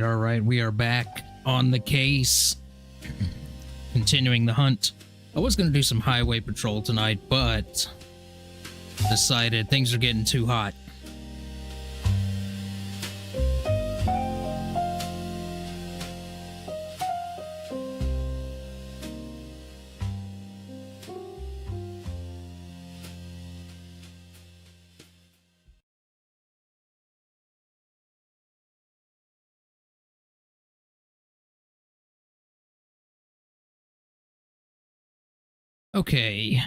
all right. We are back on the case. Continuing the hunt. I was going to do some highway patrol tonight, but decided things are getting too hot. Okay.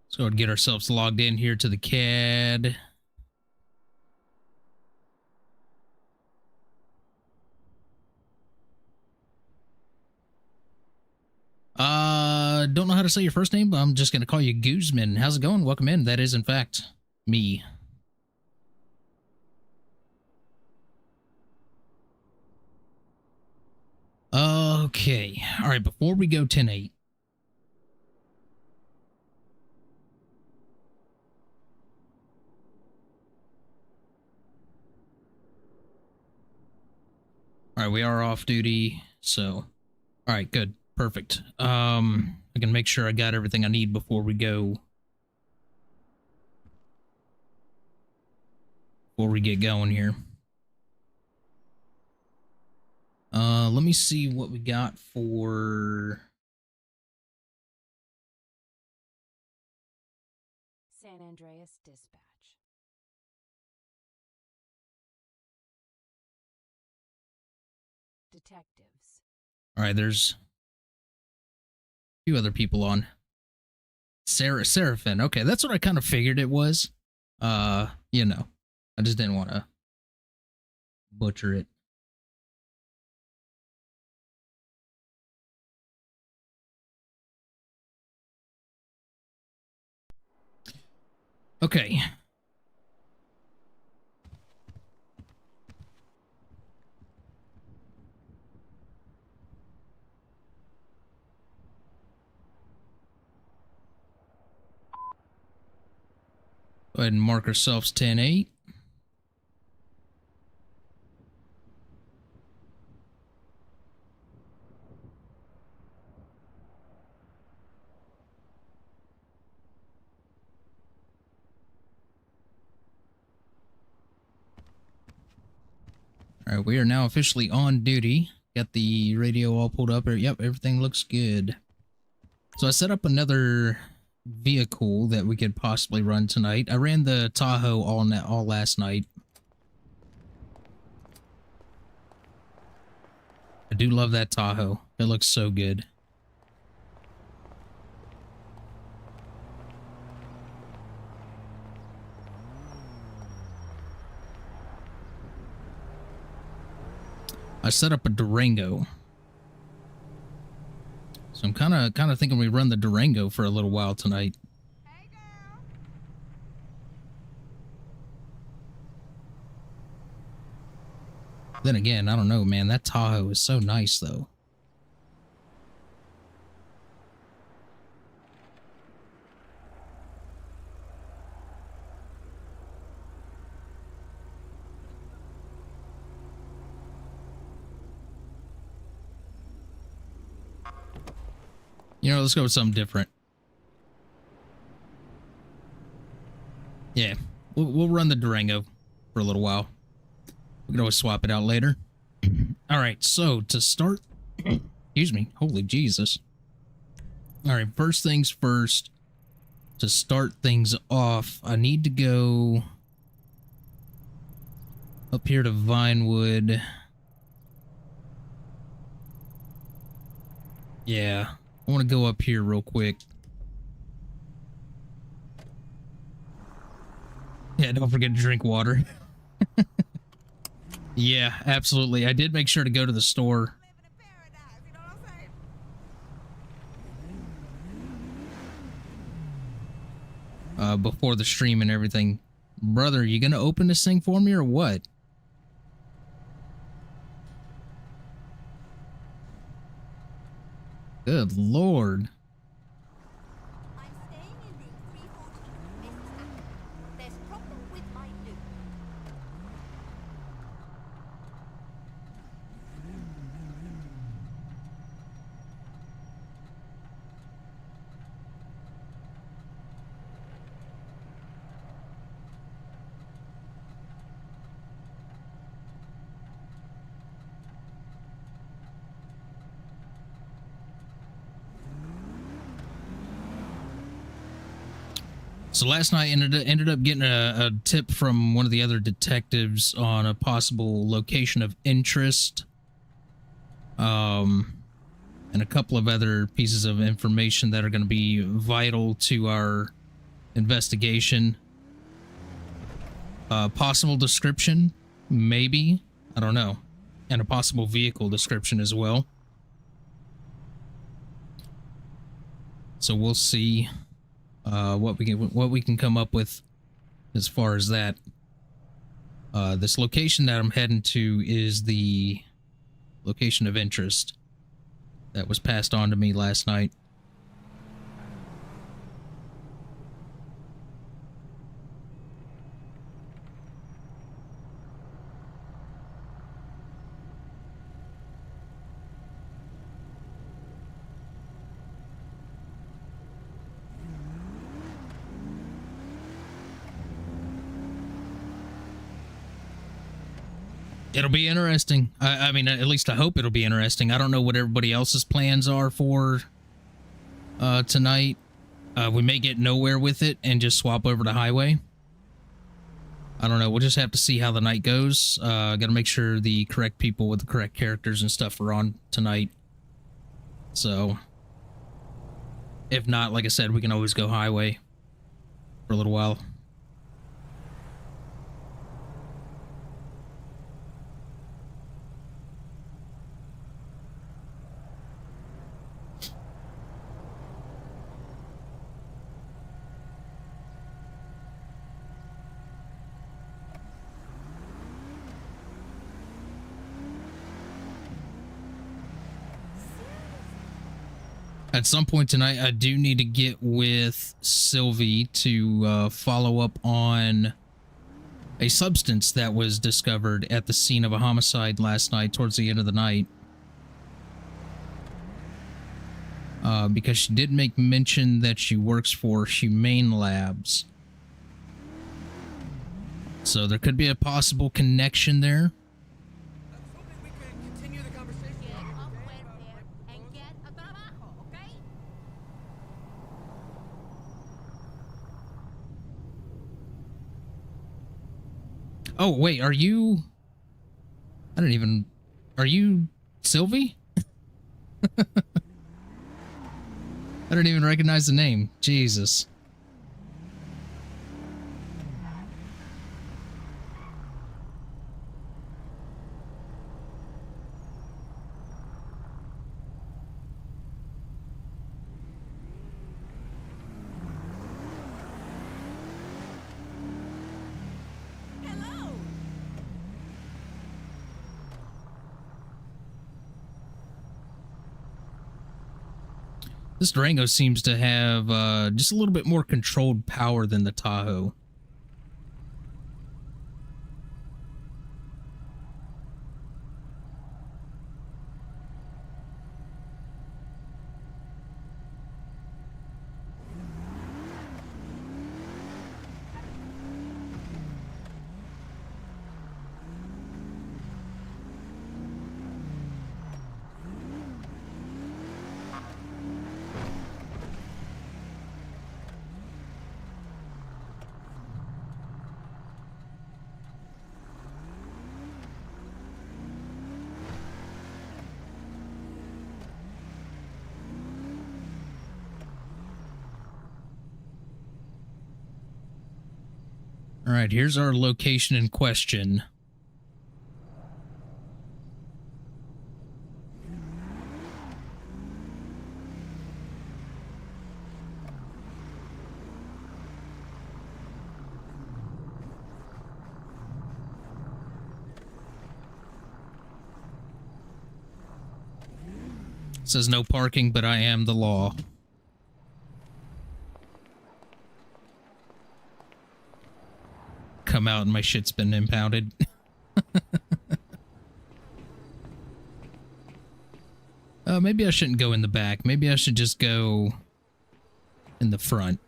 Let's go and get ourselves logged in here to the CAD. Don't know how to say your first name, but I'm just going to call you Guzman. How's it going? Welcome in. That is, in fact, me. Okay. All right, before we go 10-8. All right, we are off duty, so... All right, good. Perfect. I can make sure I got everything I need before we go. Before we get going here. Let me see what we got for... San Andreas Dispatch. Detectives. All right, there's a few other people on. Seraphin. Okay, that's what I kind of figured it was. You know, I just didn't want to butcher it. Okay. Go ahead and mark ourselves 10-8. All right, we are now officially on duty. Got the radio all pulled up. Yep, everything looks good. So I set up another vehicle that we could possibly run tonight. I ran the Tahoe all last night. I do love that Tahoe. It looks so good. I set up a Durango. So I'm kind of thinking we run the Durango for a little while tonight. Hey, girl. Then again, I don't know, man. That Tahoe is so nice, though. You know, let's go with something different. Yeah, we'll run the Durango for a little while. We can always swap it out later. All right, so to start... Excuse me. Holy Jesus. All right, first things first. To start things off, I need to go up here to Vinewood. Yeah, I want to go up here real quick. Yeah, don't forget to drink water. Yeah, absolutely. I did make sure to go to the store. before the stream and everything. Brother, you gonna open this thing for me or what? Good Lord. I'm staying in room 314, Mrs. Acker. There's a problem with my loot. So last night ended up getting a tip from one of the other detectives on a possible location of interest, and a couple of other pieces of information that are going to be vital to our investigation. Possible description, maybe, I don't know, and a possible vehicle description as well. So we'll see what we can come up with as far as that. This location that I'm heading to is the location of interest that was passed on to me last night. It'll be interesting. I mean, at least I hope it'll be interesting. I don't know what everybody else's plans are for tonight. We may get nowhere with it and just swap over to highway. I don't know. We'll just have to see how the night goes. Got to make sure the correct people with the correct characters and stuff are on tonight. So, if not, like I said, we can always go highway for a little while. At some point tonight, I do need to get with Sylvie to follow up on a substance that was discovered at the scene of a homicide last night towards the end of the night. Because she did make mention that she works for Humane Labs. So there could be a possible connection there. Oh, wait, are you... Are you Sylvie? I don't even recognize the name. Jesus. This Durango seems to have just a little bit more controlled power than the Tahoe. All right, here's our location in question. says no parking, but I am the law. Come out and my shit's been impounded. Maybe I shouldn't go in the back. Maybe I should just go in the front.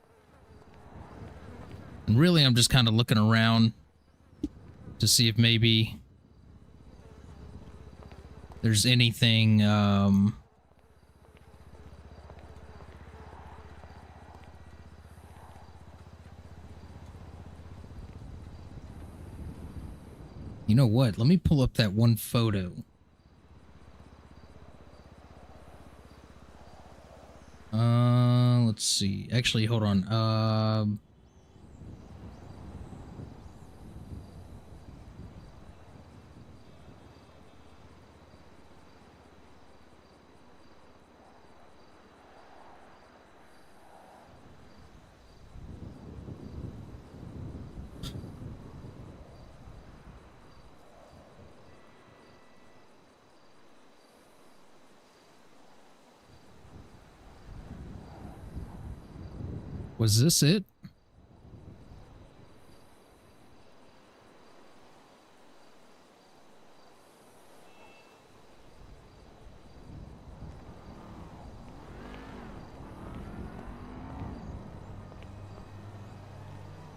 And really, I'm just kind of looking around to see if maybe there's anything, you know what? Let me pull up that one photo. Let's see. Actually, hold on. Was this it?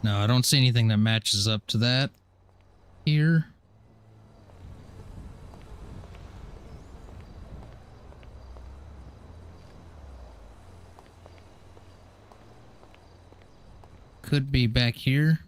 No, I don't see anything that matches up to that here. Could be back here.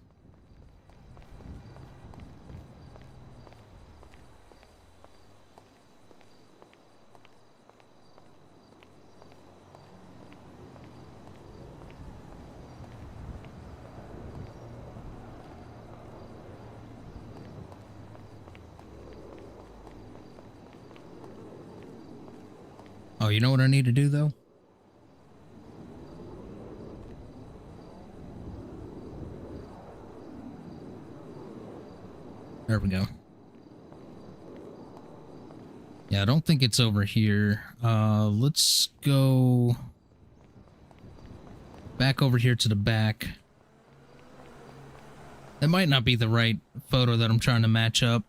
Oh, you know what I need to do, though? There we go. Yeah, I don't think it's over here. Let's go back over here to the back. That might not be the right photo that I'm trying to match up.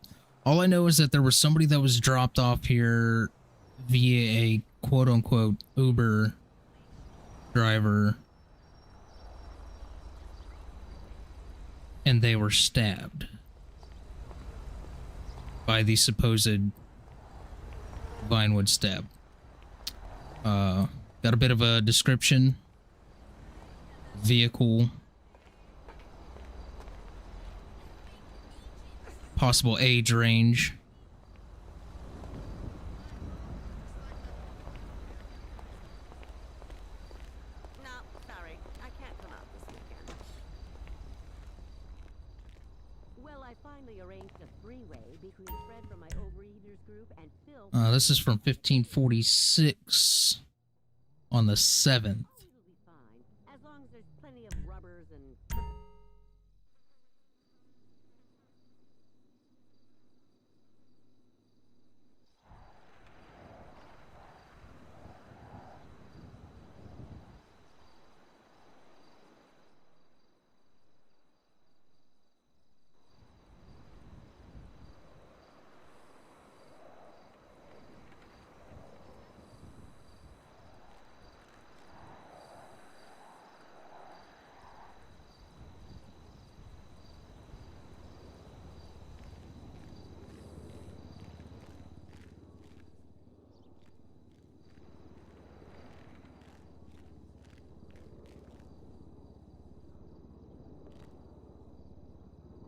All I know is that there was somebody that was dropped off here via a quote-unquote Uber driver, and they were stabbed by the supposed Vinewood stab. Got a bit of a description. Vehicle. Possible age range. No, sorry. I can't come out this weekend. Well, I finally arranged a three-way between Fred from my Overeaters group and Phil. This is from 1546 on the 7th. Oh, it'll be fine. As long as there's plenty of rubbers and...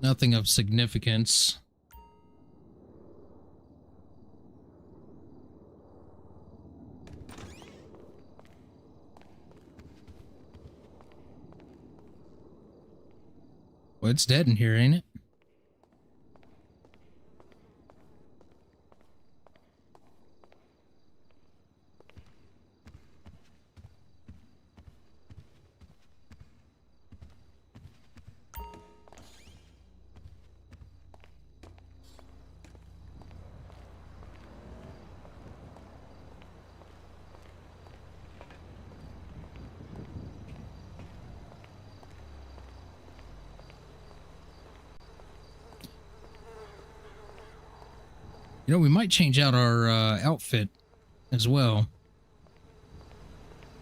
Nothing of significance. Well, it's dead in here, ain't it? You know, we might change out our outfit as well.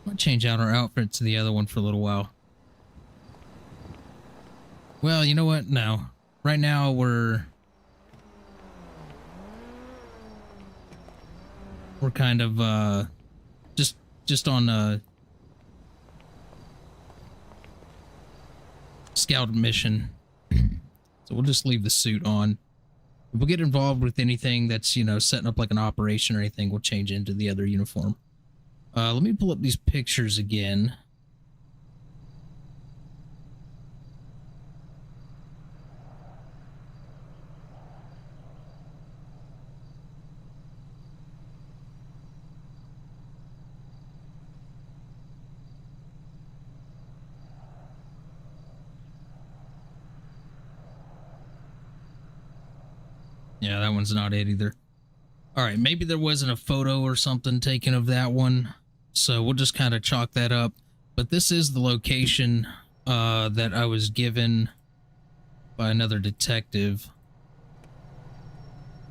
Might change out our outfit to the other one for a little while. Well, you know what? No. Right now we're kind of just on scout mission. So we'll just leave the suit on. If we get involved with anything that's, you know, setting up like an operation or anything, we'll change into the other uniform. Let me pull up these pictures again. Yeah, that one's not it either. All right, maybe there wasn't a photo or something taken of that one, so we'll just kind of chalk that up. But this is the location that I was given by another detective.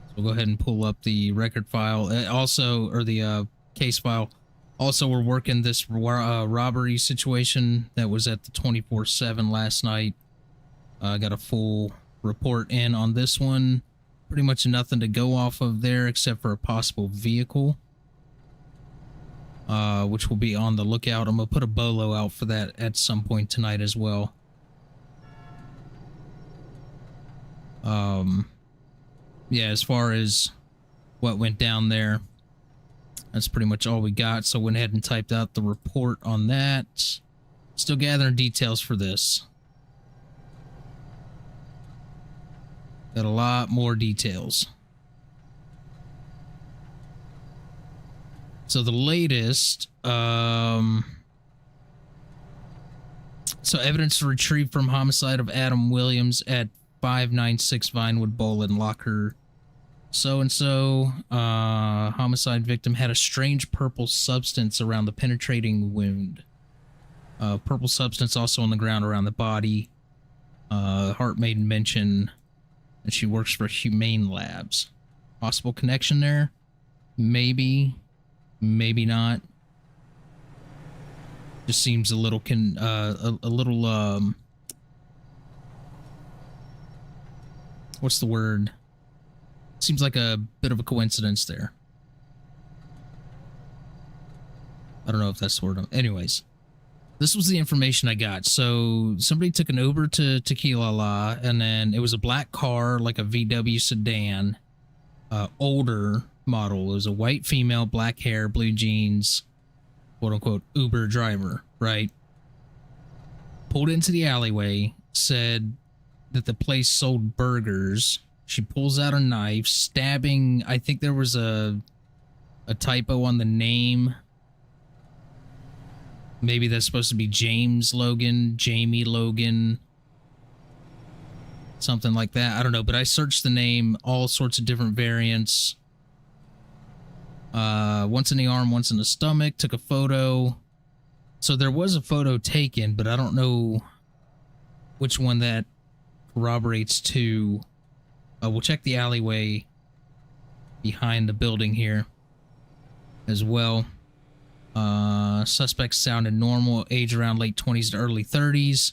So we'll go ahead and pull up the record file, or the case file. Also, we're working this robbery situation that was at the 24/7 last night. I got a full report in on this one. Pretty much nothing to go off of there except for a possible vehicle, which will be on the lookout. I'm gonna put a bolo out for that at some point tonight as well. Yeah, as far as what went down there, that's pretty much all we got. So I went ahead and typed out the report on that. Still gathering details for this. Got a lot more details. So the latest, so evidence retrieved from homicide of Adam Williams at 596 Vinewood Bowl in Locker. So-and-so, homicide victim had a strange purple substance around the penetrating wound. Purple substance also on the ground around the body. Hart made mention and she works for Humane Labs. Possible connection there? Maybe. Maybe not. Just seems a little what's the word? Seems like a bit of a coincidence there. I don't know if that's the word. Anyways. This was the information I got. So somebody took an Uber to Tequila, and then it was a black car, like a VW sedan, older model. It was a white female, black hair, blue jeans, quote unquote Uber driver, right? Pulled into the alleyway, said that the place sold burgers. She pulls out a knife, stabbing. I think there was a typo on the name. Maybe that's supposed to be James Logan, Jamie Logan, something like that. I don't know, but I searched the name, all sorts of different variants. Once in the arm, once in the stomach, took a photo. So there was a photo taken, but I don't know which one that corroborates to. We'll check the alleyway behind the building here as well. Suspect sounded normal, age around late 20s to early 30s.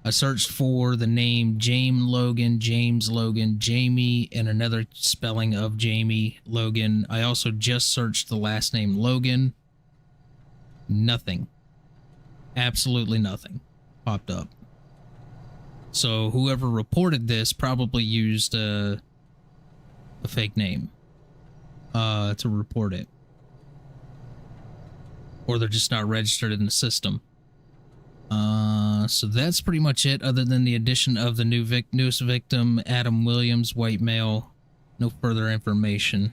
I searched for the name James Logan, Jamie, and another spelling of Jamie Logan. I also just searched the last name Logan. Nothing. Absolutely nothing popped up. So whoever reported this probably used a fake name to report it. Or they're just not registered in the system. So that's pretty much it, other than the addition of the newest victim, Adam Williams, white male. No further information.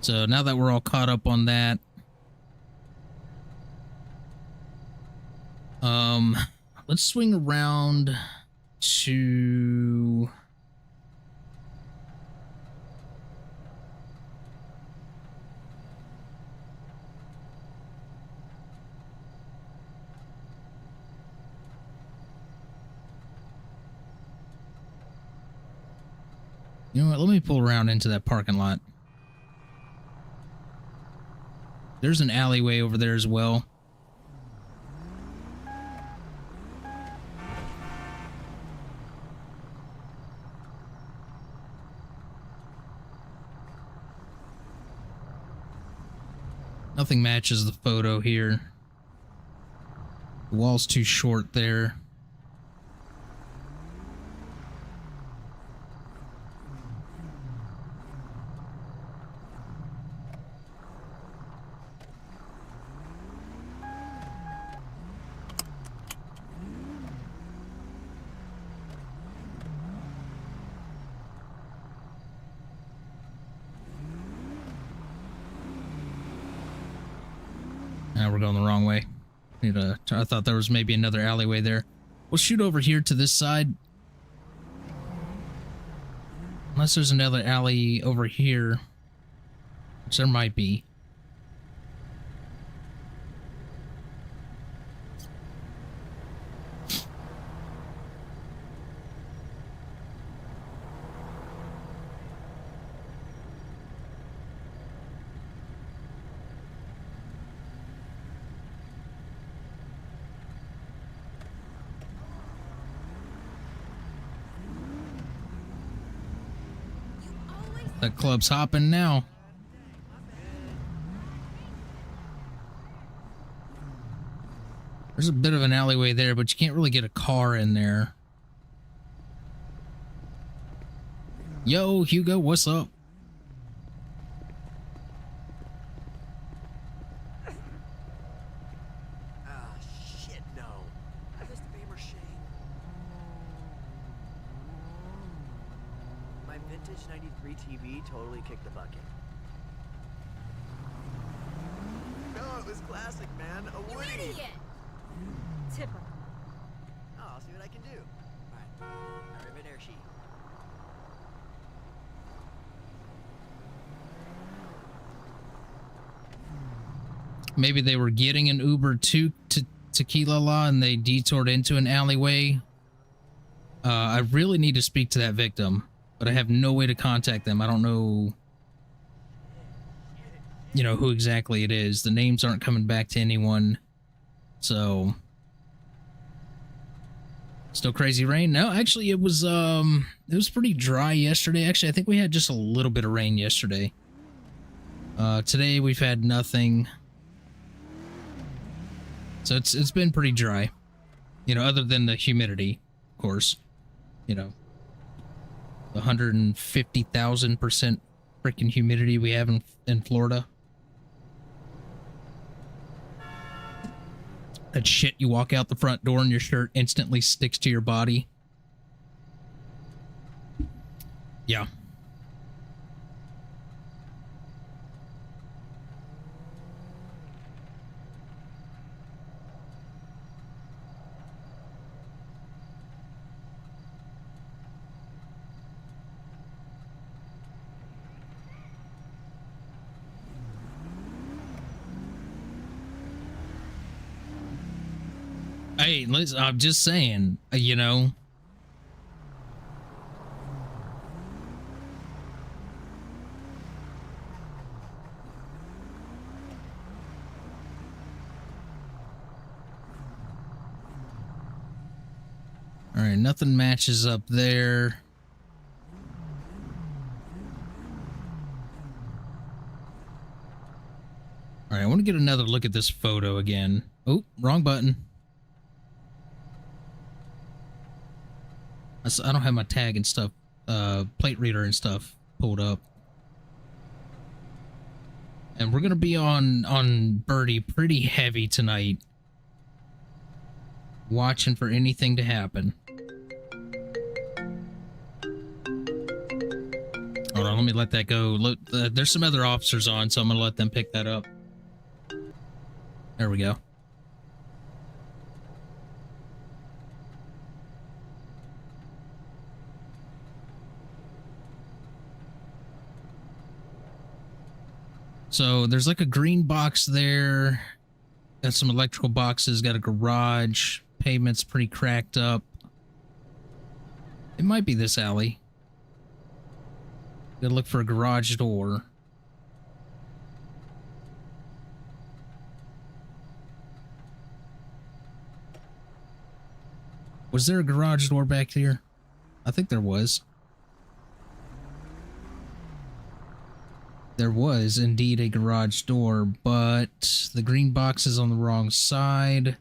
So now that we're all caught up on that, let's swing around to... You You know what? Let me pull around into that parking lot. There's an alleyway over there as well. Nothing matches the photo here. The wall's too short there. Now we're going the wrong way. I thought there was maybe another alleyway there. We'll shoot over here to this side. Unless there's another alley over here. Which there might be. That club's hopping now. There's a bit of an alleyway there, but you can't really get a car in there. Yo, Hugo, what's up? Ah, shit, no. I missed the Beamer Shane. My vintage 93 TV totally kicked the bucket. No, it was classic, man. A Woody. You idiot! Typical. Oh, I'll see what I can do. Alright. Arrivederci. Maybe they were getting an Uber to Tequila La and they detoured into an alleyway. I really need to speak to that victim, but I have no way to contact them. I don't know, you know, who exactly it is. The names aren't coming back to anyone. So still crazy rain? No, actually it was pretty dry yesterday. Actually, I think we had just a little bit of rain yesterday. Today we've had nothing. So it's been pretty dry. You know, other than the humidity, of course. You know, the 150,000% freaking humidity we have in Florida. That shit, you walk out the front door and your shirt instantly sticks to your body. Yeah. Hey, listen, I'm just saying, you know. All right, nothing matches up there. All right, I want to get another look at this photo again. Oh, wrong button. I don't have my tag and stuff, plate reader and stuff pulled up. And we're gonna be on Birdie pretty heavy tonight. Watching for anything to happen. Hold on, let me let that go. Look, there's some other officers on, so I'm gonna let them pick that up. There we go. So there's like a green box there. Got some electrical boxes, got a garage. Pavement's pretty cracked up. It might be this alley. Gotta look for a garage door. Was there a garage door back here? I think there was. There was indeed a garage door, but the green box is on the wrong side.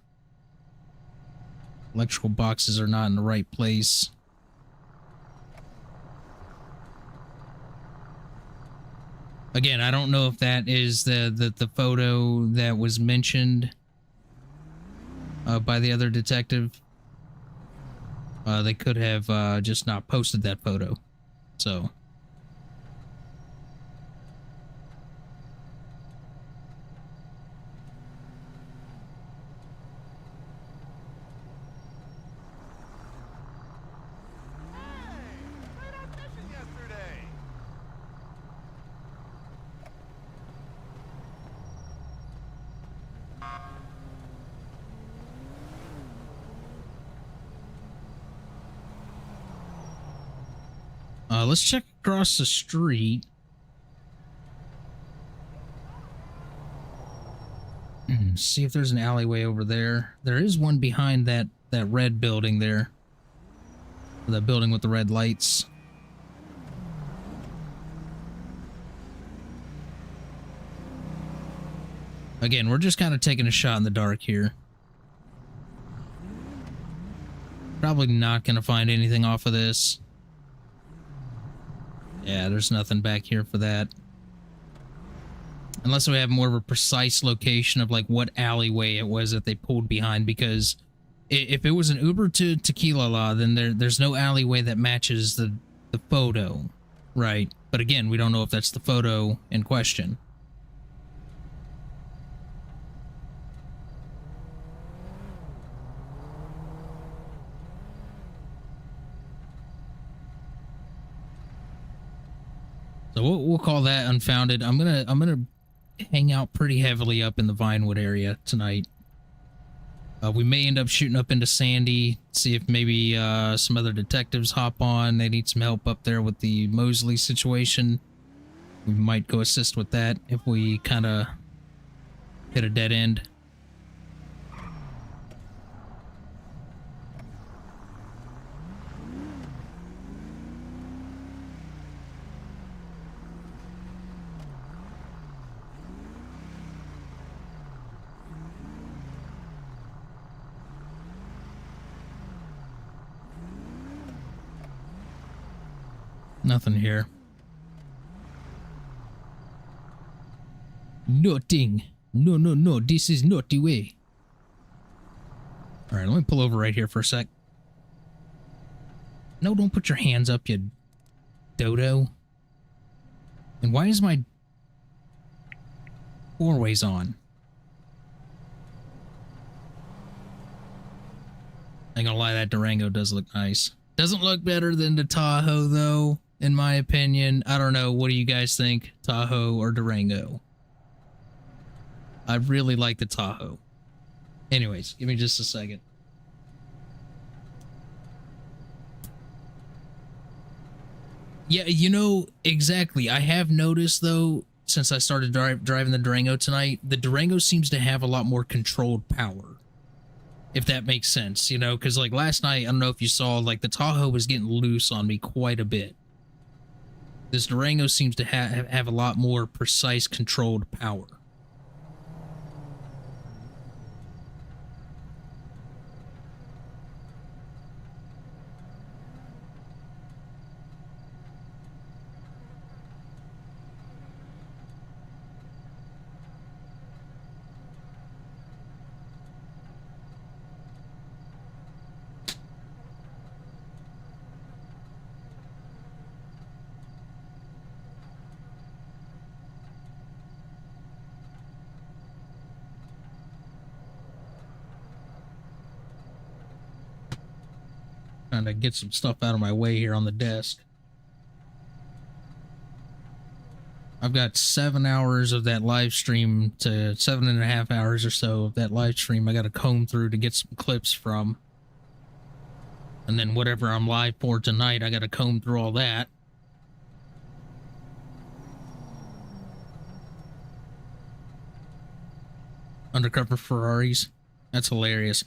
Electrical boxes are not in the right place. Again, I don't know if that is the photo that was mentioned by the other detective. They could have just not posted that photo. So... let's check across the street. See if there's an alleyway over there. There is one behind that red building there. That building with the red lights. Again, we're just kind of taking a shot in the dark here. Probably not going to find anything off of this. Yeah, there's nothing back here for that. Unless we have more of a precise location of like what alleyway it was that they pulled behind, because if it was an Uber to Tequila La, then there's no alleyway that matches the photo, right? But again, we don't know if that's the photo in question. So we'll call that unfounded. I'm gonna hang out pretty heavily up in the Vinewood area tonight. We may end up shooting up into Sandy, see if maybe some other detectives hop on. They need some help up there with the Mosley situation. We might go assist with that if we kind of hit a dead end. Nothing here. Nothing. No. This is not the way. Alright, let me pull over right here for a sec. No, don't put your hands up, you dodo. And why is my four-ways on? I ain't gonna lie, that Durango does look nice. Doesn't look better than the Tahoe, though. In my opinion, I don't know. What do you guys think? Tahoe or Durango? I really like the Tahoe. Anyways, give me just a second. Yeah, you know, exactly. I have noticed, though, since I started driving the Durango tonight, the Durango seems to have a lot more controlled power. If that makes sense, you know? Because, like, last night, I don't know if you saw, like, the Tahoe was getting loose on me quite a bit. This Durango seems to have a lot more precise, controlled power. Trying to get some stuff out of my way here on the desk. I've got 7 hours of that live stream to 7.5 hours or so of that live stream I got to comb through to get some clips from. And then whatever I'm live for tonight, I got to comb through all that. undercover Ferraris. That's hilarious.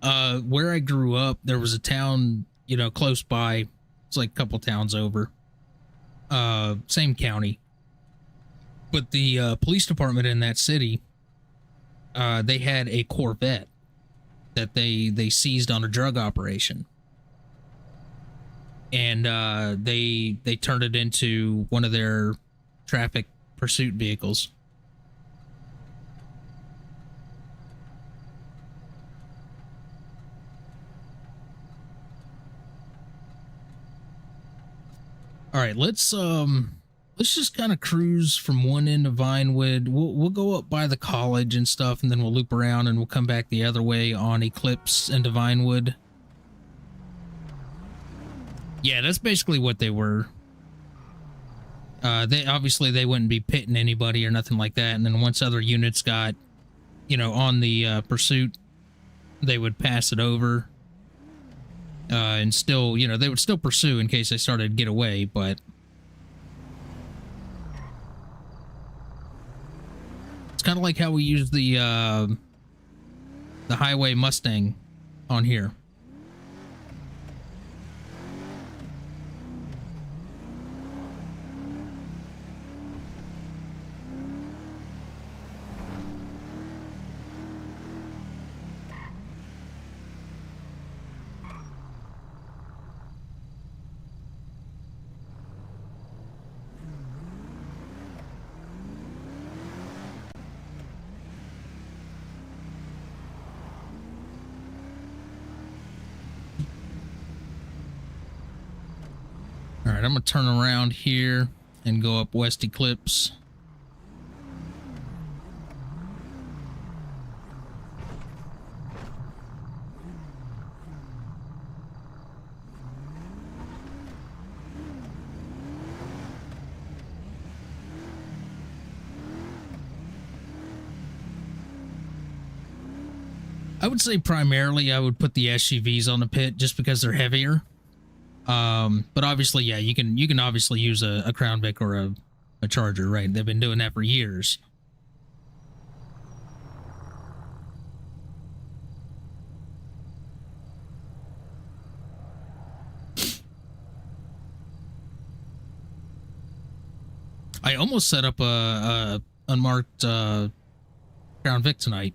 Where I grew up, there was a town, you know, close by. It's like a couple towns over. Same county. But the police department in that city, they had a Corvette that they seized on a drug operation. And they turned it into one of their traffic pursuit vehicles. All right, let's just kind of cruise from one end of Vinewood. We'll go up by the college and stuff, and then we'll loop around and we'll come back the other way on Eclipse into Vinewood. Yeah, that's basically what they were. They obviously they wouldn't be pitting anybody or nothing like that, and then once other units got, you know, on the pursuit, they would pass it over. And still, you know, they would still pursue in case they started to get away, but it's kind of like how we use the highway Mustang on here. All right, I'm gonna turn around here and go up West Eclipse. I would say primarily I would put the SUVs on the pit just because they're heavier. But obviously, yeah, you can obviously use a Crown Vic or a Charger, right? They've been doing that for years. I almost set up a unmarked Crown Vic tonight.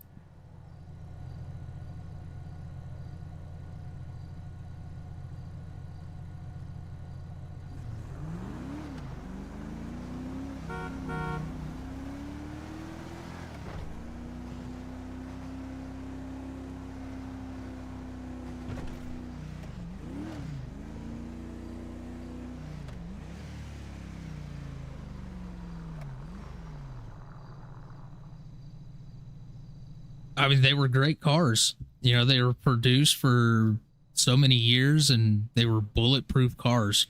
I mean, they were great cars. You know, they were produced for so many years, and they were bulletproof cars.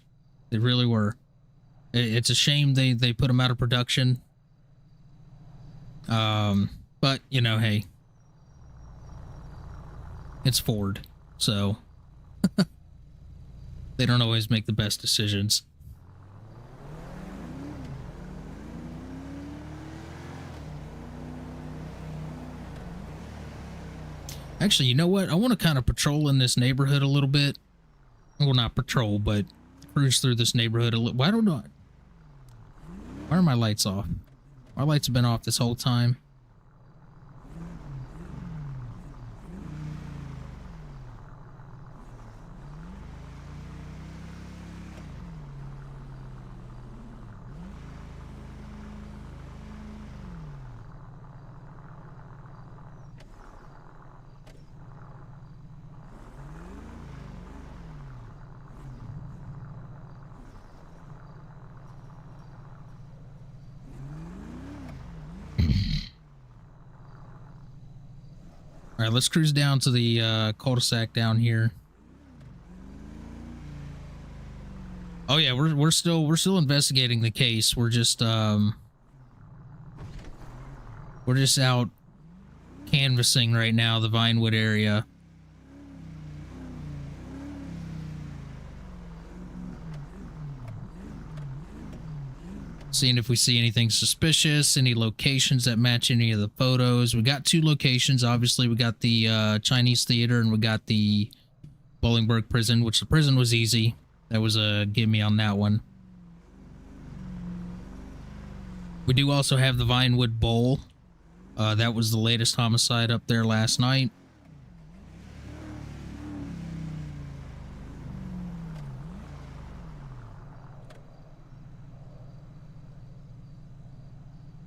They really were. It's a shame they put them out of production. But, you know, hey. It's Ford, so they don't always make the best decisions. Actually, you know what? I want to kind of patrol in this neighborhood a little bit. Well, not patrol, but cruise through this neighborhood a little. Why don't I? Why are my lights off? My lights have been off this whole time. All right, let's cruise down to the cul-de-sac down here. Oh yeah, we're still investigating the case. We're just out canvassing right now the Vinewood area. Seeing if we see anything suspicious, any locations that match any of the photos. We got 2 locations. Obviously, we got the Chinese theater and we got the Bolingbroke prison, which the prison was easy. That was a gimme on that one. We do also have the Vinewood Bowl. That was the latest homicide up there last night.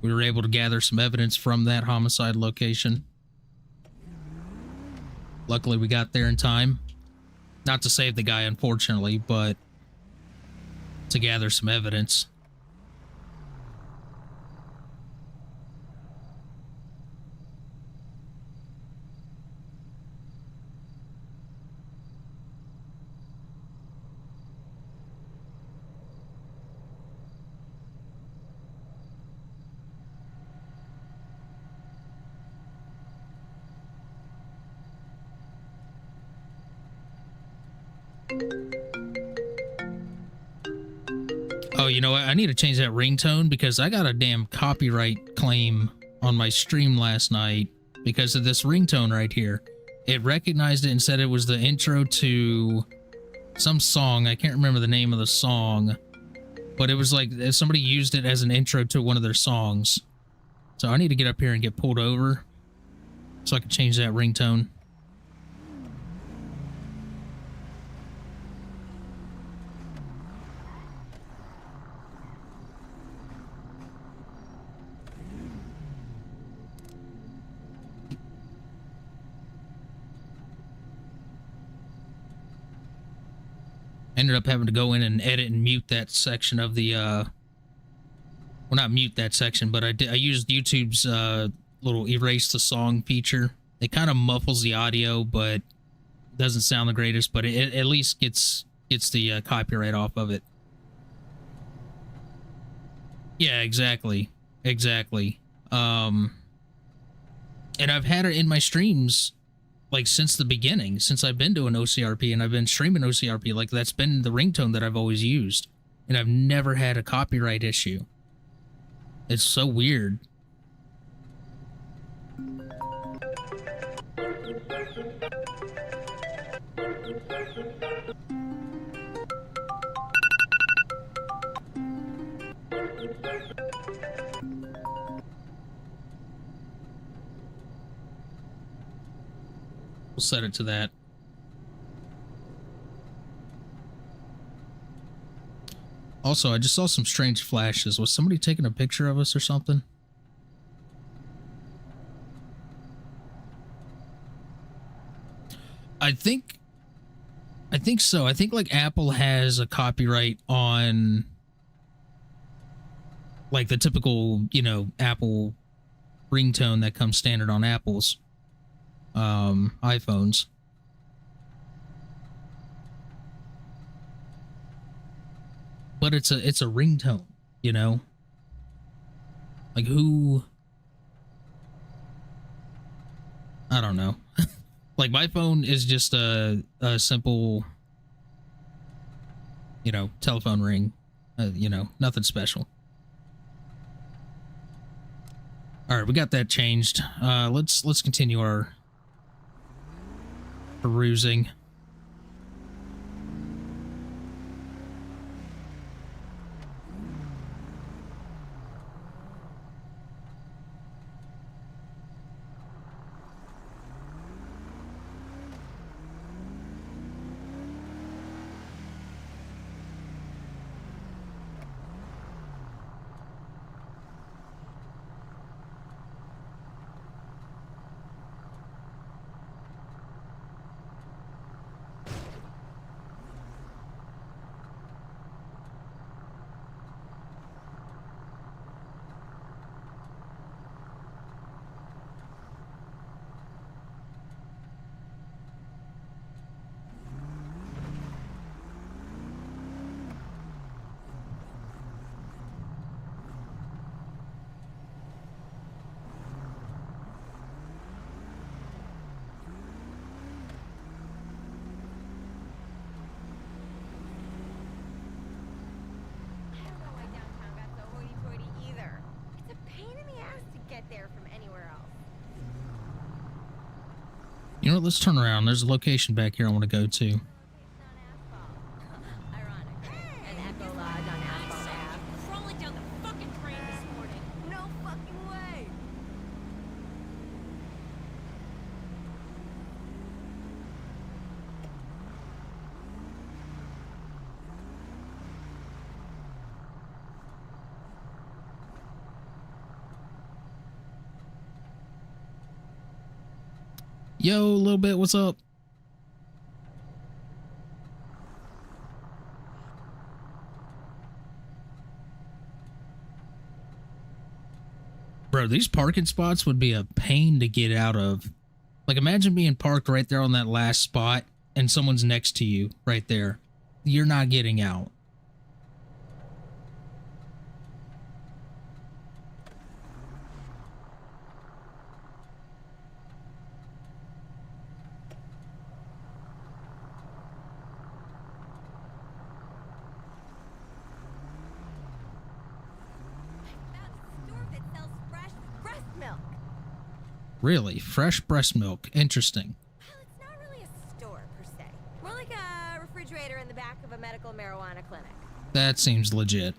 We were able to gather some evidence from that homicide location. Luckily, we got there in time. Not to save the guy, unfortunately, but to gather some evidence. Oh, you know what? I need to change that ringtone because I got a damn copyright claim on my stream last night because of this ringtone right here. It recognized it and said it was the intro to some song. I can't remember the name of the song, but it was like somebody used it as an intro to one of their songs. So I need to get up here and get pulled over so I can change that ringtone. Ended up having to go in and edit and mute that section of the well, not mute that section, but I used YouTube's little erase the song feature. It kind of muffles the audio, but doesn't sound the greatest, but it at least gets the copyright off of it. Yeah, exactly. And I've had it in my streams like since the beginning, since I've been doing OCRP and I've been streaming OCRP. Like that's been the ringtone that I've always used, and I've never had a copyright issue. It's so weird. We'll set it to that. Also, I just saw some strange flashes. Was somebody taking a picture of us or something? I think so. I think like Apple has a copyright on like the typical, you know, Apple ringtone that comes standard on Apple's iPhones. But it's a ringtone, you know? Like who? I don't know. Like my phone is just a simple, you know, telephone ring. You know, nothing special. All right, we got that changed. Let's continue our perusing. You know what? Let's turn around. There's a location back here I want to go to. Ironic, right? An Echo Lodge on Asphalt Ave. Crawling down the fucking train this morning. No fucking way! Yo, a little bit. What's up? Bro, these parking spots would be a pain to get out of. Like, imagine being parked right there on that last spot and someone's next to you right there. You're not getting out. Found a store that sells fresh breast milk. Really? Fresh breast milk. Interesting. Well, it's not really a store per se. More like a refrigerator in the back of a medical marijuana clinic. That seems legit.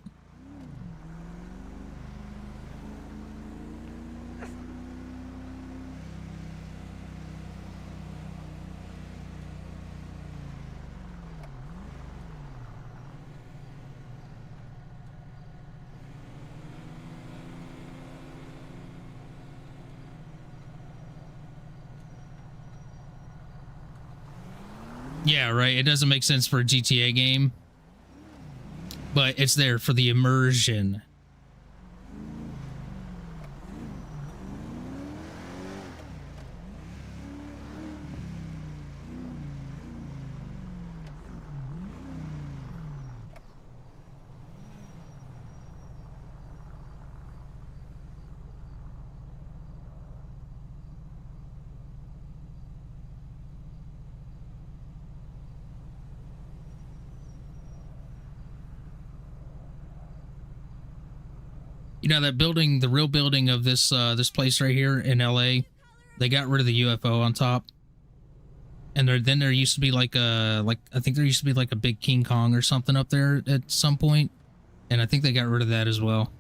Yeah, right. It doesn't make sense for a GTA game, but it's there for the immersion. You know that building, the real building of this this place right here in LA, they got rid of the UFO on top. And there used to be like a I think there used to be like a big King Kong or something up there at some point, and I think they got rid of that as well.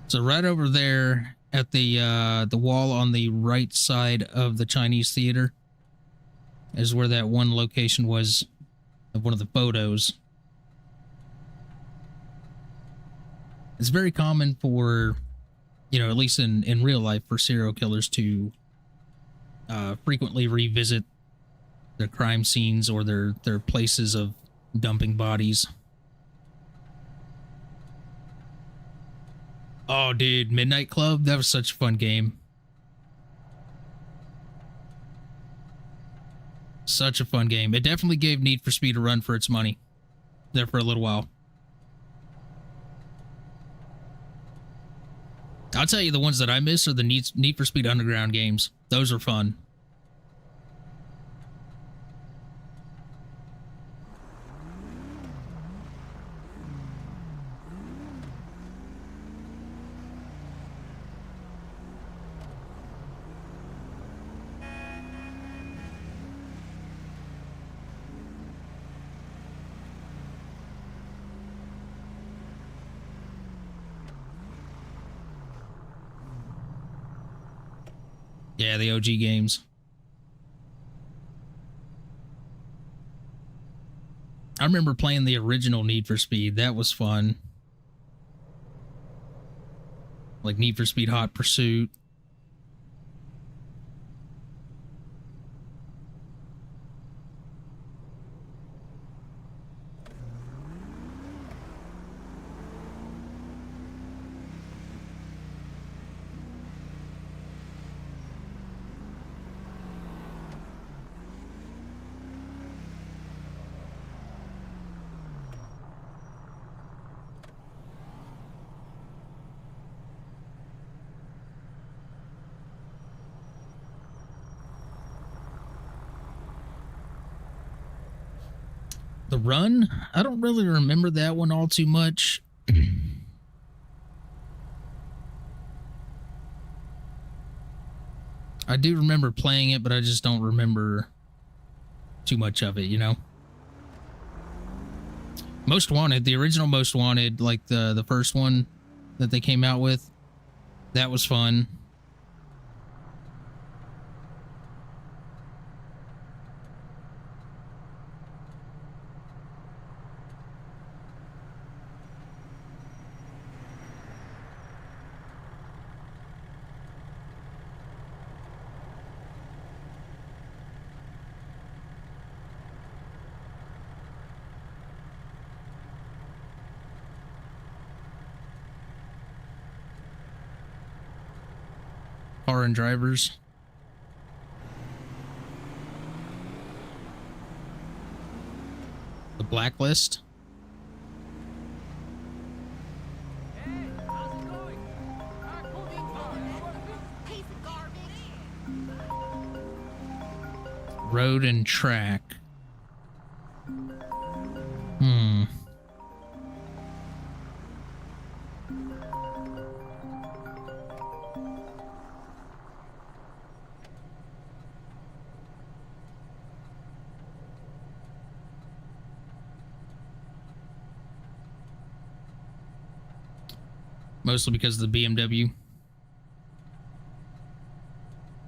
So right over there at the wall on the right side of the Chinese theater is where that one location was of one of the photos. It's very common for, you know, at least in real life, for serial killers to frequently revisit their crime scenes or their places of dumping bodies. Oh, dude, Midnight Club, that was such a fun game. Such a fun game. It definitely gave Need for Speed a run for its money there for a little while. I'll tell you, the ones that I miss are the Need for Speed Underground games. Those are fun. Yeah, the OG games. I remember playing the original Need for Speed. That was fun. Like Need for Speed Hot Pursuit. The Run, I don't really remember that one all too much. I do remember playing it, but I just don't remember too much of it, you know? Most Wanted, the original Most Wanted, like the first one that they came out with, that was fun. Foreign drivers. The Blacklist. Piece of garbage. Road and Track. Mostly because of the BMW.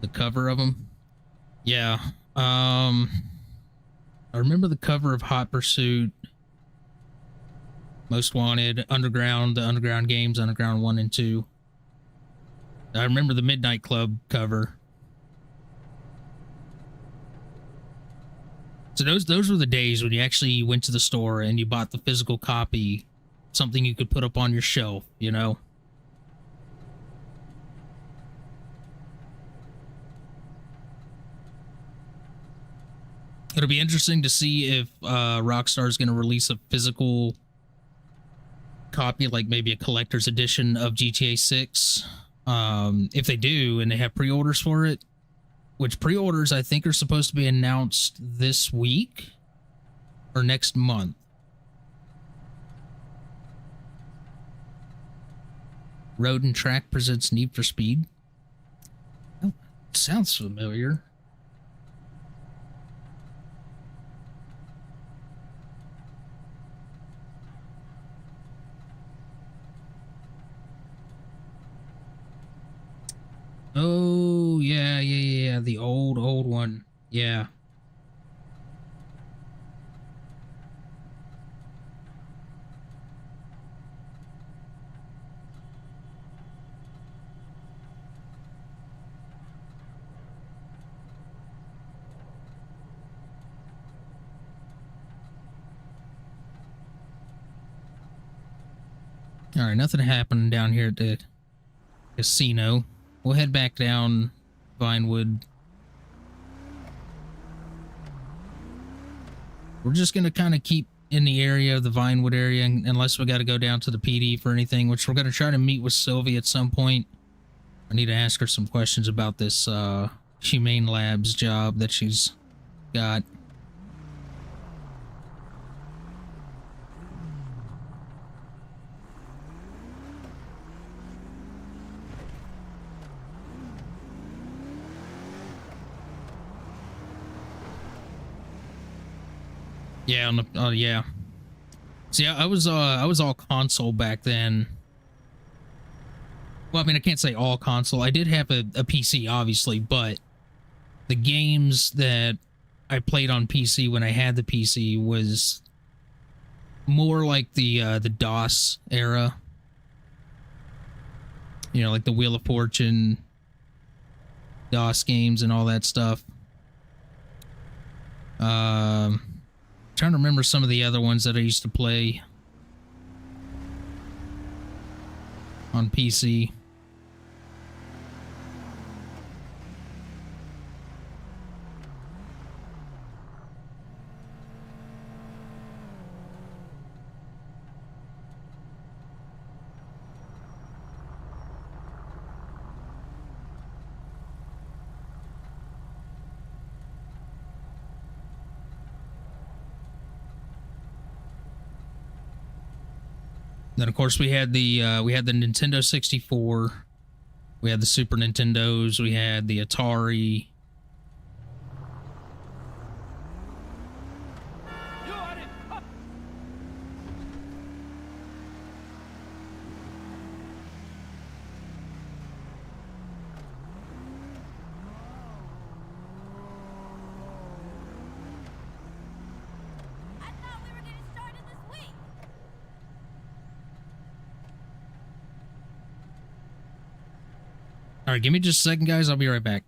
The cover of them. Yeah. I remember the cover of Hot Pursuit, Most Wanted, Underground, the Underground games, Underground 1 and 2. I remember the Midnight Club cover. So those were the days when you actually went to the store and you bought the physical copy, something you could put up on your shelf, you know? It'll be interesting to see if Rockstar is going to release a physical copy, like maybe a collector's edition of GTA 6. If they do, and they have pre-orders for it, which pre-orders I think are supposed to be announced this week or next month. Road and Track presents Need for Speed. Oh, sounds familiar. Oh, yeah. The old one. Yeah. All right, nothing happened down here at the casino. We'll head back down Vinewood. We're just going to kind of keep in the area of the Vinewood area unless we got to go down to the PD for anything, which we're going to try to meet with Sylvie at some point. I need to ask her some questions about this Humane Labs job that she's got. Yeah, on the yeah. See, I was all console back then. Well, I mean, I can't say all console. I did have a PC, obviously, but the games that I played on PC when I had the PC was more like the DOS era. You know, like the Wheel of Fortune, DOS games, and all that stuff. Trying to remember some of the other ones that I used to play on PC. Then of course we had the Nintendo 64, we had the Super Nintendos, we had the Atari. I thought we were getting started this week. All right, give me just a second, guys. I'll be right back.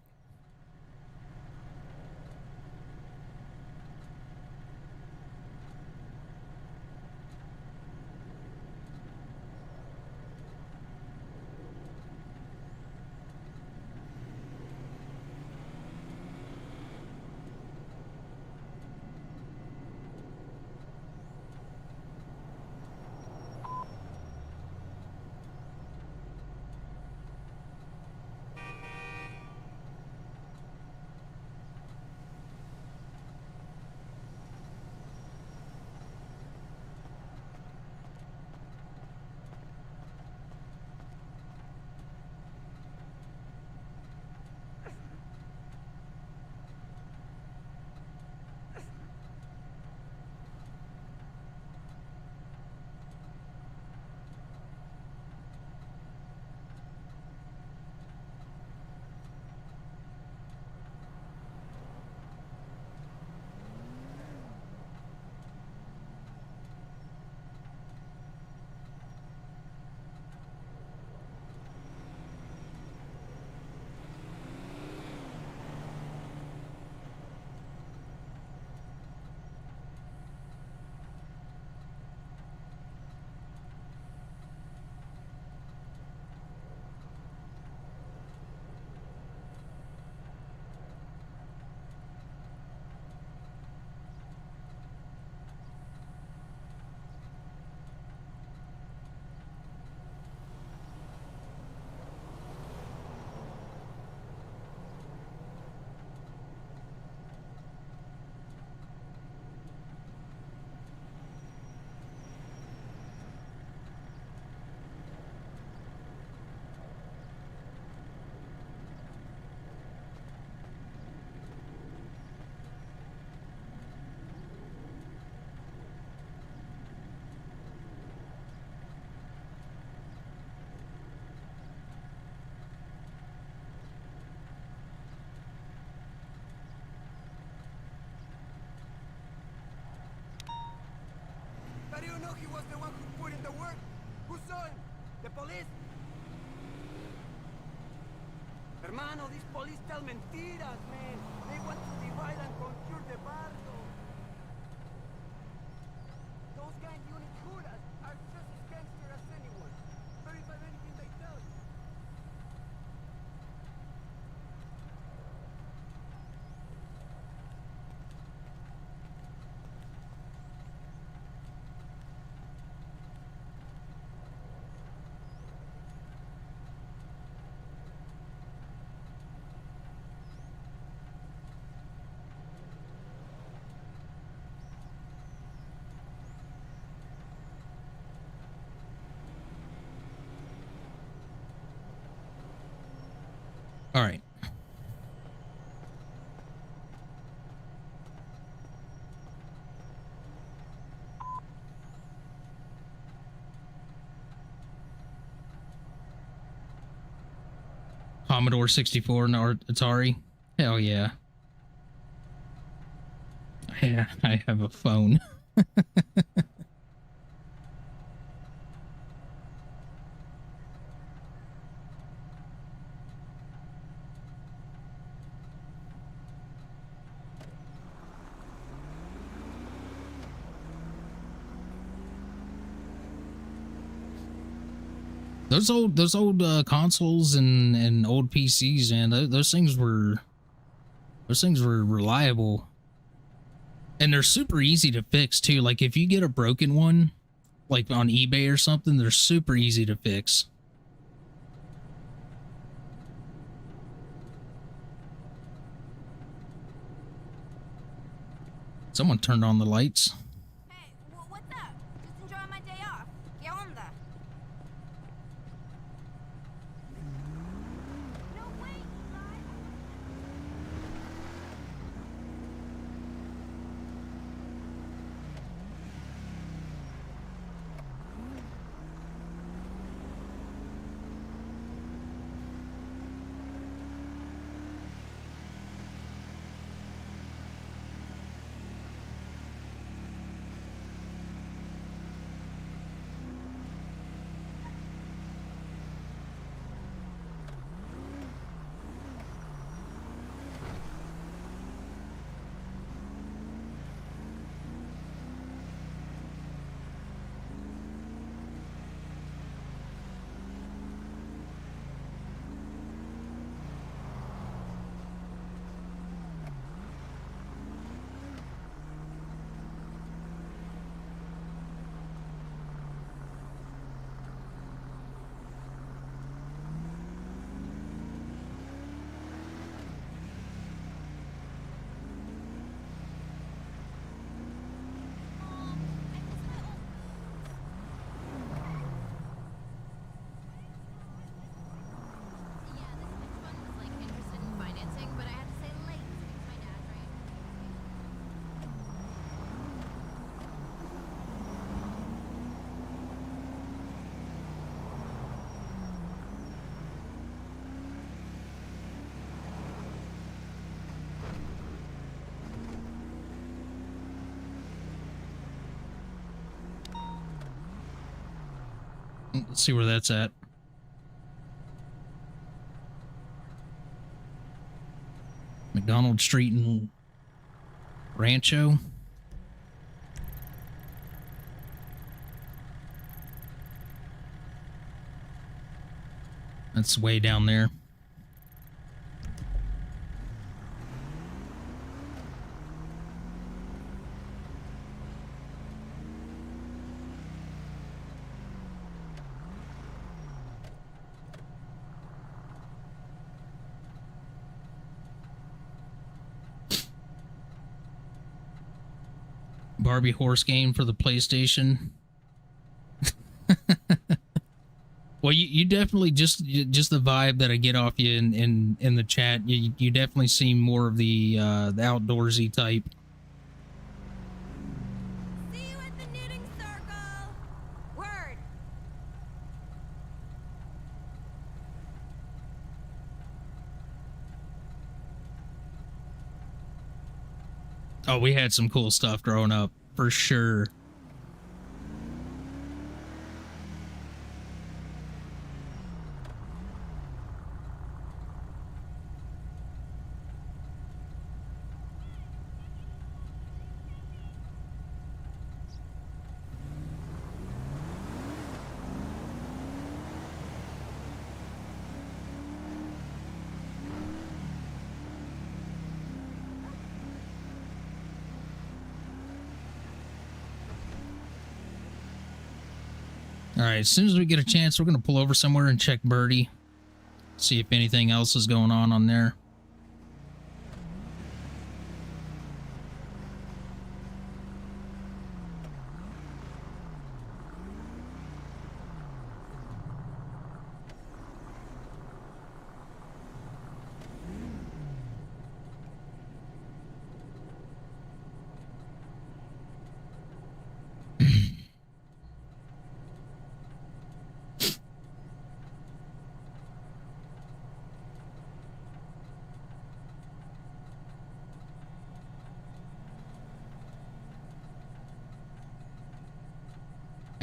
How do you know he was the one who put in the work? Who saw him? The police? Hermano, these police tell mentiras, man. They want to divide and conquer the barrio. Those gang unit huras are just as gangster as anyone. Verify anything they tell you. All right. Commodore 64 and Atari. Hell yeah. Yeah, I have a phone. Those old consoles and old PCs, man. Those things were reliable, and they're super easy to fix too. Like if you get a broken one, like on eBay or something, they're super easy to fix. Someone turned on the lights. Hey, what's up? Just enjoying my day off. ¿Qué onda? Let's see where that's at. McDonald Street in Rancho. That's way down there. Barbie horse game for the PlayStation. Well, you definitely just the vibe that I get off you in the chat. You definitely seem more of the outdoorsy type. See you at the knitting circle. Word. Oh, we had some cool stuff growing up, for sure. All right, as soon as we get a chance, we're going to pull over somewhere and check Birdie. See if anything else is going on there.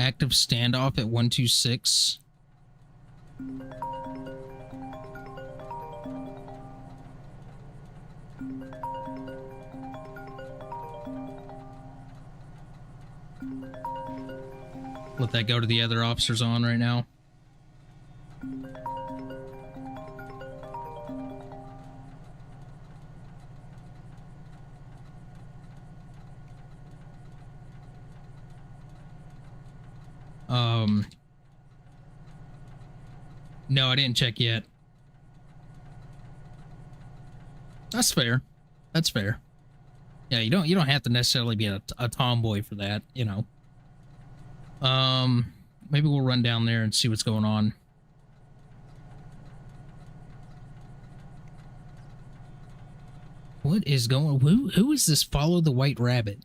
Active standoff at 126. Let that go to the other officers on right now. No, I didn't check yet. That's fair. That's fair. Yeah, you don't have to necessarily be a tomboy for that, you know. Maybe we'll run down there and see what's going on. What is going? Who is this? Follow the White Rabbit.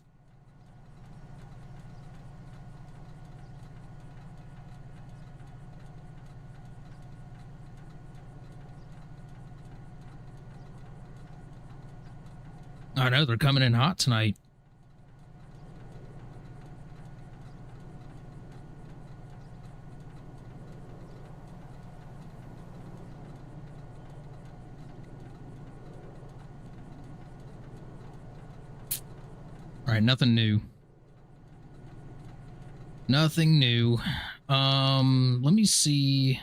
I know they're coming in hot tonight. All right, nothing new. Nothing new. Let me see.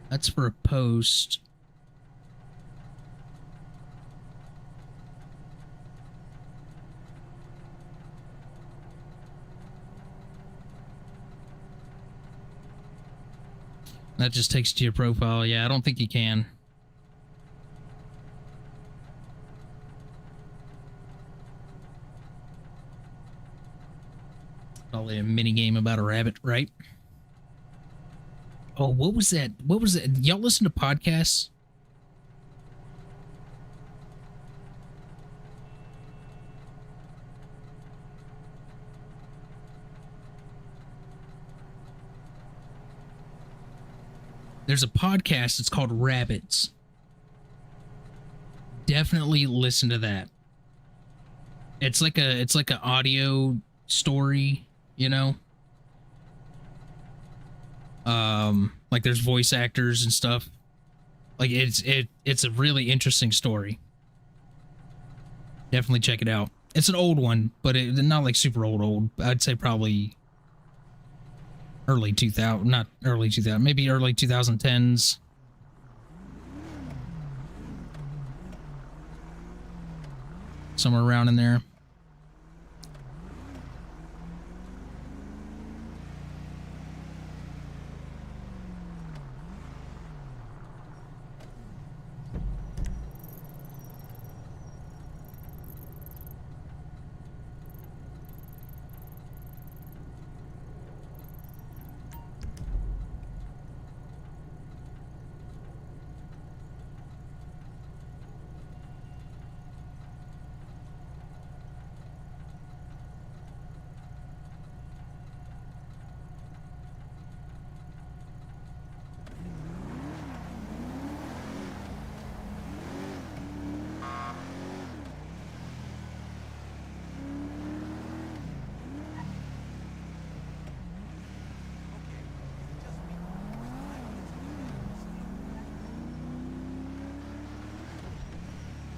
That's for a post. That just takes you to your profile. Yeah, I don't think you can. Probably a mini game about a rabbit, right? Oh, what was that? What was it? Y'all listen to podcasts? There's a podcast. It's called Rabbits. Definitely listen to that. It's like an audio story, you know. Like there's voice actors and stuff. Like it's a really interesting story. Definitely check it out. It's an old one, but not like super old. I'd say probably early 2000, not early 2000, maybe early 2010s. Somewhere around in there.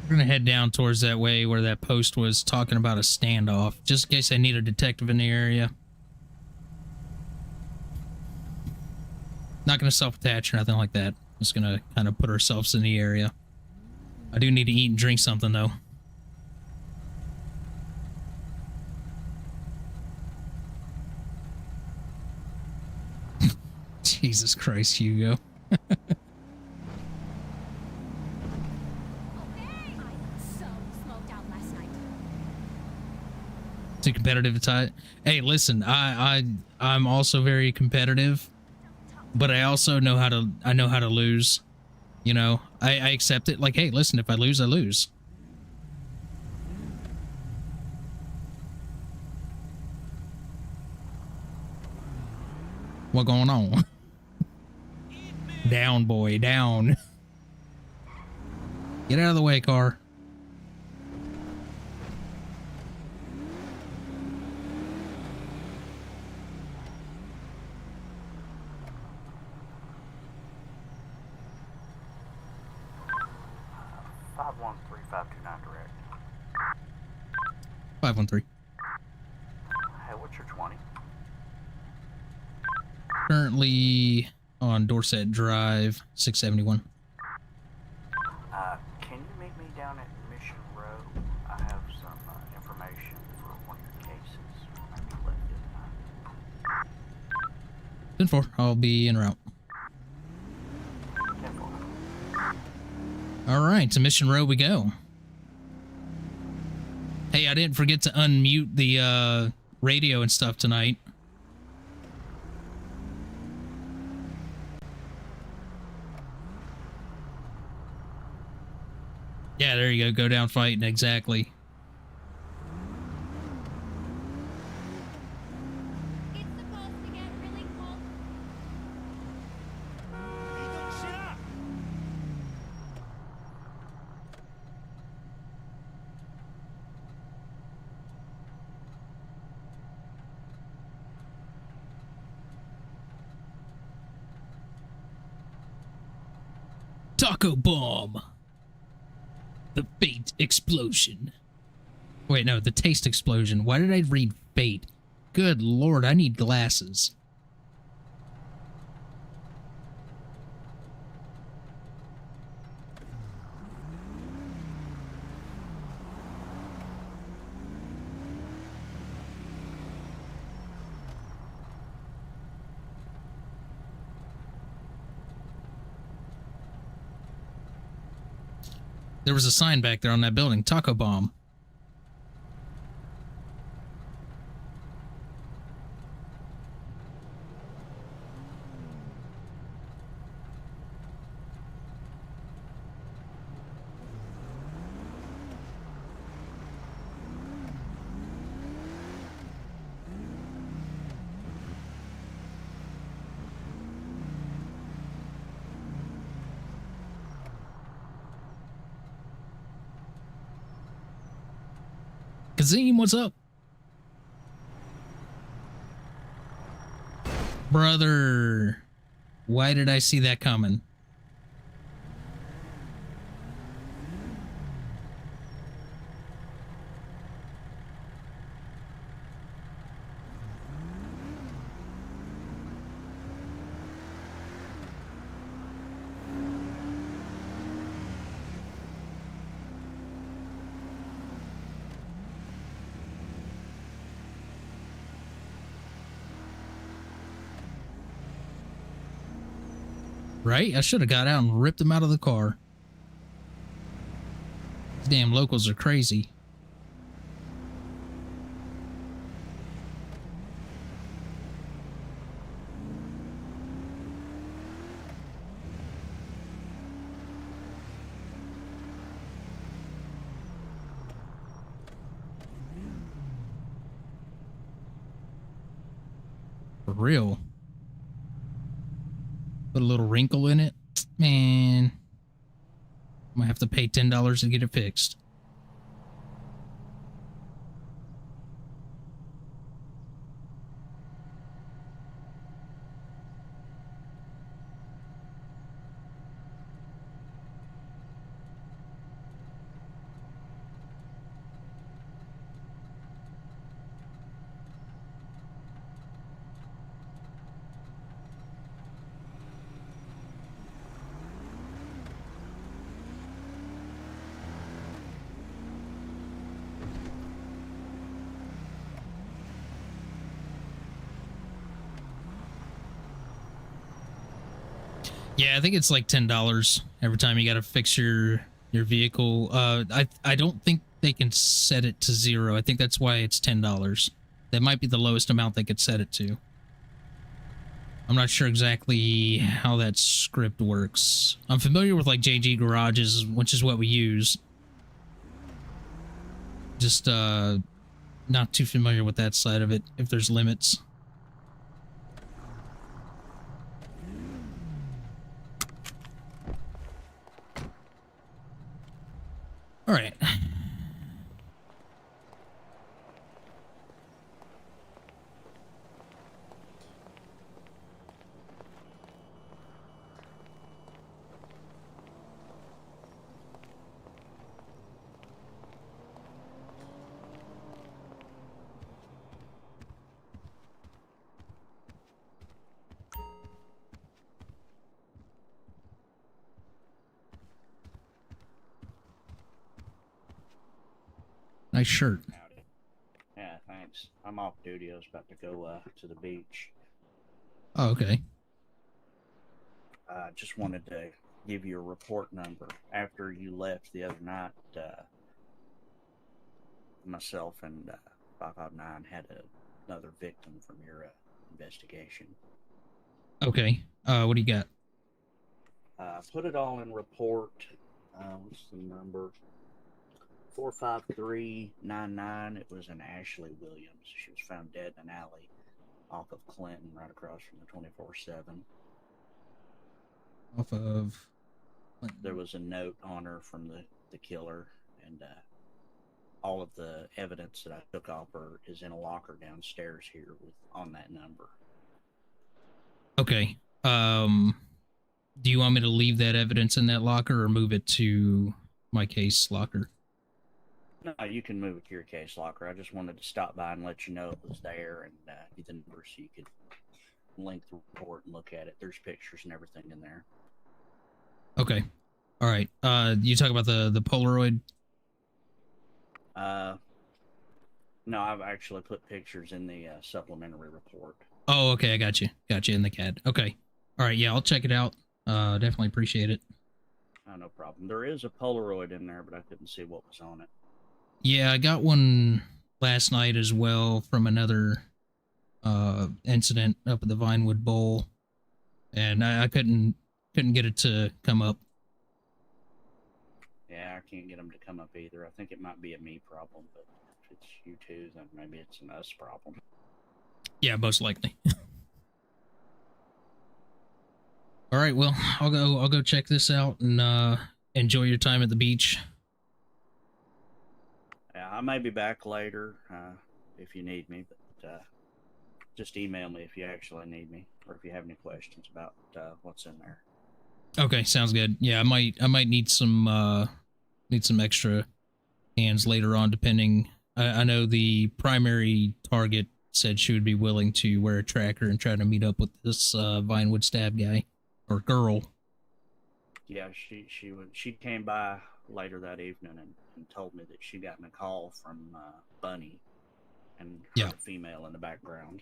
We're gonna head down towards that way where that post was talking about a standoff, just in case I need a detective in the area. Not gonna self-attach or nothing like that. Just gonna kind of put ourselves in the area. I do need to eat and drink something though. Jesus Christ, Hugo. Too competitive to tie it. Hey, listen, I'm also very competitive, but I also know how to lose. You know, I accept it. Like, hey, listen, if I lose, I lose. What going on? Down, boy, down. Get out of the way, car. Direct. 513. Hey, what's your 20? Currently on Dorset Drive, 671. Can you meet me down at Mission Row? I have some information for one of your cases. Maybe left it. 10-4. I'll be en route. 10-4. All right, to Mission Row we go. Hey, I didn't forget to unmute the radio and stuff tonight. Yeah, there you go. Go down fighting. Exactly. It's supposed to get really cold. Taco bomb. The fate explosion. Wait, no, the taste explosion. Why did I read fate? Good Lord, I need glasses. There was a sign back there on that building. Taco bomb. Kazim, what's up? Brother, why did I see that coming? Right? I should have got out and ripped him out of the car. These damn locals are crazy. For real. Put a little wrinkle in it. Man. I'm gonna have to pay $10 to get it fixed. Yeah, I think it's like $10 every time you gotta fix your vehicle. I don't think they can set it to 0. I think that's why it's $10. That might be the lowest amount they could set it to. I'm not sure exactly how that script works. I'm familiar with like JG Garages, which is what we use. Just not too familiar with that side of it, if there's limits. All right. Nice shirt. Howdy. Yeah, thanks. I'm off duty. I was about to go to the beach. Oh, okay. Just wanted to give you a report number. After you left the other night, myself and 559 had another victim from your investigation. Okay. What do you got? Put it all in report. What's the number? 45399. It was an Ashley Williams. She was found dead in an alley off of Clinton, right across from the 24/7. Off of... There was a note on her from the killer, and all of the evidence that I took off her is in a locker downstairs here on that number. Okay. Do you want me to leave that evidence in that locker or move it to my case locker? No, you can move it to your case locker. I just wanted to stop by and let you know it was there and get the number so you could link the report and look at it. There's pictures and everything in there. Okay. All right. You talk about the Polaroid? No, I've actually put pictures in the supplementary report. Oh, okay. I got you. Got you in the CAD. Okay. All right. Yeah, I'll check it out. Definitely appreciate it. Oh, no problem. There is a Polaroid in there, but I couldn't see what was on it. Yeah, I got one last night as well from another incident up at the Vinewood Bowl, and I couldn't get it to come up. Yeah, I can't get them to come up either. I think it might be a me problem, but if it's you two, then maybe it's an us problem. Yeah, most likely. All right, well, I'll go check this out and enjoy your time at the beach. Yeah, I may be back later if you need me, but just email me if you actually need me or if you have any questions about what's in there. Okay, sounds good. Yeah, I might need some extra hands later on, depending. I know the primary target said she would be willing to wear a tracker and try to meet up with this Vinewood stab guy or girl. Yeah, she came by later that evening and told me that she got a call from Bunny and heard a female in the background.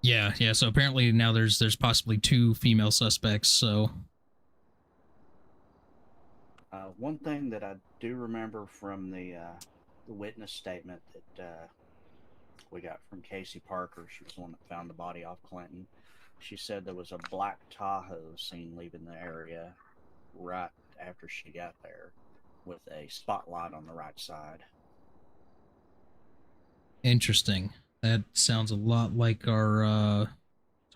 Yeah. So apparently now there's possibly 2 female suspects. So one thing that I do remember from the witness statement that we got from Casey Parker, she was the one that found the body off Clinton. She said there was a black Tahoe seen leaving the area right after she got there with a spotlight on the right side. interesting. That sounds a lot like our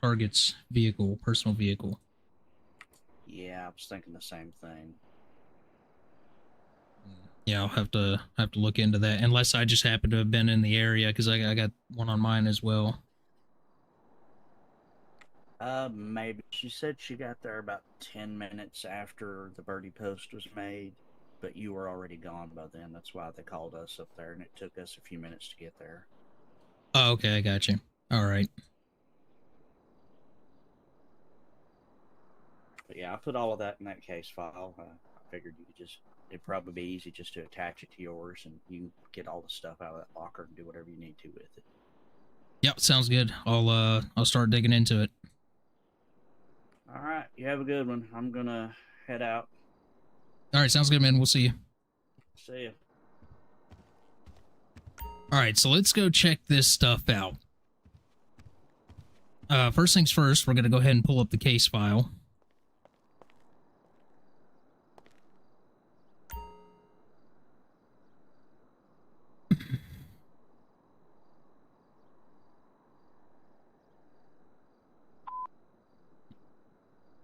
target's vehicle, personal vehicle. Yeah, I was thinking the same thing. Yeah, I'll have to look into that. Unless I just happen to have been in the area, because I got one on mine as well. Maybe. She said she got there about 10 minutes after the birdie post was made, but you were already gone by then. That's why they called us up there, and it took us a few minutes to get there. Oh, okay, I got you. All right. But yeah, I put all of that in that case file. I figured you could it'd probably be easy just to attach it to yours, and you can get all the stuff out of that locker and do whatever you need to with it. Yep, sounds good. I'll start digging into it. All right, you have a good one. I'm gonna head out. All right, sounds good, man. We'll see you. See ya. All right, so let's go check this stuff out. First things first, we're gonna go ahead and pull up the case file.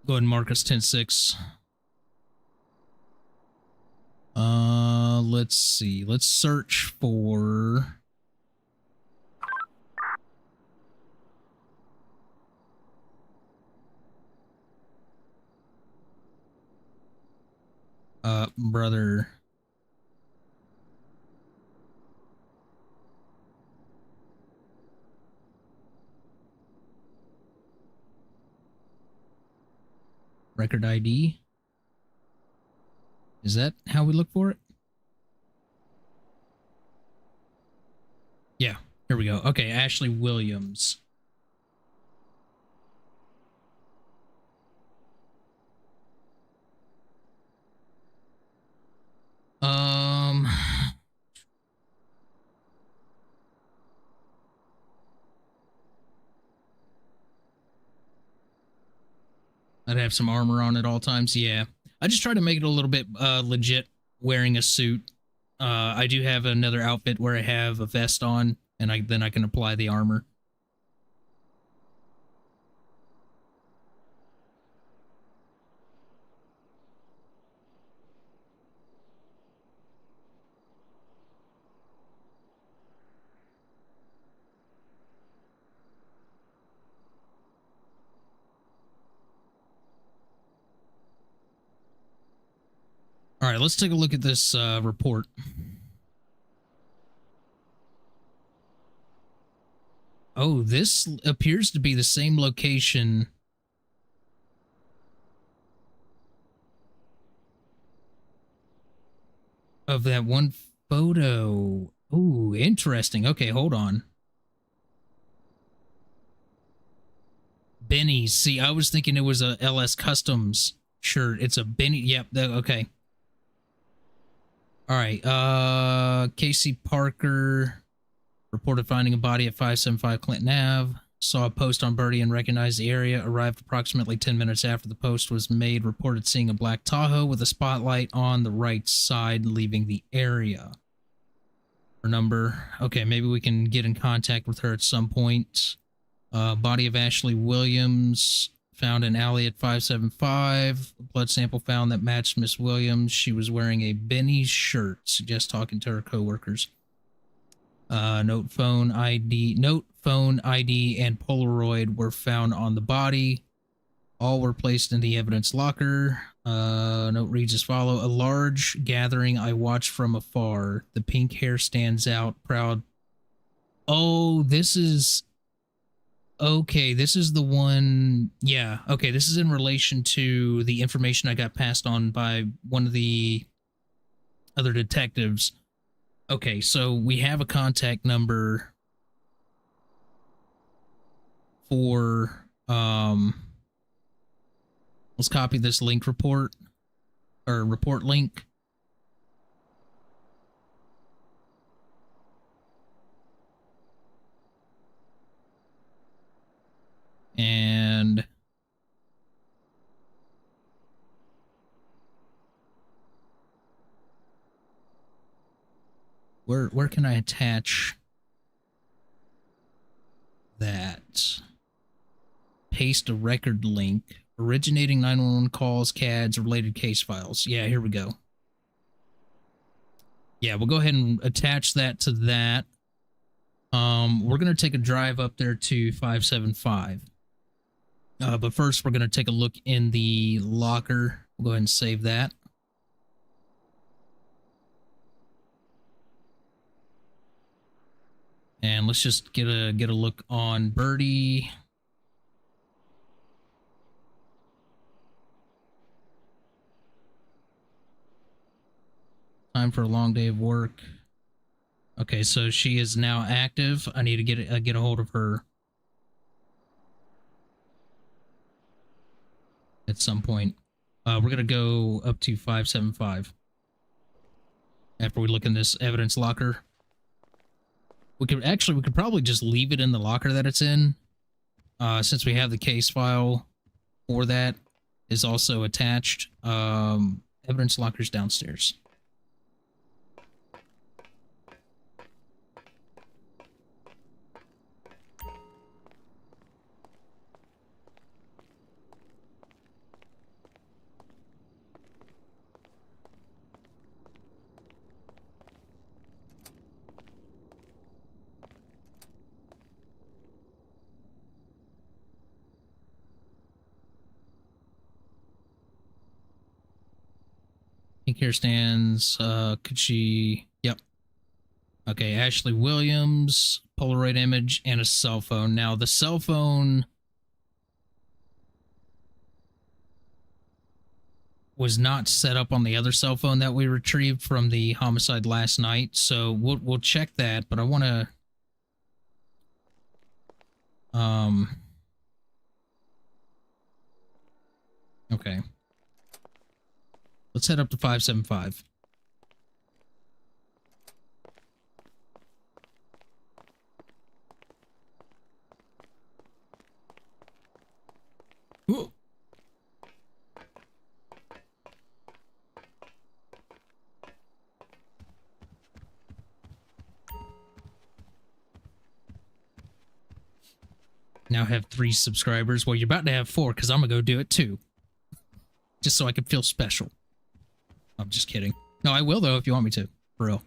Go ahead and mark us 10-6. Let's see. Let's search for... brother... Record ID? Is that how we look for it? Yeah, here we go. Okay, Ashley Williams. I'd have some armor on at all times. Yeah, I just try to make it a little bit legit wearing a suit. I do have another outfit where I have a vest on, and then I can apply the armor. All right, let's take a look at this report. Oh, this appears to be the same location of that one photo. Ooh, interesting. Okay, hold on. Benny's. See, I was thinking it was a LS Customs shirt. It's a Benny. Yep, okay. All right, Casey Parker reported finding a body at 575 Clinton Ave. Saw a post on Birdie and recognized the area. Arrived approximately 10 minutes after the post was made. Reported seeing a black Tahoe with a spotlight on the right side leaving the area. Her number. Okay, maybe we can get in contact with her at some point. Body of Ashley Williams found in alley at 575. Blood sample found that matched Miss Williams. She was wearing a Benny's shirt. Suggest talking to her coworkers. Note, phone ID, and Polaroid were found on the body. All were placed in the evidence locker. Note reads as follow: a large gathering I watched from afar. The pink hair stands out, proud. Oh, this is... Okay, this is the one... Yeah, okay, this is in relation to the information I got passed on by one of the other detectives. Okay, so we have a contact number for... Let's copy this link report, or report link. And where can I attach that? Paste a record link. Originating 911 calls, CADs, related case files. Yeah, here we go. Yeah, we'll go ahead and attach that to that. We're going to take a drive up there to 575. But first, we're going to take a look in the locker. We'll go ahead and save that. And let's just get a look on Birdie. Time for a long day of work. Okay, so she is now active. I need to get a hold of her at some point. We're gonna go up to 575 after we look in this evidence locker. We could probably just leave it in the locker that it's in, since we have the case file for that is also attached. Evidence locker's downstairs. Pink hair stands. Could she... Yep. Okay, Ashley Williams, Polaroid image, and a cell phone. Now, the cell phone was not set up on the other cell phone that we retrieved from the homicide last night, so we'll check that, but I want to... Okay. Let's head up to 575. Ooh. Now have 3 subscribers. Well, you're about to have 4 because I'm going to go do it too. Just so I can feel special. I'm just kidding. No, I will though if you want me to. For real.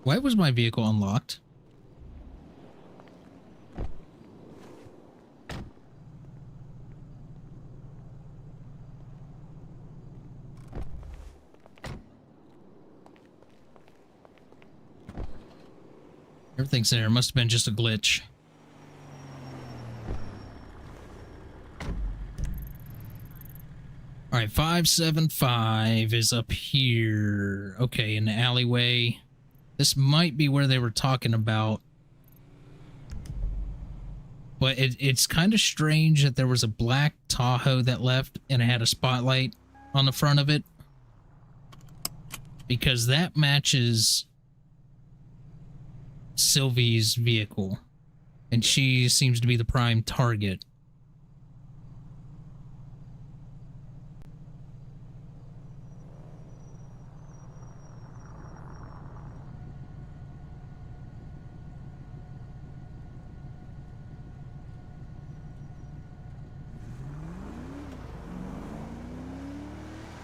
Why was my vehicle unlocked? Everything's there. It must have been just a glitch. All right, 575 is up here. Okay, in the alleyway. This might be where they were talking about But it's kind of strange that there was a black Tahoe that left and it had a spotlight on the front of it. Because that matches Sylvie's vehicle. And she seems to be the prime target.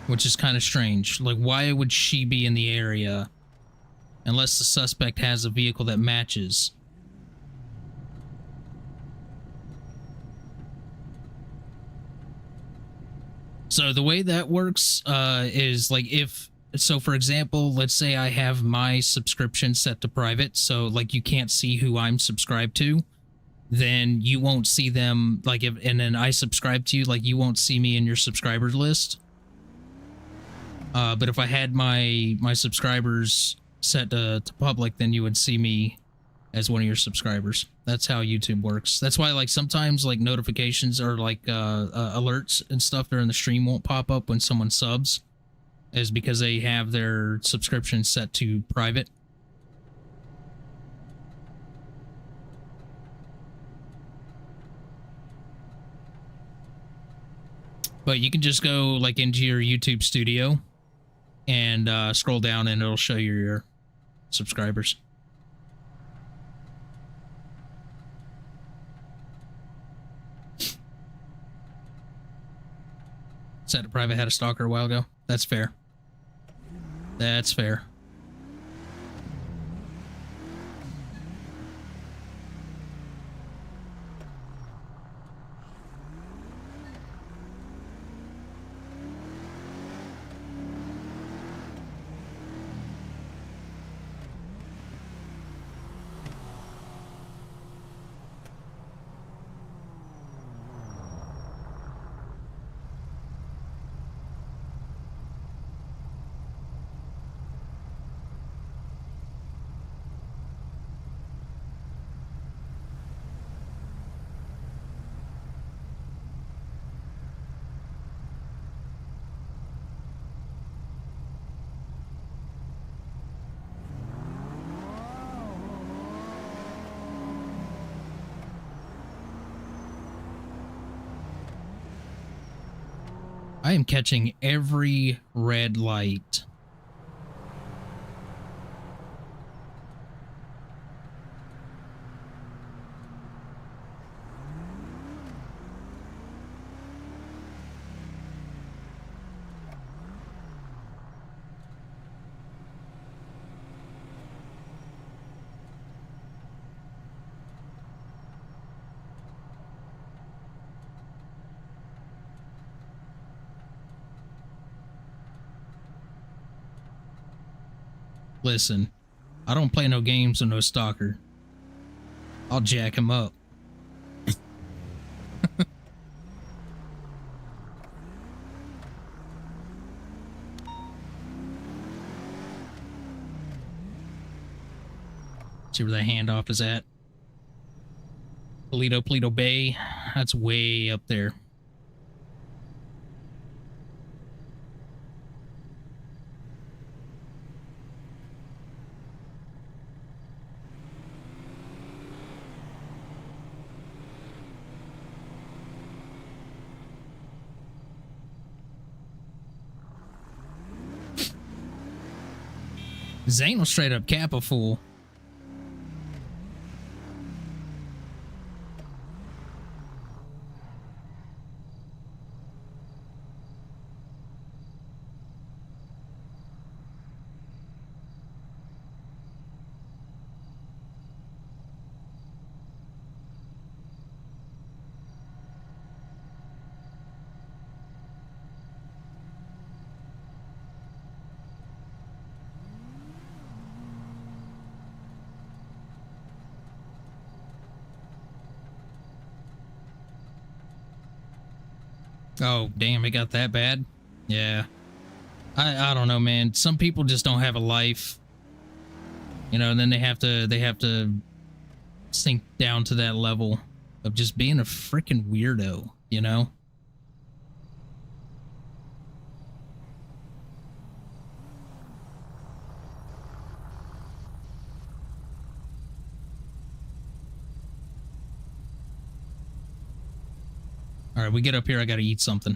Which is kind of strange. Like, why would she be in the area unless the suspect has a vehicle that matches? So the way that works is like so for example, let's say I have my subscription set to private, so like you can't see who I'm subscribed to, then you won't see them, like and then I subscribe to you, like you won't see me in your subscribers list. But if I had my subscribers set to public, then you would see me as one of your subscribers. That's how YouTube works. That's why, like, sometimes like notifications or like alerts and stuff during the stream won't pop up when someone subs, is because they have their subscription set to private. But you can just go like into your YouTube studio and scroll down and it'll show you your subscribers. Set to private, had a stalker a while ago. That's fair. That's fair. I am catching every red light. Listen, I don't play no games with no stalker. I'll jack him up. See where that handoff is at. Paleto Bay. That's way up there. Zane will straight up cap a fool. Oh, damn, it got that bad? Yeah. I don't know, man. Some people just don't have a life. You know, and then they have to sink down to that level of just being a freaking weirdo, you know? All right, we get up here. I got to eat something.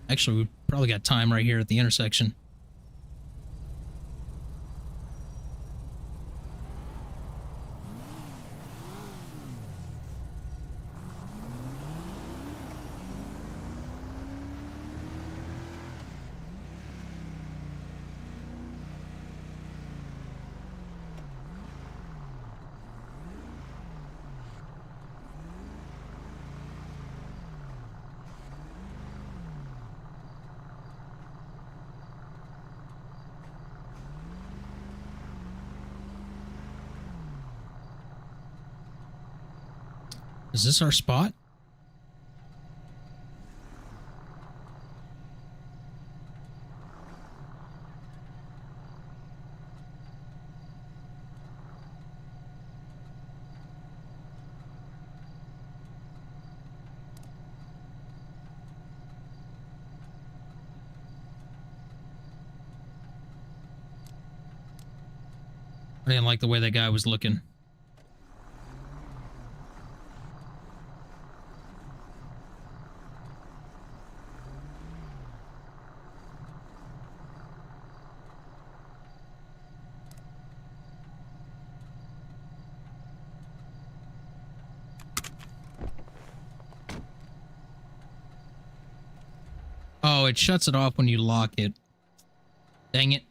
Actually, we probably got time right here at the intersection. Is this our spot? I didn't like the way that guy was looking. Oh, it shuts it off when you lock it. Dang it.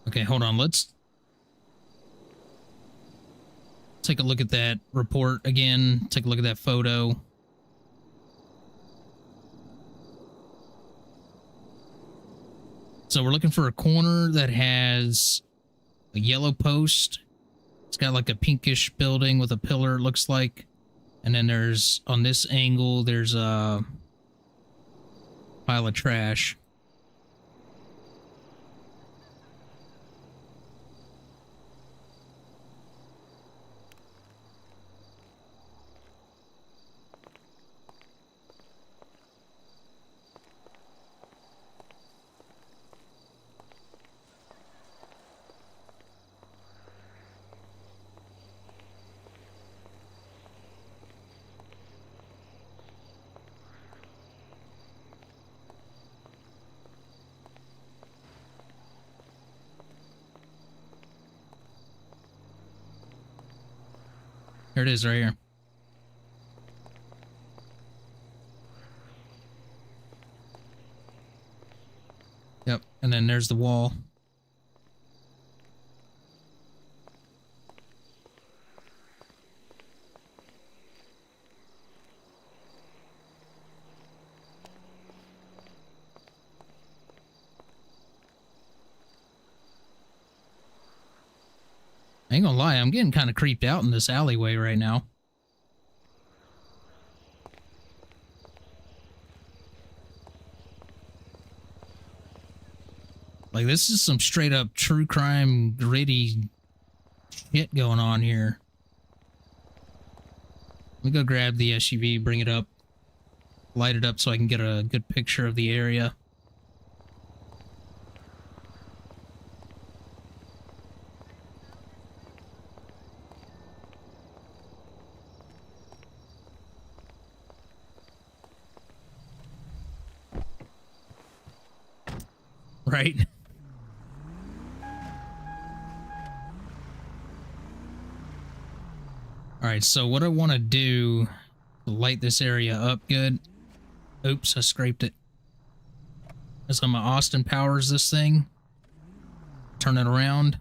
Okay, hold on. Let's take a look at that report again. Take a look at that photo. So we're looking for a corner that has a yellow post. It's got like a pinkish building with a pillar, it looks like. And then there's, on this angle, there's a pile of trash. Here it is right here. Yep, and then there's the wall. I ain't gonna lie, I'm getting kind of creeped out in this alleyway right now. Like, this is some straight up true crime, gritty shit going on here. Let me go grab the SUV, bring it up, light it up so I can get a good picture of the area. Right? Alright, so what I want to do to light this area up good... Oops, I scraped it. As I'm gonna Austin Powers this thing. Turn it around.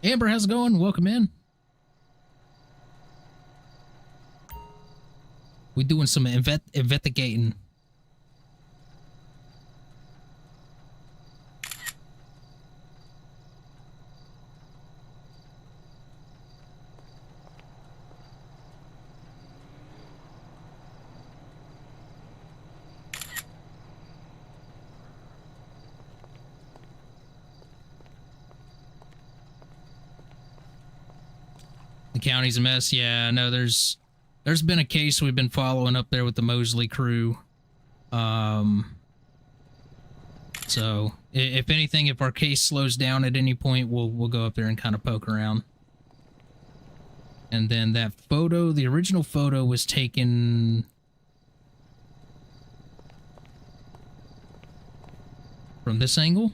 Amber, how's it going? Welcome in. We doing some investigating. The county's a mess. Yeah, no, there's been a case we've been following up there with the Mosley crew. So if anything, if our case slows down at any point, we'll go up there and kind of poke around. And then that photo, the original photo was taken from this angle?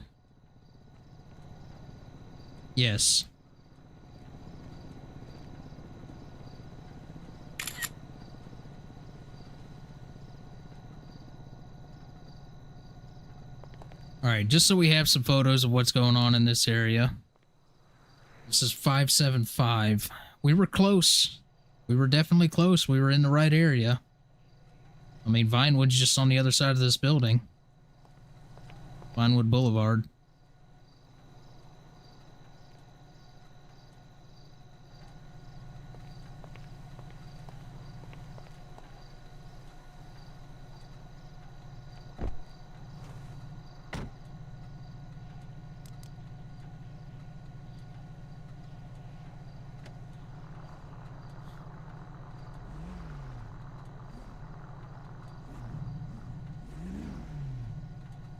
Yes. Alright, just so we have some photos of what's going on in this area. This is 575. We were close. We were definitely close. We were in the right area. I mean, Vinewood's just on the other side of this building. Vinewood Boulevard.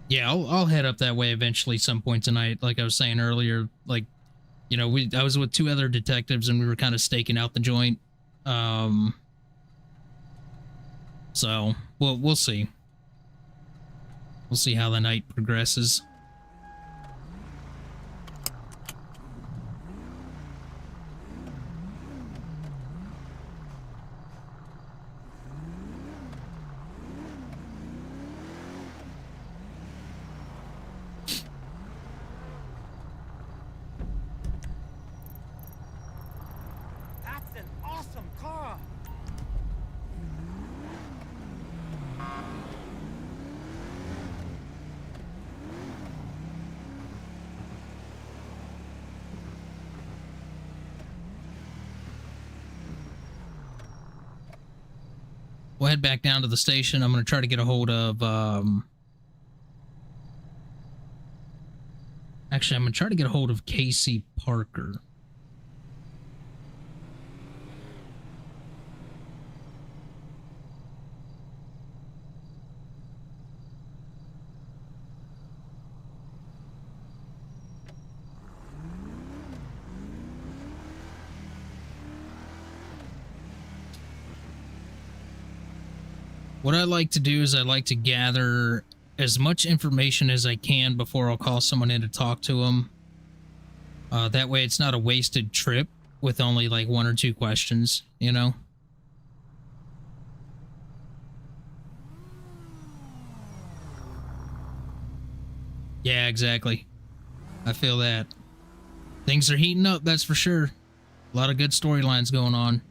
Yeah, I'll head up that way eventually some point tonight. Like I was saying earlier, like, you know, I was with two other detectives and we were kind of staking out the joint. So we'll see. We'll see how the night progresses. That's an awesome car. We'll head back down to the station. I'm going to try to get a hold of, actually, I'm going to try to get a hold of Casey Parker. What I like to do is I like to gather as much information as I can before I'll call someone in to talk to them. That way it's not a wasted trip with only like one or two questions, you know? Yeah, exactly. I feel that. Things are heating up, that's for sure. A lot of good storylines going on.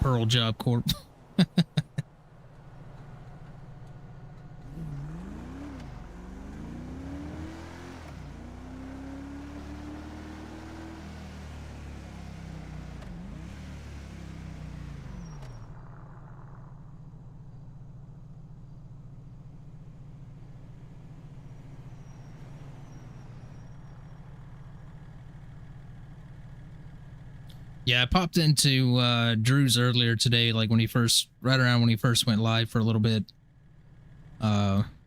Pearl Job Corp. Yeah, I popped into Drew's earlier today, like right around when he first went live for a little bit.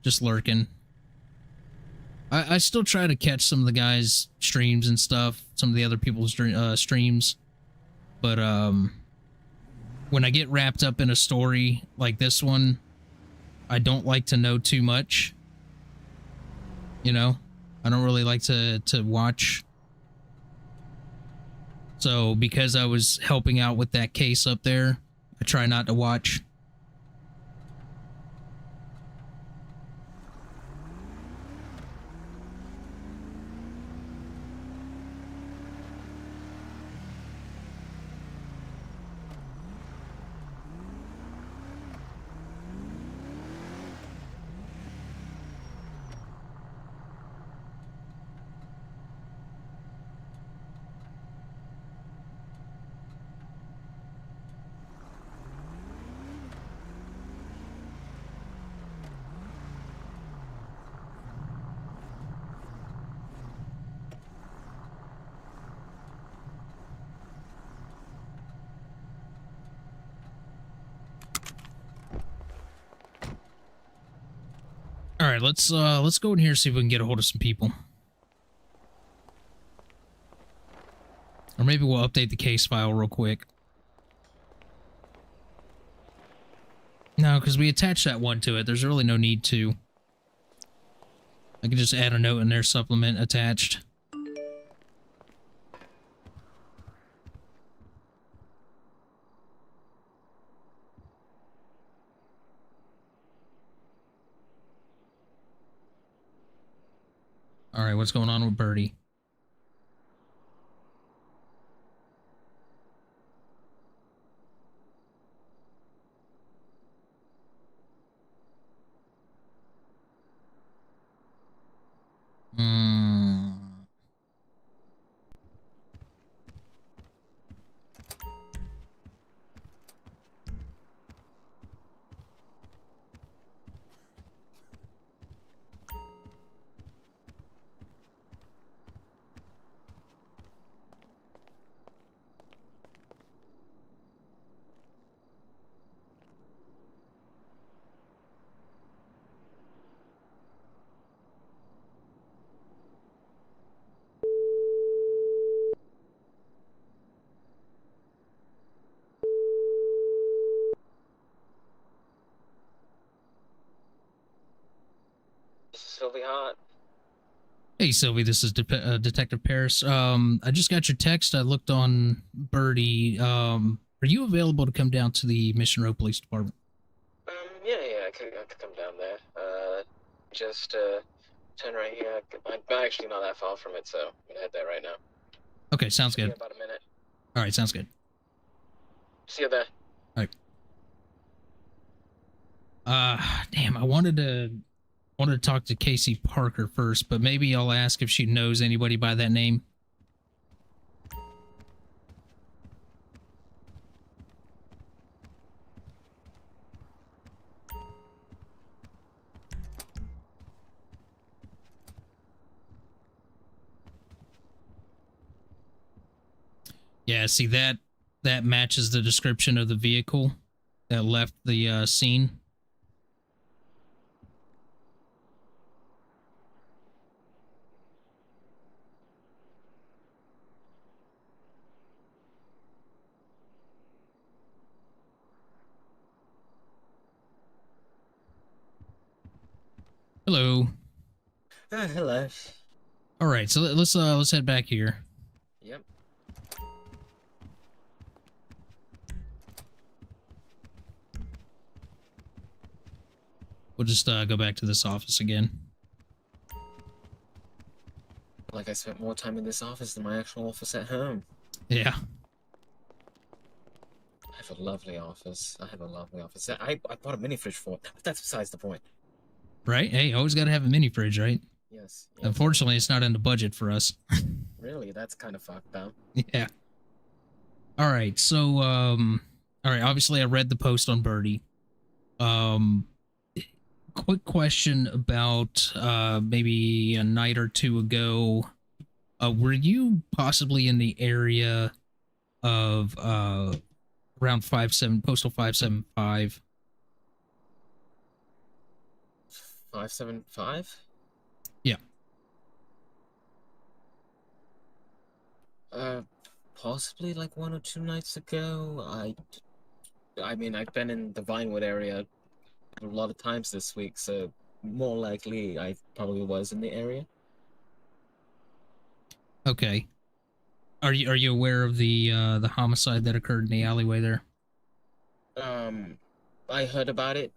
Just lurking. I still try to catch some of the guys' streams and stuff, some of the other people's streams, but when I get wrapped up in a story like this one, I don't like to know too much. You know, I don't really like to watch. So because I was helping out with that case up there, I try not to watch. All right, let's go in here and see if we can get a hold of some people. Or maybe we'll update the case file real quick. No, because we attached that one to it. There's really no need to. I can just add a note in there, supplement attached. All right, what's going on with Birdie? Sylvie Hart. Hey, Sylvie, this is Detective Paris. I just got your text. I looked on Birdie. Are you available to come down to the Mission Row Police Department? Yeah, I could come down there. Just turn right here. I'm actually not that far from it, so I'm gonna head there right now. Okay, sounds good. About a minute. All right, sounds good. See you there. All right. Damn, I wanted to talk to Casey Parker first, but maybe I'll ask if she knows anybody by that name. Yeah, see that matches the description of the vehicle that left the scene. Hello. Hello. All right, so let's head back here. Yep. We'll just go back to this office again. Like I spent more time in this office than my actual office at home. Yeah. I have a lovely office. I bought a mini fridge for it, but that's besides the point. Right? Hey, always got to have a mini fridge, right? Yes. Unfortunately, it's not in the budget for us. Really? That's kind of fucked up. Yeah. All right. So, all right. Obviously, I read the post on Birdie. Quick question about maybe a night or two ago. Were you possibly in the area of around 57 postal 575. 575? Yeah. Possibly like 1 or 2 nights ago. I mean, I've been in the Vinewood area a lot of times this week, so more likely I probably was in the area. Okay. Are you aware of the homicide that occurred in the alleyway there? I heard about it.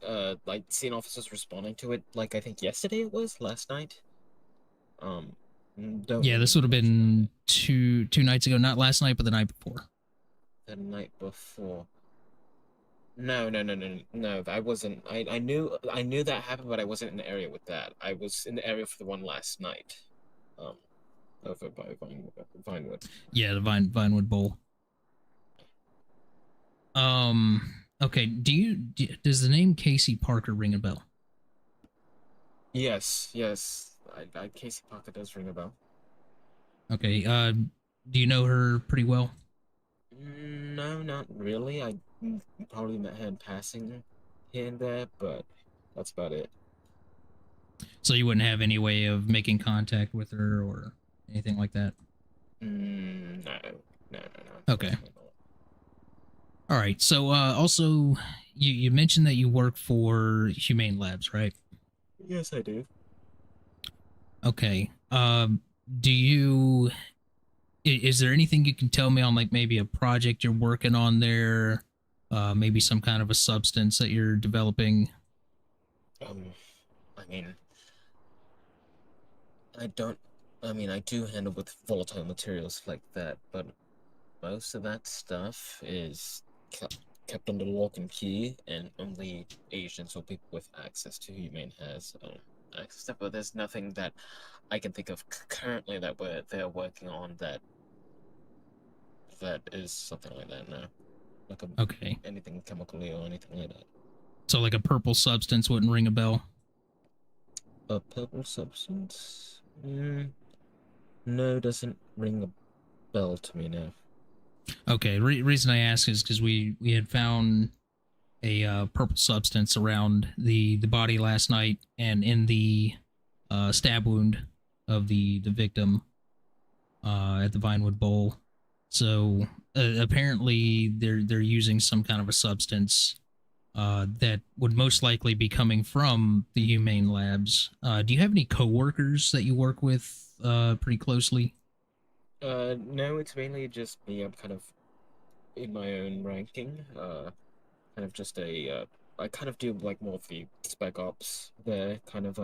Like seen officers responding to it. Like I think yesterday it was last night. Um, don't Yeah, this remember would have much about been it. two nights ago, not last night, but the night before. The night before. No. I wasn't. I knew that happened, but I wasn't in the area with that. I was in the area for the one last night. Um, over by Vinewood. Yeah, the Vinewood Bowl. Okay. Does the name Casey Parker ring a bell? Yes. Casey Parker does ring a bell. Okay. Do you know her pretty well? No, not really. I probably met her in passing here and there, but that's about it. So you wouldn't have any way of making contact with her or anything like that? No. Okay. Unfortunately not. All right. So also you mentioned that you work for Humane Labs, right? Yes, I do. Okay. Do you is there anything you can tell me on like maybe a project you're working on there? Maybe some kind of a substance that you're developing? I mean, I don't. I mean, I do handle with volatile materials like that, but most of that stuff is kept under lock and key, and only agents or people with access to Humane has access to. But there's nothing that I can think of currently that they're working on that is something like that. No, like Okay. anything chemically or anything like that. So like a purple substance wouldn't ring a bell? A purple substance? No, doesn't ring a bell to me now. Okay. Reason I ask is because we had found a purple substance around the body last night and in the stab wound of the victim at the Vinewood Bowl. So apparently they're using some kind of a substance that would most likely be coming from the Humane Labs. Do you have any coworkers that you work with pretty closely? No, it's mainly just me. I'm kind of in my own ranking. Kind of just I kind of do like more of the spec ops there. Kind of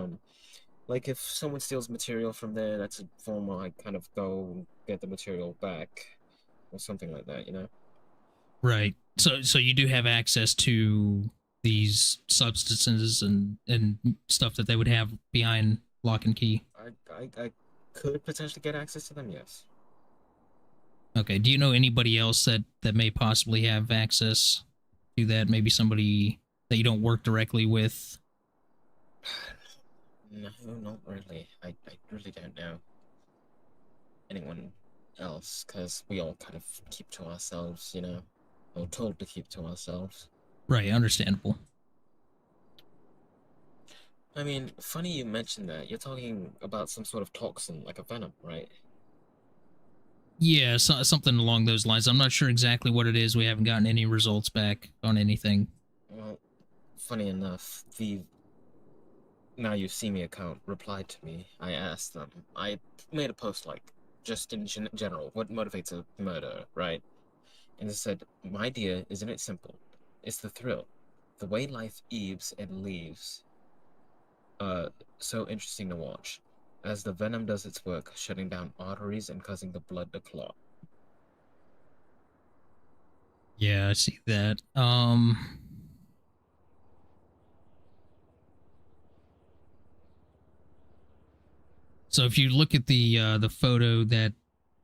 like if someone steals material from there, that's a form where I kind of go get the material back or something like that. You know. Right. So you do have access to these substances and stuff that they would have behind lock and key. I could potentially get access to them. Yes. Okay. Do you know anybody else that may possibly have access to that? Maybe somebody that you don't work directly with? No, not really. I really don't know anyone else because we all kind of keep to ourselves, you know, or told to keep to ourselves. Right. Understandable. I mean, funny you mentioned that. You're talking about some sort of toxin, like a venom, right? Yeah, something along those lines. I'm not sure exactly what it is. We haven't gotten any results back on anything. Well, funny enough, the Now You See Me account replied to me. I asked them. I made a post like, just in general, what motivates a murder, right? And it said, my idea, isn't it simple? It's the thrill. The way life ebbs and leaves. So interesting to watch. As the venom does its work, shutting down arteries and causing the blood to clot. Yeah, I see that. So if you look at the photo that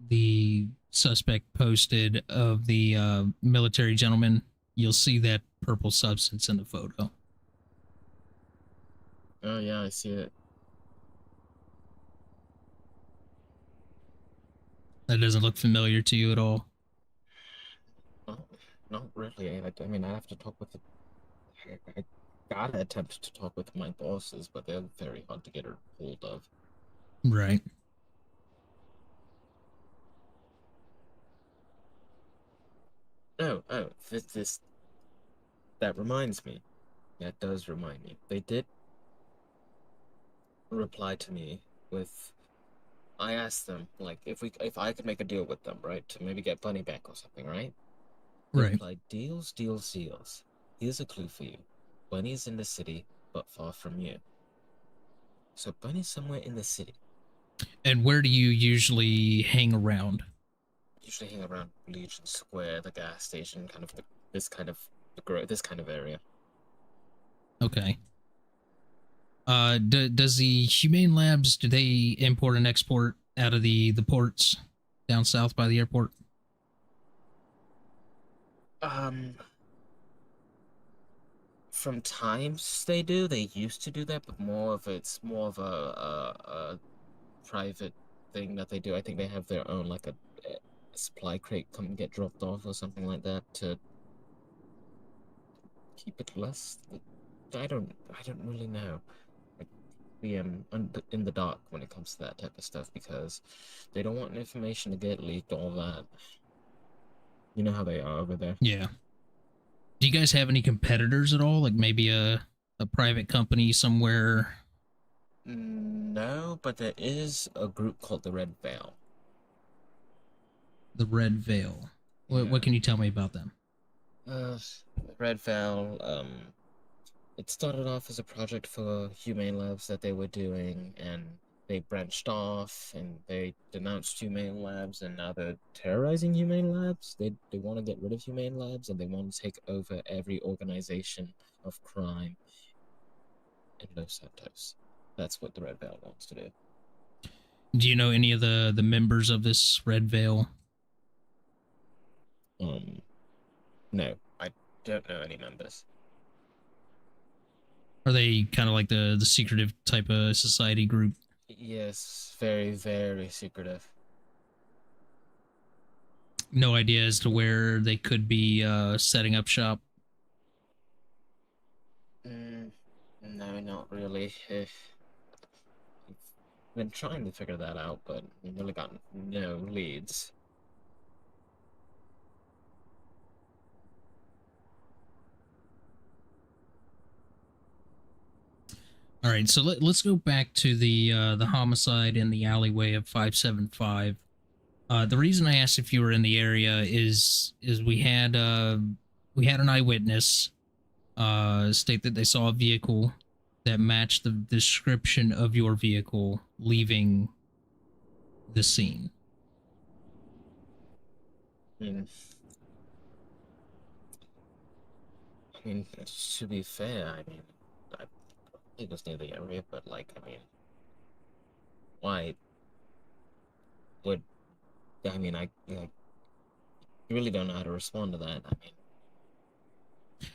the suspect posted of the military gentleman, you'll see that purple substance in the photo. Oh yeah, I see it. That doesn't look familiar to you at all. not really. I mean, I have to talk with the. I gotta attempt to talk with my bosses, but they're very hard to get a hold of. Right. Oh, this that reminds me. That does remind me. They did reply to me with. I asked them like if I could make a deal with them, right, to maybe get Bunny back or something, right? They Right. replied, deals, deals, deals. Here's a clue for you. Bunny's in the city, but far from you. So Bunny's somewhere in the city. And where do you usually hang around? Usually hang around Legion Square, the gas station, kind of this kind of this kind of area. Okay. Does the Humane Labs, do they import and export out of the ports down south by the airport? Um, from times they do. They used to do that, but it's more of a private thing that they do. I think they have their own like a supply crate come and get dropped off or something like that to keep it less. I don't really know. We am in the dark when it comes to that type of stuff because they don't want information to get leaked. All that. You know how they are over there. Yeah. Do you guys have any competitors at all? Like maybe a private company somewhere? No, but there is a group called the Red Veil. The Red Veil. Yeah. What can you tell me about them? Red Veil, it started off as a project for Humane Labs that they were doing, and they branched off and they denounced Humane Labs, and now they're terrorizing Humane Labs. They want to get rid of Humane Labs, and they want to take over every organization of crime in Los Santos. That's what the Red Veil wants to do. Do you know any of the members of this Red Veil? No, I don't know any members. Are they kind of like the secretive type of society group? Yes, very, very secretive. No idea as to where they could be setting up shop? No, not really. I've been trying to figure that out, but we've really got no leads. All right, so let's go back to the homicide in the alleyway of 575. The reason I asked if you were in the area is we had an eyewitness state that they saw a vehicle that matched the description of your vehicle leaving the scene. I mean, to be fair, I it was near the area, but like, I mean, why would I really don't know how to respond to that. I mean,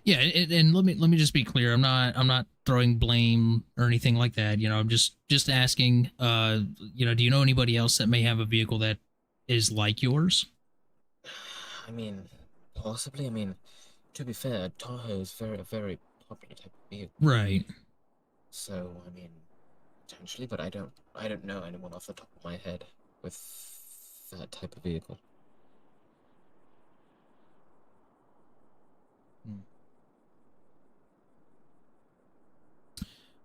Yeah, and let me just be clear. I'm not throwing blame or anything like that. You know, I'm just asking. Do you know anybody else that may have a vehicle that is like yours? I mean, possibly. I mean, to be fair, Tahoe is a very popular type of vehicle. Right. So, I mean, potentially, but I don't know anyone off the top of my head with that type of vehicle.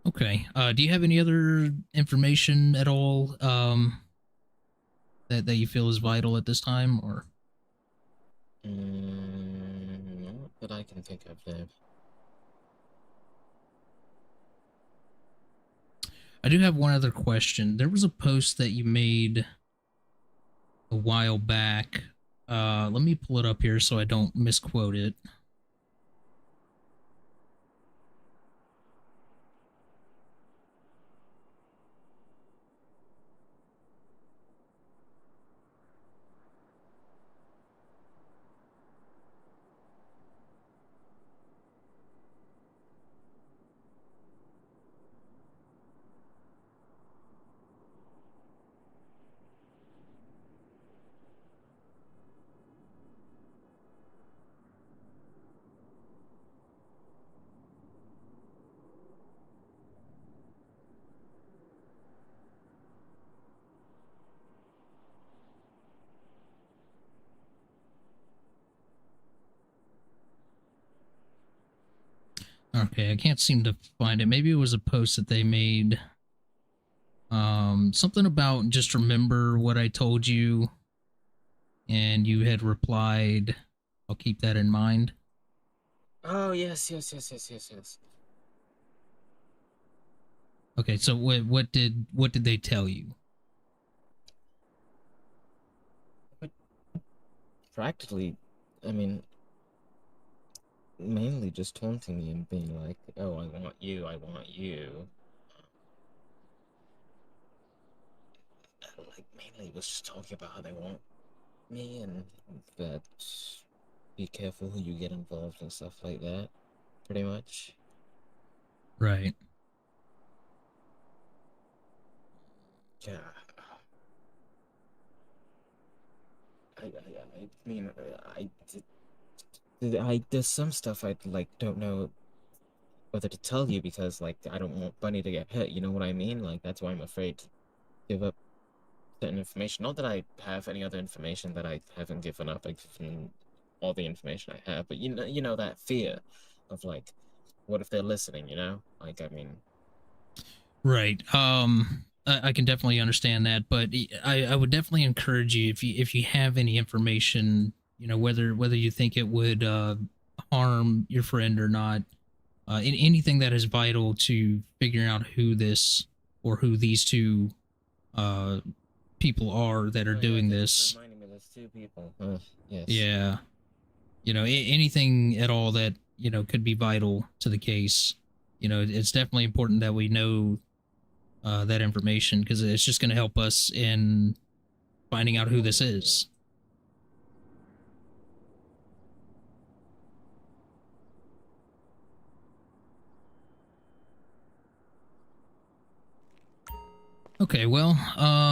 Okay. Do you have any other information at all that you feel is vital at this time, or? Not that I can think of there. I do have one other question. There was a post that you made a while back. Let me pull it up here so I don't misquote it. Okay, I can't seem to find it. Maybe it was a post that they made. Something about just remember what I told you, and you had replied, I'll keep that in mind. Oh, yes. Okay, so what did they tell you? Practically, I mean, mainly just taunting me and being like, "Oh, I want you, I want you." Like, mainly it was just talking about how they want me and that be careful who you get involved and stuff like that, pretty much. Right. Yeah. I mean, there's some stuff I like don't know whether to tell you because like I don't want Bunny to get hurt. You know what I mean? Like that's why I'm afraid to give up certain information. Not that I have any other information that I haven't given up. I've given all the information I have, but you know that fear of like, what if they're listening? You know, like I mean, Right. I can definitely understand that, but I would definitely encourage you if you have any information, you know, whether you think it would harm your friend or not, anything that is vital to figuring out who this or who these two uh people are that are oh yeah, doing thank you for this. reminding me. There's two people. Yes. Yeah. You know, anything at all that, you know, could be vital to the case. You know, it's definitely important that we know that information because it's just going to help us in finding out who this is. Okay, well,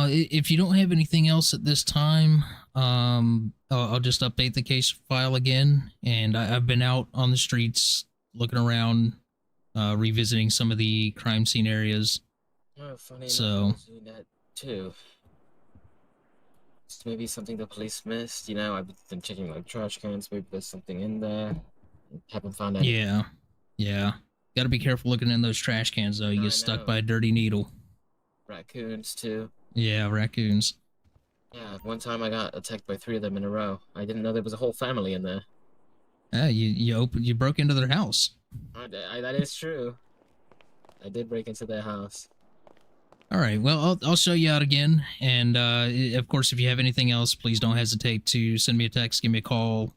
if you don't have anything else at this time, I'll just update the case file again. And I've been out on the streets looking around, revisiting some of the crime scene areas. Oh, funny enough, I So, was doing that too. It's maybe something the police missed. You know, I've been checking like trash cans. Maybe there's something in there. Haven't found anything. yeah, yeah. Got to be careful looking in those trash cans, though. You I get stuck know. by a dirty needle. Raccoons too. Yeah, raccoons. Yeah, one time I got attacked by 3 of them in a row. I didn't know there was a whole family in there. You broke into their house. That is true. I did break into their house. All right. Well, I'll show you out again, and of course, if you have anything else, please don't hesitate to send me a text, give me a call,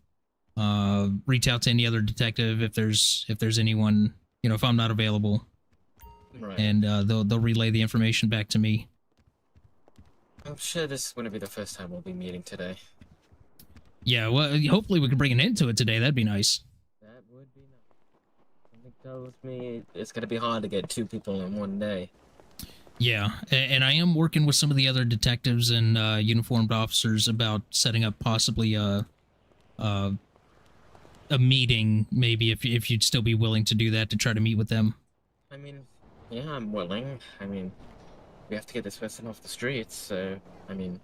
reach out to any other detective if there's anyone, you know, if I'm not available, Right. and they'll relay the information back to me. I'm sure this wouldn't be the first time we'll be meeting today. Yeah. Well, hopefully we can bring an end to it today. That'd be nice. That would be nice. Something tells me it's gonna be hard to get 2 people in one day. Yeah, and I am working with some of the other detectives and uniformed officers about setting up possibly a meeting, maybe if you'd still be willing to do that to try to meet with them. I mean, yeah, I'm willing. I mean, we have to get this person off the streets, so, I mean...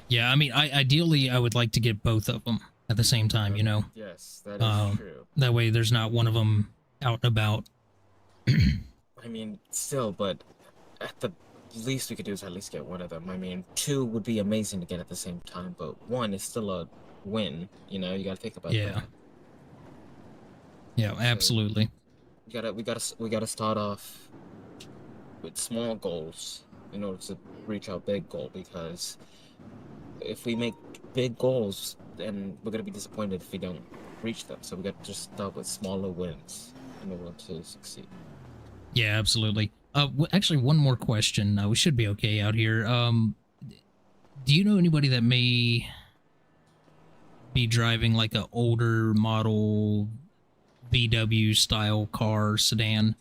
Yeah, I mean, ideally, I would like to get both of them at the same time, you know? Yes, that is true. That way there's not one of them out and about. I mean, still, but at the least we could do is at least get one of them. I mean, 2 would be amazing to get at the same time, but 1 is still a win, you know? You gotta think about that. Yeah, absolutely. We gotta start off with small goals in order to reach our big goal, because if we make big goals, then we're gonna be disappointed if we don't reach them. So we got to just start with smaller wins in order to succeed. Yeah, absolutely. Actually, one more question. We should be okay out here. Do you know anybody that may be driving like a older model VW style car sedan?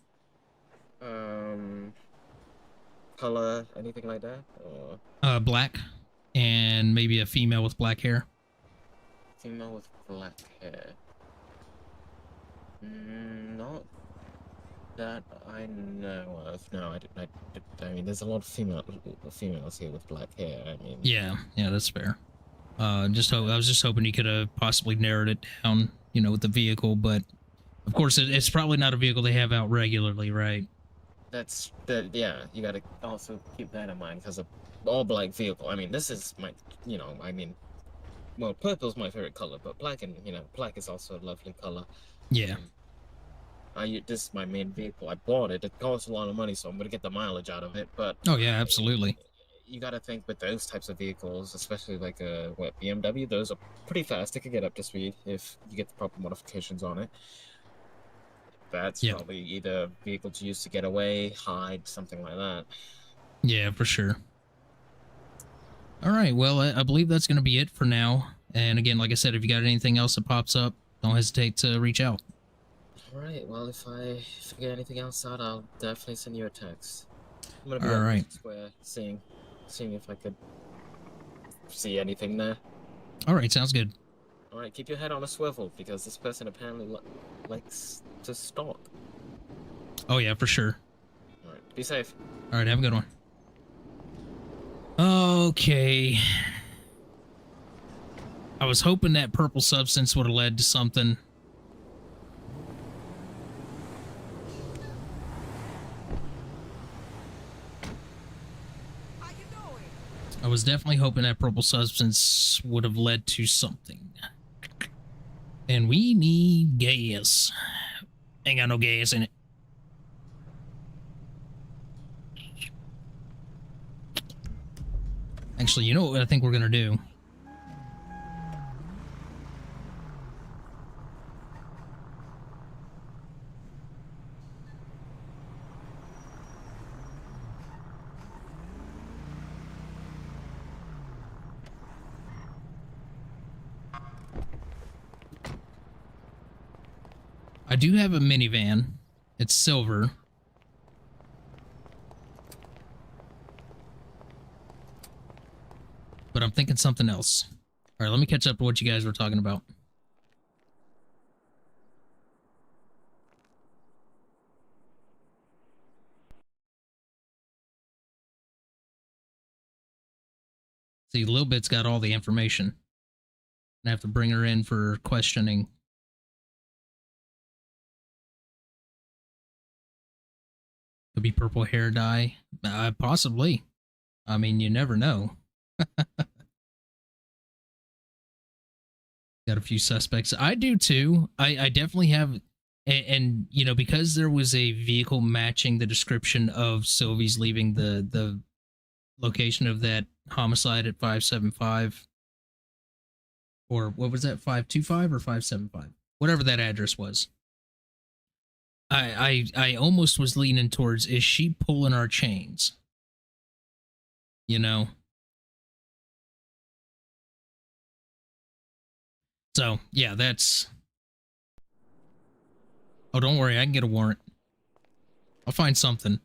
Color, anything like that? Or Black, and maybe a female with black hair. female with black hair? Not that I know of. No, I mean, there's a lot of females here with black hair. I mean, Yeah, that's fair. I was just hoping you could have possibly narrowed it down, you know, with the vehicle, but Of course, it's probably not a vehicle they have out regularly, right? Yeah, you gotta also keep that in mind because a all black vehicle. I mean, this is my, I mean, well, purple's my favorite color, but black and black is also a lovely color. Yeah. This is my main vehicle. I bought it. It costs a lot of money, so I'm gonna get the mileage out of it. But Oh yeah, absolutely. you gotta think with those types of vehicles, especially like BMW. Those are pretty fast. They can get up to speed if you get the proper modifications on it. That's Yeah. probably either vehicle to use to get away, hide, something like that. Yeah, for sure. All right, well, I believe that's going to be it for now. And again, like I said, if you got anything else that pops up, don't hesitate to reach out. All right. Well, if I figure anything else out, I'll definitely send you a text. I'm gonna be All up right. Square, seeing if I could see anything there. All right, sounds good. All right. Keep your head on a swivel because this person apparently likes to stalk. Oh yeah, for sure. All right. Be safe. All right, have a good one. Okay. I was hoping that purple substance would have led to something. How you doing? I was definitely hoping that purple substance would have led to something. And we need gas. Ain't got no gas in it. Actually, you know what I think we're gonna do? I do have a minivan. It's silver. But I'm thinking something else. All right, let me catch up to what you guys were talking about. See, Lil Bit's got all the information. I have to bring her in for questioning. Could be purple hair dye. Possibly. I mean, you never know. Got a few suspects. I do too. I definitely have, and you know, because there was a vehicle matching the description of Sylvie's leaving the location of that homicide at 575, or what was that, 525 or 575, whatever that address was. I almost was leaning towards, is she pulling our chains? You know. So, yeah, that's... Oh, don't worry, I can get a warrant. I'll find something.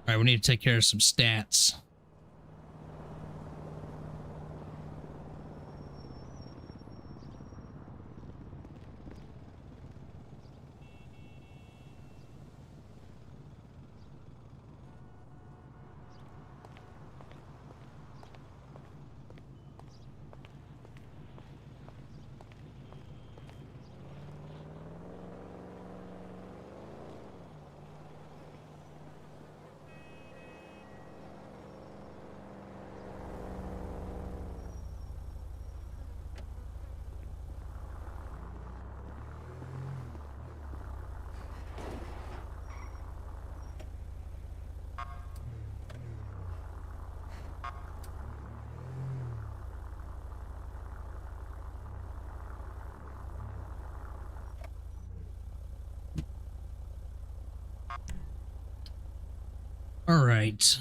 Alright, we need to take care of some stats. Alright.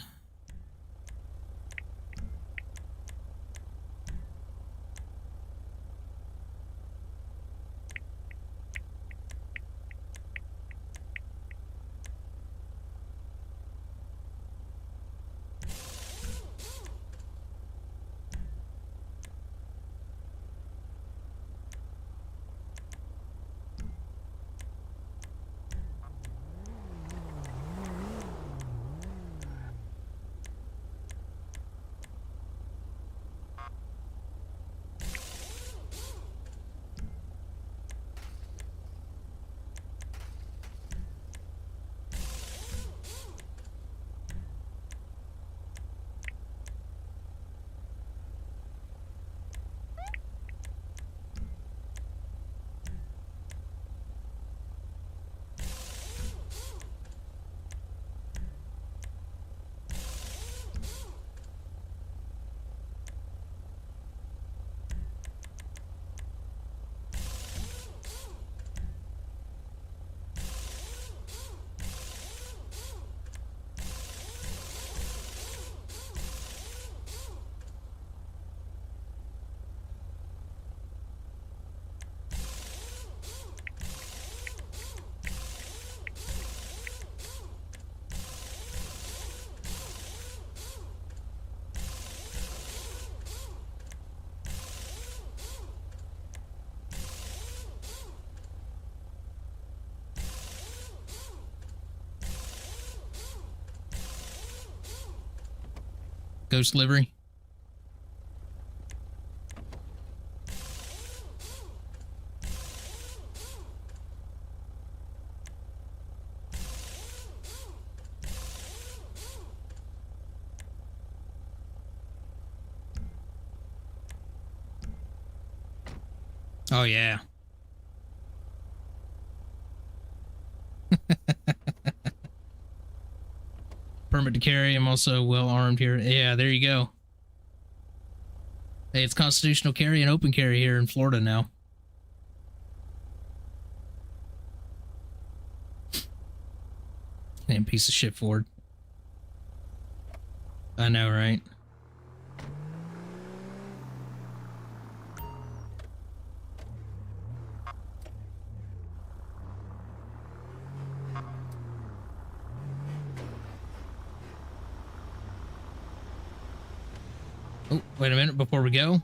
Ghost livery. Oh, yeah. Permit to carry. I'm also well armed here. Yeah, there you go. Hey, it's constitutional carry and open carry here in Florida now. Damn piece of shit, Ford. I know, right? Oh, wait a minute before we go.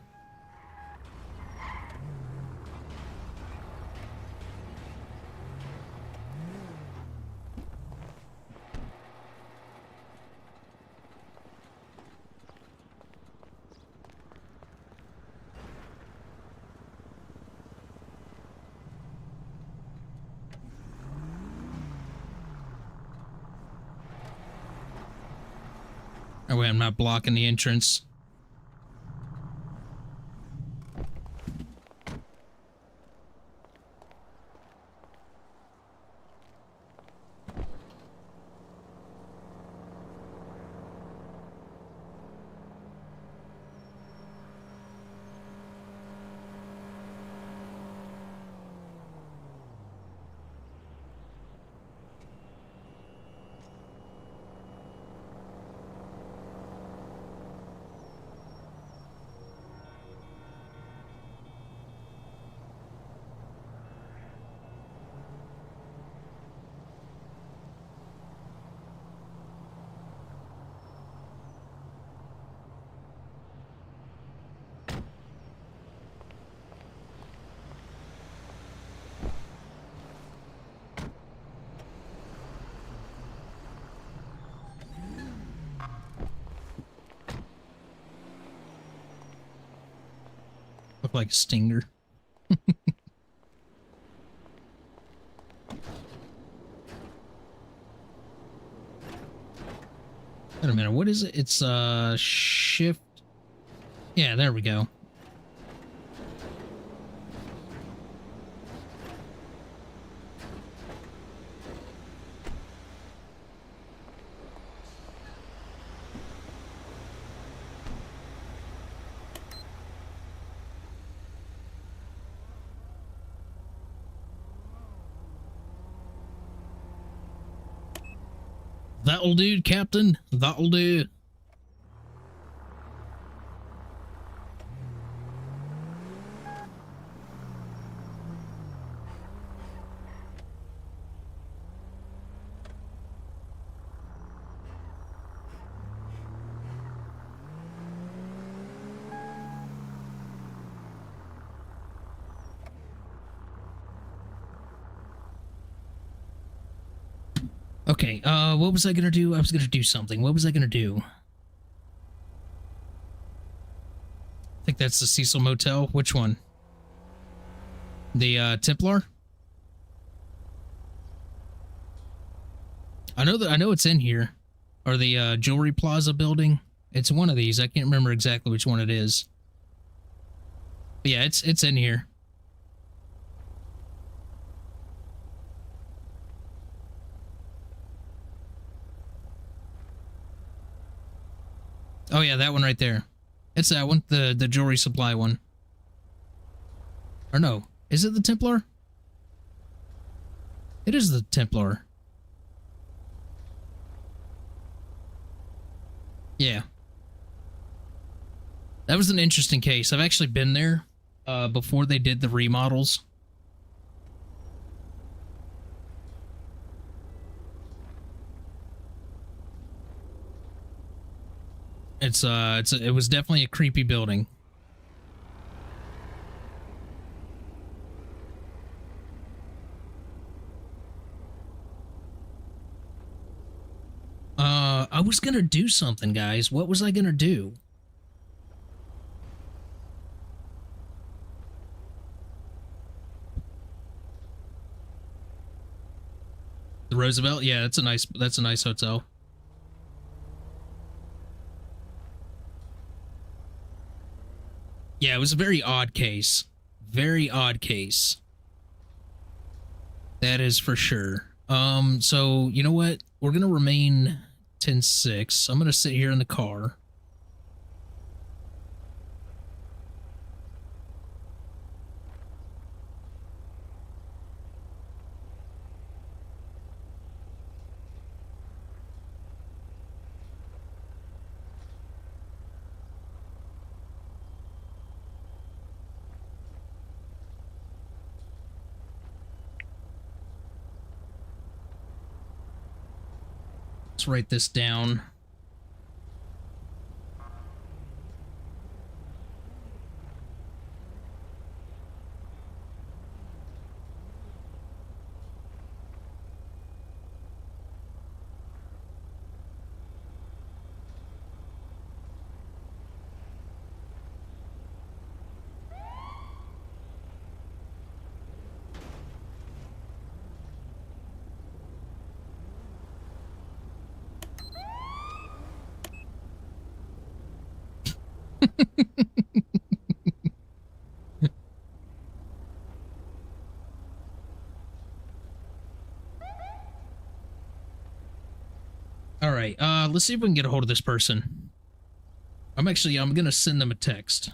Oh, wait, I'm not blocking the entrance. Look like a stinger. Wait a minute, what is it? It's shift. Yeah, there we go. That'll do, Captain. That'll do. Okay, what was I gonna do? I was gonna do something. What was I gonna do? I think that's the Cecil Motel. Which one? The, Templar? I know it's in here. Or the, Jewelry Plaza building. It's one of these. I can't remember exactly which one it is. But yeah, it's in here. Oh yeah, that one right there. It's that one, the jewelry supply one. Or no, is it the Templar? It is the Templar. Yeah. That was an interesting case. I've actually been there before they did the remodels. It was definitely a creepy building. I was gonna do something, guys. What was I gonna do? The Roosevelt? Yeah, that's a nice hotel. Yeah, it was a very odd case. Very odd case. That is for sure. So you know what? We're gonna remain 10-6. I'm gonna sit here in the car. Let's write this down. All right, let's see if we can get a hold of this person. I'm gonna send them a text.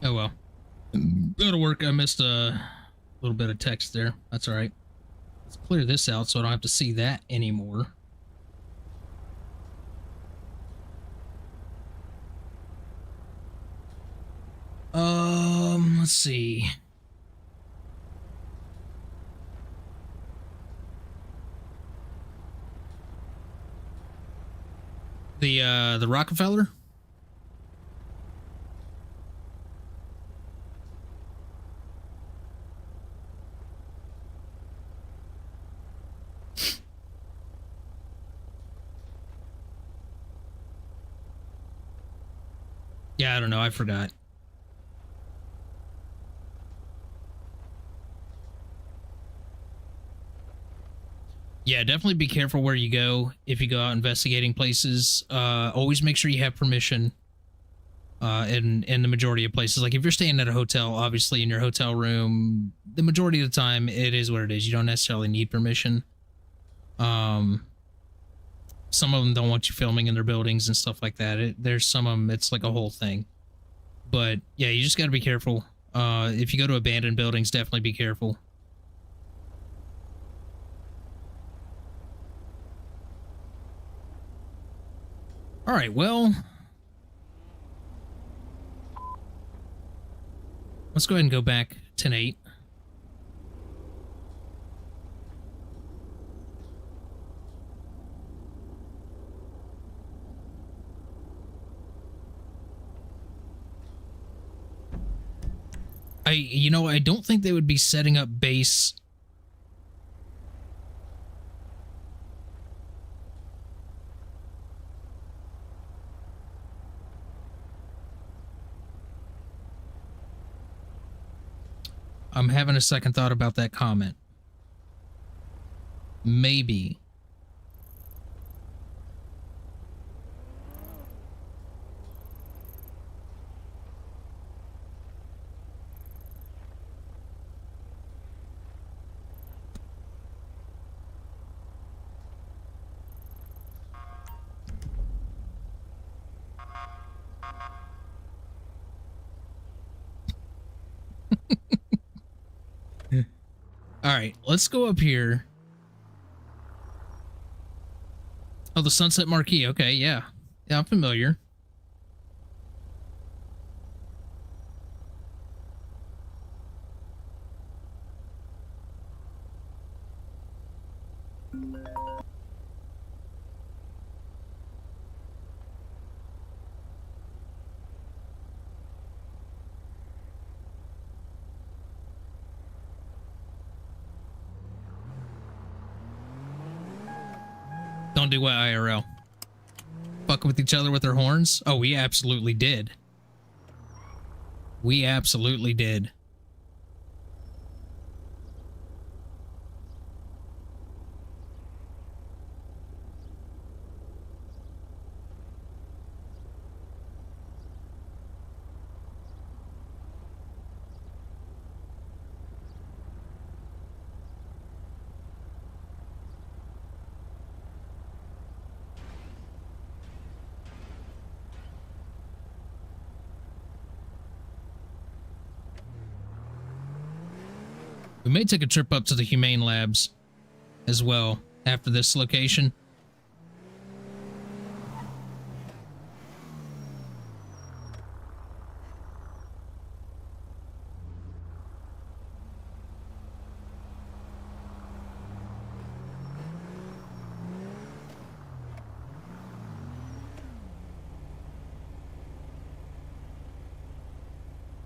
Oh well. Go to work. I missed a little bit of text there. That's all right. Let's clear this out so I don't have to see that anymore. Let's see. The Rockefeller? Yeah, I don't know. I forgot. Yeah, definitely be careful where you go if you go out investigating places. Always make sure you have permission in the majority of places. Like if you're staying at a hotel, obviously in your hotel room, the majority of the time it is what it is. You don't necessarily need permission. Some of them don't want you filming in their buildings and stuff like that. There's some of them, it's like a whole thing. But yeah, you just got to be careful If you go to abandoned buildings, definitely be careful. All right, well, let's go ahead and go back 10-8. I don't think they would be setting up base. I'm having a second thought about that comment. Maybe. All right, let's go up here. Oh, the Sunset Marquee. Okay, yeah. Yeah, I'm familiar. Don't do what IRL. Fucking with each other with their horns? Oh, we absolutely did. We absolutely did. We may take a trip up to the Humane Labs as well after this location.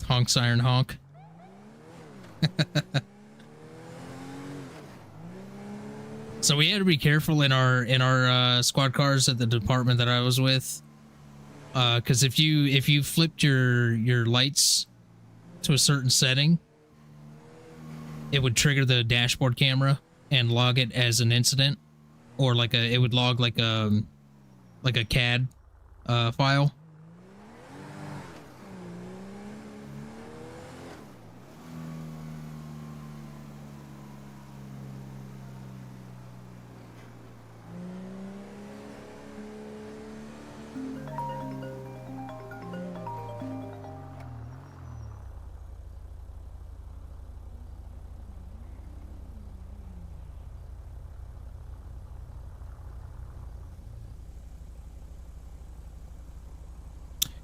Honk siren honk. So we had to be careful in our squad cars at the department that I was with, because if you flipped your lights to a certain setting, it would trigger the dashboard camera and log it as an incident, or it would log like a CAD file.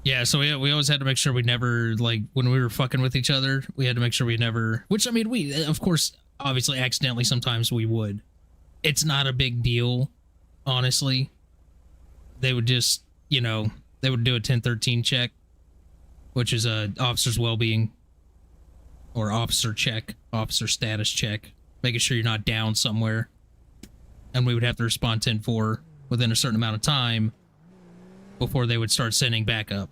Yeah, so we always had to make sure we never, like, when we were fucking with each other, we had to make sure we never, which, I mean, we, of course, obviously, accidentally, sometimes we would. It's not a big deal, honestly. They would just, you know, they would do a 1013 check, which is a officer's well-being, or officer check, officer status check, making sure you're not down somewhere. And we would have to respond 10-4 within a certain amount of time before they would start sending backup.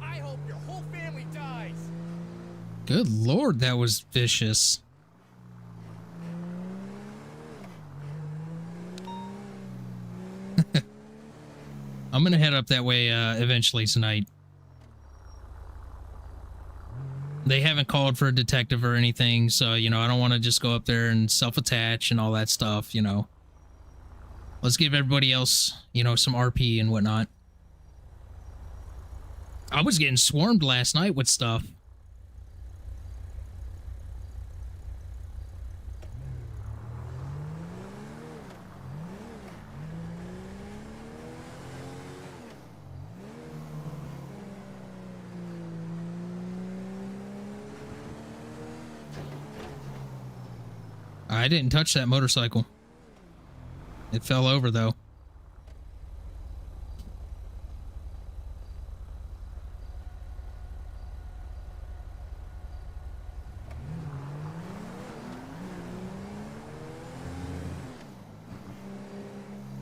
I hope your whole family dies. Good lord, that was vicious. I'm gonna head up that way eventually tonight. They haven't called for a detective or anything, so, you know, I don't want to just go up there and self-attach and all that stuff, you know. Let's give everybody else, you know, some RP and whatnot. I was getting swarmed last night with stuff. I didn't touch that motorcycle. It fell over, though.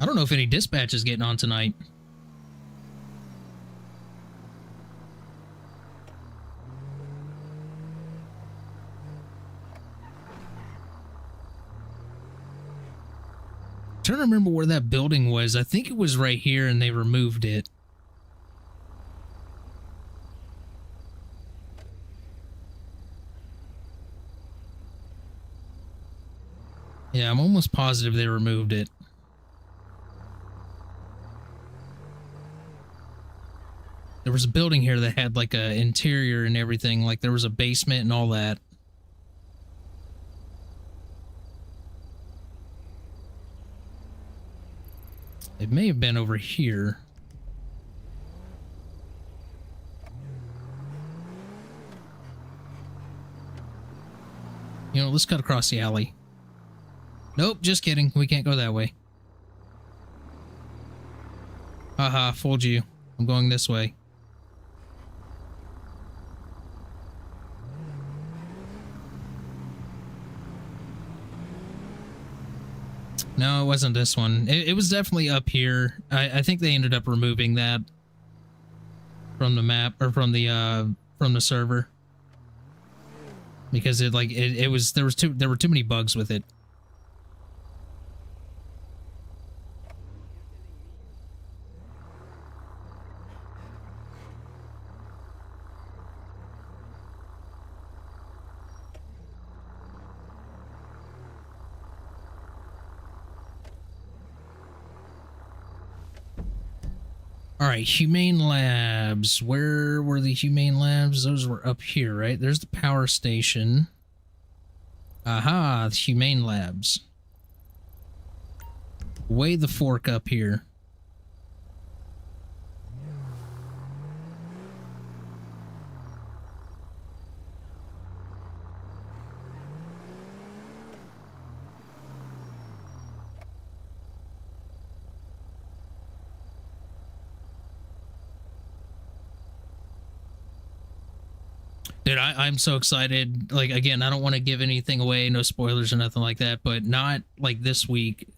I don't know if any dispatch is getting on tonight. Trying to remember where that building was. I think it was right here and they removed it. Yeah, I'm almost positive they removed it. There was a building here that had like a interior and everything, like there was a basement and all that. It may have been over here. You know, let's cut across the alley. Nope, just kidding. We can't go that way. Haha, fooled you. I'm going this way. No, it wasn't this one. It was definitely up here. I think they ended up removing that from the map or from the server because there were too many bugs with it. All right, Humane Labs. Where were the Humane Labs? Those were up here, right? There's the power station. Aha, the Humane Labs. Weigh the fork up here. Dude, I'm so excited. Like, again, I don't want to give anything away, no spoilers or nothing like that, but not like this week,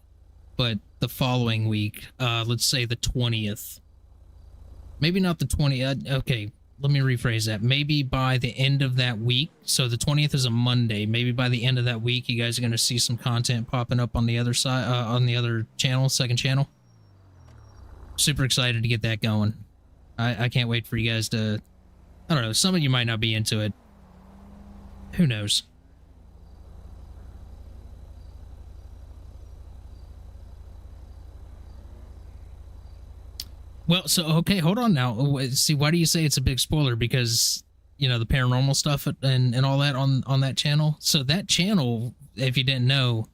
but the following week. Let's say the 20th. Maybe not the 20th. Okay, let me rephrase that. Maybe by the end of that week. So the 20th is a Monday. Maybe by the end of that week, you guys are going to see some content popping up on the other side, on the other channel, second channel. Super excited to get that going. I can't wait for you guys to... I don't know, some of you might not be into it. Who knows? Well, so, okay, hold on now. See, why do you say it's a big spoiler? Because, you know, the paranormal stuff and all that on that channel? So that channel, if you didn't know,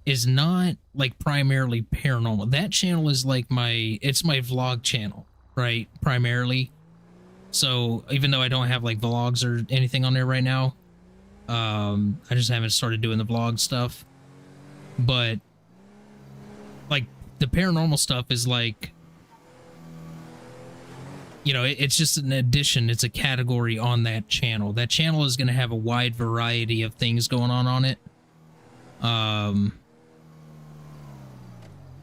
is not, like, primarily paranormal. That channel is, like, it's my vlog channel, right? Primarily. So even though I don't have like vlogs or anything on there right now, I just haven't started doing the vlog stuff. But like the paranormal stuff is like, you know, it's just an addition. It's a category on that channel. That channel is going to have a wide variety of things going on it.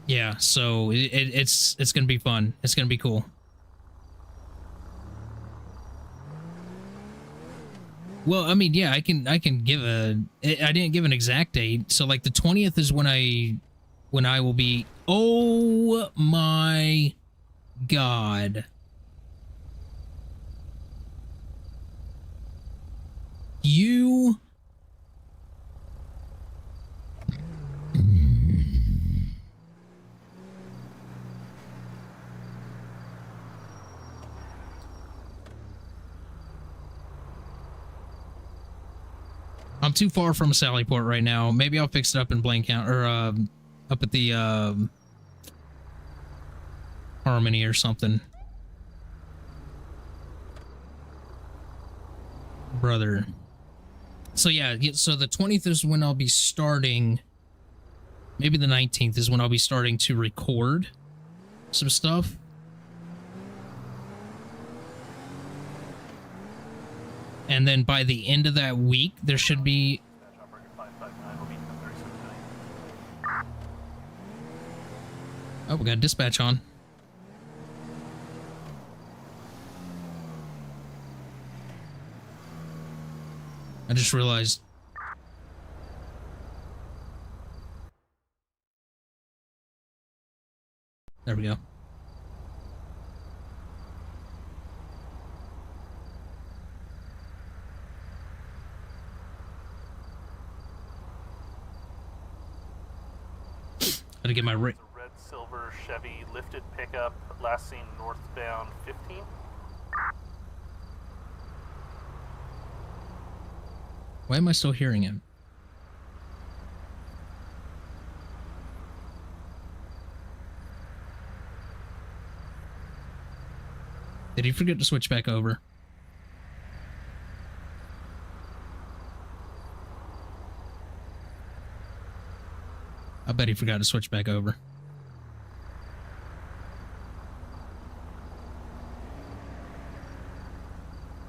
Yeah, so it's going to be fun. It's going to be cool. Well, I mean, yeah, I can give a. I didn't give an exact date, so like the 20th is when I will be. Oh my god! You. I'm too far from Sallyport right now. Maybe I'll fix it up in Blaine County or up at the Harmony or something. Brother. So yeah, so the 20th is when I'll be starting. Maybe the 19th is when I'll be starting to record some stuff. And then by the end of that week, there should be... Oh, we got dispatch on. I just realized... There we go. Gotta get my rig. Red silver Chevy lifted pickup, last seen northbound 15. Why am I still hearing him? Did he forget to switch back over? I bet he forgot to switch back over.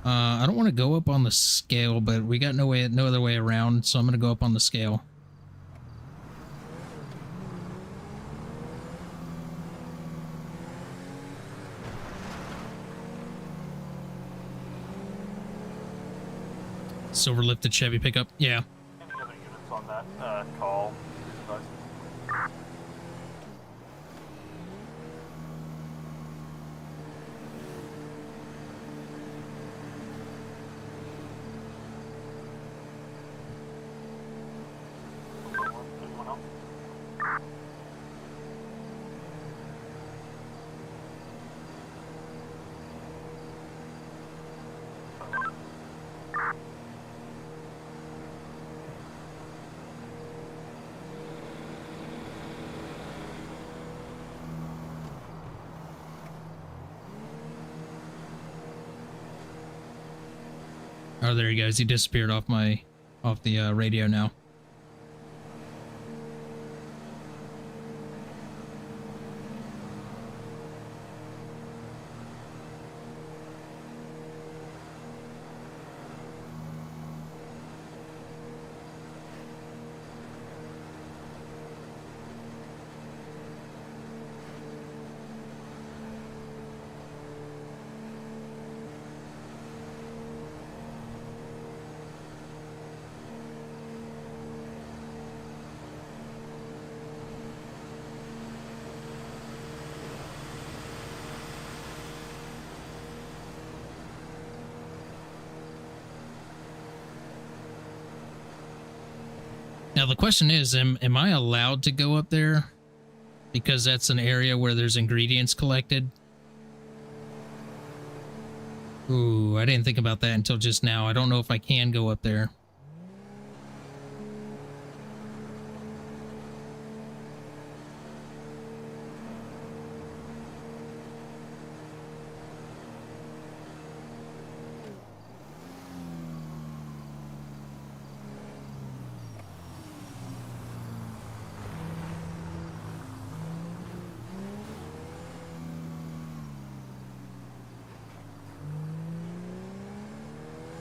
I don't want to go up on the scale, but we got no other way around, so I'm gonna go up on the scale. Silver lifted Chevy pickup. Yeah. Any other units on that call? Anyone else? Oh, there he goes. He disappeared off the radio now. Now the question is, am I allowed to go up there? Because that's an area where there's ingredients collected. Ooh, I didn't think about that until just now. I don't know if I can go up there.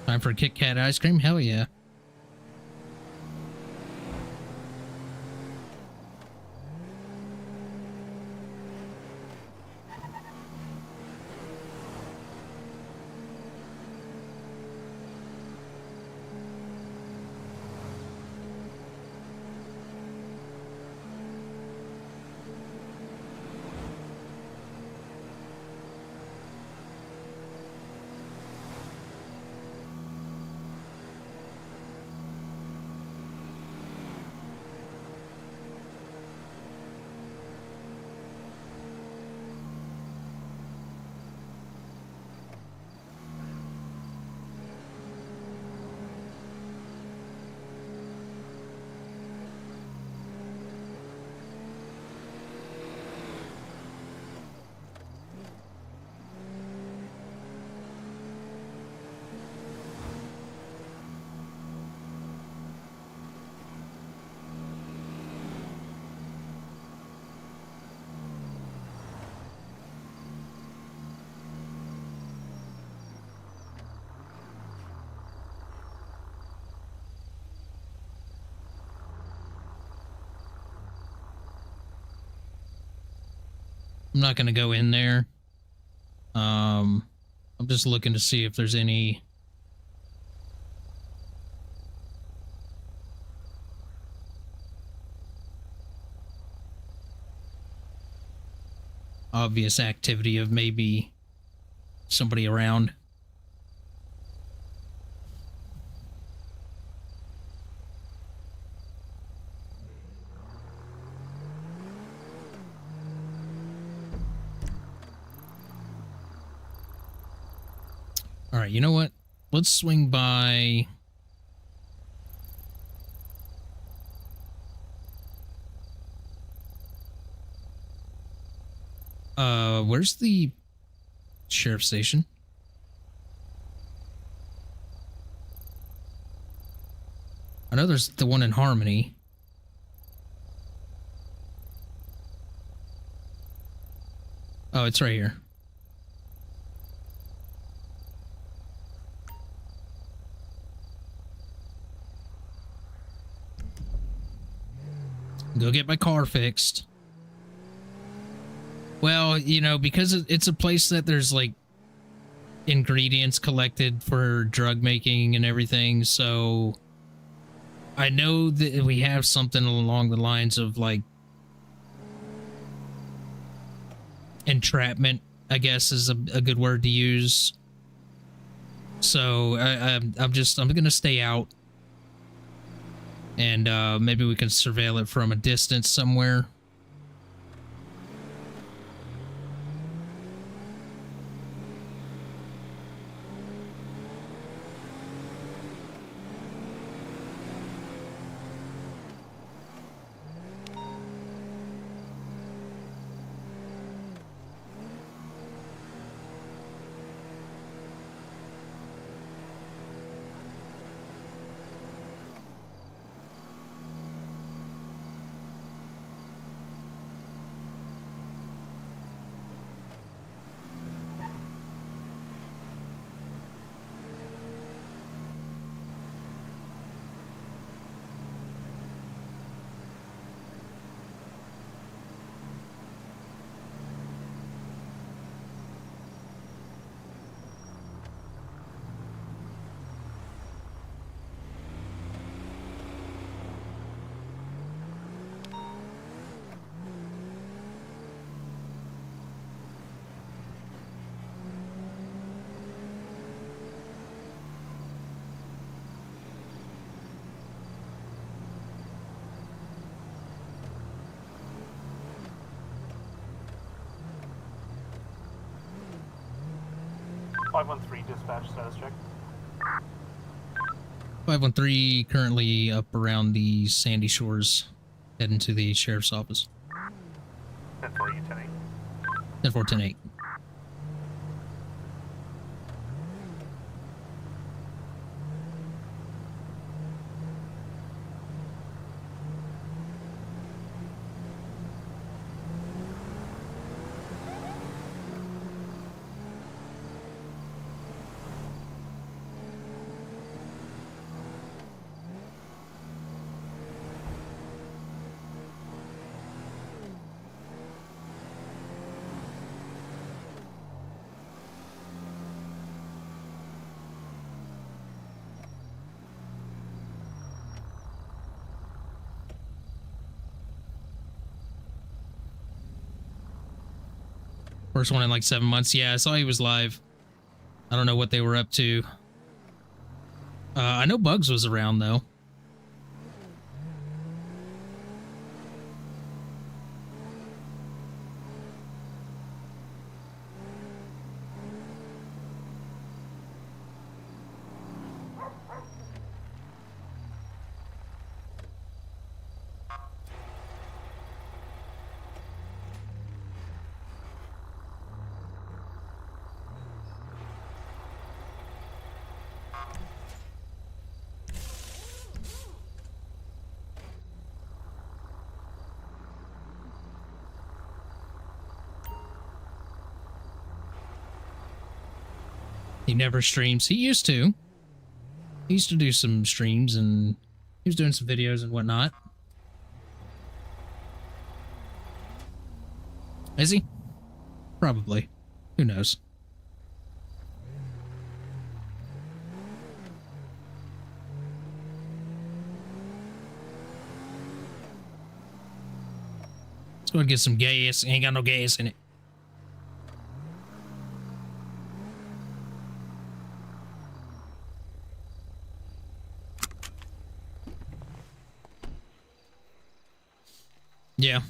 Time for Kit Kat ice cream? Hell yeah. I'm not going to go in there. I'm just looking to see if there's any obvious activity of maybe somebody around. All right, you know what? Let's swing by. Where's the sheriff's station? I know there's the one in Harmony. Oh, it's right here. Go get my car fixed. Well, you know, because it's a place that there's like ingredients collected for drug making and everything, so I know that we have something along the lines of like entrapment, I guess is a good word to use. So I'm gonna stay out, and maybe we can surveil it from a distance somewhere. Dispatch status check. 513 currently up around the Sandy Shores, heading to the sheriff's office. 10-4, you 10-8. 10-4, 10-8. First one in like 7 months. Yeah, I saw he was live. I don't know what they were up to. I know Bugs was around, though. He never streams. He used to. He used to do some streams, and he was doing some videos and whatnot. Is he? Probably. Who knows? Let's go and get some gas. Ain't got no gas in it. Yeah.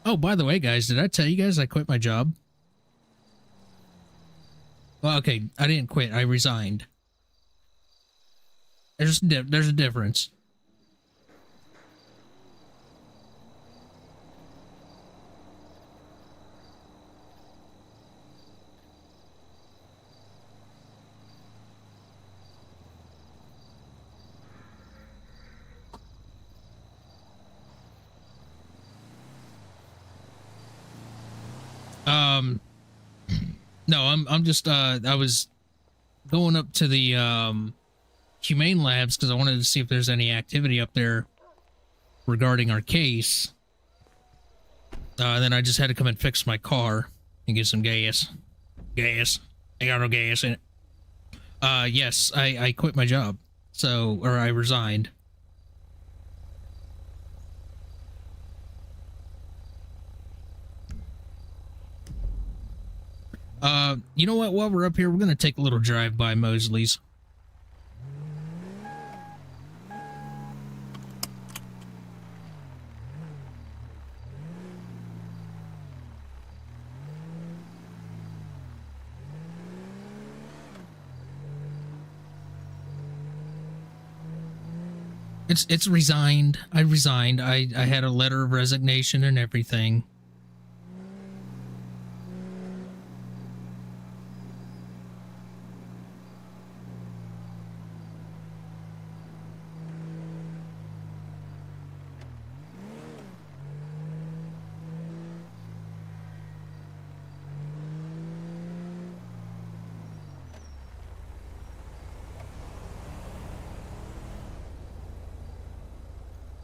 Oh, by the way, guys, did I tell you guys I quit my job? Well, okay, I didn't quit. I resigned. There's a difference. No, I'm just I was going up to the humane labs because I wanted to see if there's any activity up there regarding our case. Then I just had to come and fix my car and get some gas. Gas. I got no gas in it. Yes, I quit my job. Or I resigned. You know what? While we're up here, we're gonna take a little drive by Mosley's. It's resigned. I resigned. I had a letter of resignation and everything.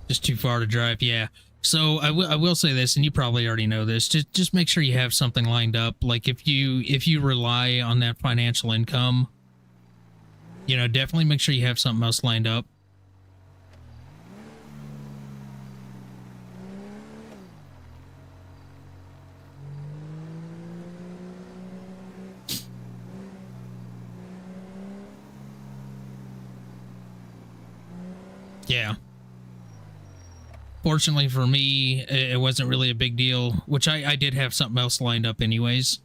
Just too far to drive, yeah. So I will say this, and you probably already know this. Just make sure you have something lined up. Like if you rely on that financial income, you know, definitely make sure you have something else lined up. Yeah. Fortunately for me, it wasn't really a big deal, which I did have something else lined up anyways.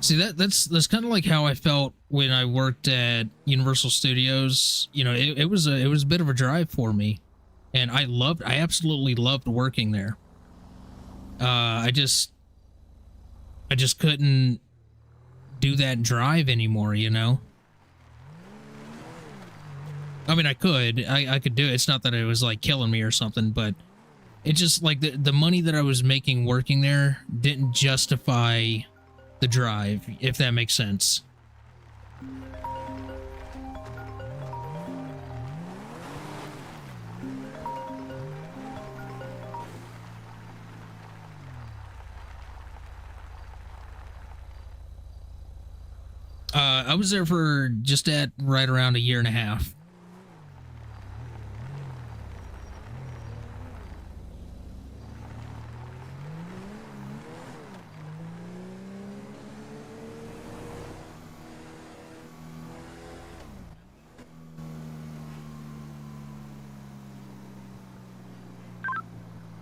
See, that's kind of like how I felt when I worked at Universal Studios. You know, it was a bit of a drive for me, and I absolutely loved working there. I just couldn't do that drive anymore, you know. I mean, I could do it. It's not that it was like killing me or something, but it just like the money that I was making working there didn't justify the drive, if that makes sense. I was there for just at right around a year and a half.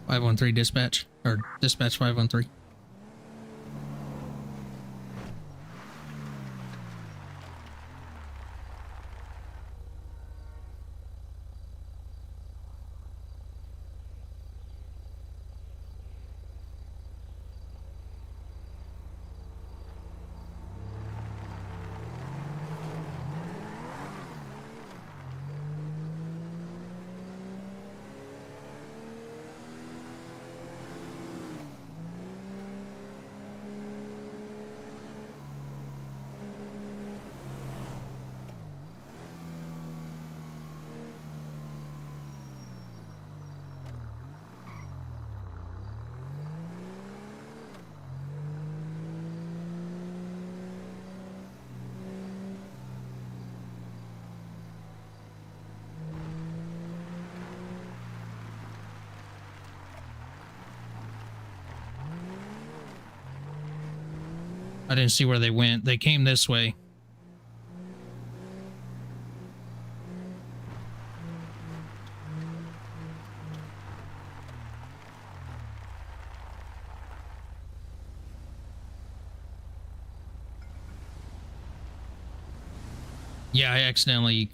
(513) dispatch, or dispatch 513. I didn't see where they went. They came this way. Yeah, I accidentally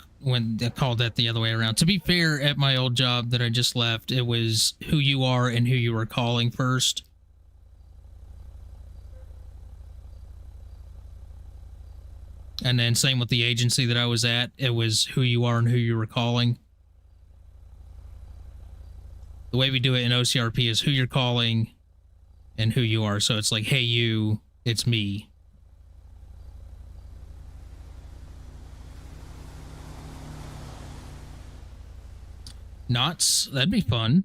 called that the other way around. To be fair, at my old job that I just left, it was who you are and who you were calling first. And then same with the agency that I was at, it was who you are and who you were calling. The way we do it in OCRP is who you're calling and who you are. So it's like, hey, you, it's me. Knots, that'd be fun.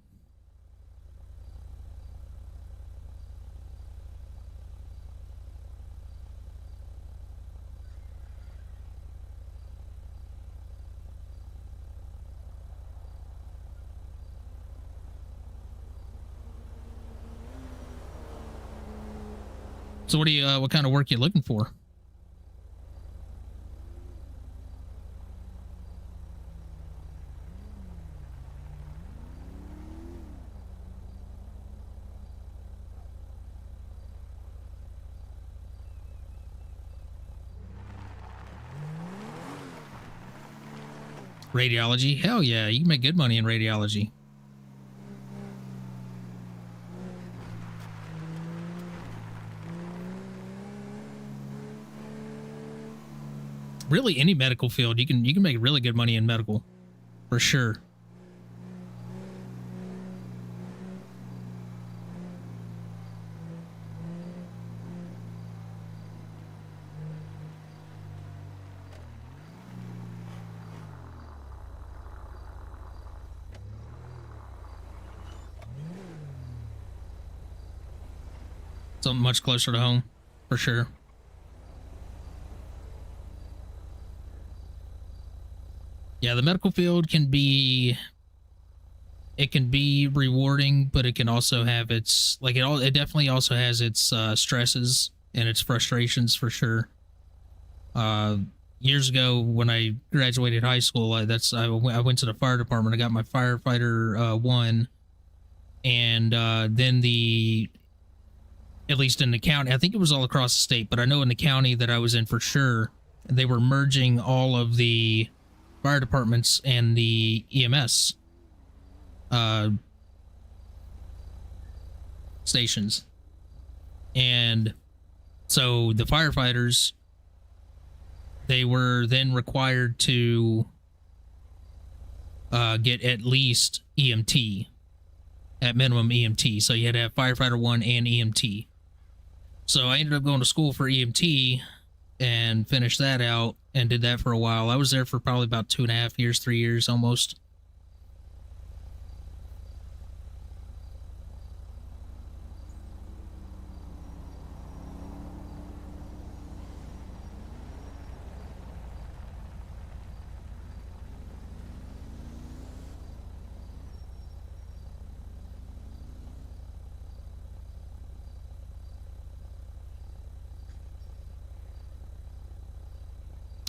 So what do you, what kind of work you looking for? Radiology? Hell yeah, you can make good money in radiology. Really, any medical field, you can make really good money in medical, for sure. Something much closer to home, for sure. Yeah, the medical field can be, it can be rewarding, but it can also have its, like, it definitely also has its stresses and its frustrations, for sure. Years ago, when I graduated high school, I went to the fire department. I got my firefighter 1, and then at least in the county, I think it was all across the state, but I know in the county that I was in for sure, they were merging all of the fire departments and the EMS stations. And so the firefighters, they were then required to get at least EMT, at minimum EMT. So you had to have firefighter 1 and EMT. So I ended up going to school for EMT and finished that out and did that for a while. I was there for probably about 2.5 years, 3 years almost.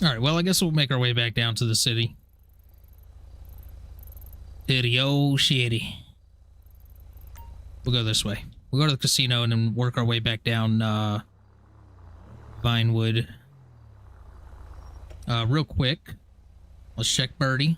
Alright, well, I guess we'll make our way back down to the city. City, oh, shitty. We'll go this way. We'll go to the casino and then work our way back down, Vinewood. Real quick. Let's check Birdie.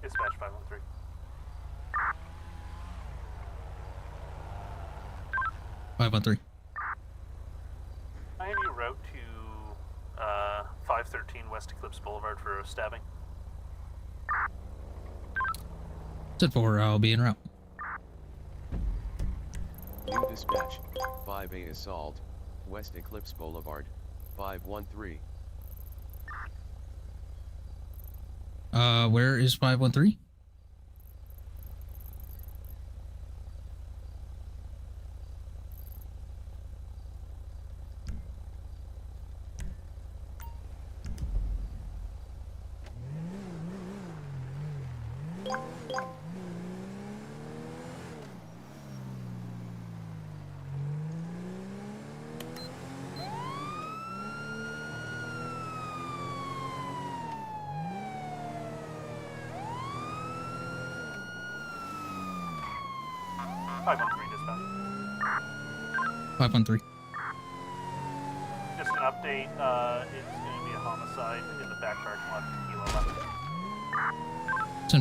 Dispatch 513. 513. I have you route to 513 West Eclipse Boulevard for a stabbing. 10-4, I'll be en route. New dispatch, 5A assault, West Eclipse Boulevard, 513. Where is 513? Dispatch. 513. Just an update, it's going to be a homicide in the back parking lot of Tequila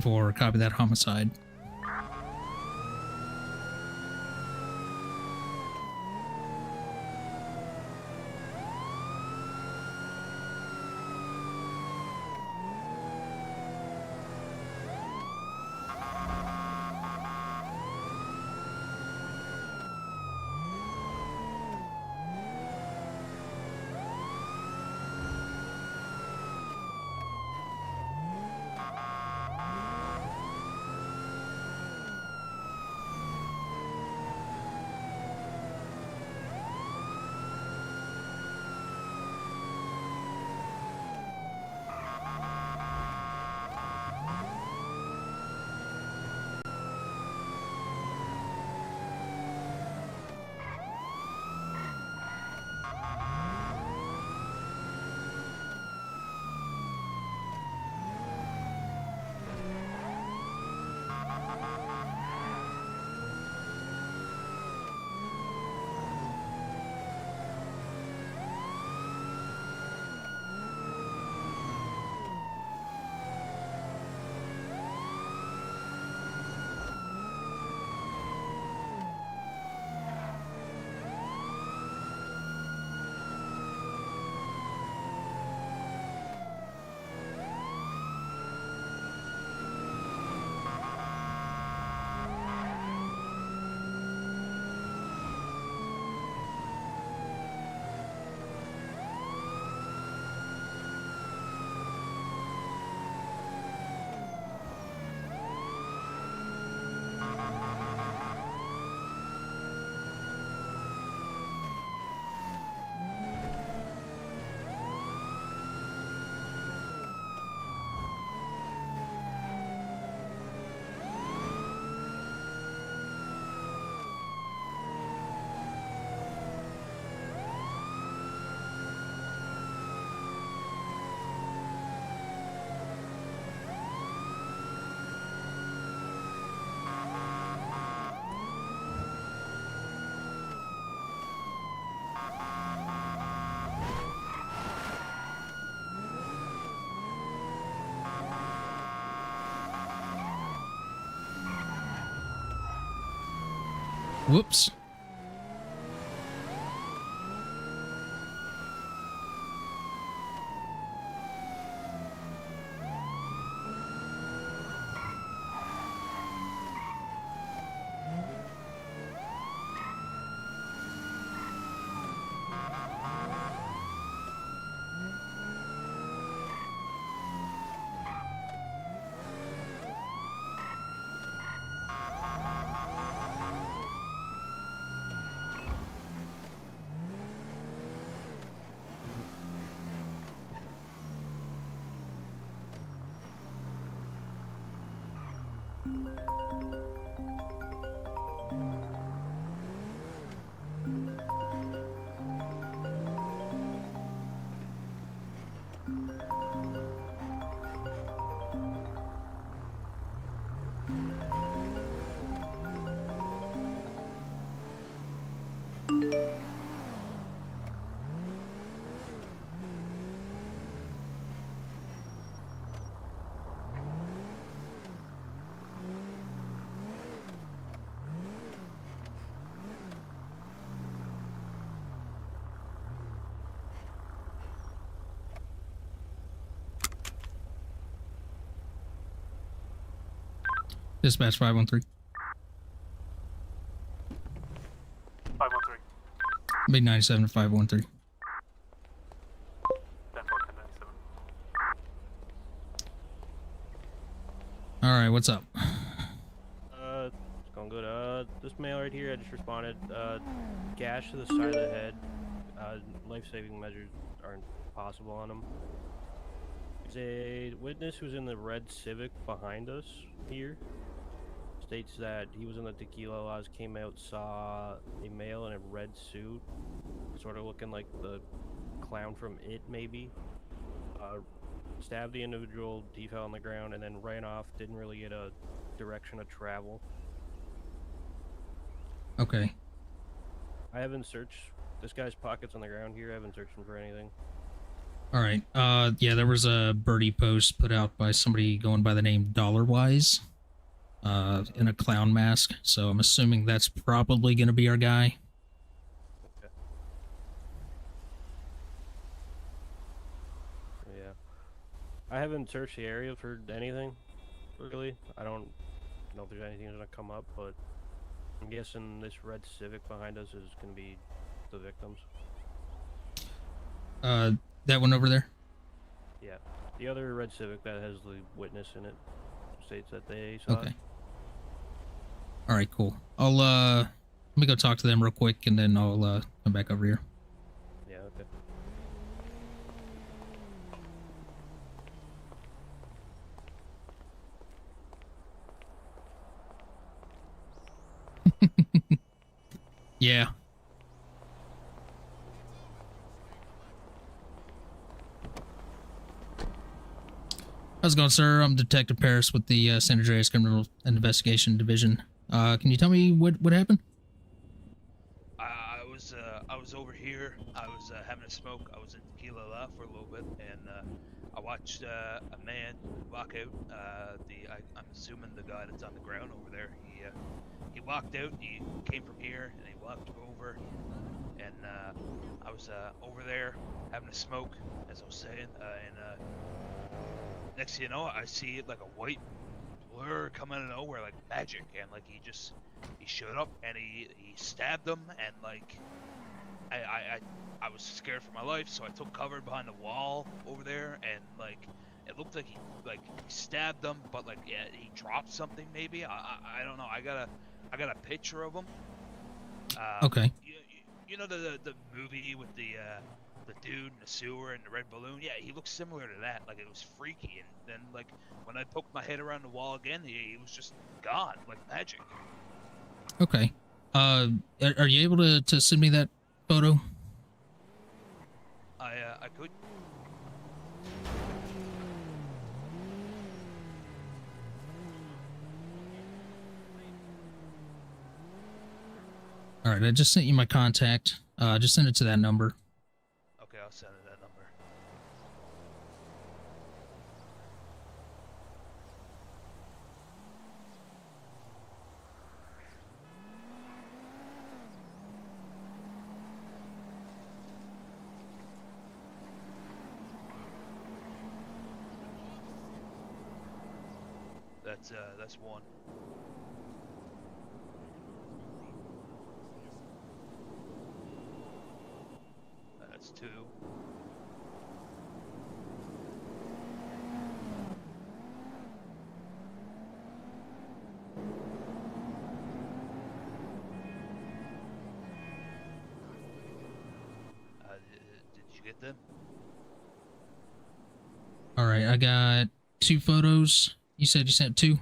11. 10-4, copy that homicide. Whoops. Dispatch 513. 513. Big 97 to 513. 10-4, 1097. All right, what's up? It's going good. This male right here, I just responded. Gash to the side of the head. Life-saving measures aren't possible on him. There's a witness who's in the red Civic behind us here. States that he was in the tequila laws, came out, saw a male in a red suit, sort of looking like the clown from It, maybe. Stabbed the individual, he fell on the ground, and then ran off, didn't really get a direction of travel. Okay. I haven't searched this guy's pockets on the ground here, I haven't searched him for anything. All right. Yeah, there was a birdie post put out by somebody going by the name Dollarwise, in a clown mask. So I'm assuming that's probably going to be our guy. Okay. Yeah. I haven't searched the area for anything, really. I don't know if there's anything that's going to come up, but I'm guessing this red Civic behind us is going to be the victims. That one over there? Yeah. The other red Civic that has the witness in it states that they saw Okay. it. All right, cool. I'll, let me go talk to them real quick, and then I'll, come back over here. Yeah, okay. Yeah. How's it going, sir? I'm Detective Paris with the San Andreas Criminal Investigation Division. Can you tell me what happened? I was over here. I was having a smoke. I was in Tequila La for a little bit, and I watched a man walk out. I'm assuming the guy that's on the ground over there. He walked out. He came from here, and he walked over. And I was over there having a smoke, as I was saying, and next thing you know, I see it like a white blur come out of nowhere, like magic, and like he showed up and he stabbed them, and like I was scared for my life, so I took cover behind the wall over there, and like it looked like he stabbed them, but like yeah, he dropped something maybe. I don't know. I got a picture of him. Okay. You know the movie with the dude in the sewer and the red balloon? Yeah, he looks similar to that. Like, it was freaky, and then like when I poked my head around the wall again, he was just gone like magic. Okay. Are you able to send me that photo? I could. All right, I just sent you my contact. Just send it to that number. Okay, I'll send it that number. That's one. That's two. Did you get them? All right, I got 2 photos. You said you sent 2?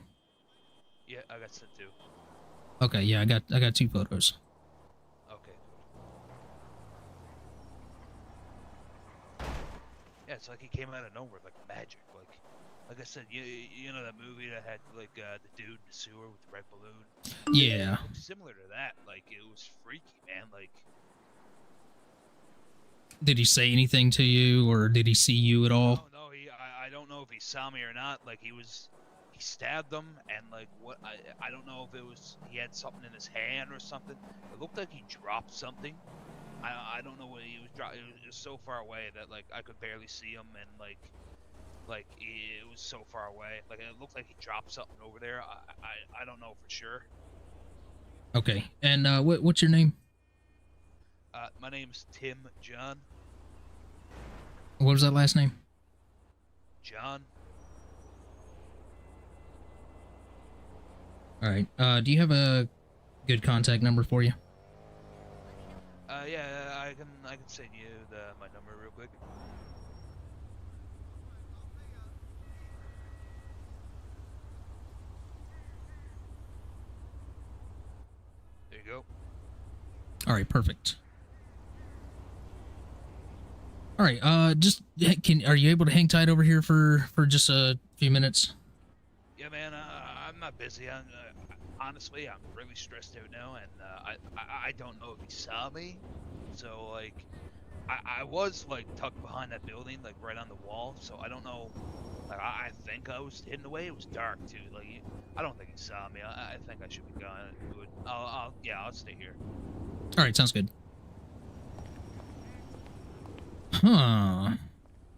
Yeah, I got sent two. Okay, yeah, I got 2 photos. Okay. Yeah, it's like he came out of nowhere, like magic. Like like I said, you know that movie that had like the dude in the sewer with the red balloon. Yeah. It looked similar to that. Like it was freaky, man. Like Did he say anything to you, or did he see you at all? no, I don't know if he saw me or not. Like he stabbed them, and like what I don't know if it was he had something in his hand or something. It looked like he dropped something. I don't know what he was dropping. It was so far away that like I could barely see him, and like it was so far away. Like it looked like he dropped something over there. I don't know for sure. Okay. And what's your name? My name's Tim John. What was that last name? John. All right. Do you have a good contact number for you? Yeah, I can send you my number real quick. There you go. All right, perfect. All right, just are you able to hang tight over here for just a few minutes? Yeah, man. I'm not busy. Honestly, I'm really stressed out now, and I don't know if he saw me. So like, I was like tucked behind that building, like right on the wall. So I don't know. Like I think I was hidden away. It was dark too. Like I don't think he saw me. I think I should be gone. I'll stay here. All right, sounds good. Huh.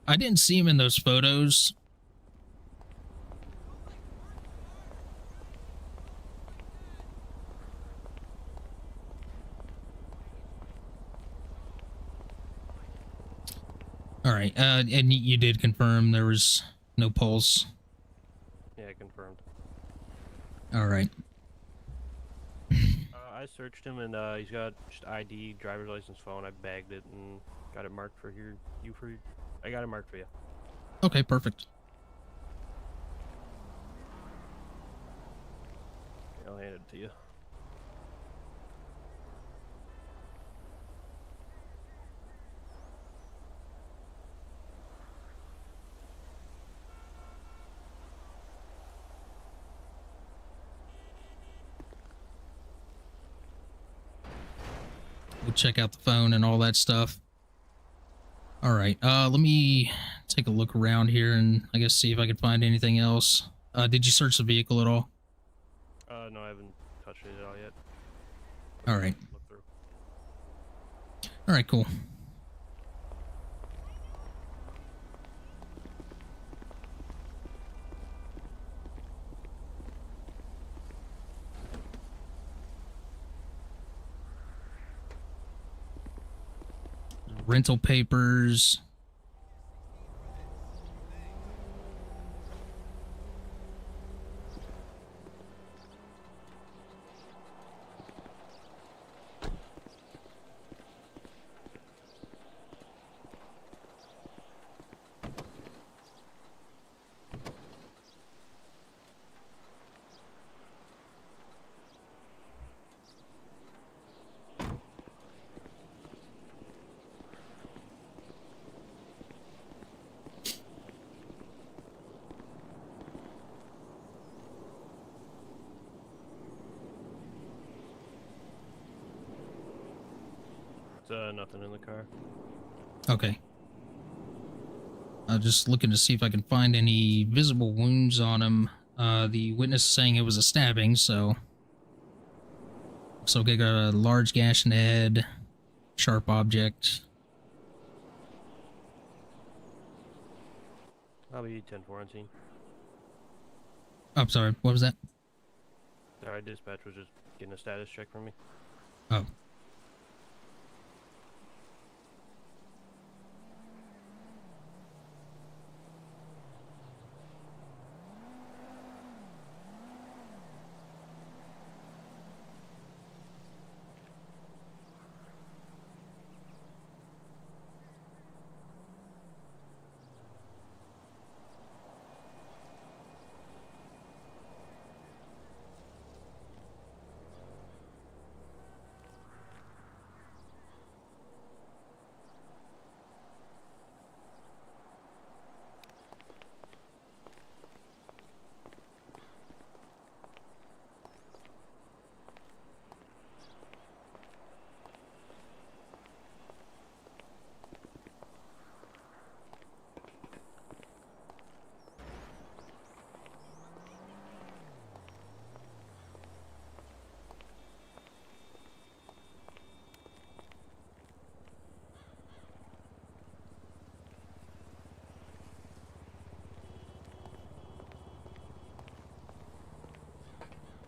I didn't see him in those photos. All right, and you did confirm there was no pulse? Yeah, confirmed. All right. I searched him, and he's got just ID, driver's license, phone. I bagged it and got it marked for here. I got it marked for you. Okay, perfect. I'll hand it to you. We'll check out the phone and all that stuff. All right, let me take a look around here and I guess see if I can find anything else. Did you search the vehicle at all? No, I haven't touched it at all yet. All right. Look through. All right, cool. Rental papers. Nothing in the car. Okay. Just looking to see if I can find any visible wounds on him. The witness is saying it was a stabbing, so... So they got a large gash in the head, sharp object. I'll be 10-4 on scene. I'm sorry, what was that? Sorry, dispatch was just getting a status check from me. Oh.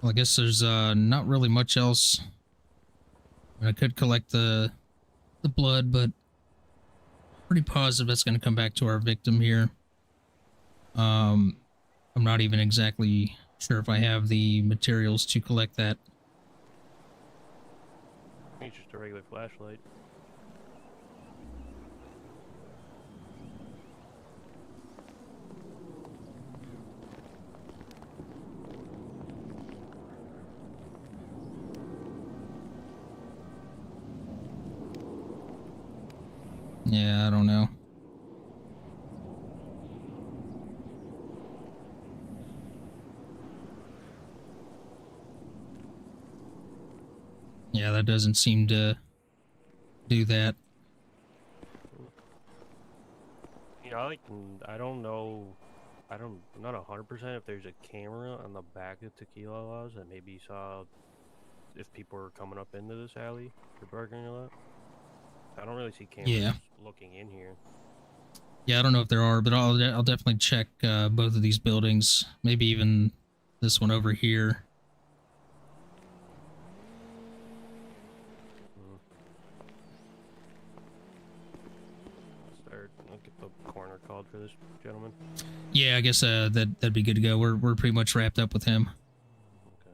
Well, I guess there's not really much else. I could collect the blood, but pretty positive that's going to come back to our victim here. I'm not even exactly sure if I have the materials to collect that. It's just a regular flashlight. Yeah, I don't know. Yeah, that doesn't seem to do that. You know, I don't know. I'm not 100% if there's a camera on the back of Tequila Laws that maybe saw if people were coming up into this alley for parking a lot. I don't really see cameras looking in here. Yeah, I don't know if there are, but I'll definitely check both of these buildings. Maybe even this one over here. I'll get the coroner called for this gentleman. Yeah, I guess that'd be good to go. We're pretty much wrapped up with him. Okay.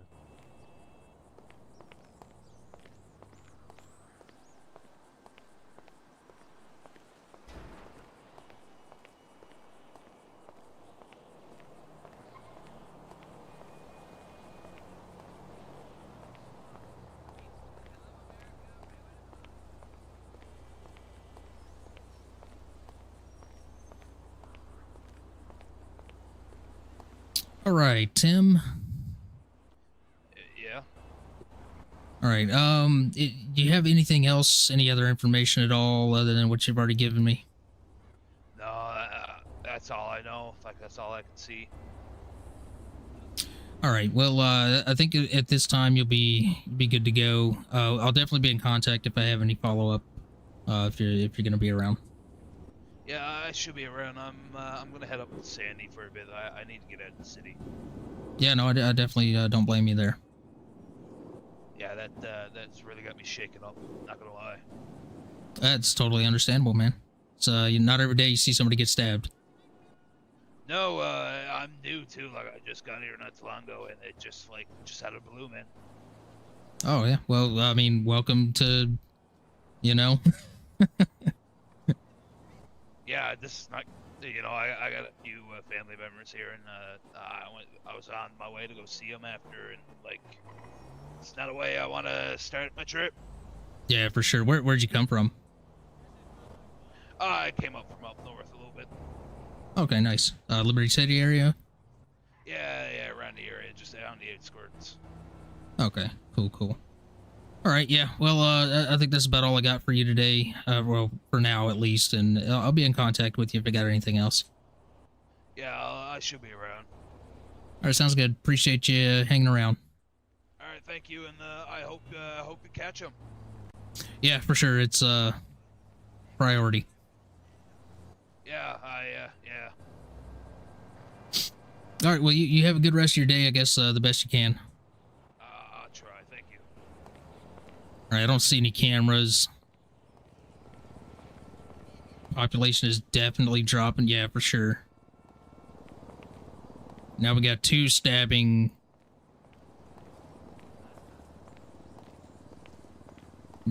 All right, Tim. Yeah. All right. Do you have anything else? Any other information at all other than what you've already given me? No, that's all I know. Like, that's all I can see. All right. Well, I think at this time you'll be good to go. I'll definitely be in contact if I have any follow up. If you're gonna be around. Yeah, I should be around. I'm gonna head up with Sandy for a bit. I need to get out of the city. Yeah, no, I definitely don't blame you there. Yeah, that's really got me shaken up. Not gonna lie. That's totally understandable, man. It's not every day you see somebody get stabbed. No, I'm new too. Like, I just got here not too long ago, and it just out of the blue, man. Oh yeah. Well, I mean, welcome to, you know. Yeah, this is not. You know, I got a few family members here, and I was on my way to go see them after, and like, it's not a way I want to start my trip. Yeah, for sure. Where'd you come from? I came up from up north a little bit. Okay, nice. Liberty City area? Yeah, around the area, just around the outskirts. Okay, cool. All right, yeah. Well, I think that's about all I got for you today. Well, for now at least, and I'll be in contact with you if I got anything else. Yeah, I should be around. All right, sounds good. Appreciate you hanging around. All right, thank you, and I hope you catch him. Yeah, for sure. It's priority. Yeah, yeah. All right, well, you have a good rest of your day, I guess, the best you can. I'll try, thank you. All right, I don't see any cameras. Population is definitely dropping, yeah, for sure. Now we got 2 stabbing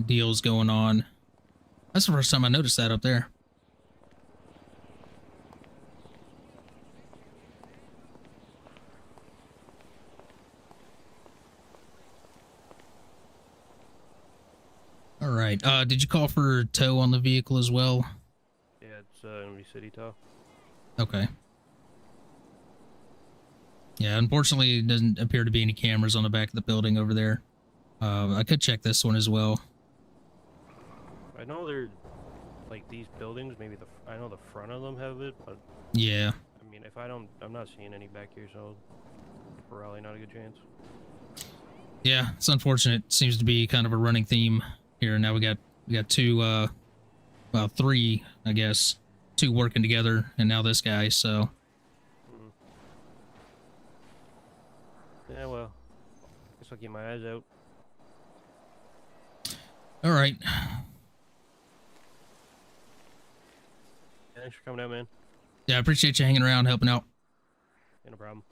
deals going on. That's the first time I noticed that up there. All right. Did you call for tow on the vehicle as well? Yeah, it's gonna be city tow. Okay. Yeah, unfortunately, it doesn't appear to be any cameras on the back of the building over there. I could check this one as well. I know they're like these buildings. Maybe I know the front of them have it, but yeah. I mean, I'm not seeing any back here, so probably not a good chance. Yeah, it's unfortunate. Seems to be kind of a running theme here. Now we got 2, well, 3, I guess, 2 working together, and now this guy. So. Yeah, well, I'll keep my eyes out. All right. Thanks for coming out, man. Yeah, I appreciate you hanging around, helping out. Yeah, no problem.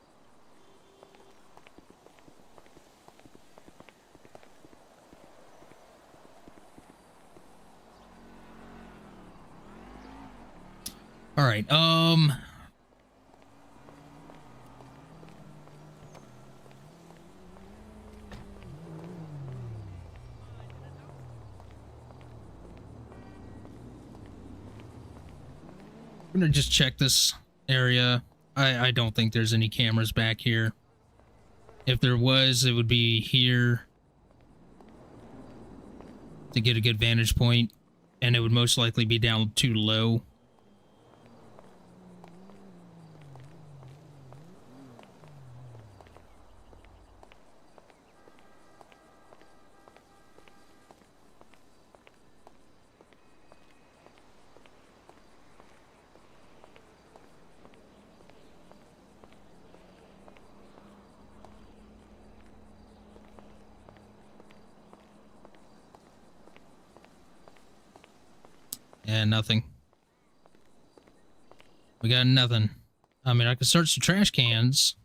All right. I'm gonna just check this area. I don't think there's any cameras back here. If there was, it would be here to get a good vantage point, and it would most likely be down too low. And nothing. We got nothing. I mean, I could search the trash cans.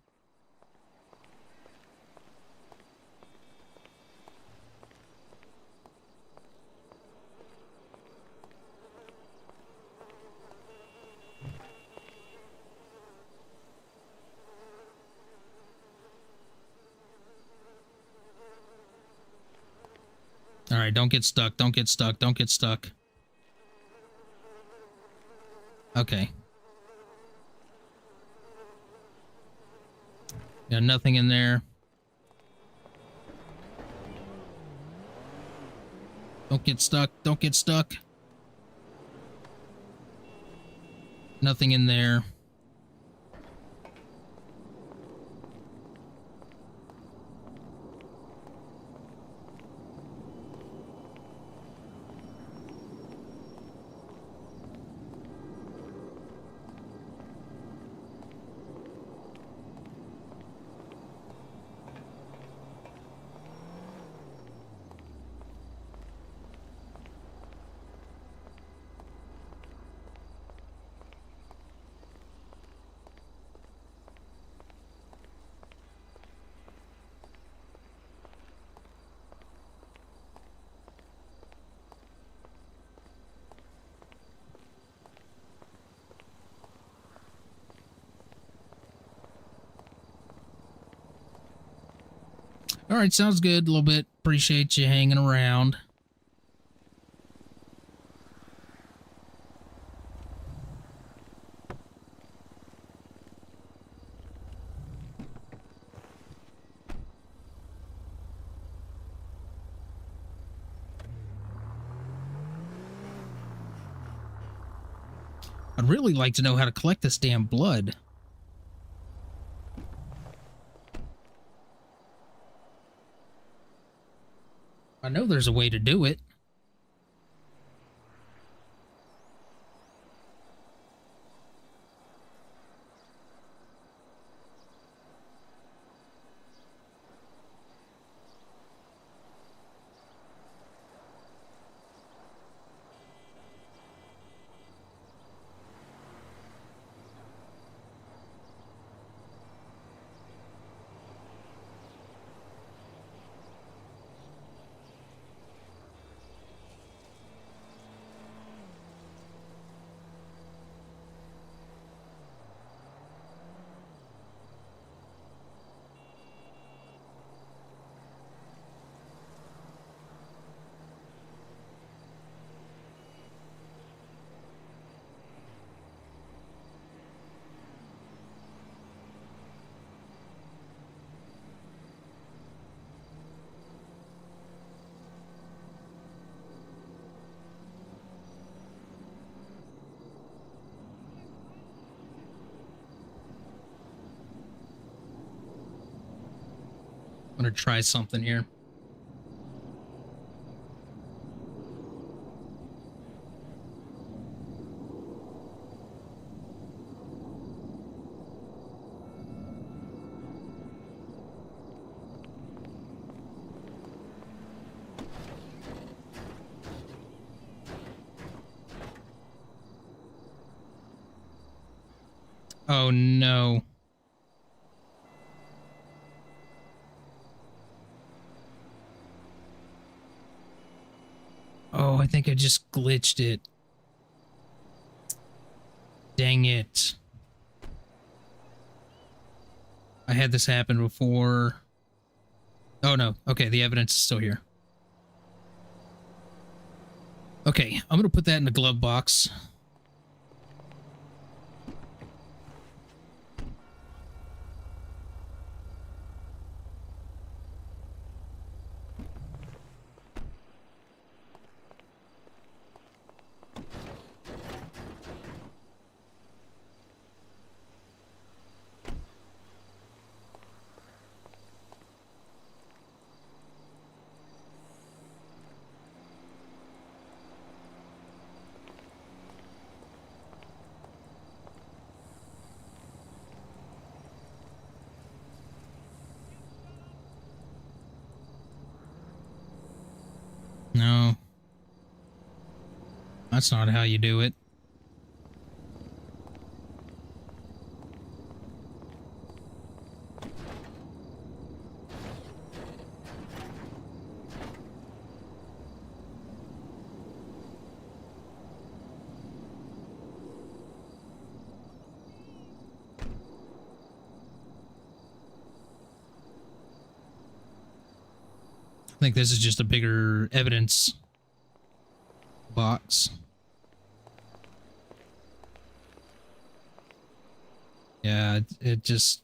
All right, don't get stuck. Don't get stuck. Don't get stuck. Okay. Got nothing in there. Don't get stuck. Don't get stuck. Nothing in there. All right, sounds good. A little bit. Appreciate you hanging around. I'd really like to know how to collect this damn blood. I know there's a way to do it. I'm gonna try something here. Oh no. Oh, I think I just glitched it. Dang it. I had this happen before. Oh no. Okay, the evidence is still here. Okay, I'm gonna put that in the glove box. No. That's not how you do it. I think this is just a bigger evidence box. Yeah, it just...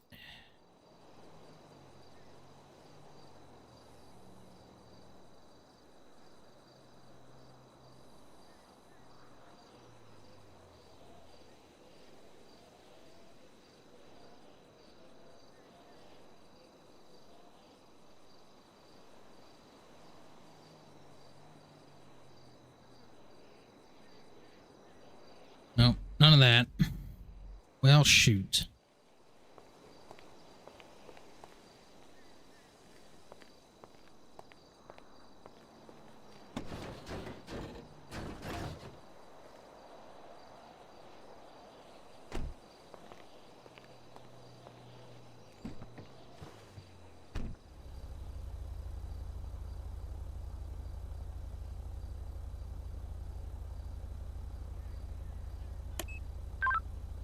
No, none of that. Well, shoot.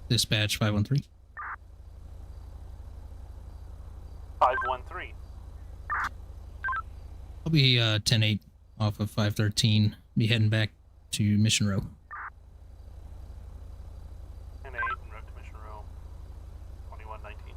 Dispatch 513. 513. I'll be 10-8 off of 513. Be heading back to Mission Row. 10-8 and route to Mission Row. 2119.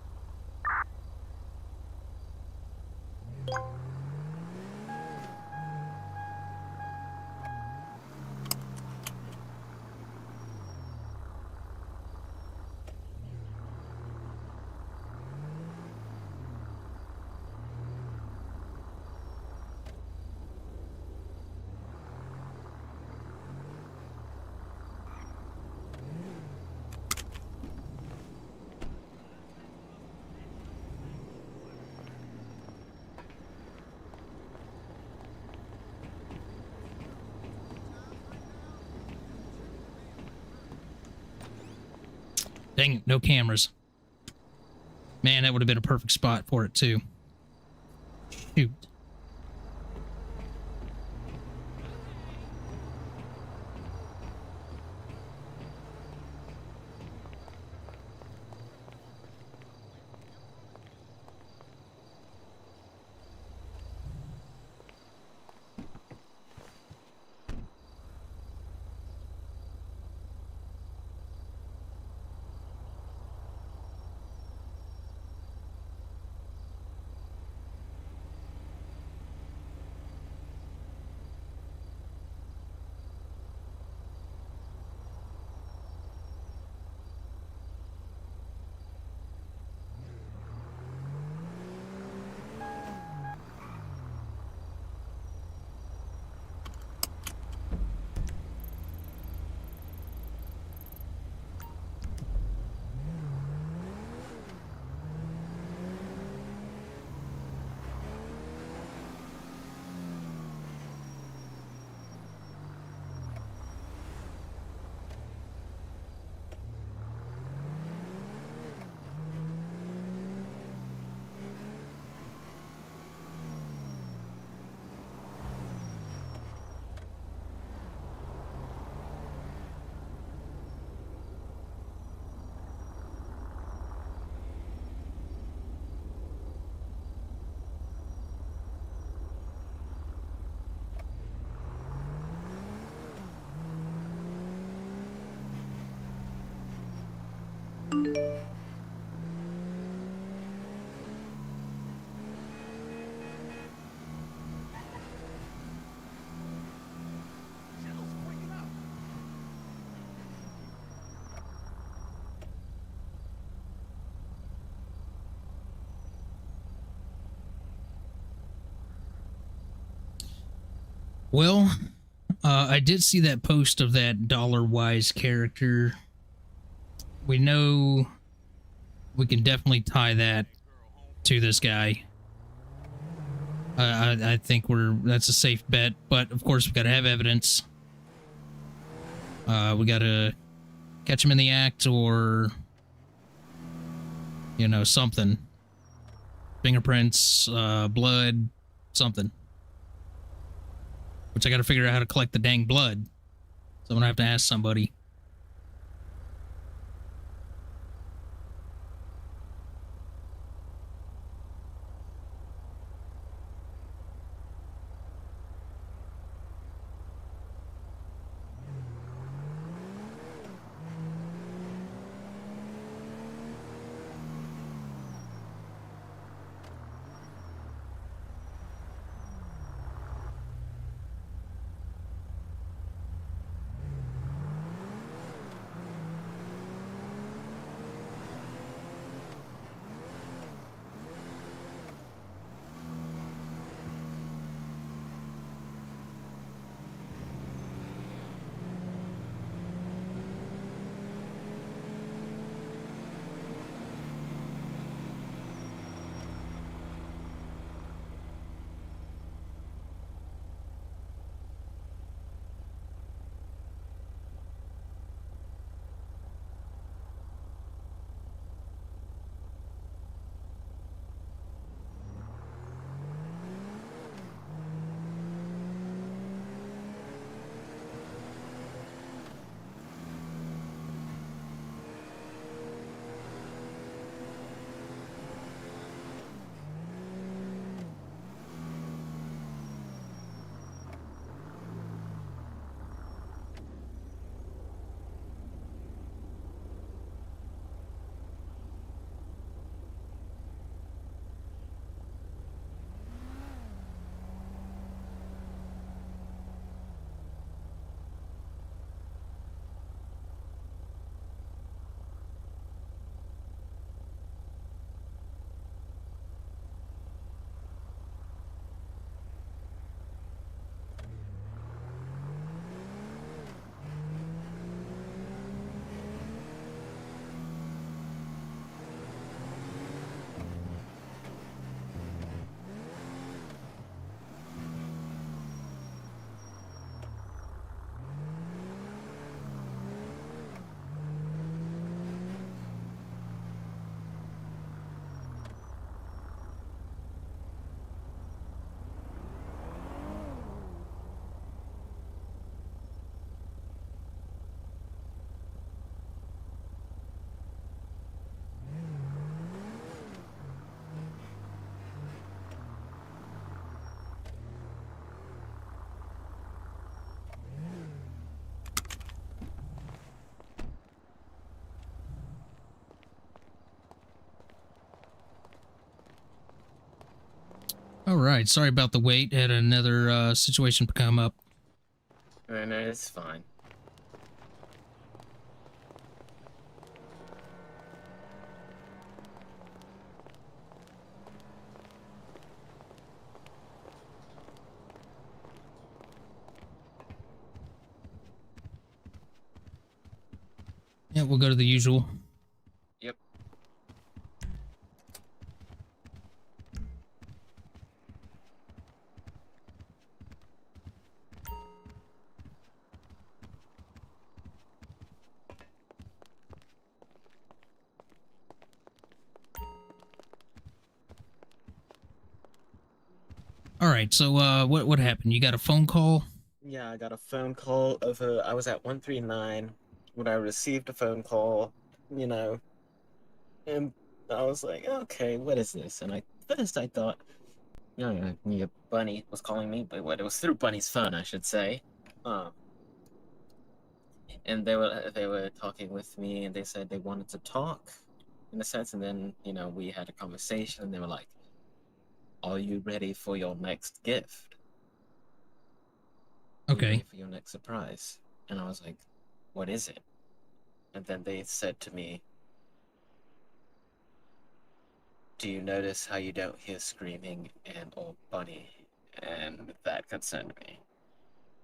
Dang it, no cameras. Man, that would have been a perfect spot for it, too. Shoot. Well, I did see that post of that Dollar Wise character. We know we can definitely tie that to this guy. I think that's a safe bet, but of course we gotta have evidence. We gotta catch him in the act, or you know, something. Fingerprints, blood, something. Which I gotta figure out how to collect the dang blood. So I'm gonna have to ask somebody. All right, sorry about the wait. Had another situation come up. No, it's fine. Yeah, we'll go to the usual. Yep. All right, so what happened? You got a phone call? Yeah, I got a phone call over. I was at 139 when I received a phone call, you know, and I was like, okay, what is this? And first I thought, yeah, Bunny was calling me, but it was through Bunny's phone, I should say. And they were talking with me, and they said they wanted to talk, in a sense, and then we had a conversation, and they were like, "Are you ready for your next gift? Are you ready Okay. for your next surprise?" And I was like, "What is it?" And then they said to me, "Do you notice how you don't hear screaming and or Bunny?" And that concerned me.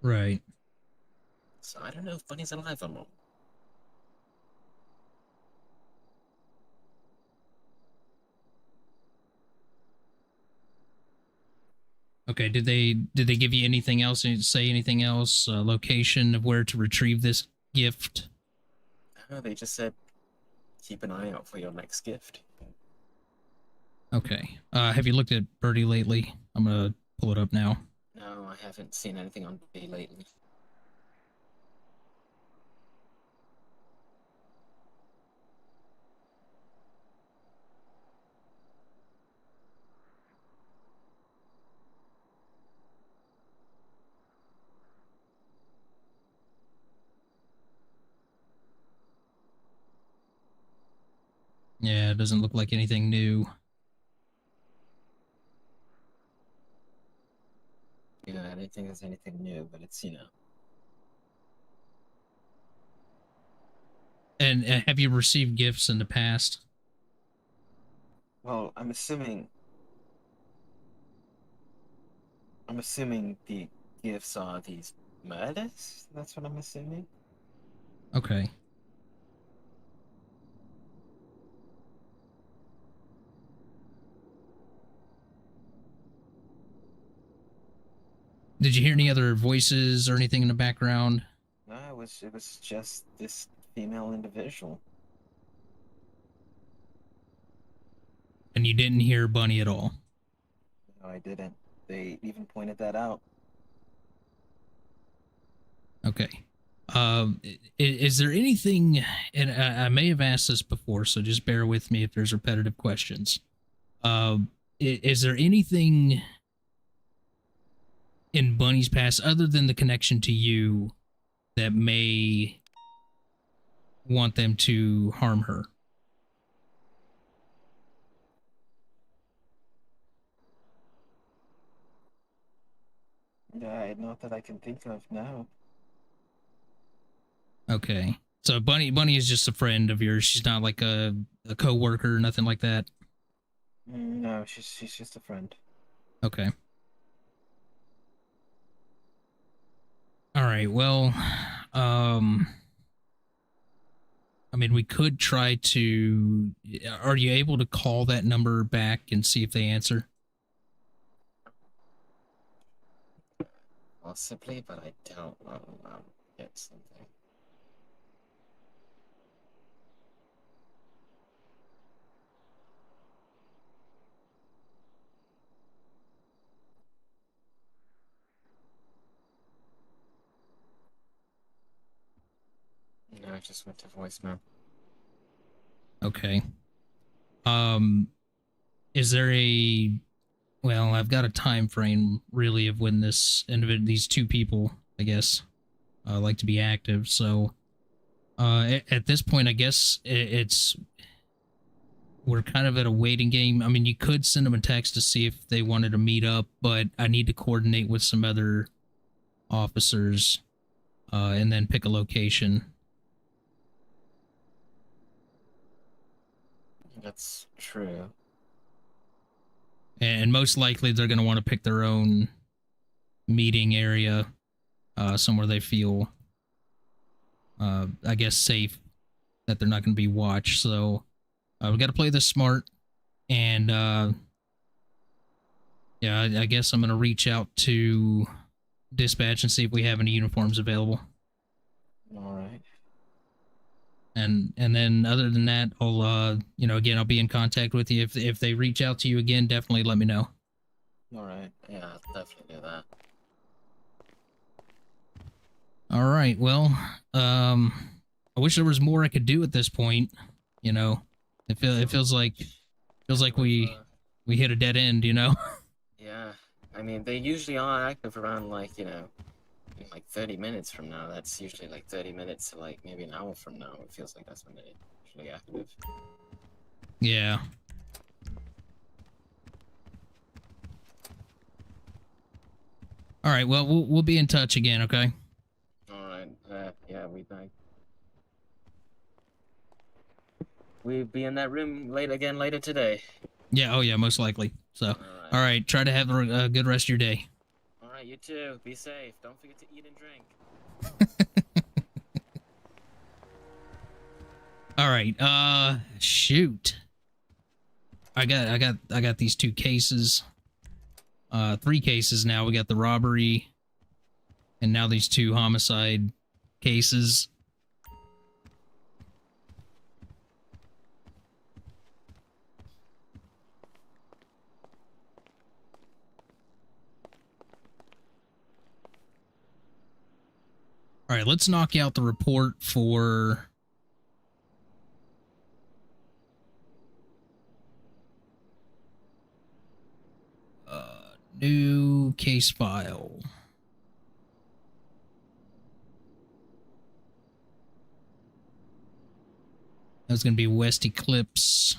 Right. So I don't know if Bunny's alive or not. Okay. Did they give you anything else? Say anything else? Location of where to retrieve this gift? No, they just said keep an eye out for your next gift. Okay. Have you looked at Birdie lately? I'm gonna pull it up now. No, I haven't seen anything on B lately. Yeah, it doesn't look like anything new. Yeah, I don't think there's anything new, but it's, you know. And have you received gifts in the past? Well, I'm assuming the gifts are these murders? That's what I'm assuming. Okay. Did you hear any other voices or anything in the background? No, it was just this female individual. And you didn't hear Bunny at all? No, I didn't. They even pointed that out. Okay. Is there anything, and I may have asked this before, so just bear with me if there's repetitive questions. Is there anything in Bunny's past, other than the connection to you, that may want them to harm her? Yeah, not that I can think of now. Okay. So Bunny is just a friend of yours. She's not like a co-worker, nothing like that. No, she's just a friend. Okay. All right. Well, I mean, we could try to. Are you able to call that number back and see if they answer? Possibly, but I don't know. Get something. No, I just went to voicemail. Okay. Is there a? Well, I've got a time frame really of when these two people, I guess, like to be active. So, at this point, I guess we're kind of at a waiting game. I mean, you could send them a text to see if they wanted to meet up, but I need to coordinate with some other officers, and then pick a location. That's true. And most likely they're going to want to pick their own meeting area, somewhere they feel, I guess, safe, that they're not going to be watched. So we got to play this smart. And yeah, I guess I'm going to reach out to dispatch and see if we have any uniforms available. All right. And then other than that, I'll again, I'll be in contact with you. If they reach out to you again, definitely let me know. All right. Yeah, I'll definitely do that. All right. Well, I wish there was more I could do at this point. You know, it feels like we hit a dead end. You know. Yeah, I mean, they usually are active around, like, in like 30 minutes from now. That's usually like 30 minutes to like maybe an hour from now. It feels like that's when they're usually active. Yeah. All right. Well, we'll be in touch again. Okay. All right. Yeah, we'll be in that room later today. Yeah. Oh yeah. Most likely. So. All right. Try to have a good rest of your day. All right. you too. Be safe. Don't forget to eat and drink. All right. Shoot. I got these 2 cases. 3 cases now. We got the robbery, and now these 2 homicide cases. All right, let's knock out the report for new case file. That's going to be West Eclipse.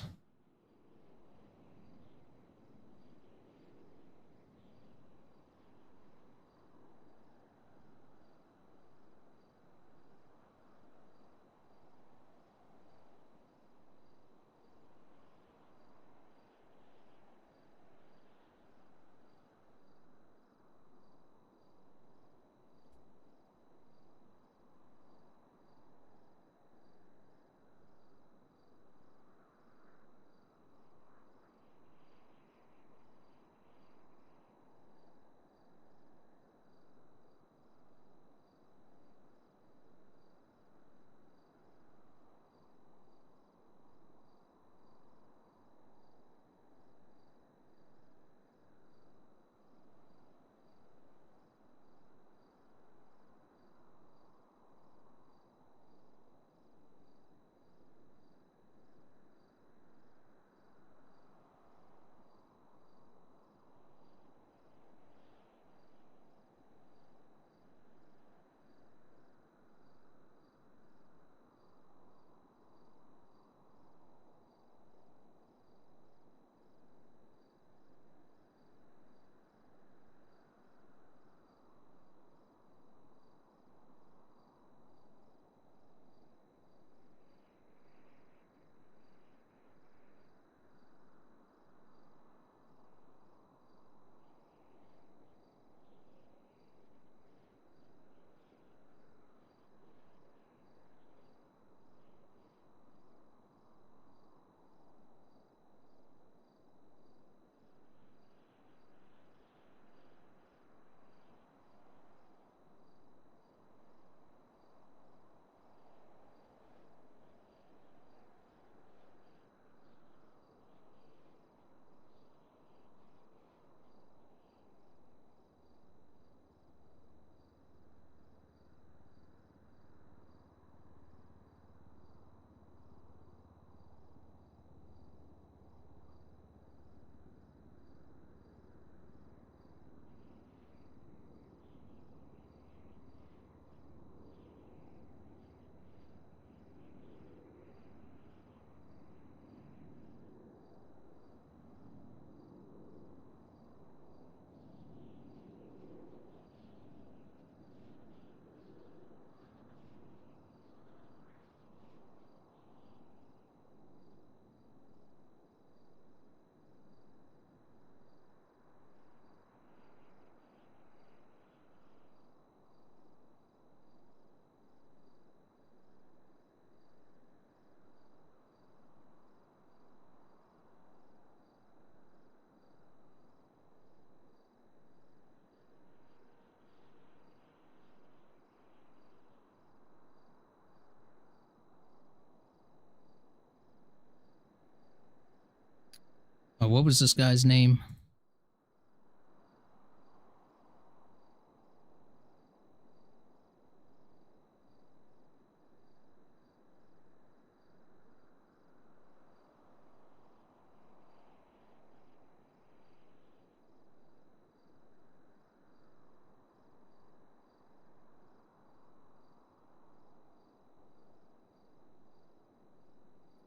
What was this guy's name?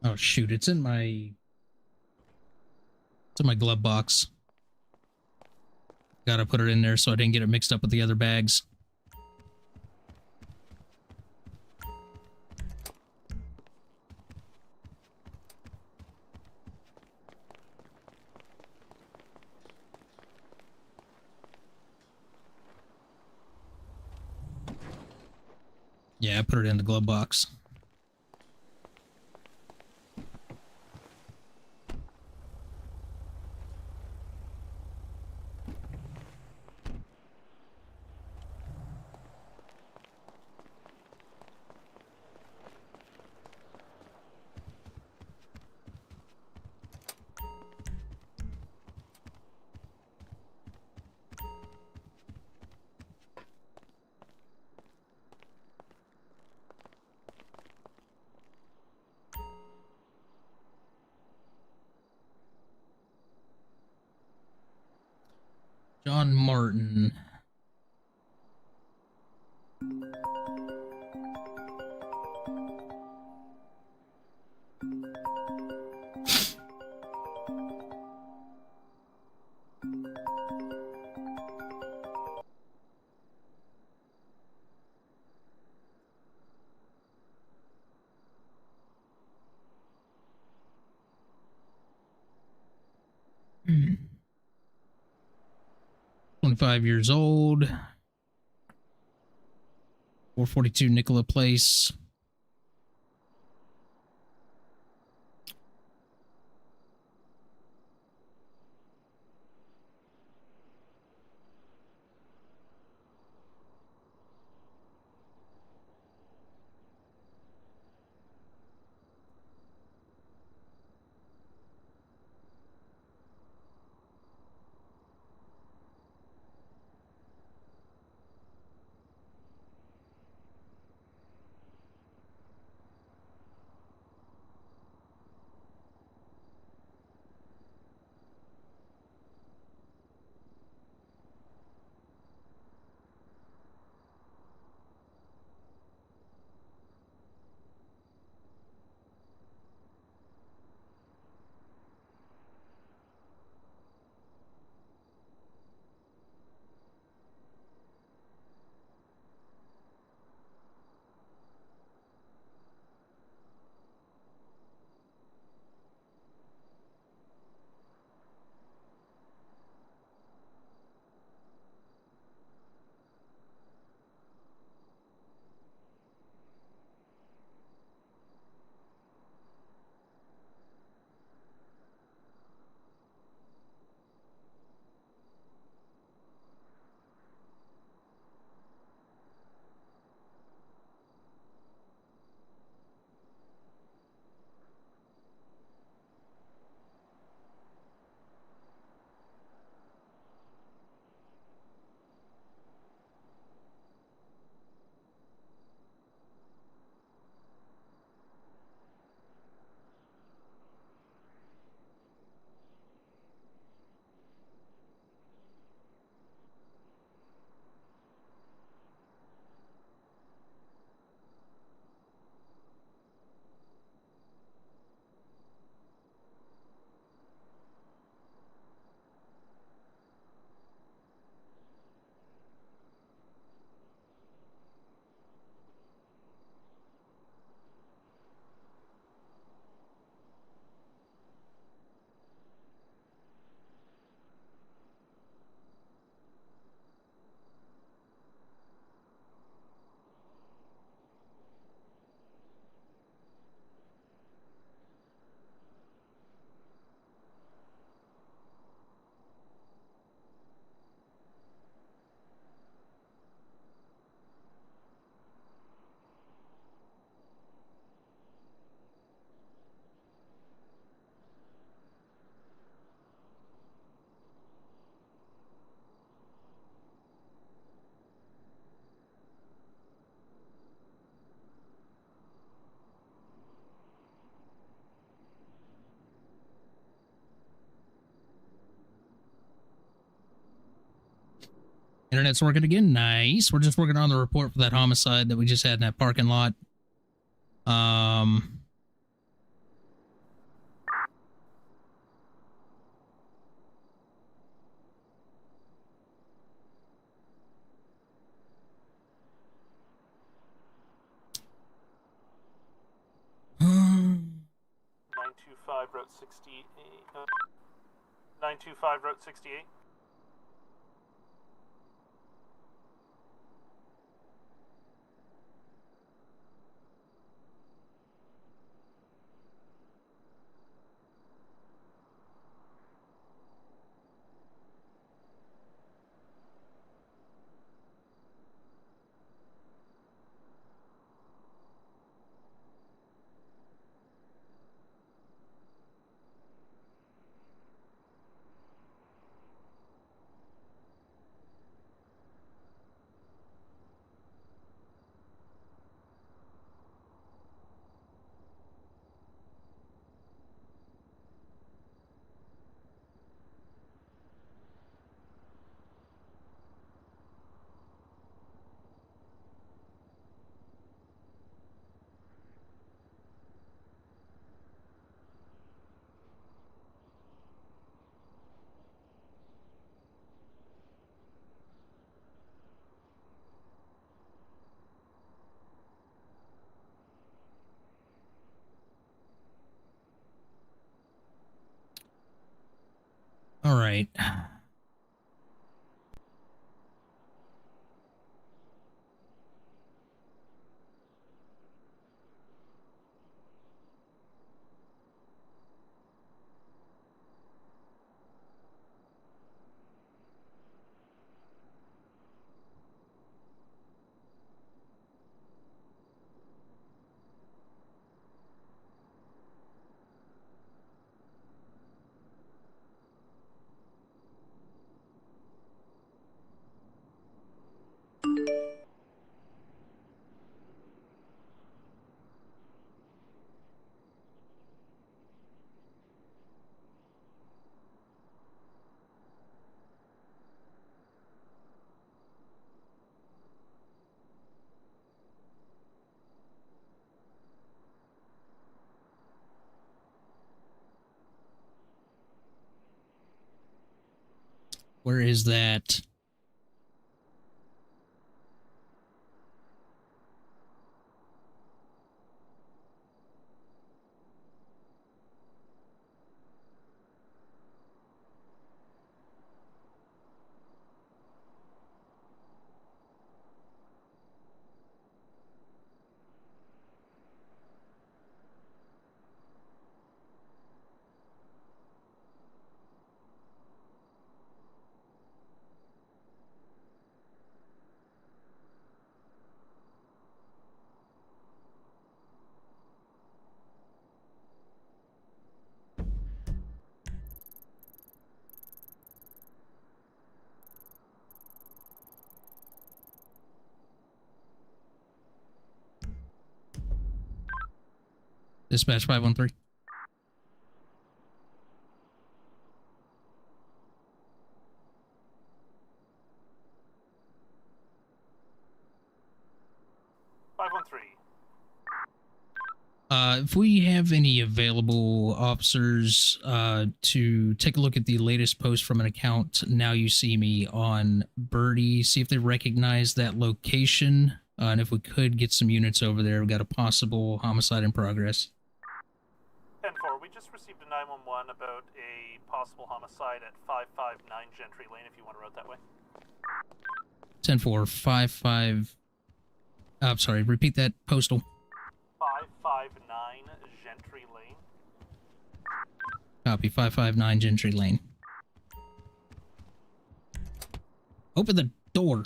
Oh shoot, it's in my glove box. Gotta put it in there so I didn't get it mixed up with the other bags. Yeah, I put it in the glove box. John Martin. Hmm. 25 years old. 442 Nicola Place. Internet's working again. Nice. We're just working on the report for that homicide that we just had in that parking lot. 925 Route 68. 925 Route 68. right. Where is that? Dispatch 513. If we have any available officers to take a look at the latest post from an account, Now You See Me on Birdie, see if they recognize that location, and if we could get some units over there. We've got a possible homicide in progress. 10-4, we just received a 911 about a possible homicide at 559 Gentry Lane, if you want to route that way. 10-4, 55... I'm sorry, repeat that, Postal. 559 Gentry Lane. Copy, 559 Gentry Lane. Open the door.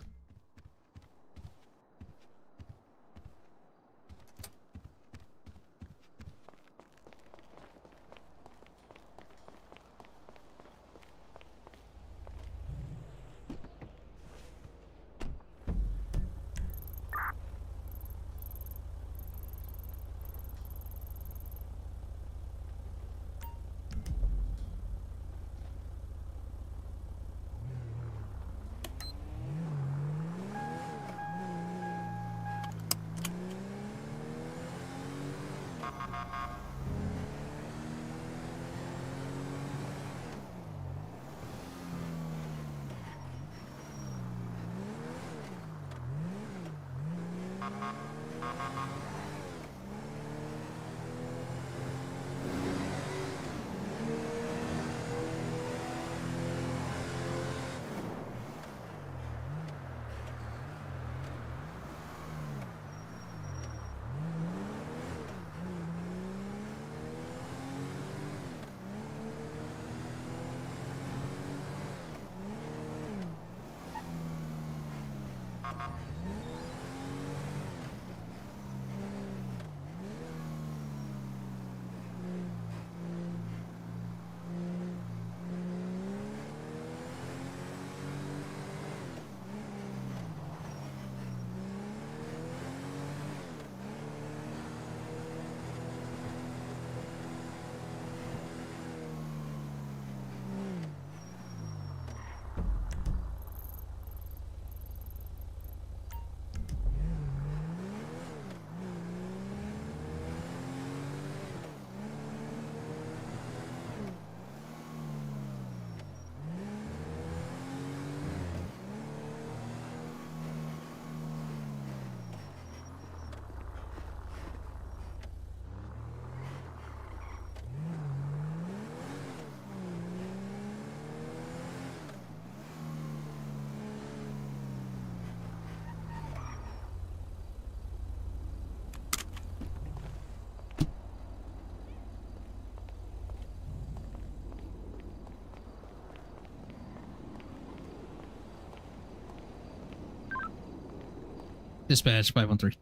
Dispatch 513.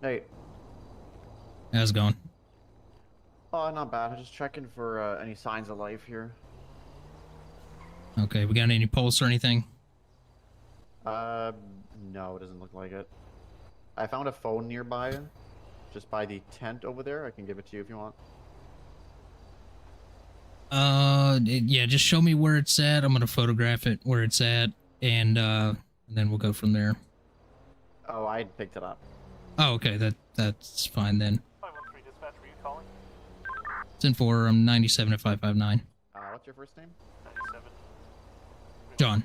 Hey. How's it going? Oh, not bad. I'm just checking for any signs of life here. Okay, we got any pulse or anything? No, it doesn't look like it. I found a phone nearby, just by the tent over there. I can give it to you if you want. Yeah, just show me where it's at. I'm gonna photograph it where it's at, and then we'll go from there. Oh, I picked it up. Oh, okay, that's fine then. 513 dispatch, were you calling? It's in for 97 at 559. What's your first name? 97. John.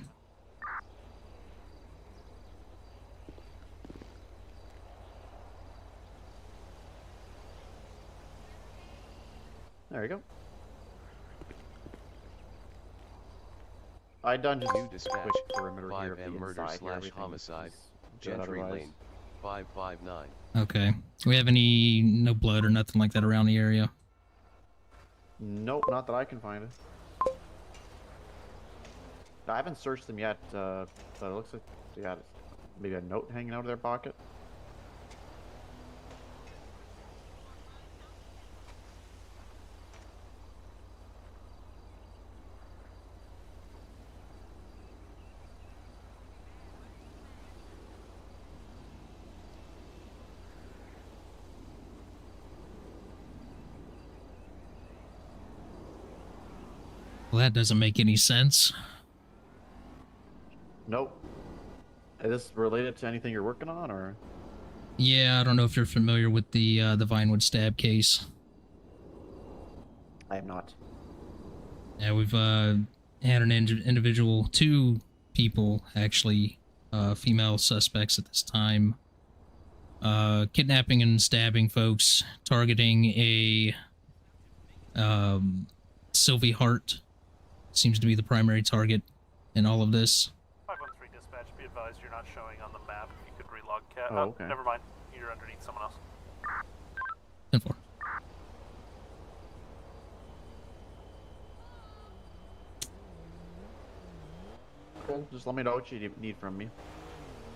There you go. I done just New dispatch. quick perimeter here of 5M the murder inside. slash homicide. Gentry Lane. 559. Okay. Do we have no blood or nothing like that around the area? Nope, not that I can find it. I haven't searched them yet, but it looks like they got maybe a note hanging out of their pocket. Well, that doesn't make any sense. Nope. Is this related to anything you're working on, or? Yeah, I don't know if you're familiar with the Vinewood stab case. I am not. Yeah, we've had an individual, 2 people actually, female suspects at this time, kidnapping and stabbing folks, targeting a Sylvie Hart seems to be the primary target in all of this. 513 dispatch, be advised you're not showing on the map. You could relog cat. Oh, okay. Never mind. You're underneath someone else. 10-4. Cool. Just let me know what you need from me.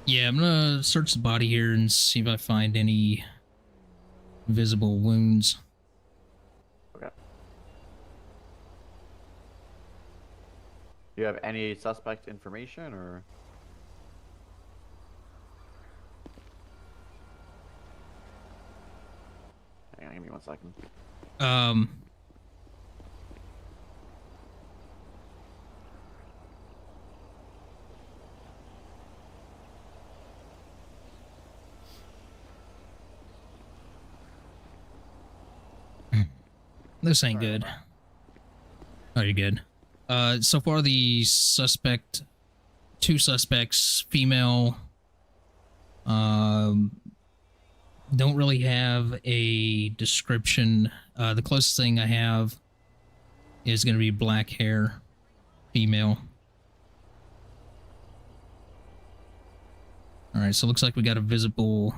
Yeah, I'm gonna search the body here and see if I find any visible wounds. Okay. Do you have any suspect information, or? Hang on, give me 1 second. This ain't good. Oh, you're good. So far the 2 suspects, female, don't really have a description. The closest thing I have is going to be black hair, female. Alright, so it looks like we got a visible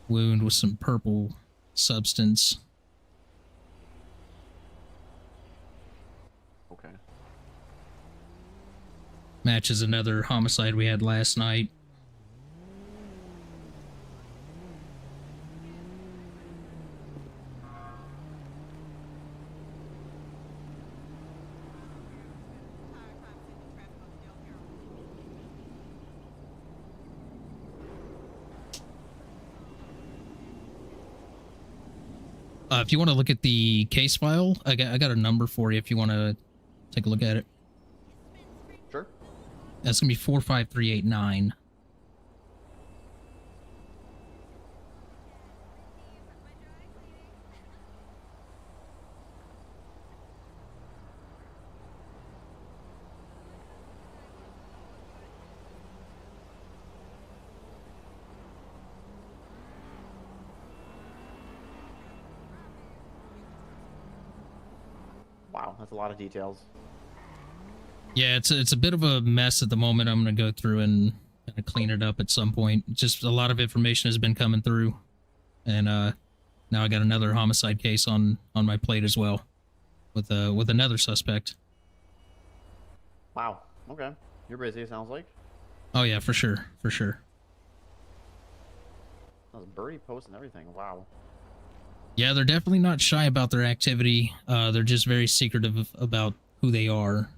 wound with some purple substance. Okay. Matches another homicide we had last night. If you want to look at the case file, I got a number for you if you want to take a look at it. Sure. That's going to be 45389. Wow, that's a lot of details. Yeah, it's a bit of a mess at the moment. I'm going to go through and kind of clean it up at some point. Just a lot of information has been coming through. And now I got another homicide case on my plate as well with another suspect. Wow. Okay. You're busy, it sounds like. Oh yeah, for sure, for sure. That was birdie post and everything. Wow. Yeah, they're definitely not shy about their activity. They're just very secretive about who they are.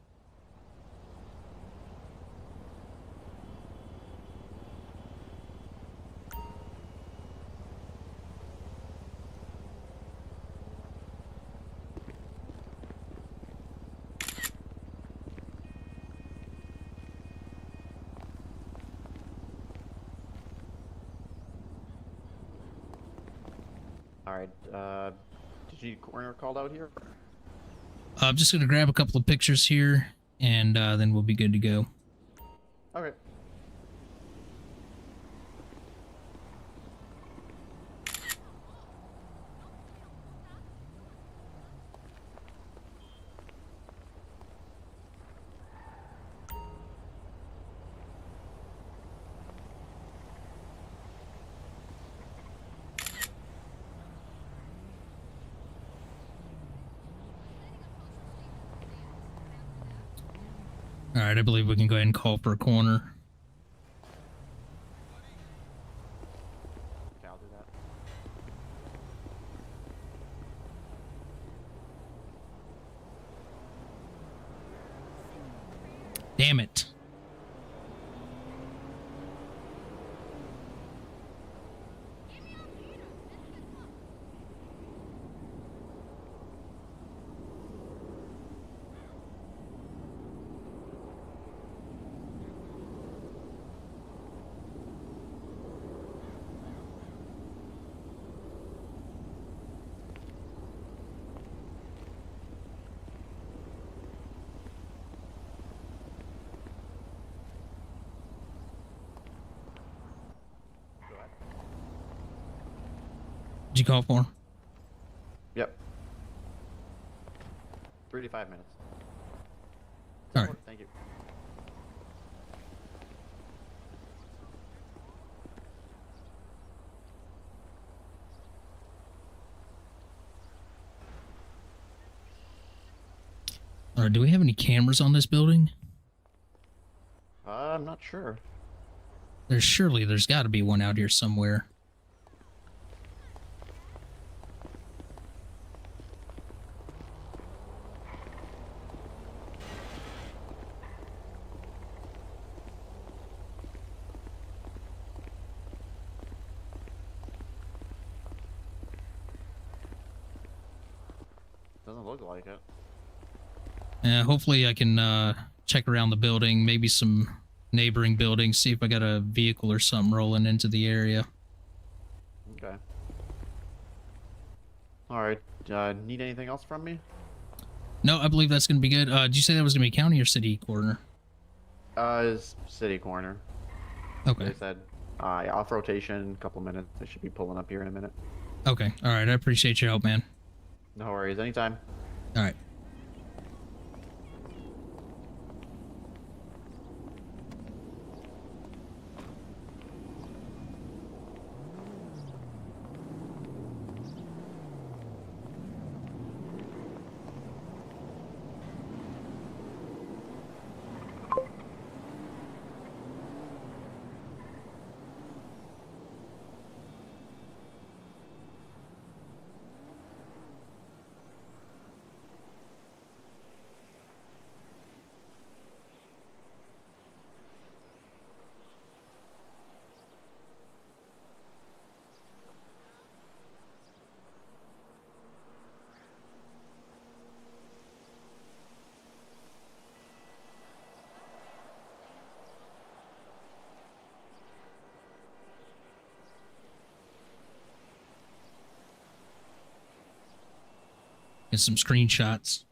Alright, did you need coroner called out here? I'm just gonna grab a couple of pictures here, and then we'll be good to go. Okay. All right, I believe we can go ahead and call for a corner. Okay, I'll do that. Damn it. Did you call for? Yep. 3 to 5 minutes. All right. Thank you. All right, do we have any cameras on this building? I'm not sure. There's got to be one out here somewhere. Doesn't look like it. Hopefully I can check around the building, maybe some neighboring buildings, see if I got a vehicle or something rolling into the area. Okay. Alright, need anything else from me? No, I believe that's going to be good. Did you say that was going to be county or city coroner? Is city corner. Okay. They said, off rotation, couple minutes. They should be pulling up here in a minute. Okay. All right. I appreciate your help, man. No worries, anytime. All right. Get some screenshots.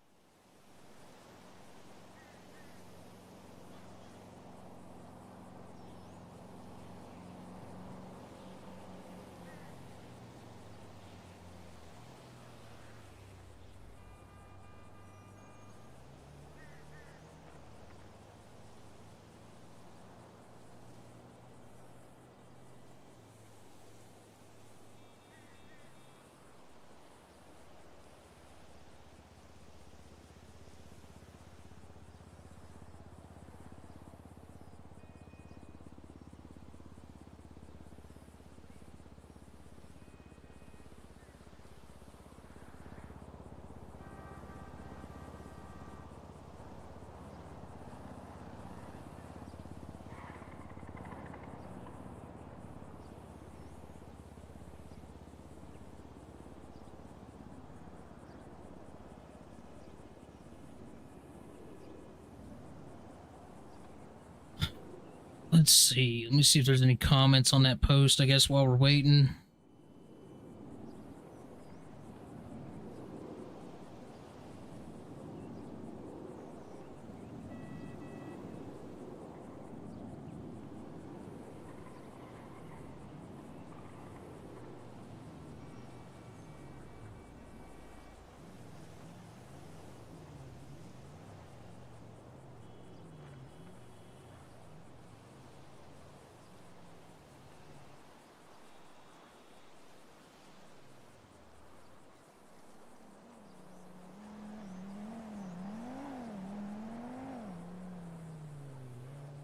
Let's see. Let me see if there's any comments on that post, I guess, while we're waiting.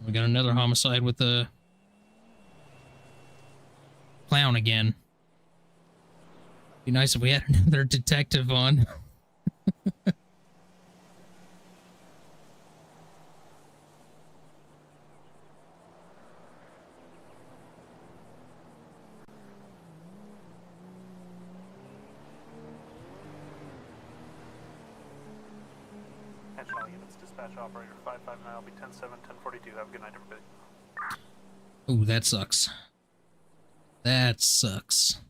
We got another homicide with the clown again. Be nice if we had another detective on. Attention all units, dispatch operator 559 will be 10-7, 1042. Have a good night, everybody. Ooh, that sucks. That sucks.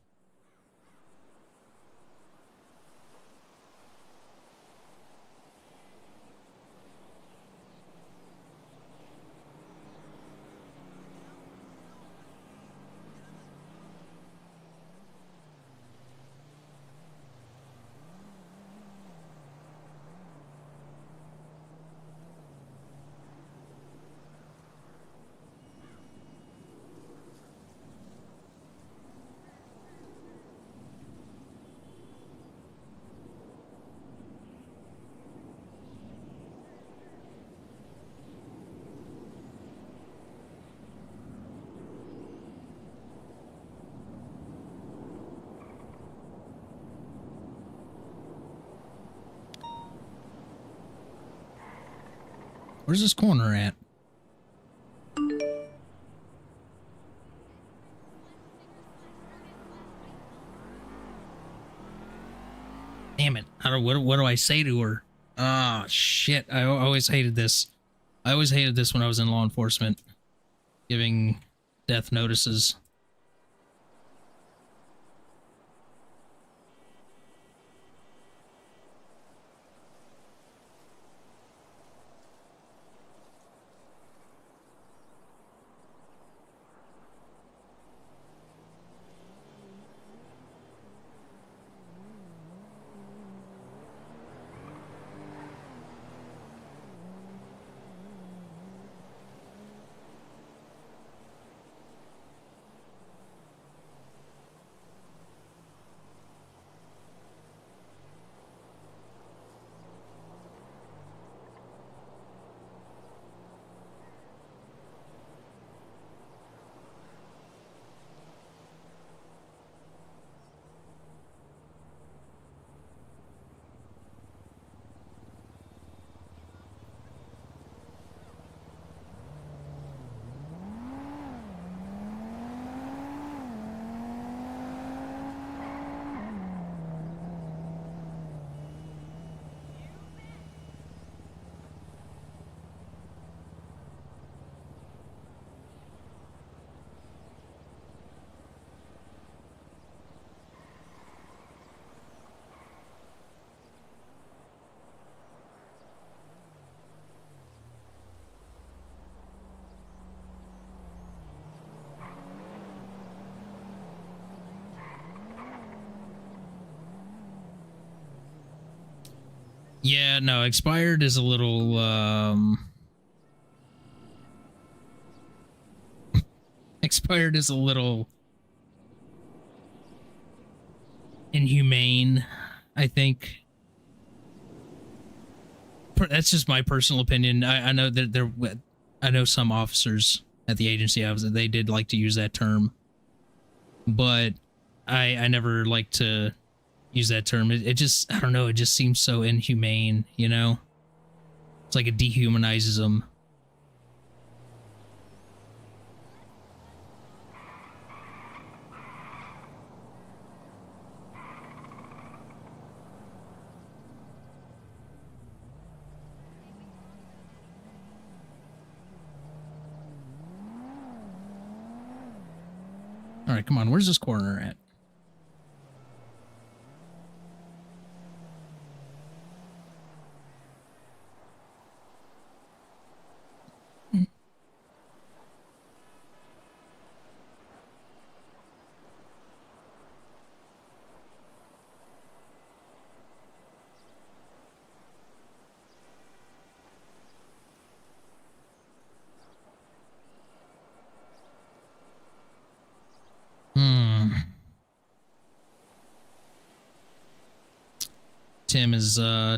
Where's this corner at? Damn it. What do I say to her? Ah, shit. I always hated this. I always hated this when I was in law enforcement. Giving death notices. Yeah, no, expired is a little, expired is a little inhumane, I think. That's just my personal opinion. I know that I know some officers at the agency they did like to use that term, but I never like to use that term. It just, I don't know, it just seems so inhumane, you know? It's like it dehumanizes them. right, come on. Where's this corner at?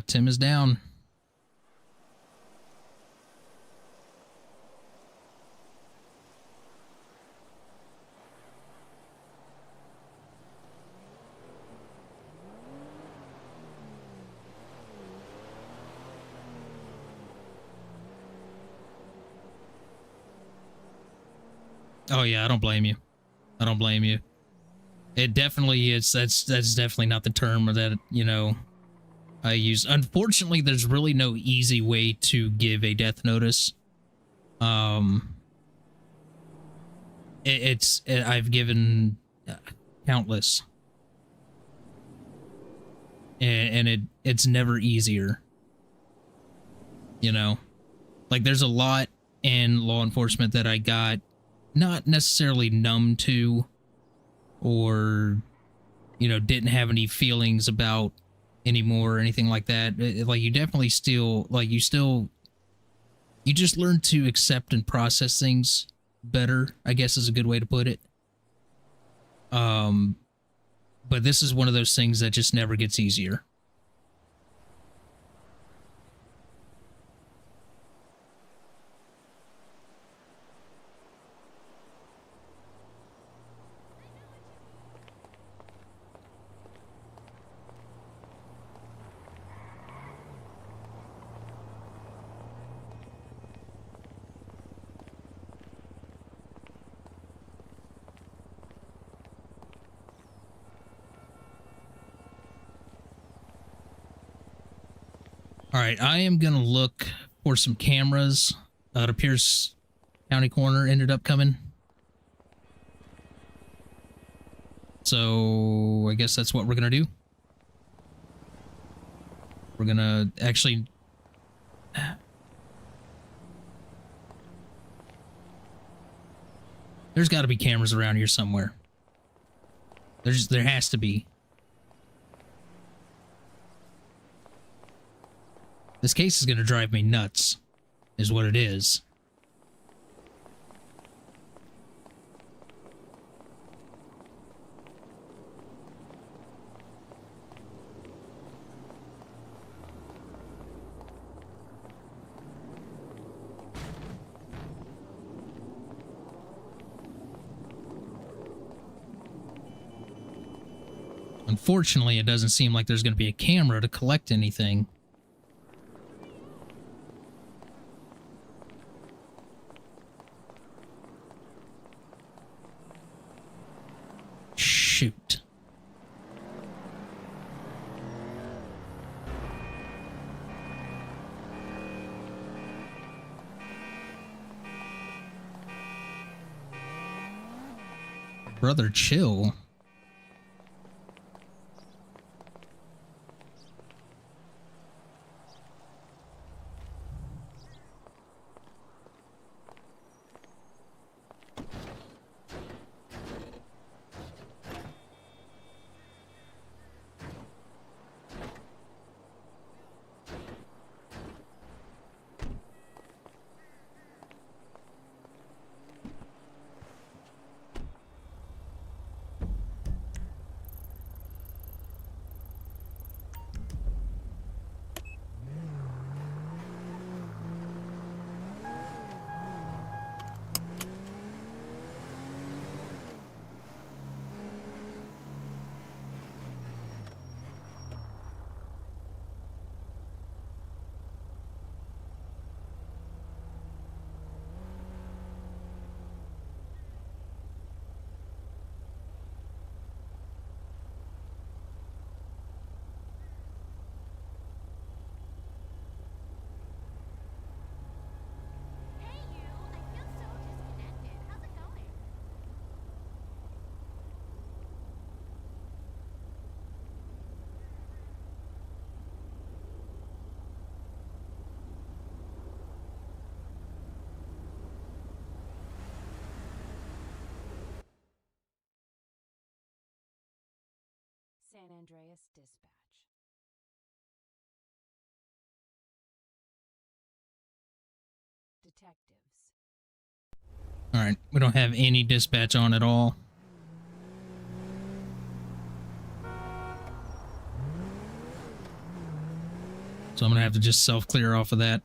Tim is down. Oh yeah, I don't blame you. I don't blame you. It definitely is. That's definitely not the term that, you know, I use. Unfortunately, there's really no easy way to give a death notice. I've given countless, and it's never easier. You know, like there's a lot in law enforcement that I got not necessarily numb to, or, you know, didn't have any feelings about anymore or anything like that. Like you definitely still, like you just learn to accept and process things better, I guess is a good way to put it. But this is one of those things that just never gets easier. All right, I am going to look for some cameras. It appears County Corner ended up coming. So I guess that's what we're going to do. We're going to actually... There's got to be cameras around here somewhere. There has to be. This case is going to drive me nuts, is what it is. Unfortunately, it doesn't seem like there's going to be a camera to collect anything. Shoot. Brother, chill. San Andreas Dispatch. Detectives. All right, we don't have any dispatch on at all. So I'm gonna have to just self-clear off of that.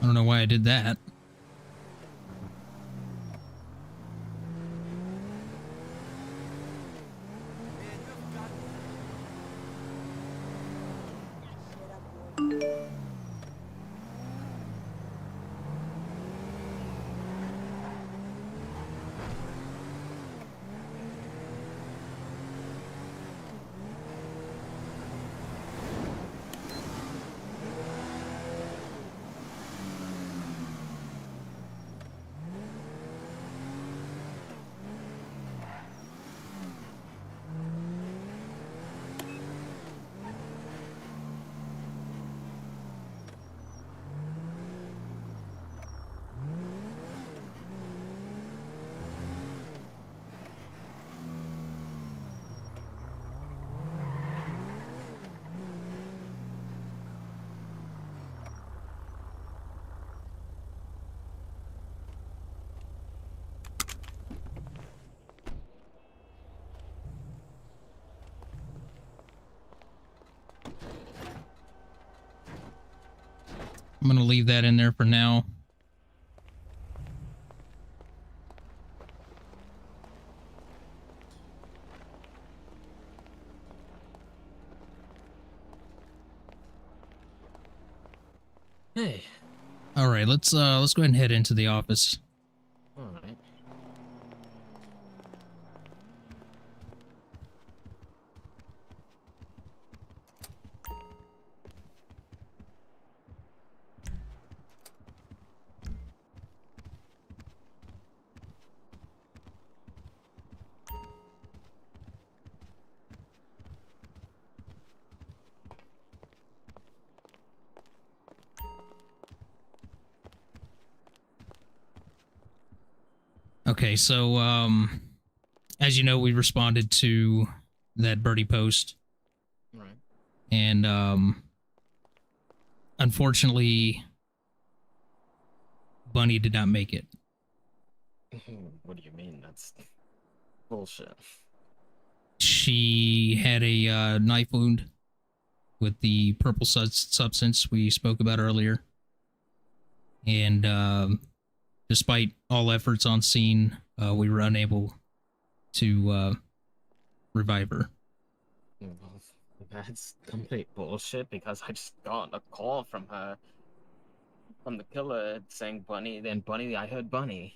I don't know why I did that. I'm gonna leave that in there for now. Hey. All right, let's go ahead and head into the office. All right. Okay, so as you know, we responded to that birdie post. Right. And unfortunately, Bunny did not make it. What do you mean? That's bullshit. She had a knife wound with the purple substance we spoke about earlier. And despite all efforts on scene, we were unable to revive her. Well, that's complete bullshit because I just got a call from her, from the killer saying Bunny, then Bunny, I heard Bunny.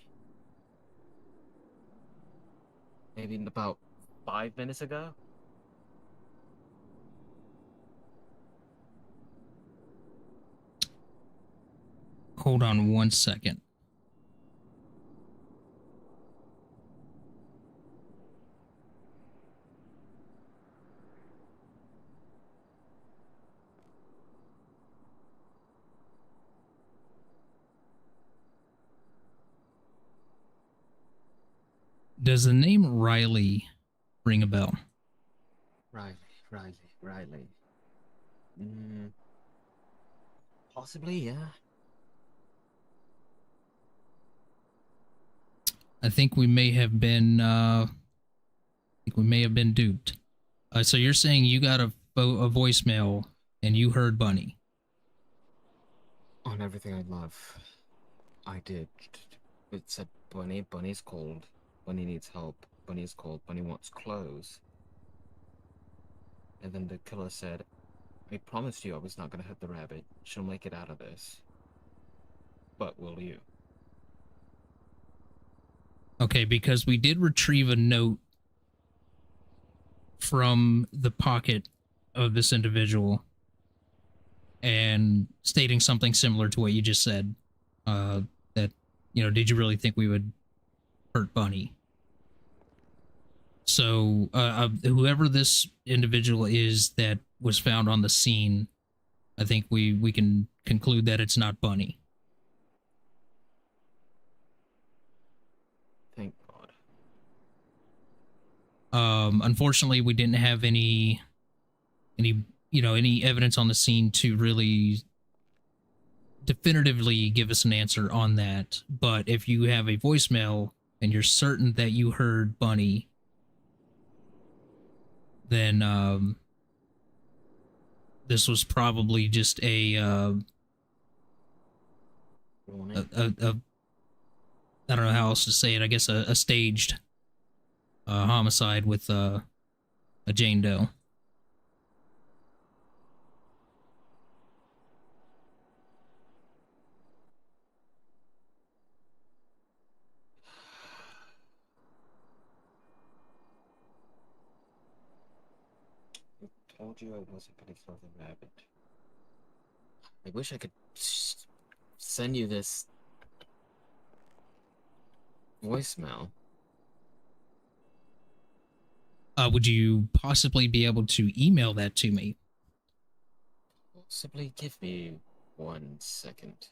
Maybe about 5 minutes ago? Hold on one second. Does the name Riley ring a bell? Riley. Possibly, yeah. I think we may have been duped. So you're saying you got a voicemail and you heard Bunny? On everything I love, I did. It said Bunny's cold. Bunny needs help. Bunny's cold. Bunny wants clothes. And then the killer said, I promised you I was not going to hurt the rabbit. She'll make it out of this. But will you? Okay, because we did retrieve a note from the pocket of this individual and stating something similar to what you just said. That, did you really think we would hurt Bunny? So, whoever this individual is that was found on the scene, I think we can conclude that it's not Bunny. Thank God. Unfortunately, we didn't have any evidence on the scene to really definitively give us an answer on that. But if you have a voicemail and you're certain that you heard Bunny, then this was probably just a I don't know how else to say it. I guess a staged homicide with a Jane Doe. Told you I wasn't gonna kill the rabbit. I wish I could send you this voicemail. Would you possibly be able to email that to me? Possibly, give me 1 second.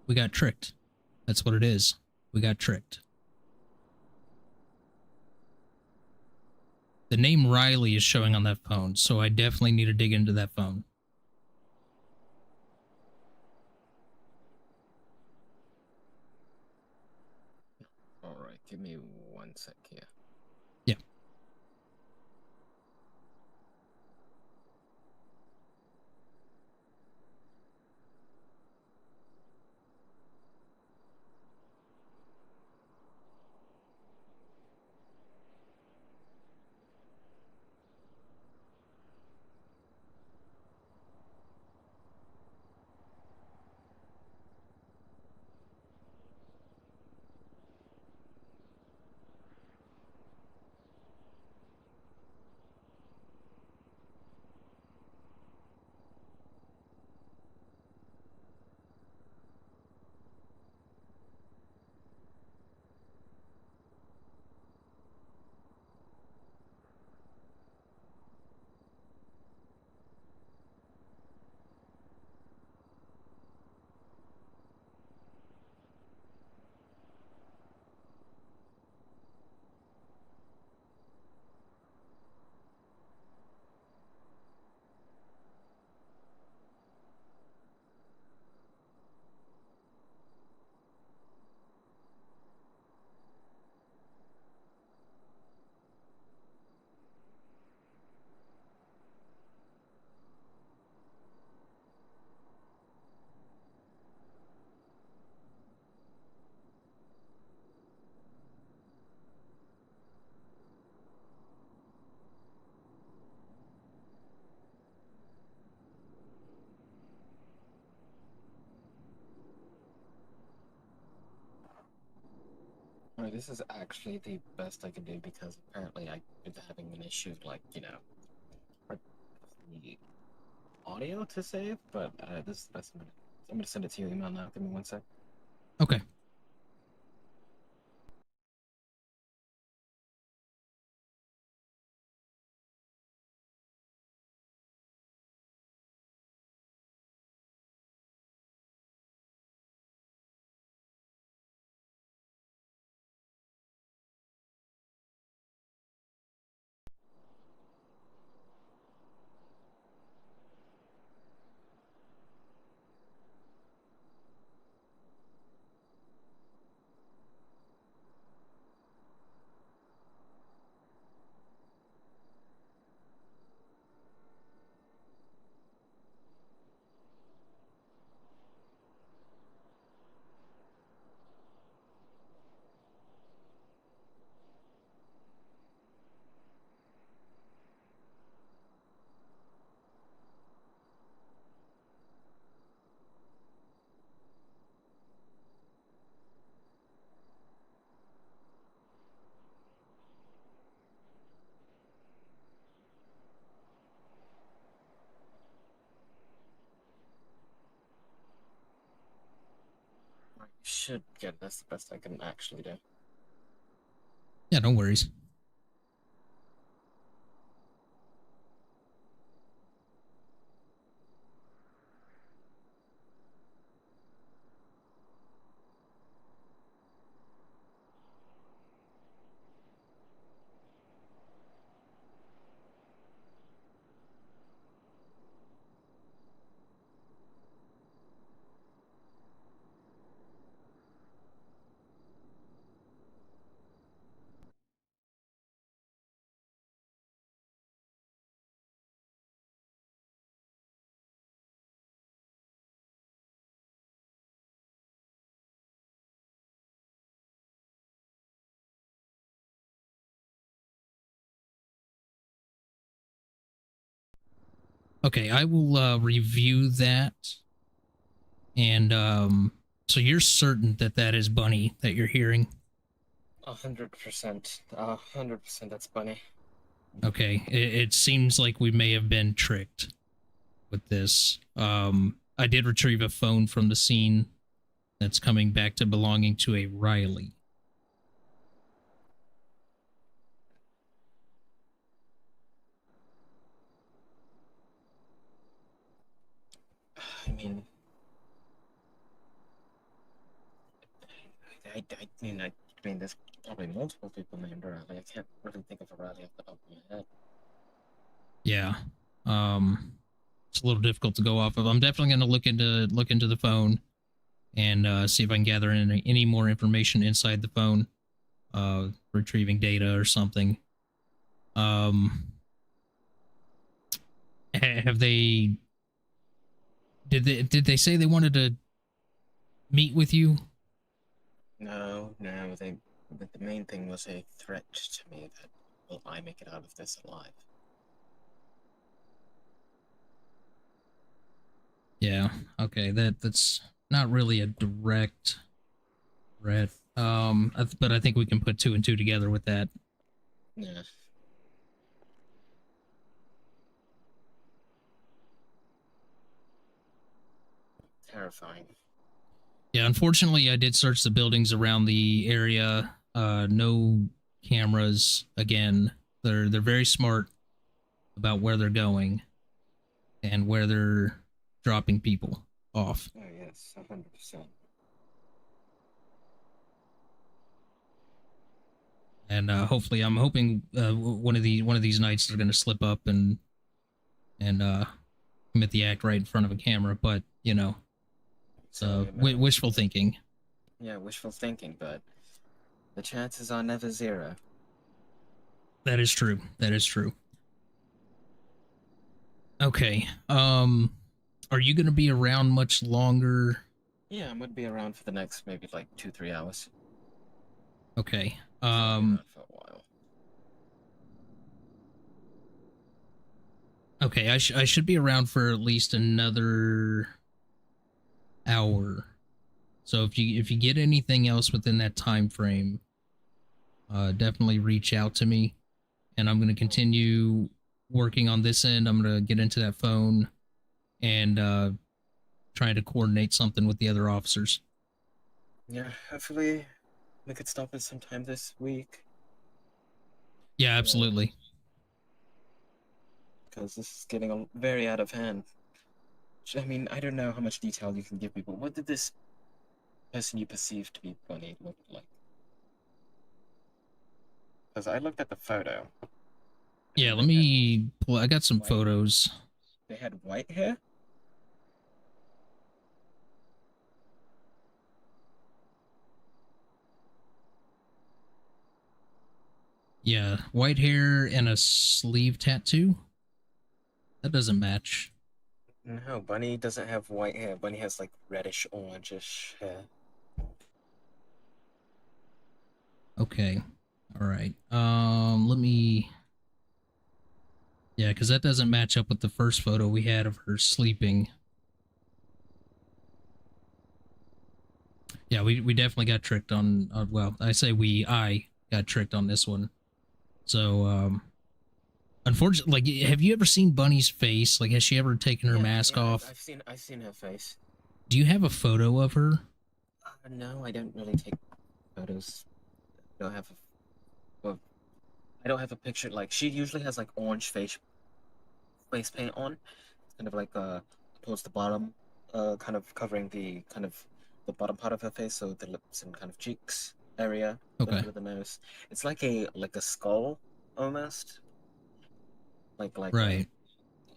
We got tricked. That's what it is. We got tricked. The name Riley is showing on that phone, so I definitely need to dig into that phone. Alright, give me 1 sec here. Yeah. Alright, this is actually the best I can do because apparently I've been having an issue, like, the audio to save, but this is the best I'm gonna send it to your email now. Give me 1 sec. Okay. Should get. That's the best I can actually do. Yeah, no worries. Okay, I will review that. And so you're certain that that is Bunny that you're hearing? 100%. 100% that's Bunny. Okay, it seems like we may have been tricked with this. I did retrieve a phone from the scene that's coming back to belonging to a Riley. I mean, I mean, there's probably multiple people named Riley. I can't really think of a Riley off the top of my head. Yeah. It's a little difficult to go off of. I'm definitely going to look into the phone and see if I can gather any more information inside the phone, retrieving data or something. Have they did they say they wanted to meet with you? No, the main thing was a threat to me that will I make it out of this alive? Yeah. Okay. That's not really a direct threat. But I think we can put two and two together with that. Yeah. Terrifying. Yeah. Unfortunately, I did search the buildings around the area. No cameras. Again, they're very smart about where they're going and where they're dropping people off. Oh yes, 100%. And hopefully, I'm hoping one of these nights they're going to slip up and commit the act right in front of a camera. But you know, wishful thinking. Yeah, wishful thinking, but the chances are never zero. That is true. That is true. Okay. Are you going to be around much longer? Yeah, I'm gonna be around for the next maybe like 2-3 hours. Okay. For a while. Okay, I should be around for at least another hour. So if you get anything else within that time frame, definitely reach out to me, and I'm going to continue working on this end. I'm going to get into that phone and try to coordinate something with the other officers. Yeah, hopefully we could stop it sometime this week. Yeah, absolutely. Because this is getting very out of hand. I mean, I don't know how much detail you can give me, but what did this person you perceived to be Bunny look like? Because I looked at the photo. Yeah, let me pull. I got some photos. They had white hair? Yeah, white hair and a sleeve tattoo. That doesn't match. No, Bunny doesn't have white hair. Bunny has like reddish orangish hair. Okay. All right. Let me. Yeah, because that doesn't match up with the first photo we had of her sleeping. Yeah, we definitely got tricked on. Well, I say I got tricked on this one. So, unfortunately, like, have you ever seen Bunny's face? Like, has she ever taken her mask off? I've seen her face. Do you have a photo of her? No, I don't really take photos. I don't have well, I don't have a picture. Like, she usually has like orange face paint on. It's kind of like towards the bottom, kind of covering the bottom part of her face, so the lips and kind of cheeks area, a Okay. little bit of the nose. It's like a skull almost. Like Right.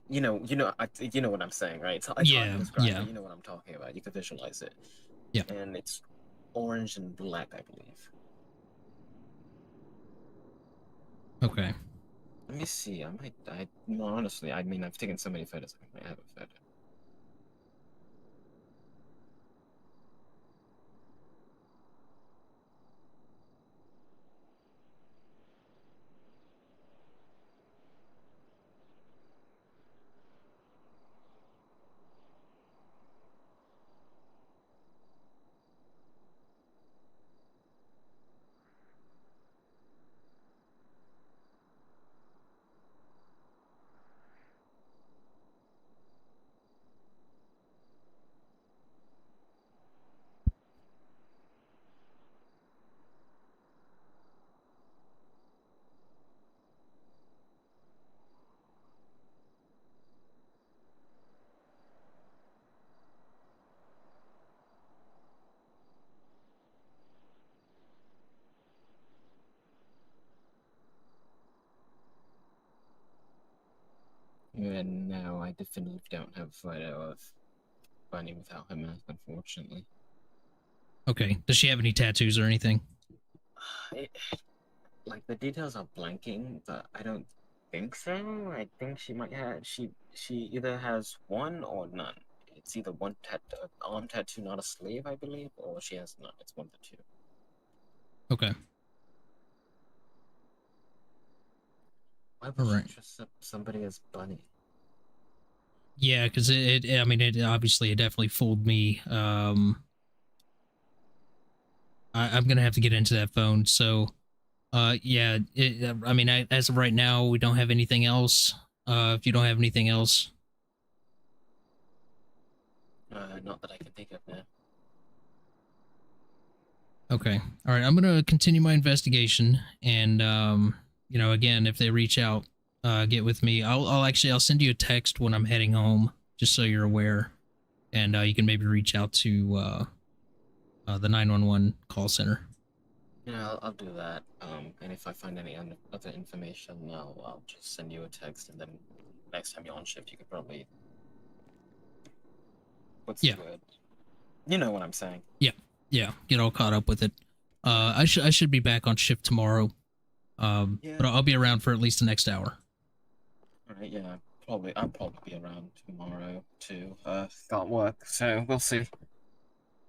you know what I'm saying, right? It's hard to describe, but you know what I'm talking about. You can visualize it. Yeah. And it's orange and black, I believe. Okay. Let me see. No, honestly, I mean, I've taken so many photos, I might have a photo. And no, I definitively don't have a photo of Bunny without her mask, unfortunately. Okay. Does she have any tattoos or anything? Like, the details are blanking, but I don't think so. I think she might have. She either has one or none. It's either one arm tattoo, not a sleeve, I believe, or she has none. It's one of the two. Okay. Why would All right. she dress up somebody as Bunny? Yeah, because I mean, it obviously, it definitely fooled me. I'm gonna have to get into that phone. So, yeah, I mean, as of right now, we don't have anything else. If you don't have anything else, Not that I can think of now. okay. All right, I'm gonna continue my investigation, and you know, again, if they reach out, get with me. I'll send you a text when I'm heading home, just so you're aware, and you can maybe reach out to the 911 call center. Yeah, I'll do that. And if I find any other information, I'll just send you a text, and then next time you're on shift, you could probably. What's the word? You know what I'm saying. Yeah, get all caught up with it. I should be back on shift tomorrow. But I'll be around for at least the next hour. All right, yeah, I'll probably be around tomorrow too. Start work, so we'll see.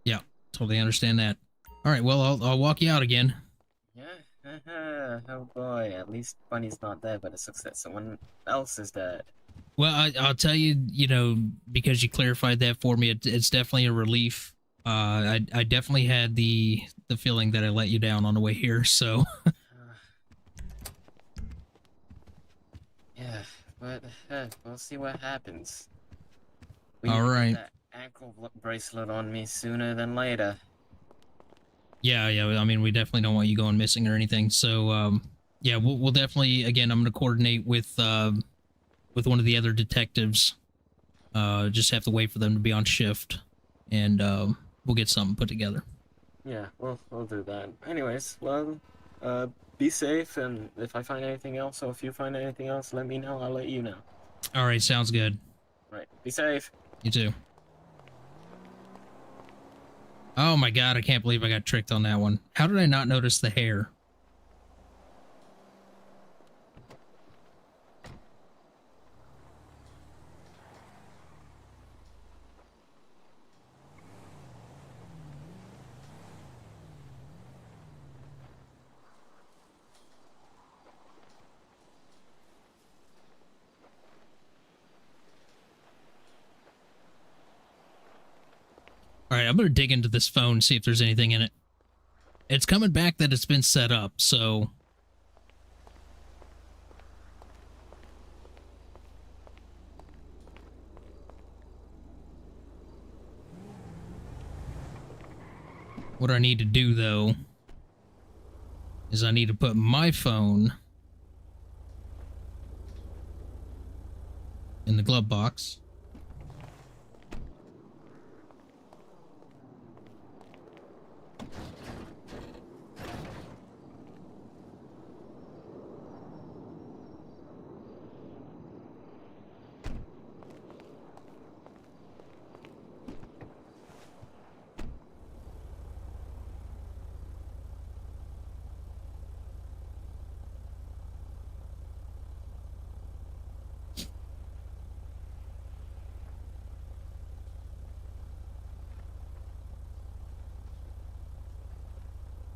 Yeah, totally understand that. All right, well, I'll walk you out again. Yeah. Oh boy, at least Bunny's not there, but it's success. Someone else is dead. Well, I'll tell you, you know, because you clarified that for me, it's definitely a relief. I definitely had the feeling that I let you down on the way here, so. Yeah, but we'll see what happens. All right. Get that ankle bracelet on me sooner than later. Yeah. I mean, we definitely don't want you going missing or anything. So, yeah, we'll definitely. Again, I'm going to coordinate with one of the other detectives. Just have to wait for them to be on shift, and we'll get something put together. Yeah, we'll do that. Anyways, well, be safe, and if I find anything else, or if you find anything else, let me know. I'll let you know. All right, sounds good. Right, be safe. You too. Oh my god, I can't believe I got tricked on that one. How did I not notice the hair? All right, I'm going to dig into this phone, see if there's anything in it. It's coming back that it's been set up, so... What I need to do, though, is I need to put my phone in the glove box.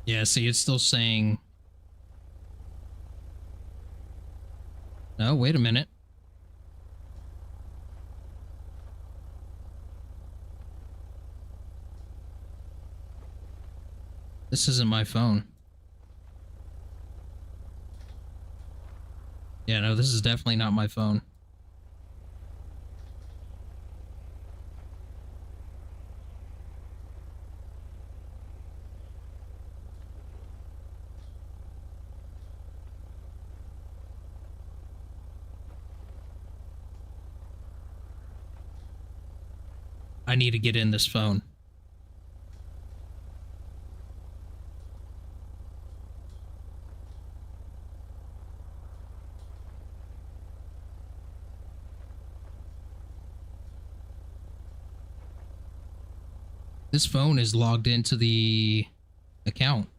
Yeah, see, it's still saying... No, wait a minute. This isn't my phone. Yeah, no, this is definitely not my phone. I need to get in this phone. This phone is logged into the account.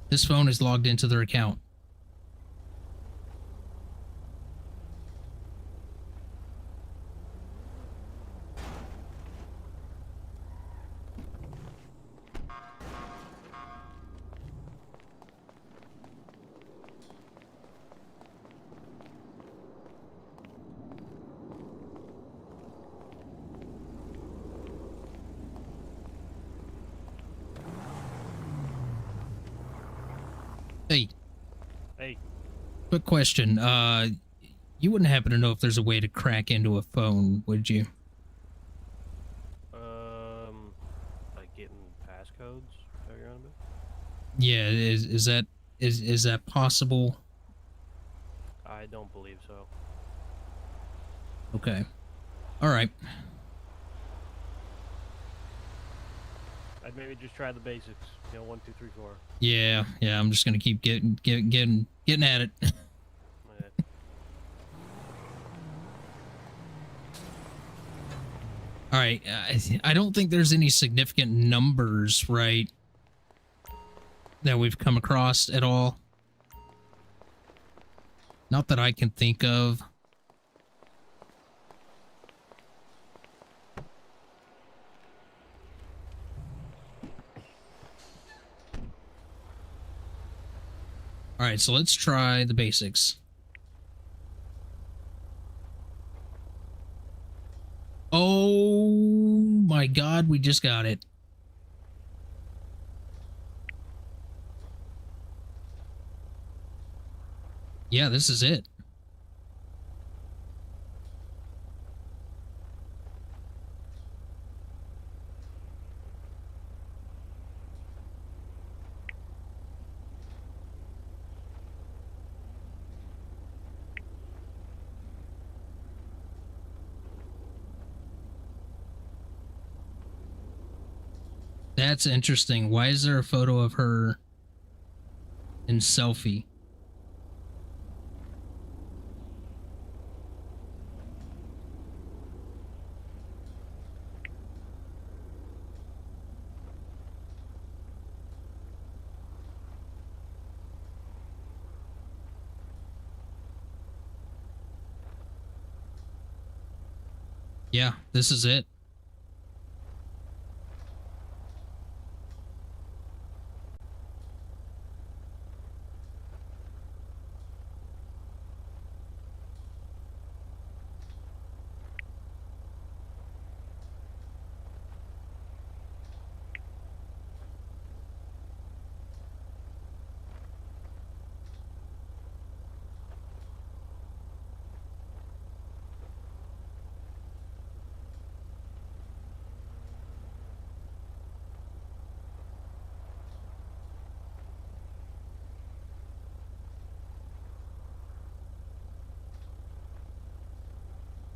This phone is logged into their account. Hey. Hey. Quick question. You wouldn't happen to know if there's a way to crack into a phone, would you? Like getting passcodes? Is that what you're on about? Yeah, is that possible? I don't believe so. Okay. All right. I'd maybe just try the basics. You know, 1, 2, 3, 4. Yeah. I'm just gonna keep getting at it. All right. I don't think there's any significant numbers, right, that we've come across at all. Not that I can think of. All right, so let's try the basics. Oh my God, we just got it. Yeah, this is it. That's interesting. Why is there a photo of her in selfie? Yeah, this is it.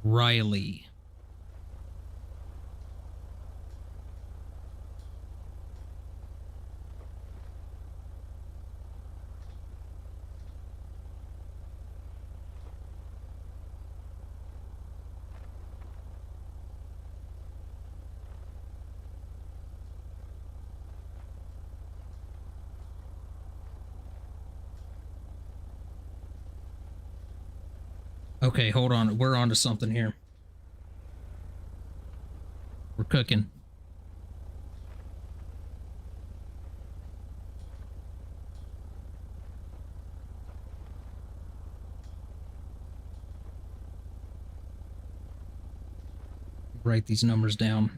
Riley. Okay, hold on. We're on to something here. We're cooking. Write these numbers down.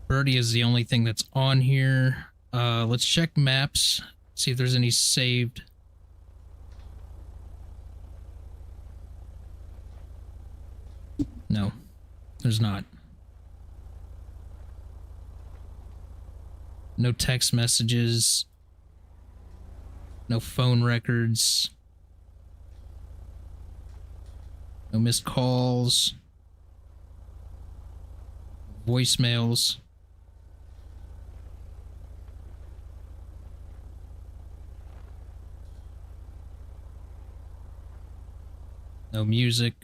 Birdie is the only thing that's on here. Let's check maps. See if there's any saved. No, there's not. No text messages. No phone records. No missed calls. Voicemails. No music.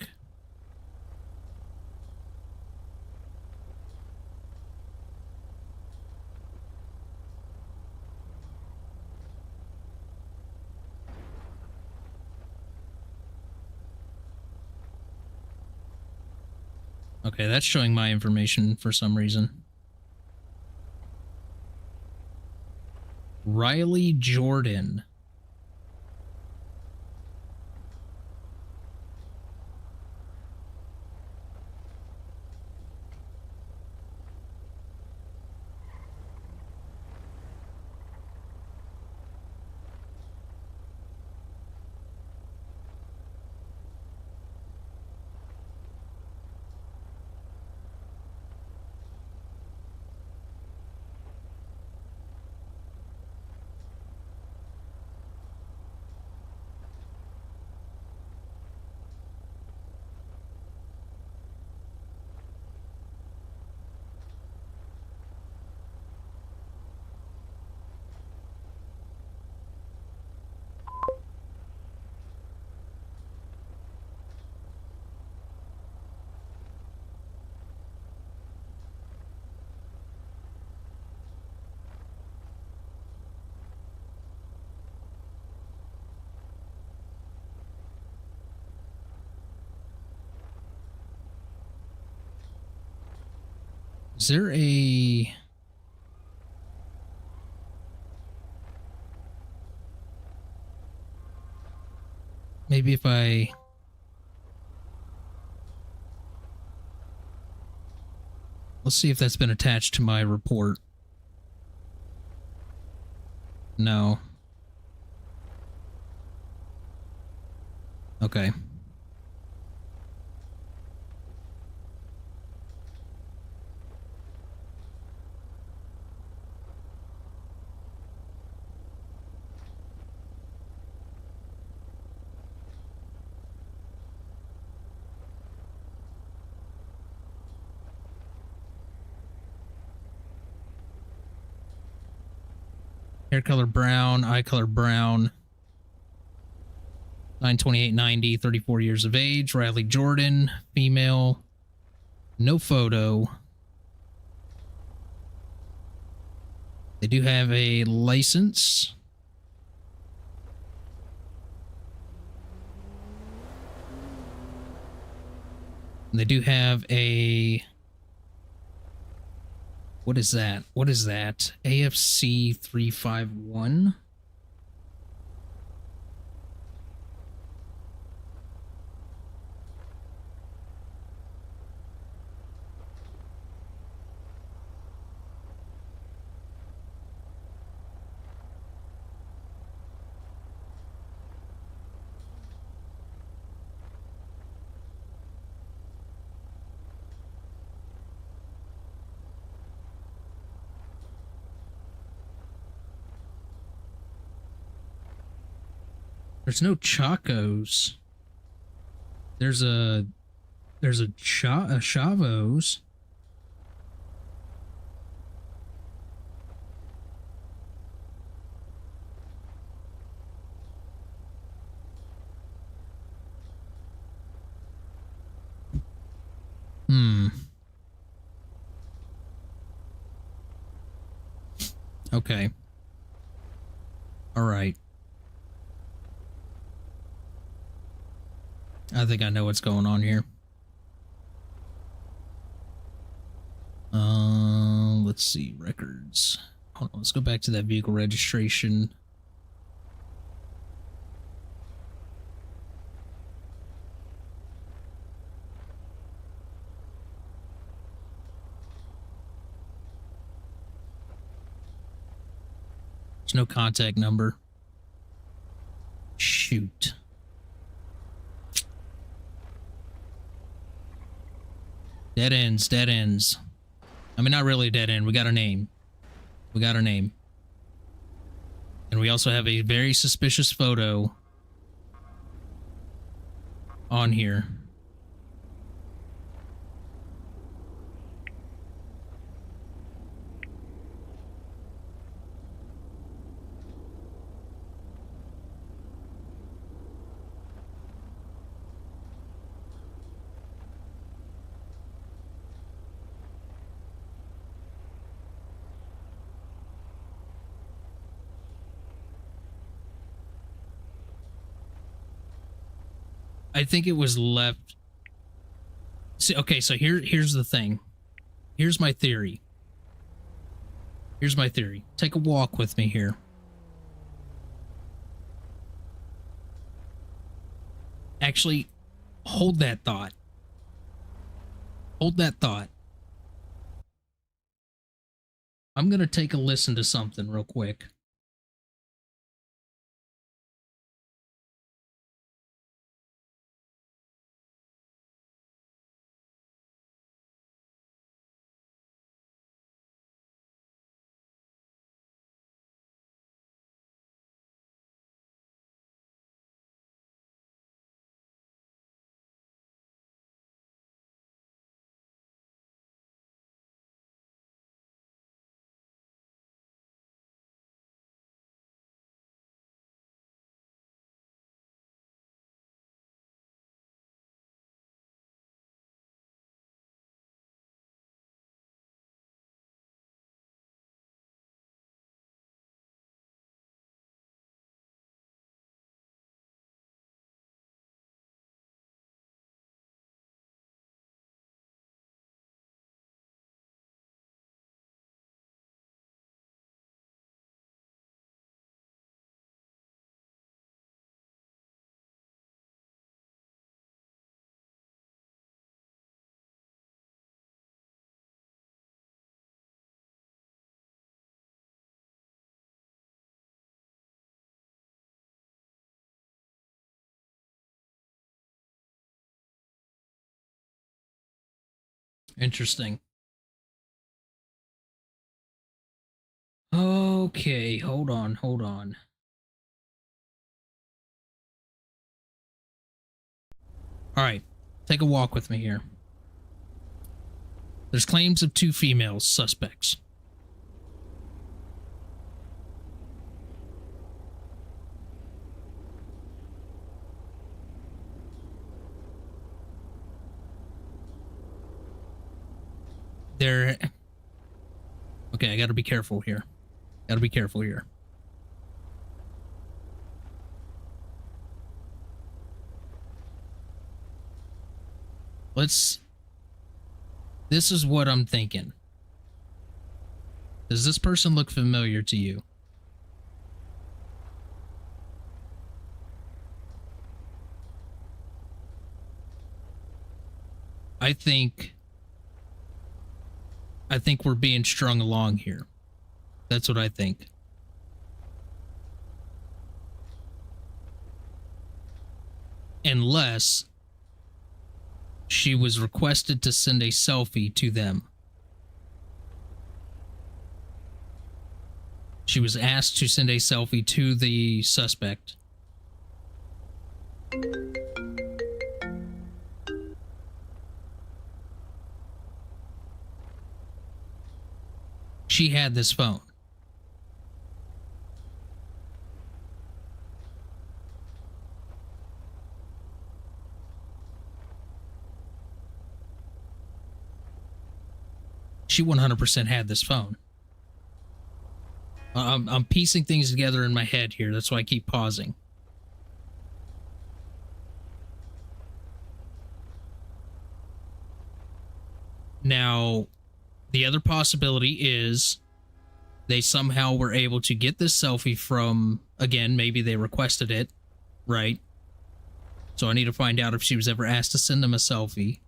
Okay, that's showing my information for some reason. Riley Jordan. Is there a... Maybe if I... Let's see if that's been attached to my report. No. Okay. Hair color brown, eye color brown. 92890, 34 years of age. Riley Jordan, female. No photo. They do have a license. And they do have a... What is that? What is that? AFC 351? There's no Chacos. There's a Chavos. Okay. All right. I think I know what's going on here. Let's see, records. Hold on, let's go back to that vehicle registration. There's no contact number. Shoot. Dead ends, dead ends. I mean, not really a dead end. We got a name. We got a name. And we also have a very suspicious photo on here. I think it was left. See, okay, so here's the thing. Here's my theory. Here's my theory. Take a walk with me here. Actually, hold that thought. Hold that thought. I'm gonna take a listen to something real quick. Interesting. Okay, hold on, hold on. All right, take a walk with me here. There's claims of 2 female suspects. They're... Okay, I gotta be careful here. Gotta be careful here. This is what I'm thinking. Does this person look familiar to you? I think we're being strung along here. That's what I think. Unless she was requested to send a selfie to them. She was asked to send a selfie to the suspect. She had this phone. She 100% had this phone. I'm piecing things together in my head here. That's why I keep pausing. Now, the other possibility is they somehow were able to get this selfie from, again, maybe they requested it, right? So I need to find out if she was ever asked to send them a selfie.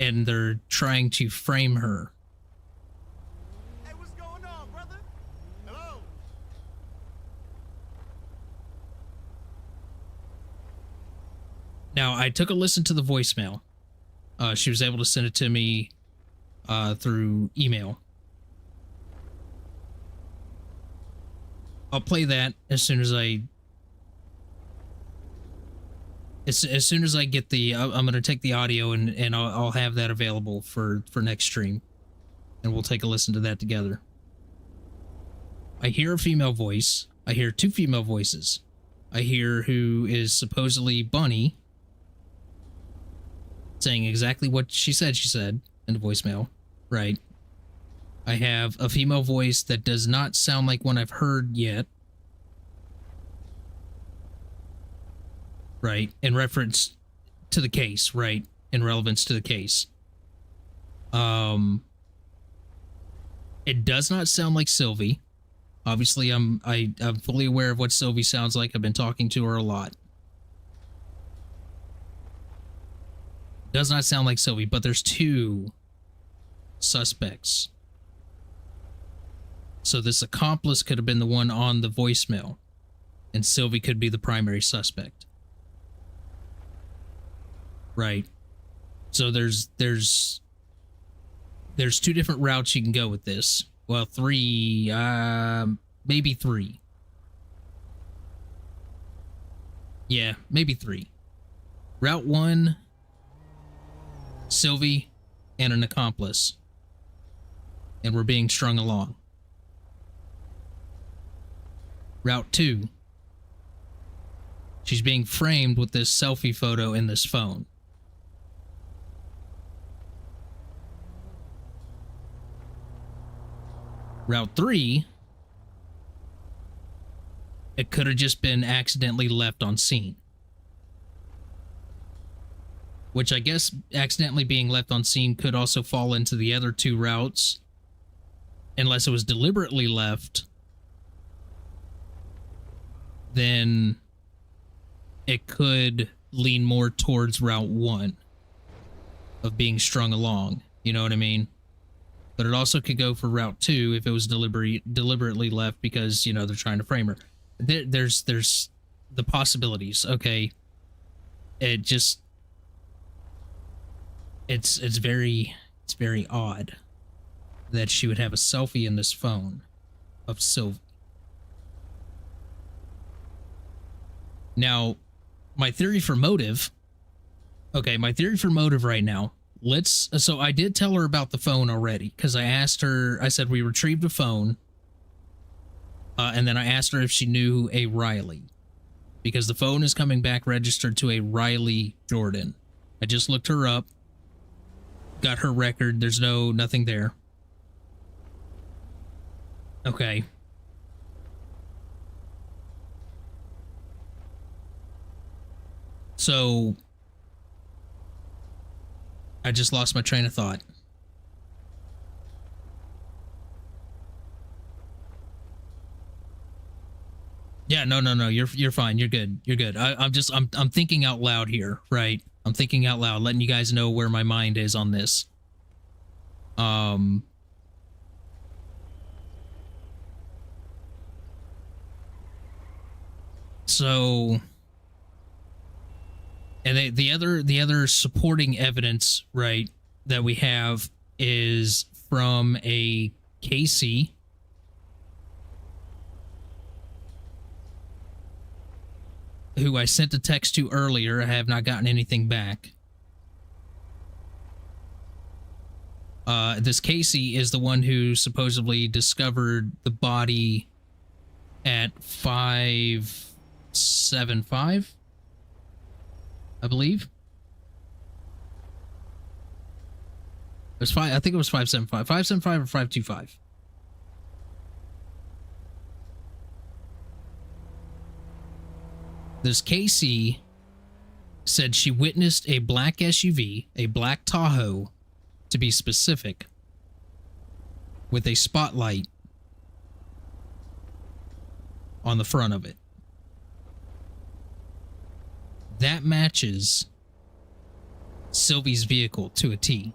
And they're trying to frame her. Hey, what's going on, brother? Hello? Now, I took a listen to the voicemail. She was able to send it to me through email. I'll play that as soon as I... As soon as I get the... I'm going to take the audio and I'll have that available for next stream. And we'll take a listen to that together. I hear a female voice. I hear two female voices. I hear who is supposedly Bunny saying exactly what she said in the voicemail, right? I have a female voice that does not sound like one I've heard yet. Right, in reference to the case, right? In relevance to the case. It does not sound like Sylvie. Obviously, I'm fully aware of what Sylvie sounds like. I've been talking to her a lot. Does not sound like Sylvie, but there's two suspects. So this accomplice could have been the one on the voicemail, and Sylvie could be the primary suspect. Right. So there's two different routes you can go with this. Well, three, maybe three. Yeah, maybe three. Route 1, Sylvie and an accomplice. And we're being strung along. Route 2, she's being framed with this selfie photo in this phone. Route 3, it could have just been accidentally left on scene. Which I guess accidentally being left on scene could also fall into the other two routes. Unless it was deliberately left, then it could lean more towards Route 1 of being strung along. You know what I mean? But it also could go for Route 2 if it was deliberately left because, you know, they're trying to frame her. There's the possibilities, okay? It just... It's very odd that she would have a selfie in this phone of Sylvie. Now, my theory for motive... Okay, my theory for motive right now... So I did tell her about the phone already, because I asked her, I said we retrieved a phone, and then I asked her if she knew a Riley, because the phone is coming back registered to a Riley Jordan. I just looked her up, got her record, there's nothing there. Okay. So... I just lost my train of thought. Yeah, no. You're fine. You're good. You're good. I'm thinking out loud here, right? I'm thinking out loud, letting you guys know where my mind is on this. So, And the other supporting evidence, right, that we have is from a Casey who I sent a text to earlier. I have not gotten anything back. This Casey is the one who supposedly discovered the body at 575, I believe. It was I think it was 575. 575 or 525. This Casey said she witnessed a black SUV, a black Tahoe, to be specific, with a spotlight on the front of it. That matches Sylvie's vehicle to a T.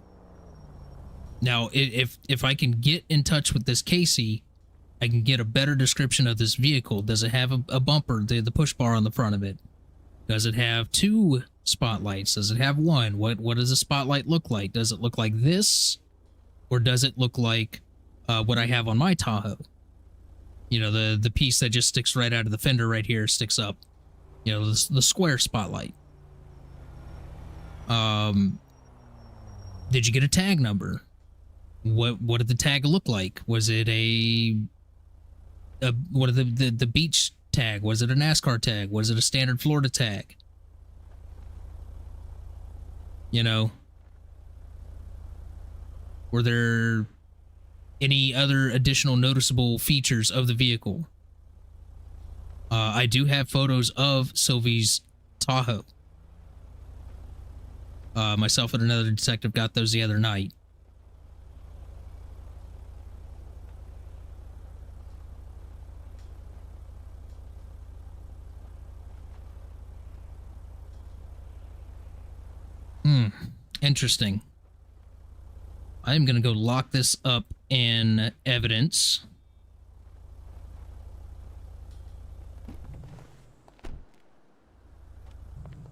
Now, if I can get in touch with this Casey, I can get a better description of this vehicle. Does it have a bumper, the push bar on the front of it? Does it have two spotlights? Does it have one? What does a spotlight look like? Does it look like this? Or does it look like what I have on my Tahoe? You know, the piece that just sticks right out of the fender right here, sticks up. You know, the square spotlight. Did you get a tag number? What did the tag look like? Was it what did the beach tag? Was it a NASCAR tag? Was it a standard Florida tag? You know, were there any other additional noticeable features of the vehicle? I do have photos of Sylvie's Tahoe. Myself and another detective got those the other night. Interesting. I'm going to go lock this up in evidence.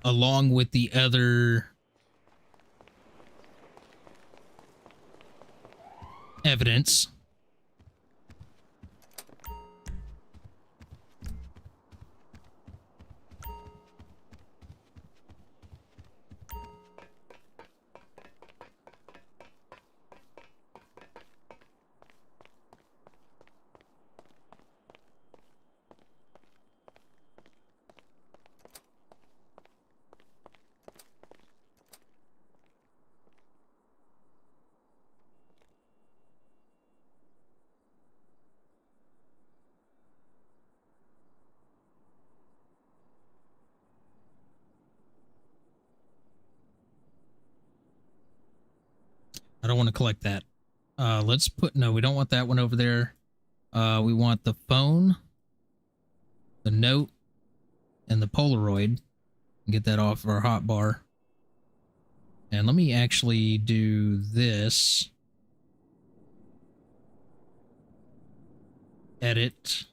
Along with the other evidence. I don't want to collect that. Let's put, no, we don't want that one over there. We want the phone, the note, and the Polaroid. Get that off of our hotbar. And let me actually do this. Edit.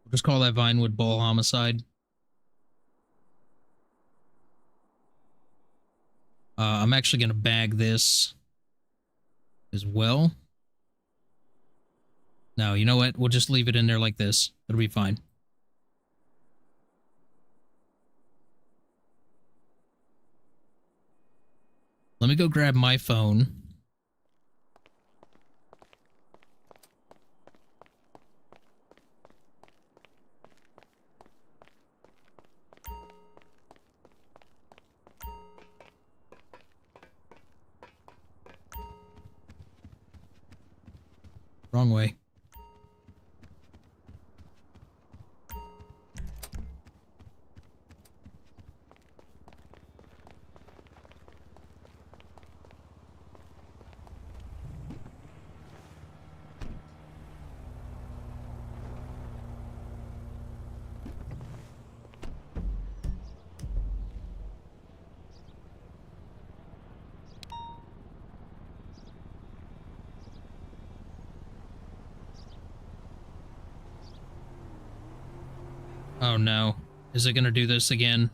We'll just call that Vinewood Bull homicide. I'm actually going to bag this as well. No, you know what? We'll just leave it in there like this. It'll be fine. Let me go grab my phone. Wrong way. Oh no. Is it gonna do this again?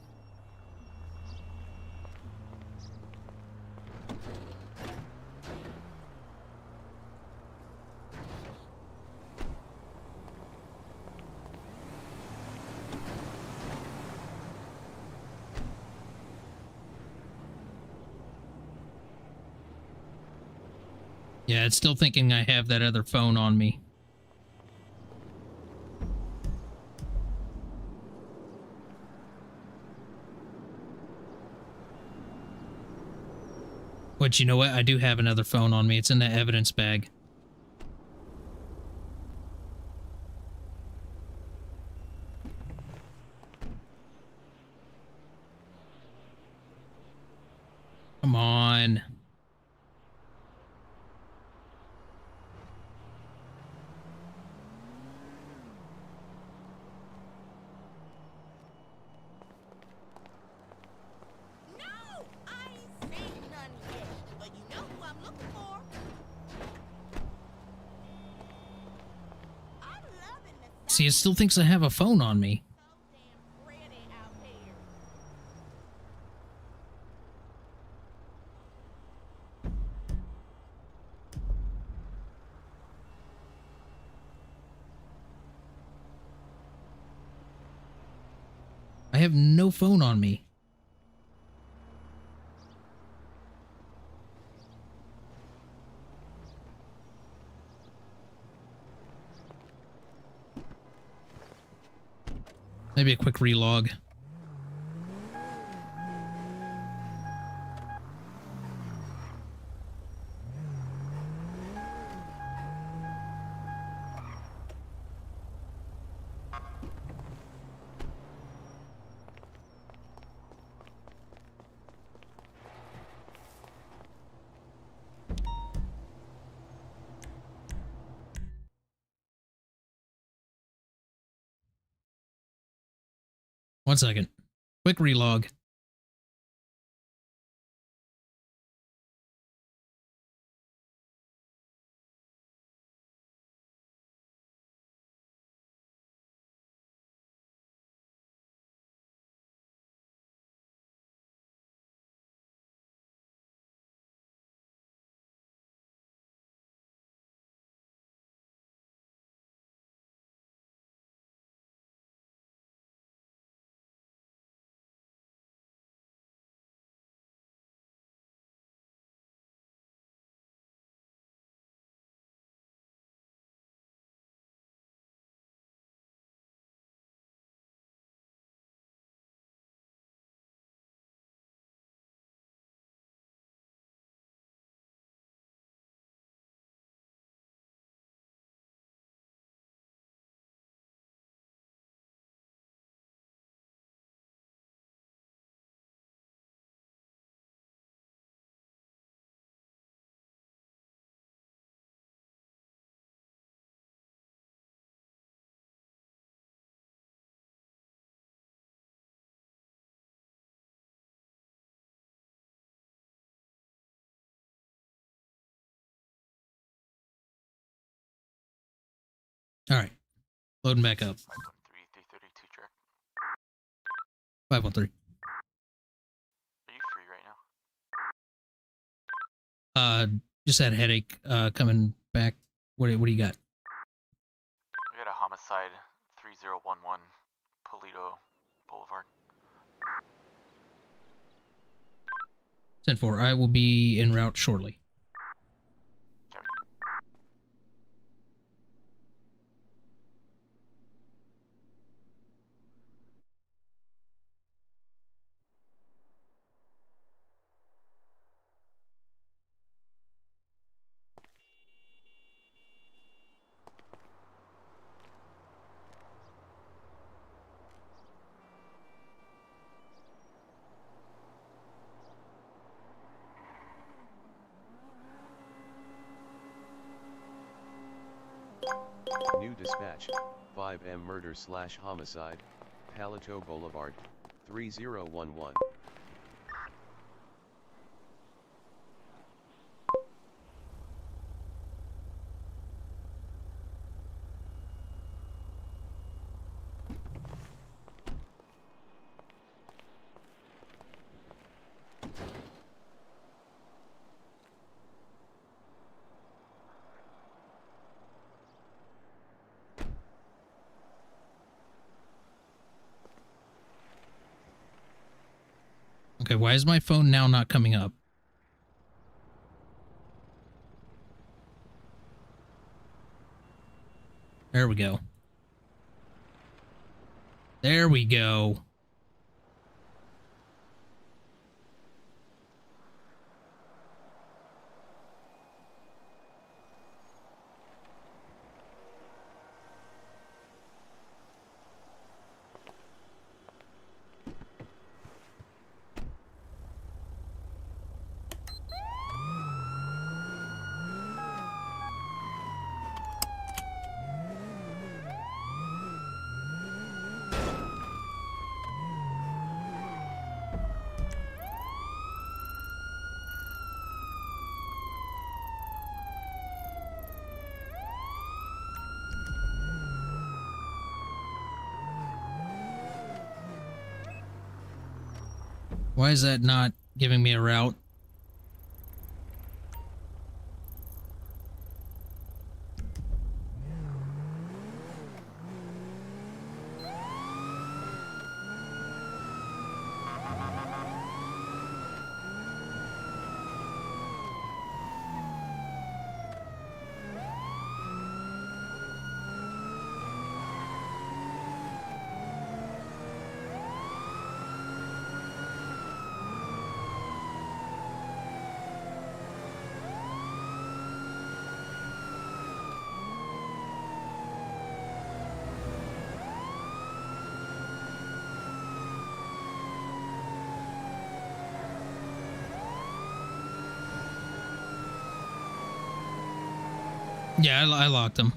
Yeah, it's still thinking I have that other phone on me. But you know what? I do have another phone on me. It's in the evidence bag. Come on. No! I ain't seen none yet. But you know who I'm looking for. I'm loving the See, it still thinks I have a phone on me. so damn pretty out here. I have no phone on me. Maybe a quick relog. One second. Quick relog. All right. Loading back up. 332 track. 513. Are you free right now? Just had a headache coming back. What do you got? We got a homicide 3011 Polito Boulevard. 10-4. I will be en route shortly. New dispatch, 5M murder/homicide, Palito Boulevard, 3011. Okay, why is my phone now not coming up? There we go. There we go. Why is that not giving me a route? Yeah, I locked him.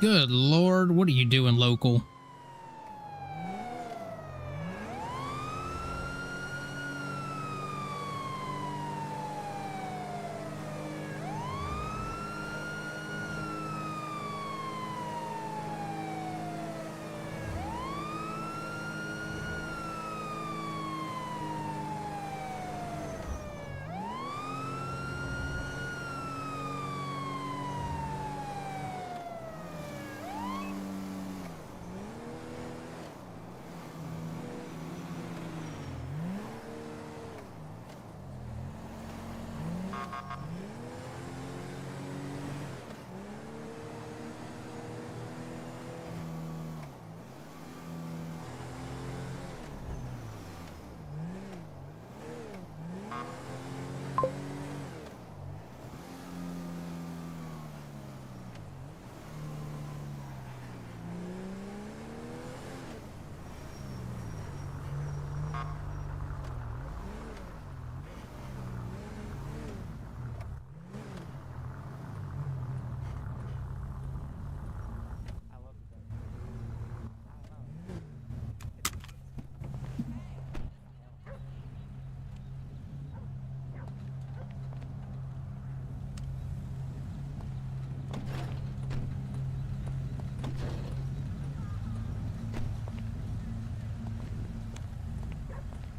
Good Lord, what are you doing, local?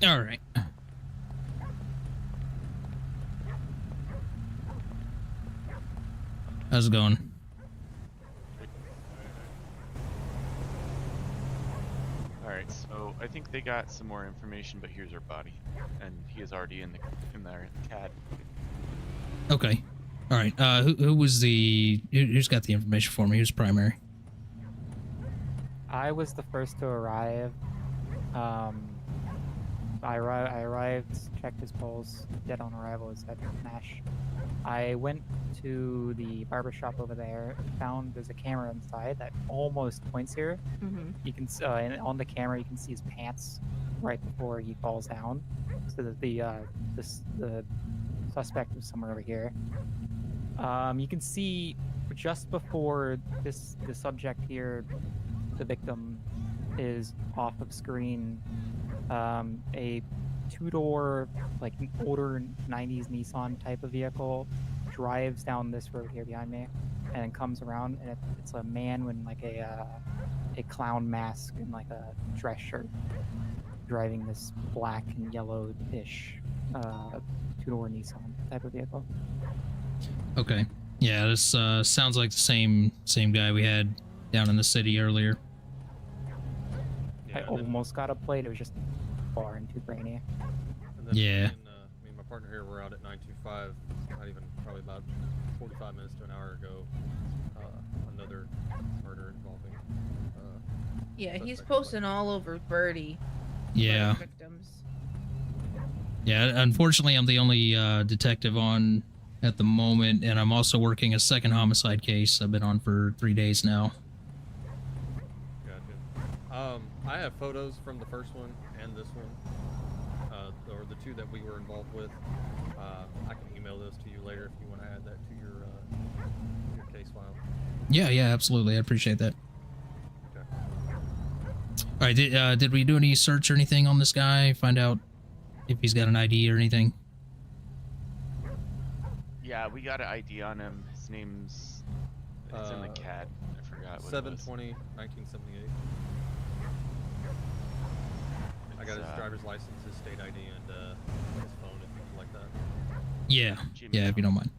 All right. How's it going? Alright, so I think they got some more information, but here's our body. And he is already in their CAD. Okay. All right. Who was who's got the information for me? Who's primary? I was the first to arrive. I arrived, checked his pulse, dead on arrival, is at Nash. I went to the barbershop over there, found there's a camera inside that almost points here. You can and on the camera you can see his pants right before he falls down, so that the suspect was somewhere over here. You can see just before the subject here, the victim, is off of screen. A two-door, like an older 90s Nissan type of vehicle drives down this road here behind me and comes around, and it's a man with like a clown mask and like a dress shirt driving this black and yellow-ish two-door Nissan type of vehicle. Okay. Yeah, this sounds like the same guy we had down in the city earlier. I almost got a plate. It was just far and too grainy. And then Yeah. Me and my partner here were out at 925, not even, probably about 45 minutes to an hour ago. Another murder involving. Yeah, he's posting all over Birdie. Yeah. Victims. Yeah, unfortunately, I'm the only detective on at the moment, and I'm also working a second homicide case. I've been on for 3 days now. Gotcha. I have photos from the first one and this one, or the two that we were involved with. I can email those to you later if you want to add that to your case file. Yeah, absolutely. I appreciate that. Okay. All right, did we do any search or anything on this guy? Find out if he's got an ID or anything? Yeah, we got an ID on him. His name's... It's in the CAD. I forgot what 7/20/1978. I got his driver's license, his state ID, and his phone, if you like that. Yeah, if you don't mind.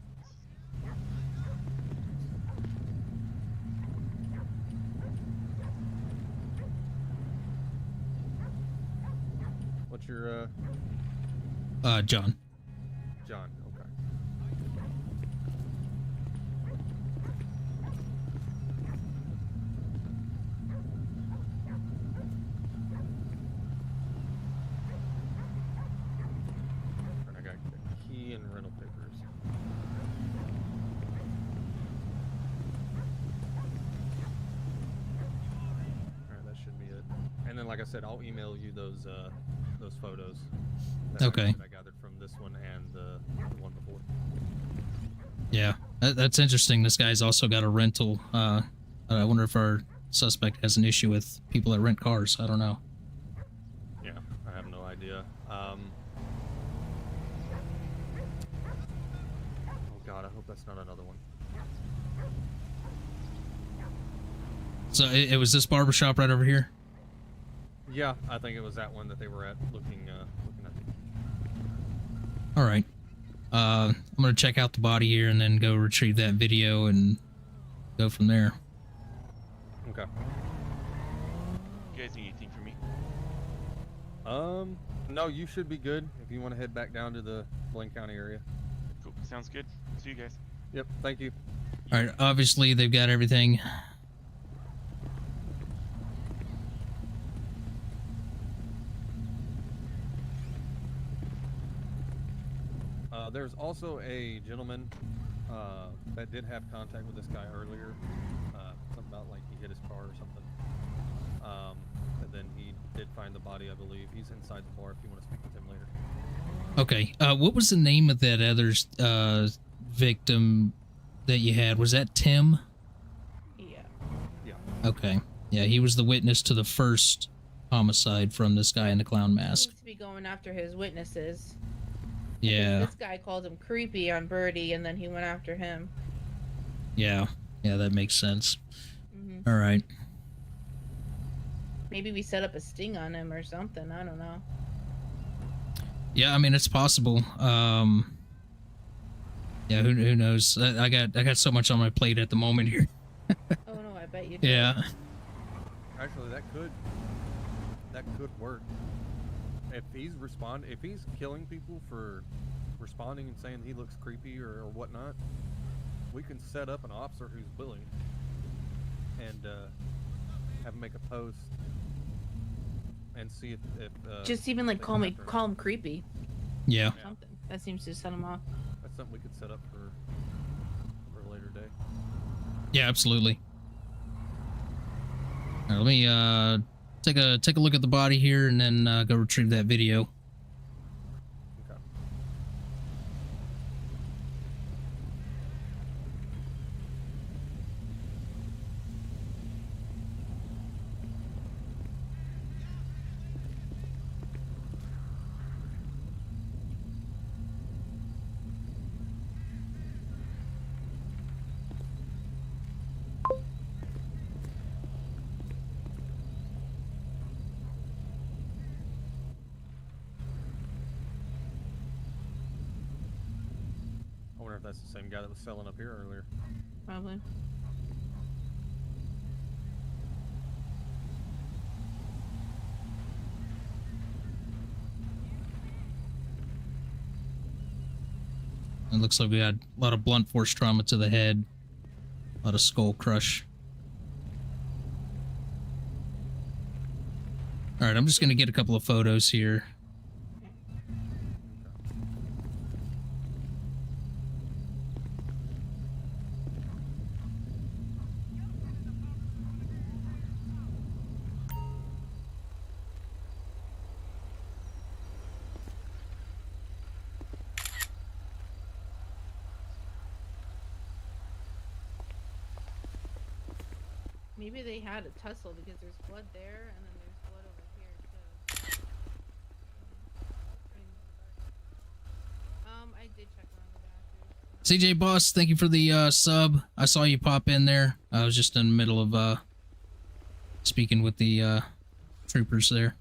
What's your, John. John, okay. And I got the key and rental papers. Alright, that should be it. And then, like I said, I'll email you those photos. Okay. That I gathered from this one and the one before. Yeah, that's interesting. This guy's also got a rental. I wonder if our suspect has an issue with people that rent cars. I don't know. Yeah, I have no idea. Oh God, I hope that's not another one. So it was this barbershop right over here? Yeah, I think it was that one that they were at looking at. All right. I'm gonna check out the body here and then go retrieve that video and go from there. Okay. You guys need anything from me? No, you should be good if you want to head back down to the Blaine County area. Cool. Sounds good. See you guys. Yep, thank you. All right, obviously they've got everything. There's also a gentleman that did have contact with this guy earlier. Something about like he hit his car or something. And then he did find the body, I believe. He's inside the bar if you want to speak with him later. Okay. What was the name of that other victim that you had? Was that Tim? Yeah. Yeah. Okay. Yeah, he was the witness to the first homicide from this guy in the clown mask. He needs to be going after his witnesses. Yeah. This guy called him creepy on Birdie, and then he went after him. Yeah, that makes sense. All right. Maybe we set up a sting on him or something. I don't know. Yeah, I mean it's possible. Yeah, who knows? I got so much on my plate at the moment here. Oh no, I bet you do. Yeah. Actually, that could work. If he's killing people for responding and saying he looks creepy or whatnot, we can set up an officer who's willing and have him make a post and see if Just even like they call come me, after him. call him creepy. Yeah. Something that seems to set him off. That's something we could set up for a later day. Yeah, absolutely. All right, let me take a look at the body here and then go retrieve that video. Okay. I wonder if that's the same guy that was selling up here earlier. Probably. It looks like we had a lot of blunt force trauma to the head, a lot of skull crush. All right, I'm just gonna get a couple of photos here. Maybe they had a tussle because there's blood there and then there's blood over here too. I did check around the bathrooms. CJ Boss, thank you for the sub. I saw you pop in there. I was just in the middle of speaking with the troopers there.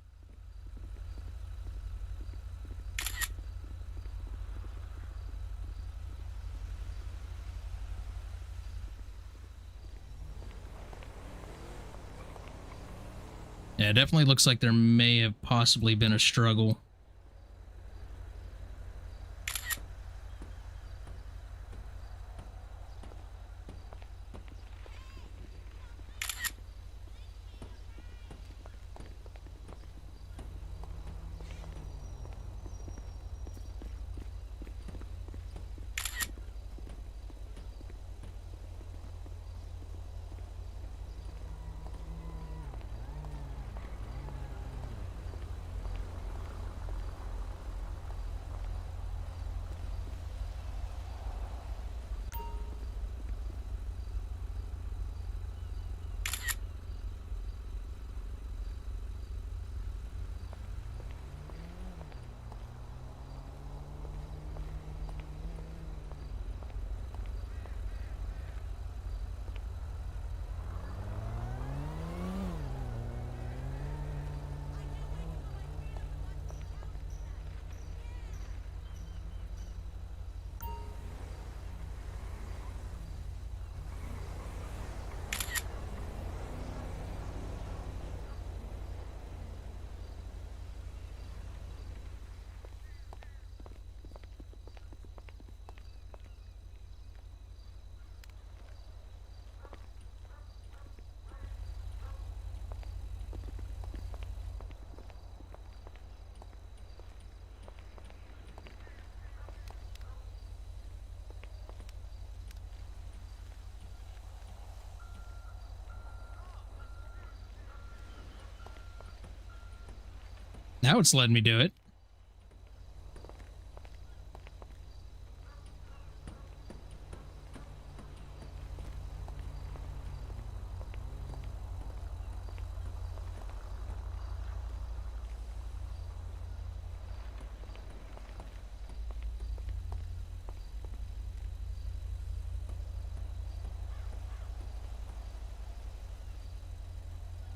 Yeah, it definitely looks like there may have possibly been a struggle. Now it's letting me do it.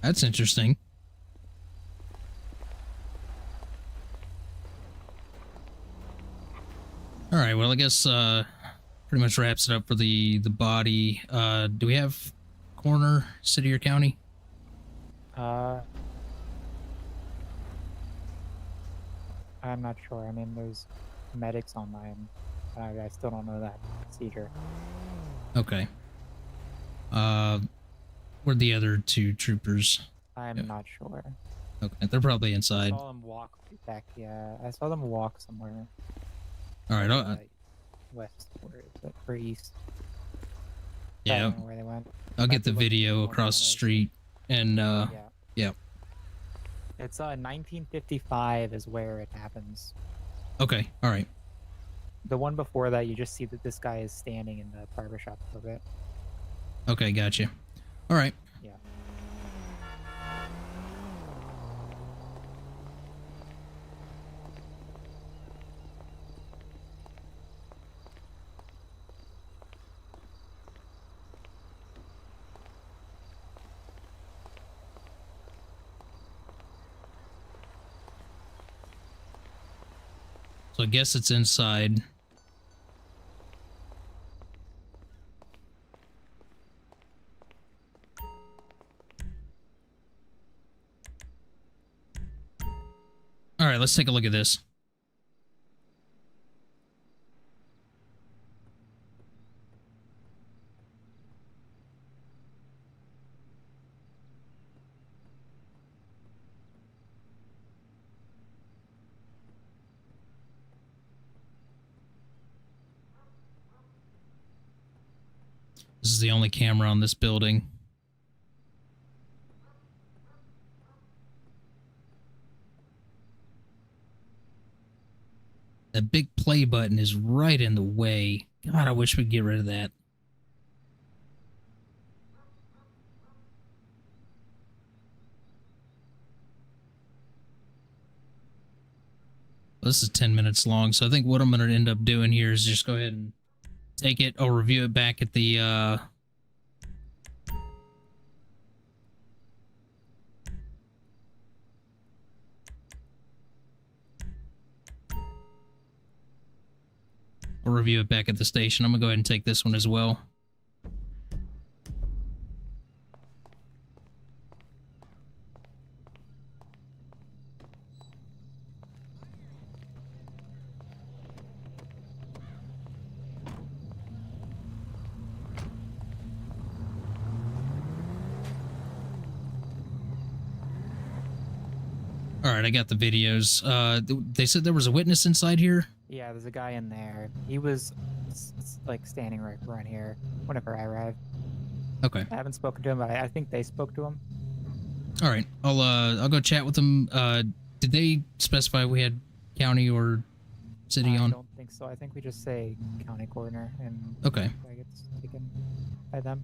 That's interesting. All right. Well, I guess pretty much wraps it up for the body. Do we have coroner, city or county? I'm not sure. I mean, there's medics online. I still don't know that procedure. Okay. Where'd the other two troopers? I'm not sure. Okay, they're probably I inside. saw them walk back. Yeah, I saw them walk somewhere. All right. West, where is it? Or east. I Yeah. don't know where they went. I'll Might get be the looking video for across the cameras. street, and yeah. It's 1955 is where it happens. Okay. All right. The one before that, you just see that this guy is standing in the barbershop a bit. Okay, gotcha. All right. Yeah. So I guess it's inside. All right, let's take a look at this. This is the only camera on this building. That big play button is right in the way. God, I wish we'd get rid of that. This is 10 minutes long, so I think what I'm going to end up doing here is just go ahead and take it. I'll review it back at the station. I'm gonna go ahead and take this one as well. All right, I got the videos. They said there was a witness inside here. Yeah, there's a guy in there. He was like standing right around here whenever I arrived. Okay. I haven't spoken to him, but I think they spoke to him. All right, I'll go chat with them. Did they specify we had county or city on? I don't think so. I think we just say county coroner and Okay. I gets taken by them.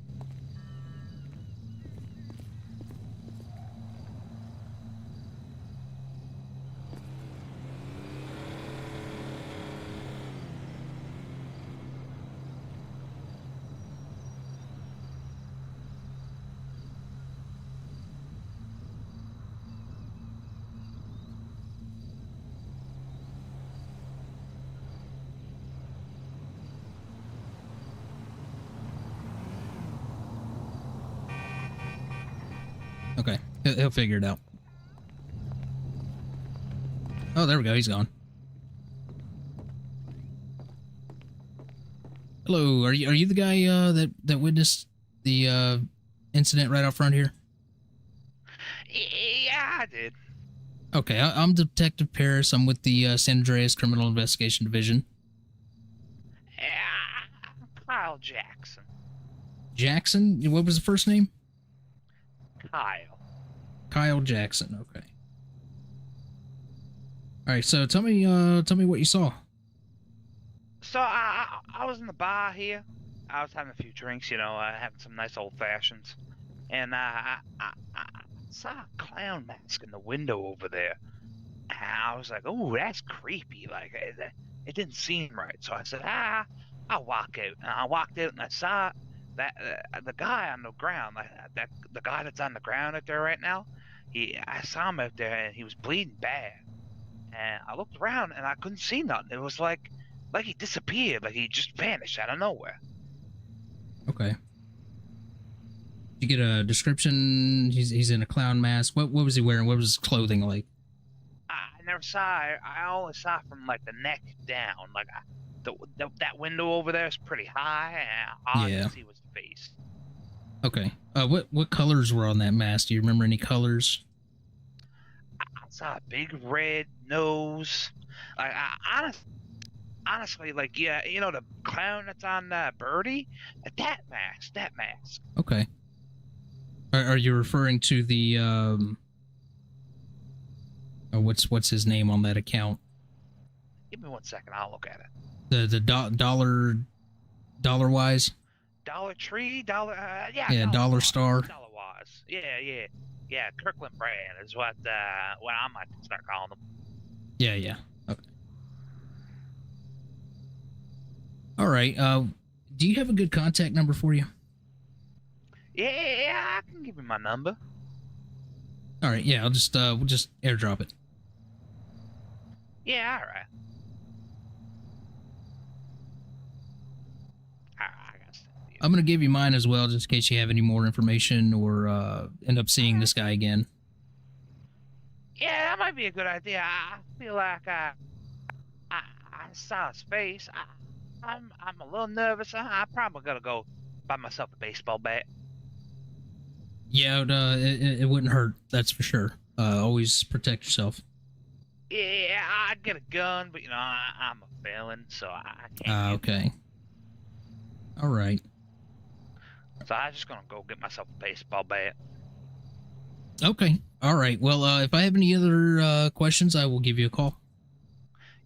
Okay, he'll figure it out. Oh, there we go. He's gone. Hello, are you the guy that witnessed the incident right out front here? Yeah, I did. Okay, I'm Detective Paris. I'm with the San Andreas Criminal Investigation Division. Kyle Jackson. Jackson? What was the first name? Kyle. Kyle Jackson. Okay. All right. So tell me what you saw. So I was in the bar here. I was having a few drinks, having some nice old fashions, and I saw a clown mask in the window over there. And I was like, "Oh, that's creepy." Like it didn't seem right. So I said, I'll walk out. And I walked out and I saw that the guy on the ground, the guy that's on the ground out there right now. I saw him out there and he was bleeding bad. And I looked around and I couldn't see nothing. It was like Like he disappeared, like he just vanished out of nowhere. Okay. Did you get a description? He's in a clown mask. What was he wearing? What was his clothing like? I never saw it. I only saw from like the neck down. Like that window over there is pretty high, and all I Yeah. could see was the face. Okay. What colors were on that mask? Do you remember any colors? I saw a big red nose. Like honestly, like yeah, you know the clown that's on Birdie, that mask. Okay. Are you referring to the what's his name on that account? Give me 1 second, I'll look at it. The dollar wise? Dollar Tree, yeah. Yeah, Dollar Star. Dollar Wise. Yeah. Kirkland brand is what I might start calling them. Yeah. Okay. All right. Do you have a good contact number for you? Yeah, I can give you my number. All right. Yeah, we'll just airdrop it. Yeah, all right. I'm gonna give you mine as well, just in case you have any more information or end up seeing this guy again. Yeah, that might be a good idea. I feel like I saw his face. I'm a little nervous. I probably gotta go buy myself a baseball bat. Yeah, it wouldn't hurt. That's for sure. Always protect yourself. Yeah, I'd get a gun, but you know I'm a felon, so I can't. Okay. All right. So I'm just gonna go get myself a baseball bat. Okay. All right. Well, if I have any other questions, I will give you a call.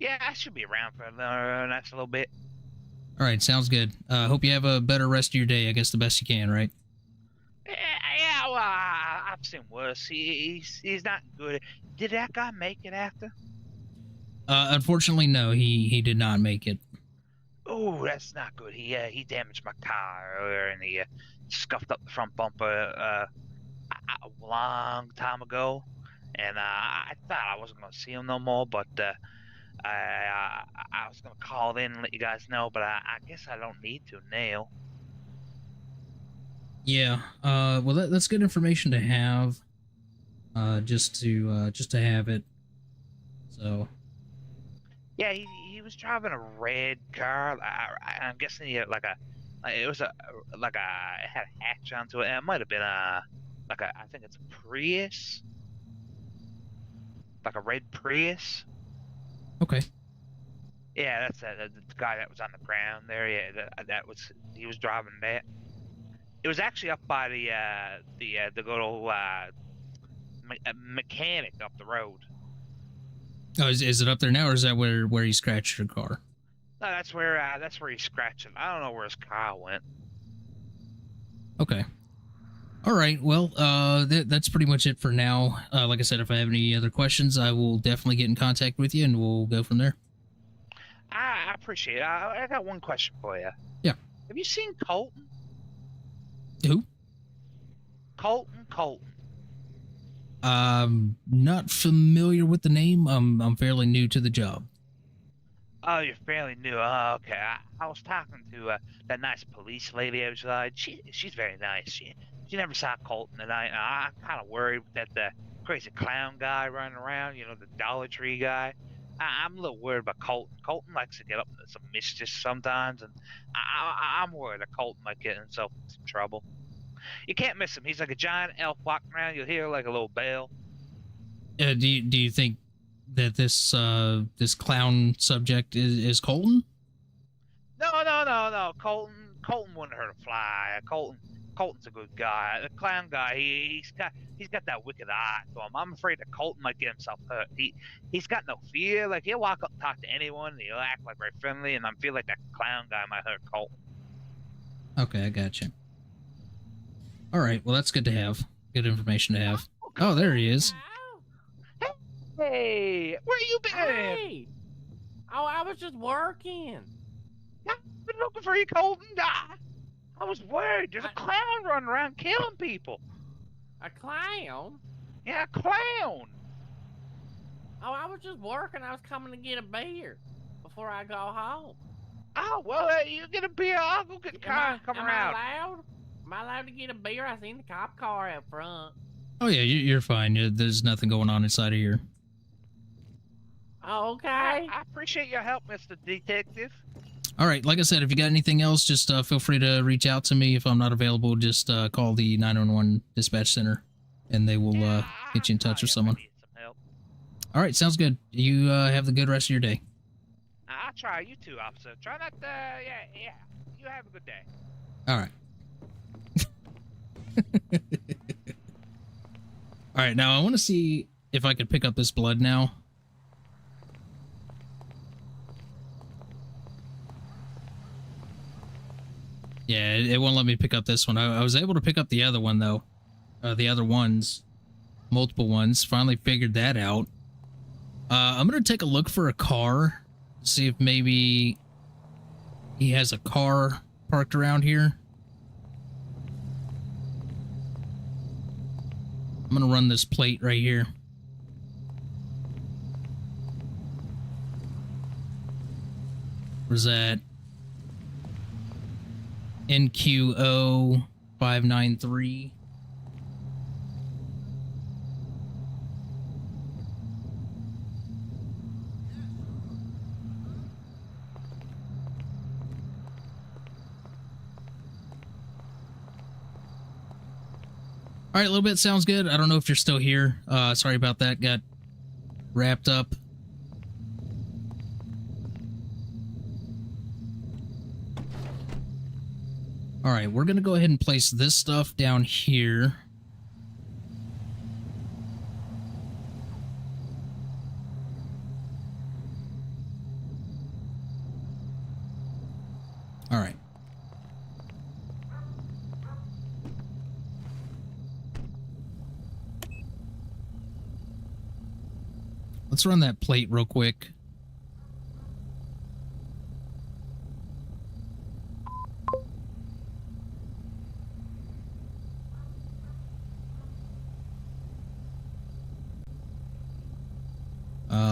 Yeah, I should be around for the next little bit. All right. Sounds good. Hope you have a better rest of your day. I guess the best you can, right? Yeah, well, I've seen worse. He's not good. Did that guy make it after? Unfortunately, no. He did not make it. Oh, that's not good. He damaged my car earlier, and he scuffed up the front bumper a long time ago. And I thought I wasn't going to see him no more, but I was going to call in and let you guys know, but I guess I don't need to now. Yeah. Well, that's good information to have. Just to have it. So. Yeah, he was driving a red car. I'm guessing he had it had a hatch onto it. It might have been I think it's a Prius. Like a red Prius. Okay. Yeah, that's the guy that was on the ground there. Yeah, he was driving that. It was actually up by the good old mechanic up the road. Oh, is it up there now, or is that where he scratched your car? No, that's where he scratched it. I don't know where his car went. Okay. All right. Well, that's pretty much it for now. Like I said, if I have any other questions, I will definitely get in contact with you, and we'll go from there. I appreciate it. I got one question for you. Yeah. Have you seen Colton? Who? Colton. Not familiar with the name. I'm fairly new to the job. Oh, you're fairly new. Oh, okay. I was talking to that nice police lady outside. She's very nice. She never saw Colton tonight. I'm kind of worried that the crazy clown guy running around, you know, the Dollar Tree guy. I'm a little worried about Colton. Colton likes to get up into some mischief sometimes, and I'm worried that Colton might get himself in some trouble. You can't miss him. He's like a giant elf walking around. You'll hear like a little bell. Do you think that this clown subject is Colton? No. Colton wouldn't hurt a fly. Colton's a good guy. The clown guy, he's got that wicked eye to him. I'm afraid that Colton might get himself hurt. He's got no fear. Like he'll walk up and talk to anyone, and he'll act like very friendly. And I feel like that clown guy might hurt Colton. Okay, I got you. All right, well that's good to have. Good information to have. Oh, there he is. Hey, where you been? Hey! Oh, I was just working. I've been looking for you, Colton. I was worried. There's a clown running around killing people. A clown? Yeah, a clown. Oh, I was just working. I was coming to get a beer before I go home. Oh, well, you get a beer. I'll go get the car and come around. Am I allowed to get a beer? I seen the cop car out front. Oh yeah, you're fine. There's nothing going on inside of here. Oh, okay. I appreciate your help, Mr. Detective. All right, like I said, if you got anything else, just feel free to reach out to me. If I'm not available, just call the 911 dispatch center, and they will get you in touch with someone. All right, sounds good. You have the good rest of your day. I'll try. You too, officer. Try not to... yeah. You have a good day. All right. All right, now I want to see if I could pick up this blood now. Yeah, it won't let me pick up this one. I was able to pick up the other one, though. The other ones. Multiple ones. Finally figured that out. I'm going to take a look for a car. See if maybe he has a car parked around here. I'm going to run this plate right here. Where's that? NQO 593. All right, a little bit sounds good. I don't know if you're still here. Sorry about that. Got wrapped up. All right, we're going to go ahead and place this stuff down here. All right. Let's run that plate real quick.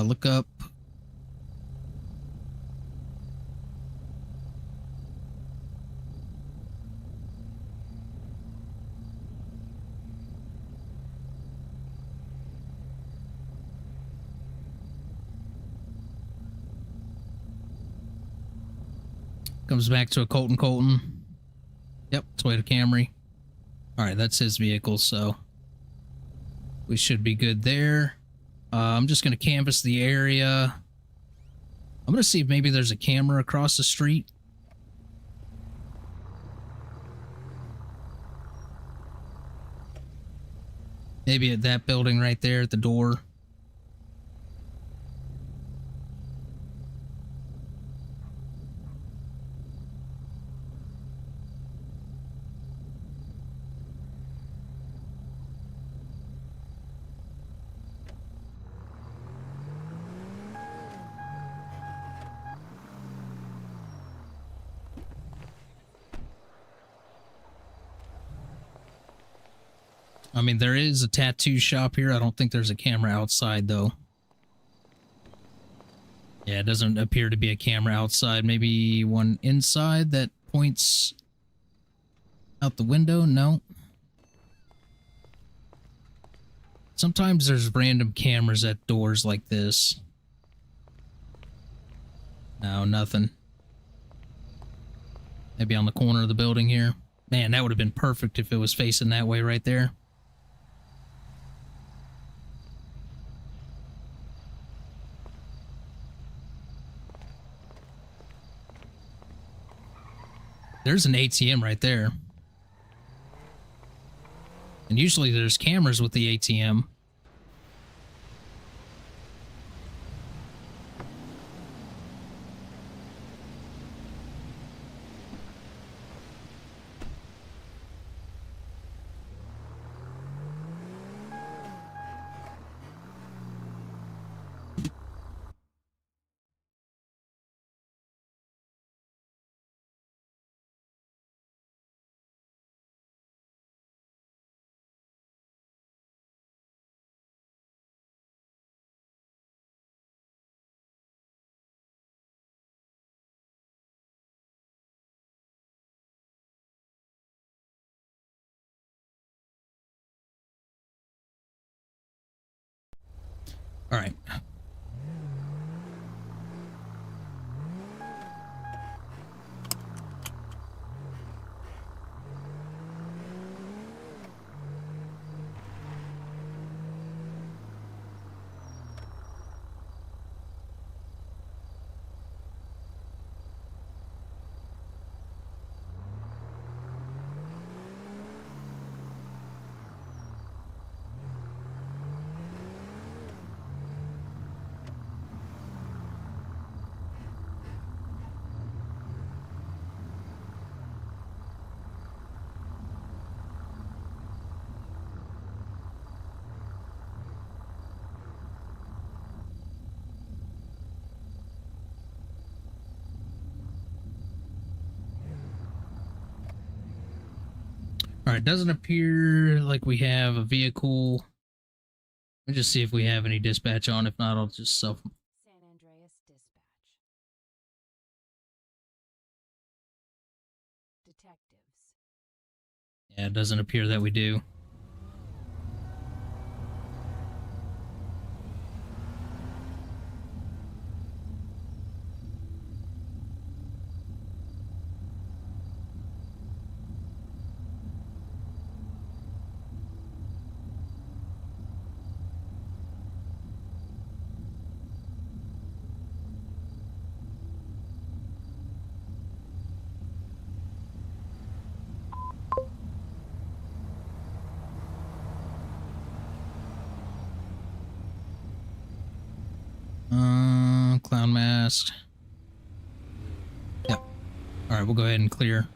Look up. Comes back to a Colton. Yep, Toyota Camry. All right, that's his vehicle, so we should be good there. I'm just going to canvass the area. I'm going to see if maybe there's a camera across the street. Maybe at that building right there at the door. I mean, there is a tattoo shop here. I don't think there's a camera outside, though. Yeah, it doesn't appear to be a camera outside. Maybe one inside that points out the window? No. Sometimes there's random cameras at doors like this. No, nothing. Maybe on the corner of the building here. Man, that would have been perfect if it was facing that way right there. There's an ATM right there. And usually there's cameras with the ATM. All right. All right, doesn't appear like we have a vehicle. Let me just see if we have any dispatch on. If not, I'll just self. San Andreas Dispatch. Detectives. Yeah, it doesn't appear that we do. Clown mask. Yep. All right, we'll go ahead and clear.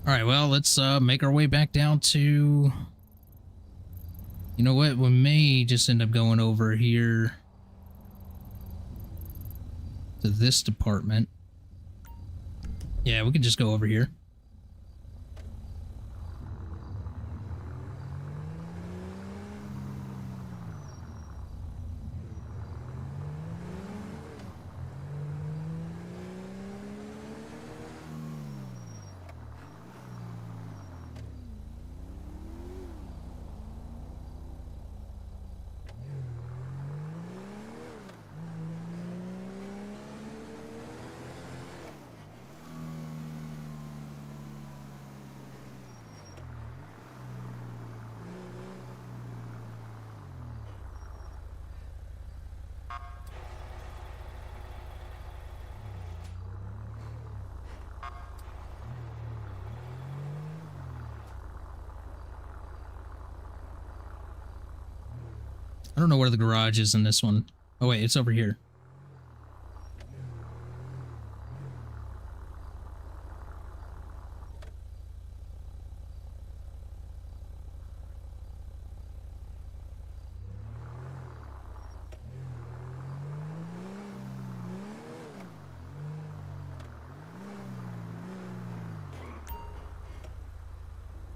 All right, well, let's make our way back down to... You know what? We may just end up going over here to this department. Yeah, we can just go over here. I don't know where the garage is in this one. Oh, wait, it's over here.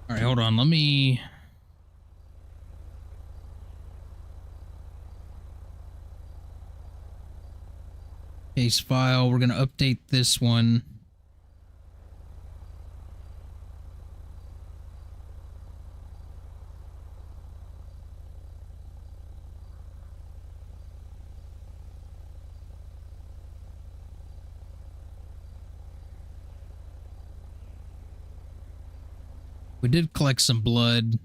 All right, hold on. Let me... Case file. We're going to update this one. We did collect some blood.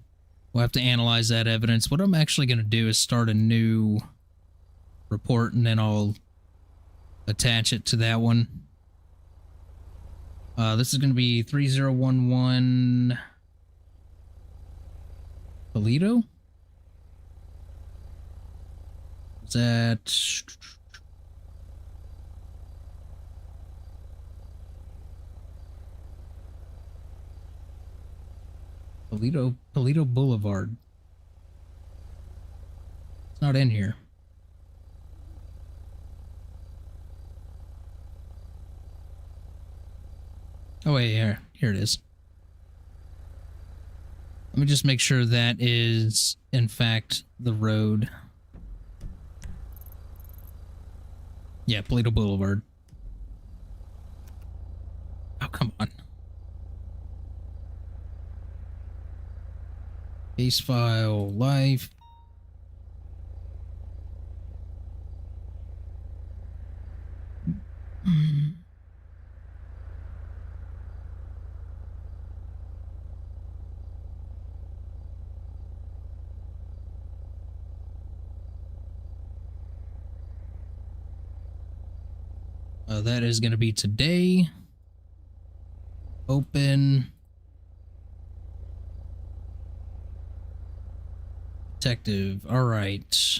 We'll have to analyze that evidence. What I'm actually going to do is start a new report, and then I'll attach it to that one. This is going to be 3011 Toledo? Is that... Toledo Boulevard. It's not in here. Oh wait, here it is. Let me just make sure that is in fact the road. Yeah, Toledo Boulevard. Oh, come on. Case file, live. That is going to be today. Open. Detective. All right.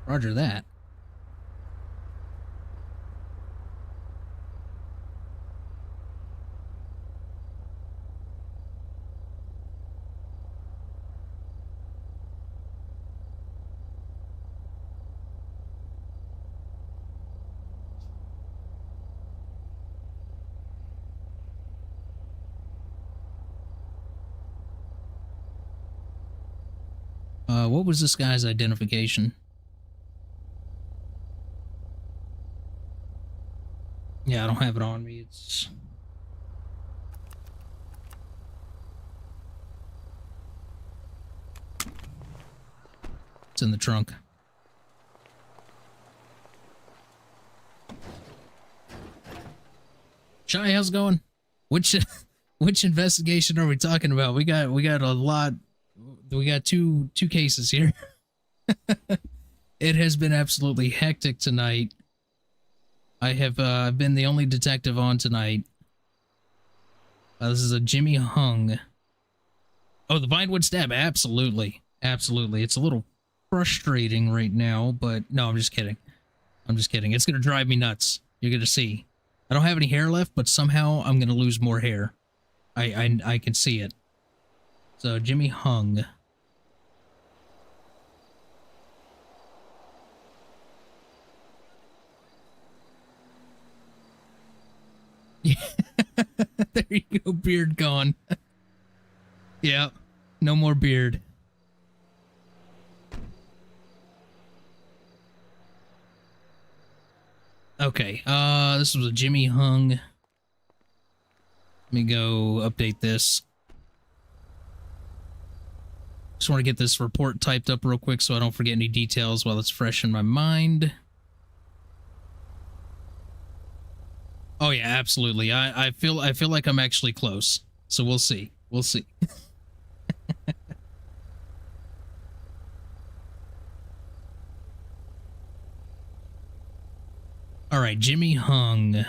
Roger that. What was this guy's identification? Yeah, I don't have it on me. It's in the trunk. Shy, how's it going? Which investigation are we talking about? We got a lot. We got two cases here. It has been absolutely hectic tonight. I have been the only detective on tonight. This is a Jimmy Hung. Oh, the Vinewood stab. Absolutely. Absolutely. It's a little frustrating right now, but no, I'm just kidding. I'm just kidding. It's going to drive me nuts. You're going to see. I don't have any hair left, but somehow I'm going to lose more hair. I can see it. So, Jimmy Hung. There you go, beard gone. Yeah, no more beard. Okay, this was a Jimmy Hung. Let me go update this. Just want to get this report typed up real quick so I don't forget any details while it's fresh in my mind. Oh yeah, absolutely. I feel like I'm actually close. So we'll see. We'll see. All right, Jimmy Hung.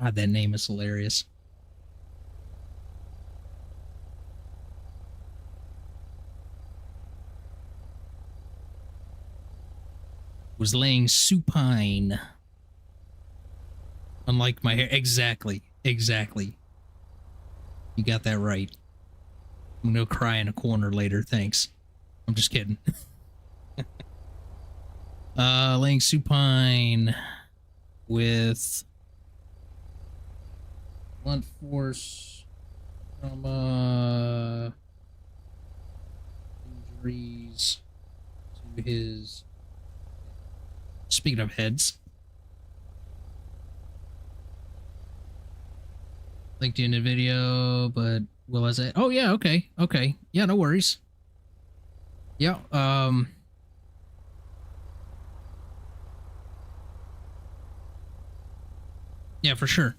God, that name is hilarious. was laying supine. Unlike my hair. Exactly. Exactly. You got that right. I'm gonna cry in a corner later, thanks. I'm just kidding. Laying supine with blunt force trauma injuries to his. Speaking of heads, linked in the video, but will I say? Oh yeah, okay, okay, yeah, no worries. Yeah, yeah, for sure.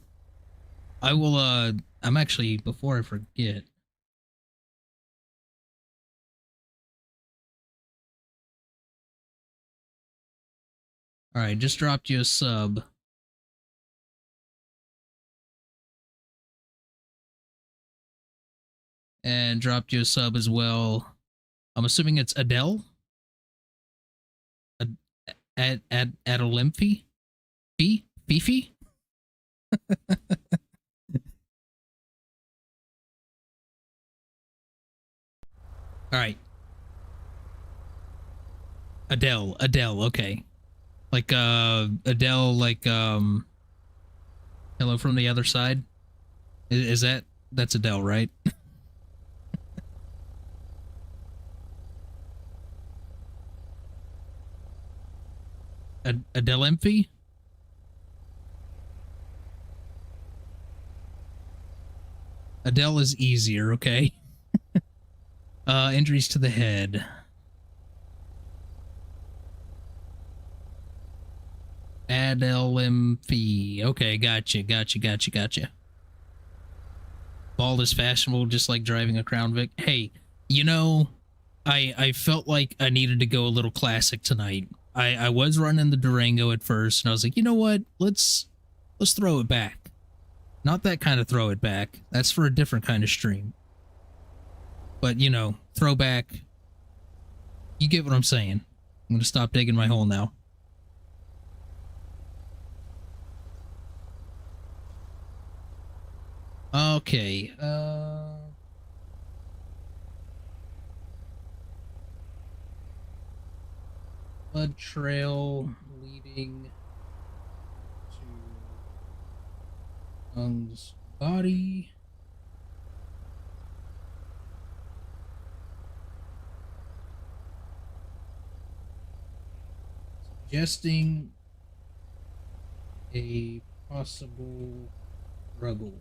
I will. I'm actually, before I forget. All right, just dropped you a sub. And dropped you a sub as well. I'm assuming it's Adele? At Olymphi? Fifi? Alright. Adele, okay. Like, Adele, like, Hello from the Other Side? Is that's Adele, right? Adele Emphy? Adele is easier, okay? Injuries to the head. Adelmphy. Okay, gotcha. Bald is fashionable, just like driving a Crown Vic. Hey, you know, I felt like I needed to go a little classic tonight. I was running the Durango at first, and I was like, you know what? Let's throw it back. Not that kind of throw it back. That's for a different kind of stream. But, you know, throwback. You get what I'm saying. I'm gonna stop digging my hole now. Okay, blood trail leading to Young's body. Suggesting a possible struggle.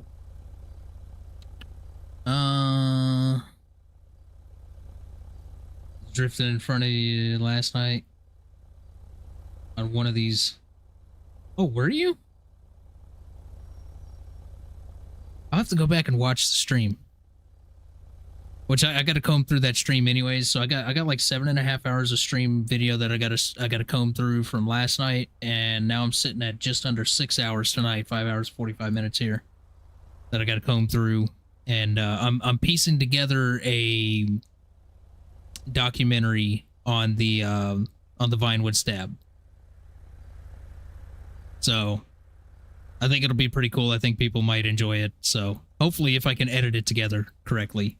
Drifted in front of you last night on one of these. Oh, were you? I'll have to go back and watch the stream. Which I got to comb through that stream anyways. So I got like 7.5 hours of stream video that I got to comb through from last night, and now I'm sitting at just under 6 hours tonight. 5 hours 45 minutes here that I got to comb through, and I'm piecing together a documentary on the Vinewood stab. So I think it'll be pretty cool. I think people might enjoy it. So hopefully, if I can edit it together correctly.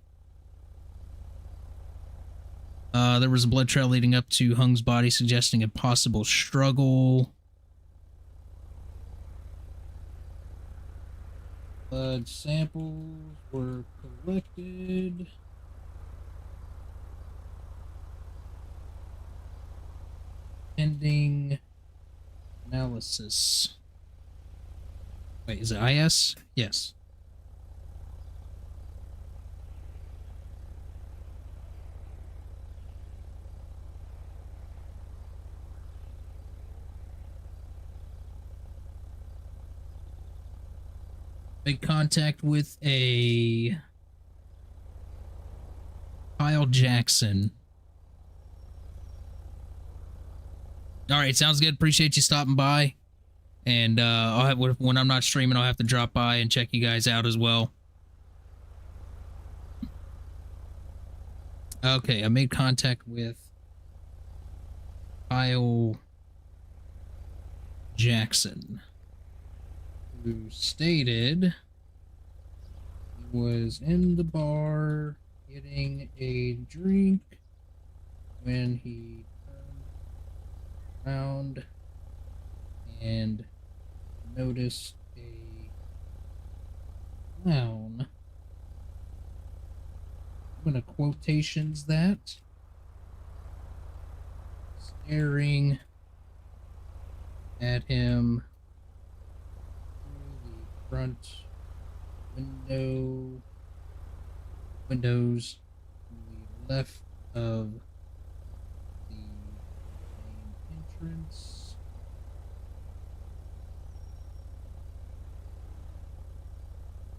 There was a blood trail leading up to Hung's body, suggesting a possible struggle. Blood samples were collected. Pending analysis. Wait, is it IS? Yes. Made contact with a Kyle Jackson. All right, sounds good. Appreciate you stopping by. And I'll have, when I'm not streaming, I'll have to drop by and check you guys out as well. Okay, I made contact with Kyle Jackson, who stated he was in the bar getting a drink when he turned around and noticed a clown. I'm gonna quotations that, staring at him through the front windows to the left of the main entrance.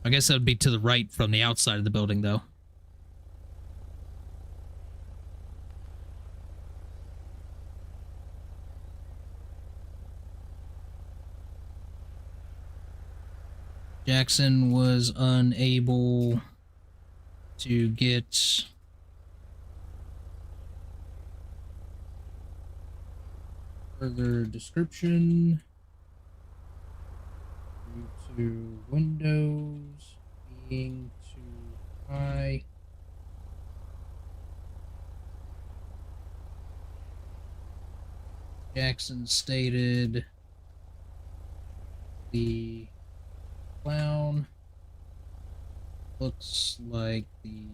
I guess that would be to the right from the outside of the building, though. Jackson was unable to get further description due to windows being too high. Jackson stated the clown looks like the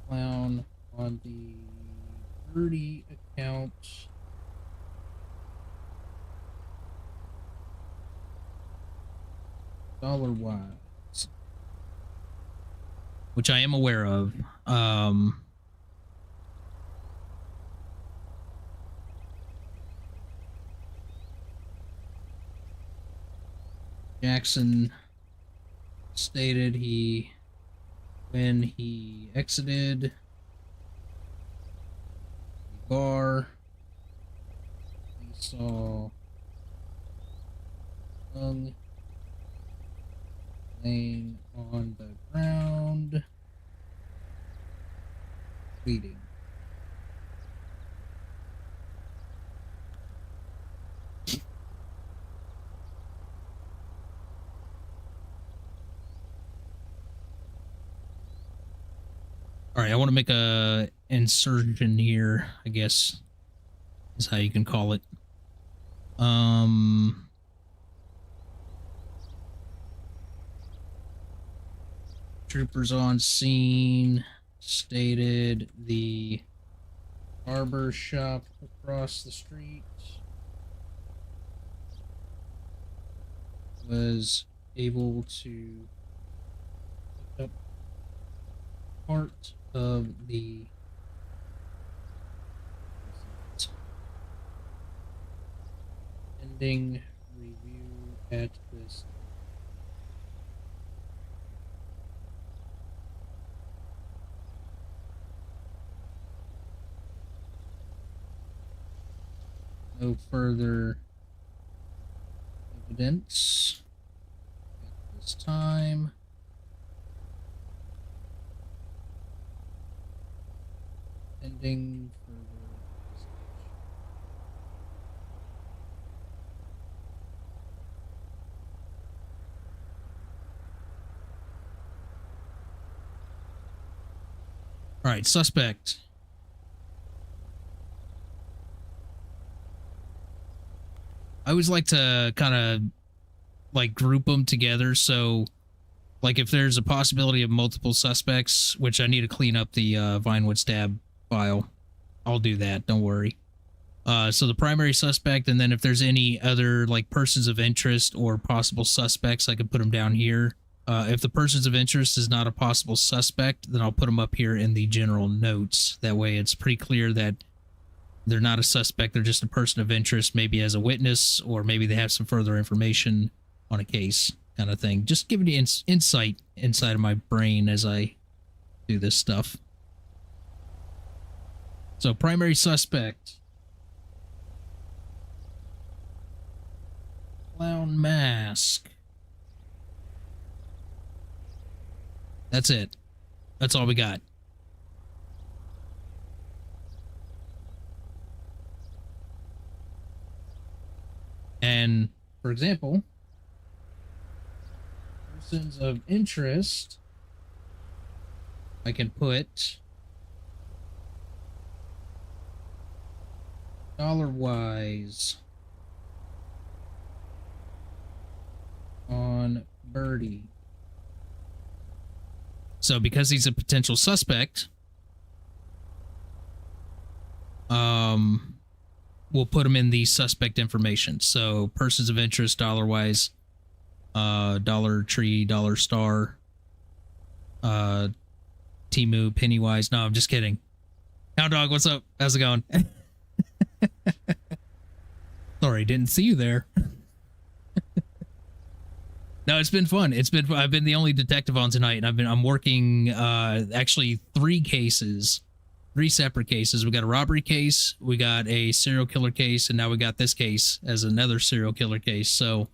clown on the Birdie account. Dollar-wise, which I am aware of. Jackson stated when he exited the bar, he saw Young laying on the ground, bleeding. All right, I want to make a insertion here, I guess is how you can call it. Troopers on scene stated the barber shop across the street was able to pick up part of the pending review at this. No further evidence at this time. Pending further investigation. All right, suspect. I always like to kind of like group them together. So like if there's a possibility of multiple suspects, which I need to clean up the Vinewood stab file, I'll do that. Don't worry. So the primary suspect, and then if there's any other like persons of interest or possible suspects, I can put them down here. If the persons of interest is not a possible suspect, then I'll put them up here in the general notes. That way it's pretty clear that they're not a suspect, they're just a person of interest, maybe as a witness, or maybe they have some further information on a case, kind of thing. Just giving you insight inside of my brain as I do this stuff. So, primary suspect. Clown mask. That's it. That's all we got. And for example, persons of interest, I can put dollar-wise on Birdie. So because he's a potential suspect, we'll put him in the suspect information. So persons of interest, dollar-wise, Dollar Tree, Dollar Star, Temu, Pennywise. No, I'm just kidding. Hound Dog, what's up? How's it going? Sorry, didn't see you there. No, it's been fun. I've been the only detective on tonight, and I'm working actually 3 cases, 3 separate cases. We got a robbery case, we got a serial killer case, and now we got this case as another serial killer case. So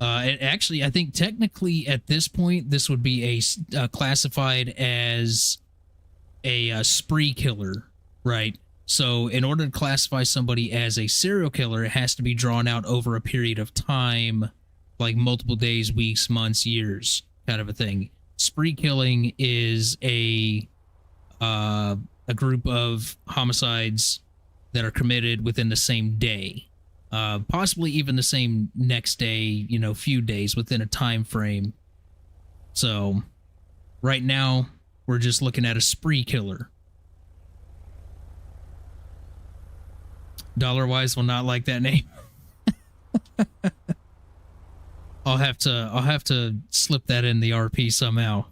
actually, I think technically at this point, this would be a classified as a spree killer, right? So in order to classify somebody as a serial killer, it has to be drawn out over a period of time, like multiple days, weeks, months, years, kind of a thing. Spree killing is a group of homicides that are committed within the same day, possibly even the same next day, you know, few days within a time frame. So right now we're just looking at a spree killer. Dollar-wise will not like that name. I'll have to slip that in the RP somehow.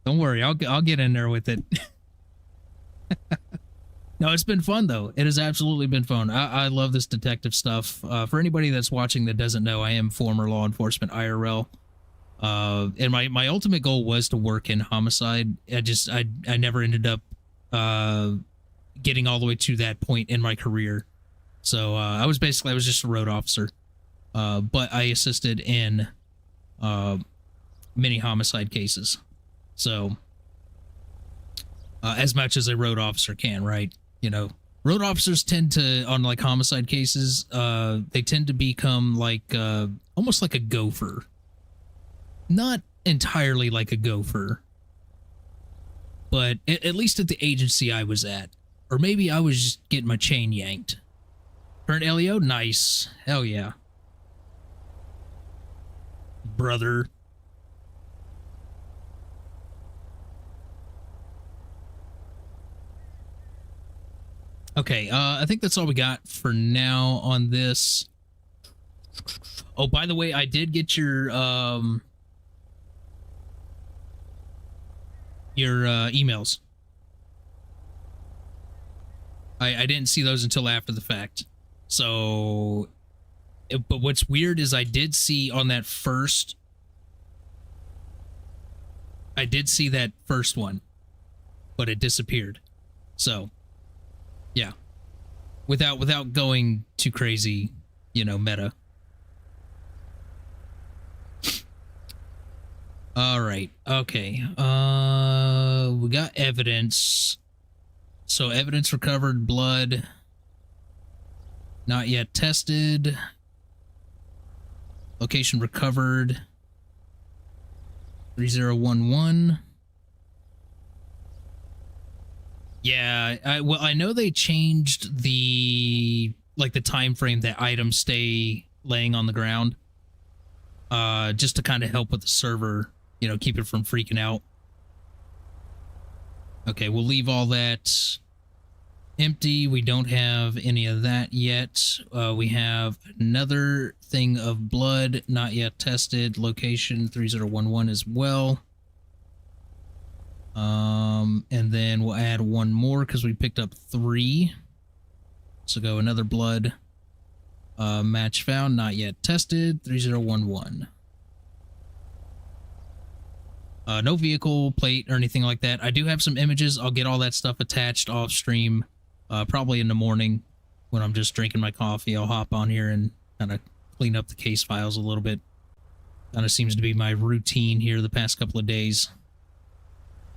Don't worry, I'll get in there with it. No, it's been fun though. It has absolutely been fun. I love this detective stuff. For anybody that's watching that doesn't know, I am former law enforcement IRL. And my ultimate goal was to work in homicide. I never ended up getting all the way to that point in my career. So I was just a road officer. But I assisted in many homicide cases. So as much as a road officer can, right? You know, road officers tend to, on like homicide cases, they tend to become like almost like a gopher. Not entirely like a gopher, but at least at the agency I was at. Or maybe I was just getting my chain yanked. Current LEO? Nice. Hell yeah. Brother. Okay, I think that's all we got for now on this. Oh, by the way, I did get your emails. I didn't see those until after the fact. So, but what's weird is I did see on that first... I did see that first one, but it disappeared. So, yeah. Without going too crazy, you know, meta. All right. Okay. We got evidence. So evidence recovered, blood not yet tested. Location recovered. 3011. Yeah, I know they changed the time frame that items stay laying on the ground. Just to kind of help with the server, you know, keep it from freaking out. Okay, we'll leave all that empty. We don't have any of that yet. We have another thing of blood not yet tested. Location 3011 as well. And then we'll add one more because we picked up 3. So go another blood. Match found, not yet tested. 3011. No vehicle plate or anything like that. I do have some images. I'll get all that stuff attached off stream. Probably in the morning when I'm just drinking my coffee. I'll hop on here and kind of clean up the case files a little bit. Kind of seems to be my routine here the past couple of days.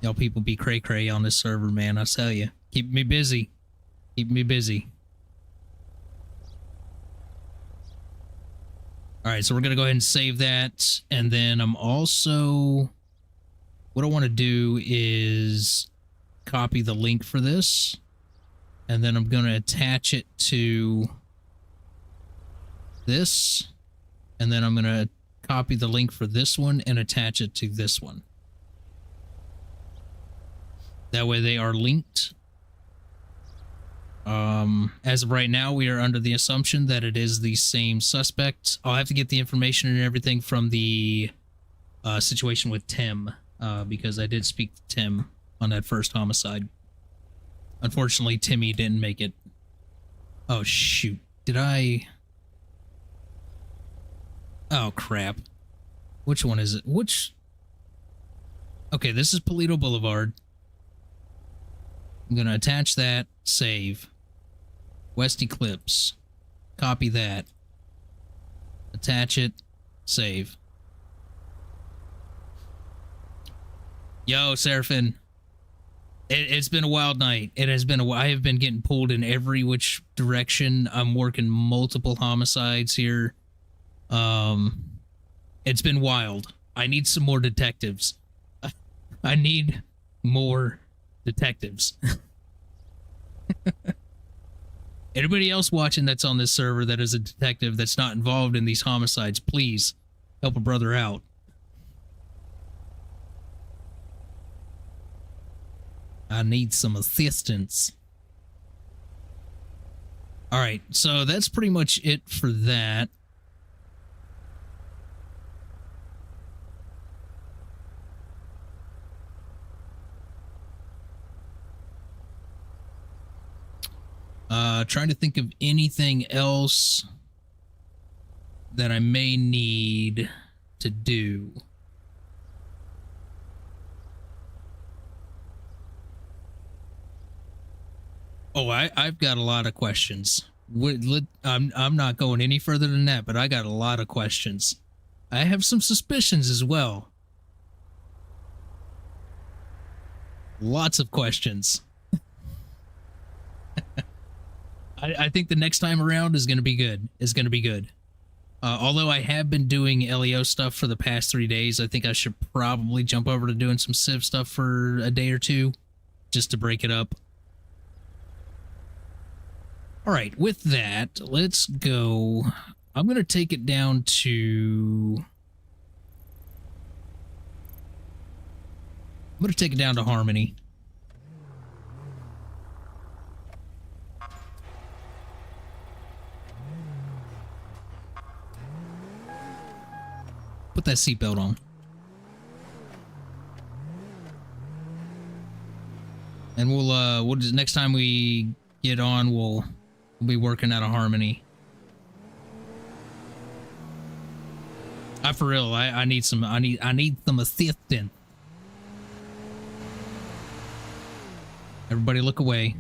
Y'all people be cray-cray on this server, man. I tell you. Keep me busy. Keep me busy. All right, so we're going to go ahead and save that. And then I'm also... What I want to do is copy the link for this. And then I'm going to attach it to this. And then I'm going to copy the link for this one and attach it to this one. That way they are linked. As of right now, we are under the assumption that it is the same suspect. I'll have to get the information and everything from the situation with Tim, because I did speak to Tim on that first homicide. Unfortunately, Timmy didn't make it. Oh, shoot. Did I... Oh, crap. Which one is it? Which... Okay, this is Polito Boulevard. I'm going to attach that, save. West Eclipse. Copy that. Attach it, save. Yo, Seraphin. It's been a wild night. It has been I have been getting pulled in every which direction. I'm working multiple homicides here. It's been wild. I need some more detectives. I need more detectives. Anybody else watching that's on this server that is a detective that's not involved in these homicides, please help a brother out. I need some assistance. All right, so that's pretty much it for that. Trying to think of anything else that I may need to do. Oh, I've got a lot of questions. I'm not going any further than that, but I got a lot of questions. I have some suspicions as well. Lots of questions. I think the next time around is going to be good. Although I have been doing LEO stuff for the past 3 days, I think I should probably jump over to doing some Civ stuff for a day or two, just to break it up. All right, with that, let's go. I'm going to take it down to... Harmony. Put that seatbelt on. And we'll just, next time we get on, we'll be working out of Harmony. For real, I need some assistance. Everybody look away.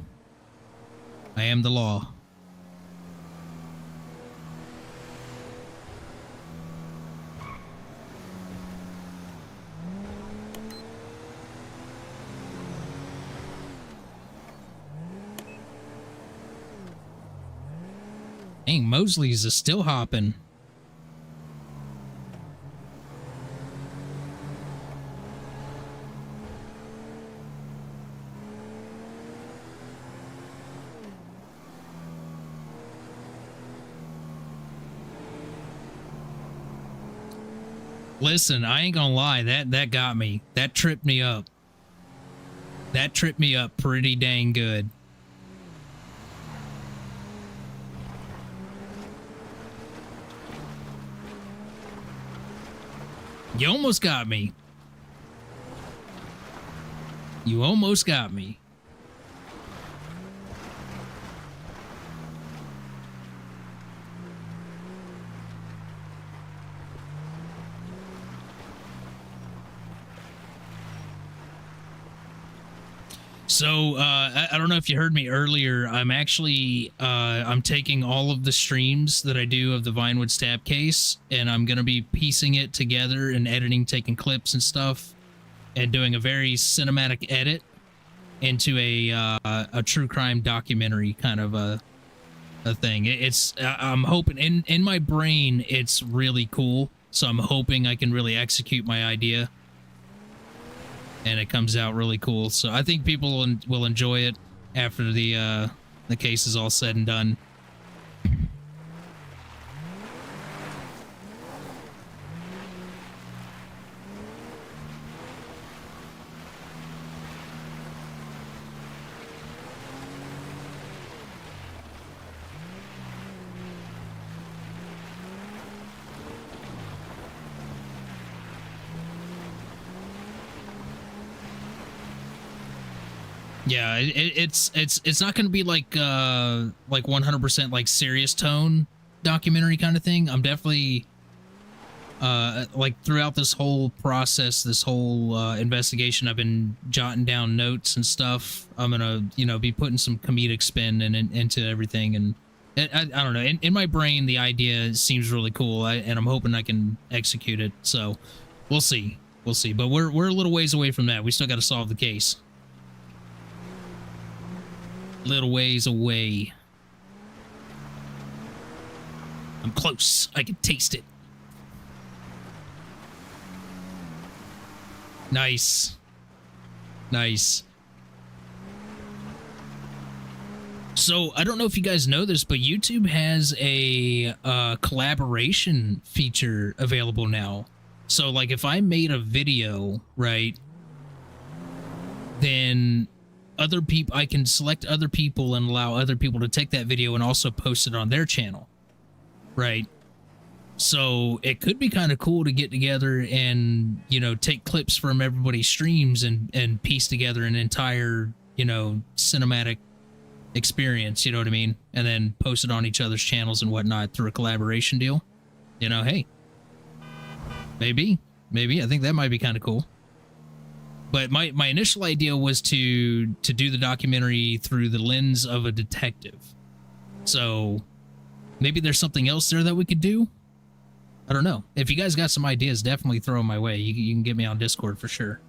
I am the law. Dang, Mosley's is still hopping. Listen, I ain't gonna lie, that got me. That tripped me up. That tripped me up pretty dang good. You almost got me. You almost got me. So, I don't know if you heard me earlier. I'm actually, I'm taking all of the streams that I do of the Vinewood stab case, and I'm going to be piecing it together and editing, taking clips and stuff, and doing a very cinematic edit into a true crime documentary kind of a a thing. I'm hoping in my brain it's really cool, so I'm hoping I can really execute my idea, and it comes out really cool. So I think people will enjoy it after the case is all said and done. Yeah, it's not going to be like 100% like serious tone documentary kind of thing. I'm definitely like throughout this whole process, this whole investigation, I've been jotting down notes and stuff. I'm gonna be putting some comedic spin into everything, and I don't know. In my brain, the idea seems really cool, and I'm hoping I can execute it. So we'll see, But we're a little ways away from that. We still got to solve the case. Little ways away. I'm close. I can taste it. Nice. Nice. So, I don't know if you guys know this, but YouTube has a collaboration feature available now. So, like, if I made a video, right, then other people, I can select other people and allow other people to take that video and also post it on their channel, right? So it could be kind of cool to get together and, take clips from everybody's streams and piece together an entire, cinematic experience, you know what I mean? And then post it on each other's channels and whatnot through a collaboration deal. Hey, maybe, I think that might be kind of cool. But my initial idea was to do the documentary through the lens of a detective. So maybe there's something else there that we could do. I don't know. If you guys got some ideas, definitely throw them my way. You can get me on Discord for sure.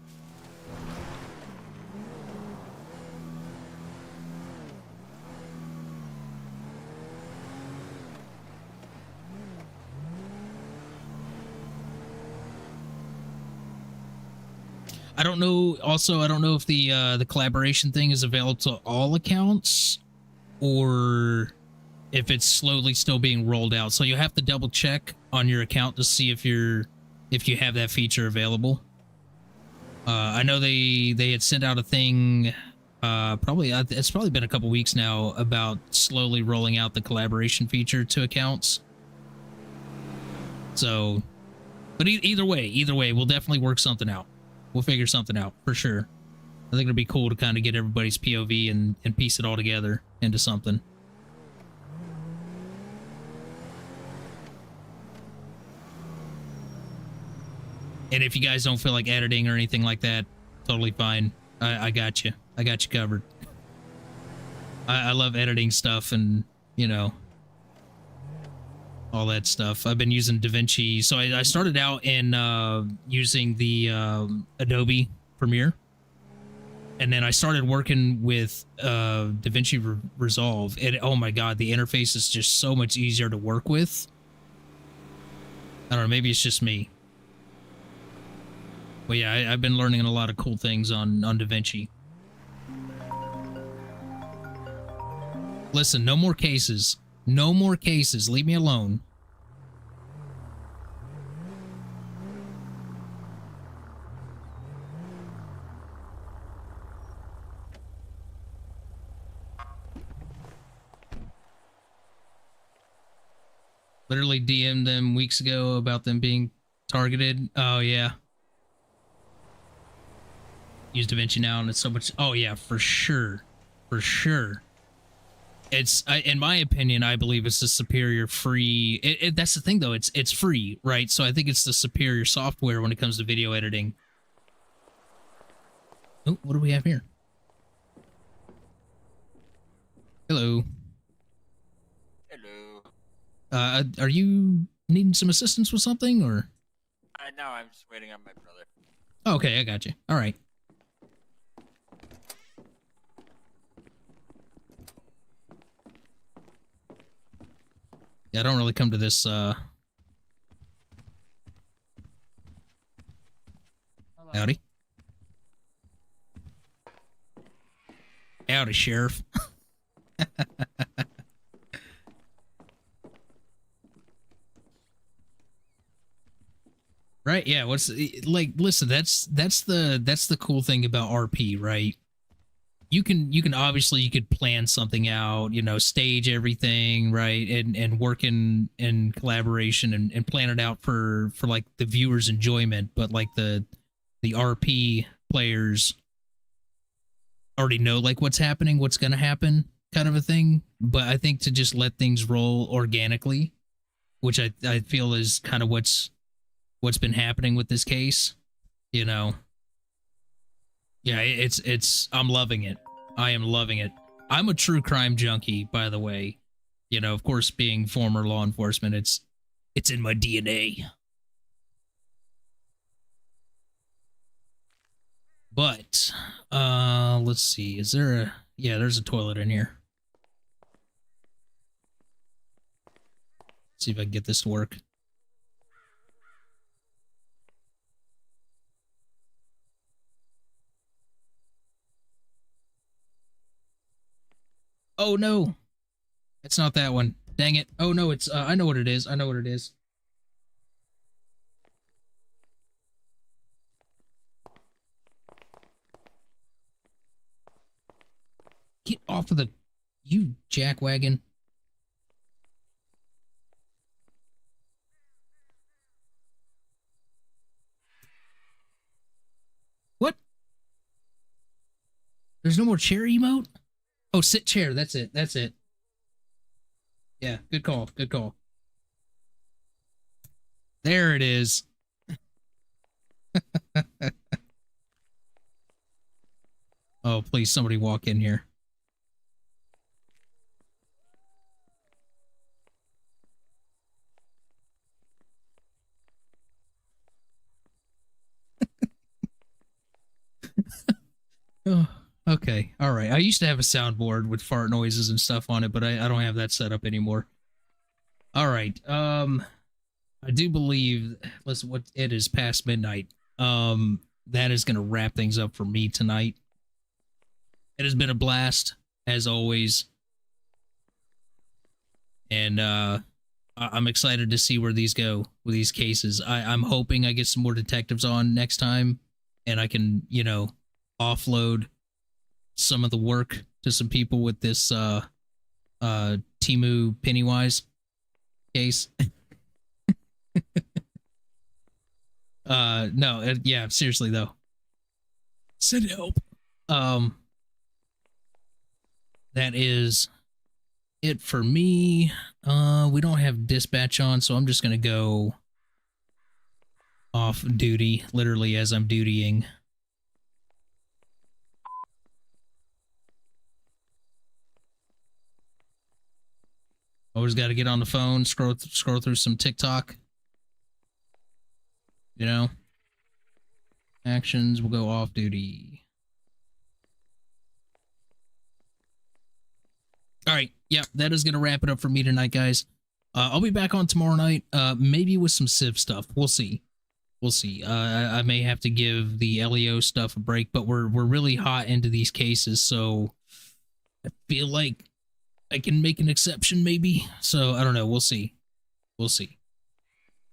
I don't know. Also, I don't know if the collaboration thing is available to all accounts or if it's slowly still being rolled out. So you'll have to double check on your account to see if you have that feature available. I know they had sent out a thing. It's probably been a couple weeks now about slowly rolling out the collaboration feature to accounts. So, but either way, we'll definitely work something out. We'll figure something out for sure. I think it'd be cool to kind of get everybody's POV and piece it all together into something. And if you guys don't feel like editing or anything like that, totally fine. I got you. I got you covered. I love editing stuff and, all that stuff. I've been using DaVinci. So I started out in using the Adobe Premiere. And then I started working with DaVinci Resolve. And oh my God, the interface is just so much easier to work with. I don't know, maybe it's just me. But yeah, I've been learning a lot of cool things on DaVinci. Listen, no more cases. No more cases. Leave me alone. Literally DM'd them weeks ago about them being targeted. Oh, yeah. Use DaVinci now, and it's so much... Oh, yeah, for sure. For sure. It's, in my opinion, I believe it's the superior free... That's the thing, though. It's free, right? So I think it's the superior software when it comes to video editing. Oh, what do we have here? Hello. Hello. Are you needing some assistance with something, or...? No, I'm just waiting on my brother. Okay, I got you. All right. Yeah, I don't really come to this, Howdy. Howdy, Sheriff. Right, yeah, what's like listen, that's the cool thing about RP, right? You can obviously you could plan something out, you know, stage everything, right? And work in collaboration and plan it out for like the viewers' enjoyment, but like the RP players already know like what's happening, what's gonna happen, kind of a thing. But I think to just let things roll organically, which I feel is kind of what's been happening with this case, you know. Yeah, it's I'm loving it. I am loving it. I'm a true crime junkie, by the way. You know, of course, being former law enforcement, it's in my DNA. But let's see. Is there a yeah, there's a toilet in here. Let's see if I can get this to work. Oh no. It's not that one. Dang it. Oh no, it's I know what it is. I know what it is. Get off of the you jackwagon. What? There's no more chair emote? Oh, sit chair. That's it. That's it. Yeah, good call. Good call. There it is. Oh, please, somebody walk in here. Oh, okay. All right. I used to have a soundboard with fart noises and stuff on it, but I don't have that set up anymore. All right. I do believe, listen, what it is past midnight. That is going to wrap things up for me tonight. It has been a blast, as always. And I'm excited to see where these go with these cases. I'm hoping I get some more detectives on next time, and I can, you know, offload some of the work to some people with this Timu Pennywise case. No, yeah, seriously though. Send help. That is it for me. We don't have dispatch on, so I'm just gonna go off duty, literally as I'm dutying. Always got to get on the phone, scroll through some TikTok. You know, actions will go off duty. All right, yeah, that is gonna wrap it up for me tonight, guys. I'll be back on tomorrow night, maybe with some Civ stuff. We'll see. We'll see. I may have to give the LEO stuff a break, but we're really hot into these cases, so I feel like I can make an exception, maybe. So I don't know. We'll see. We'll see.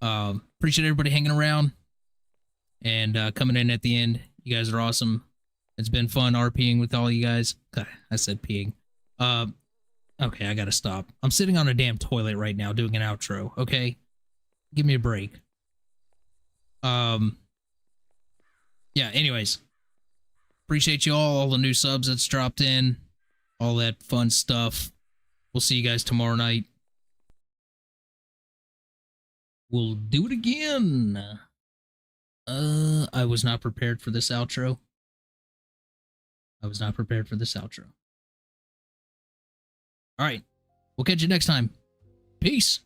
Appreciate everybody hanging around and coming in at the end. You guys are awesome. It's been fun RPing with all you guys. God, I said peeing. Okay, I gotta stop. I'm sitting on a damn toilet right now doing an outro. Okay, give me a break. Yeah. Anyways, appreciate you all the new subs that's dropped in, all that fun stuff. We'll see you guys tomorrow night. We'll do it again. I was not prepared for this outro. All right. We'll catch you next time. Peace.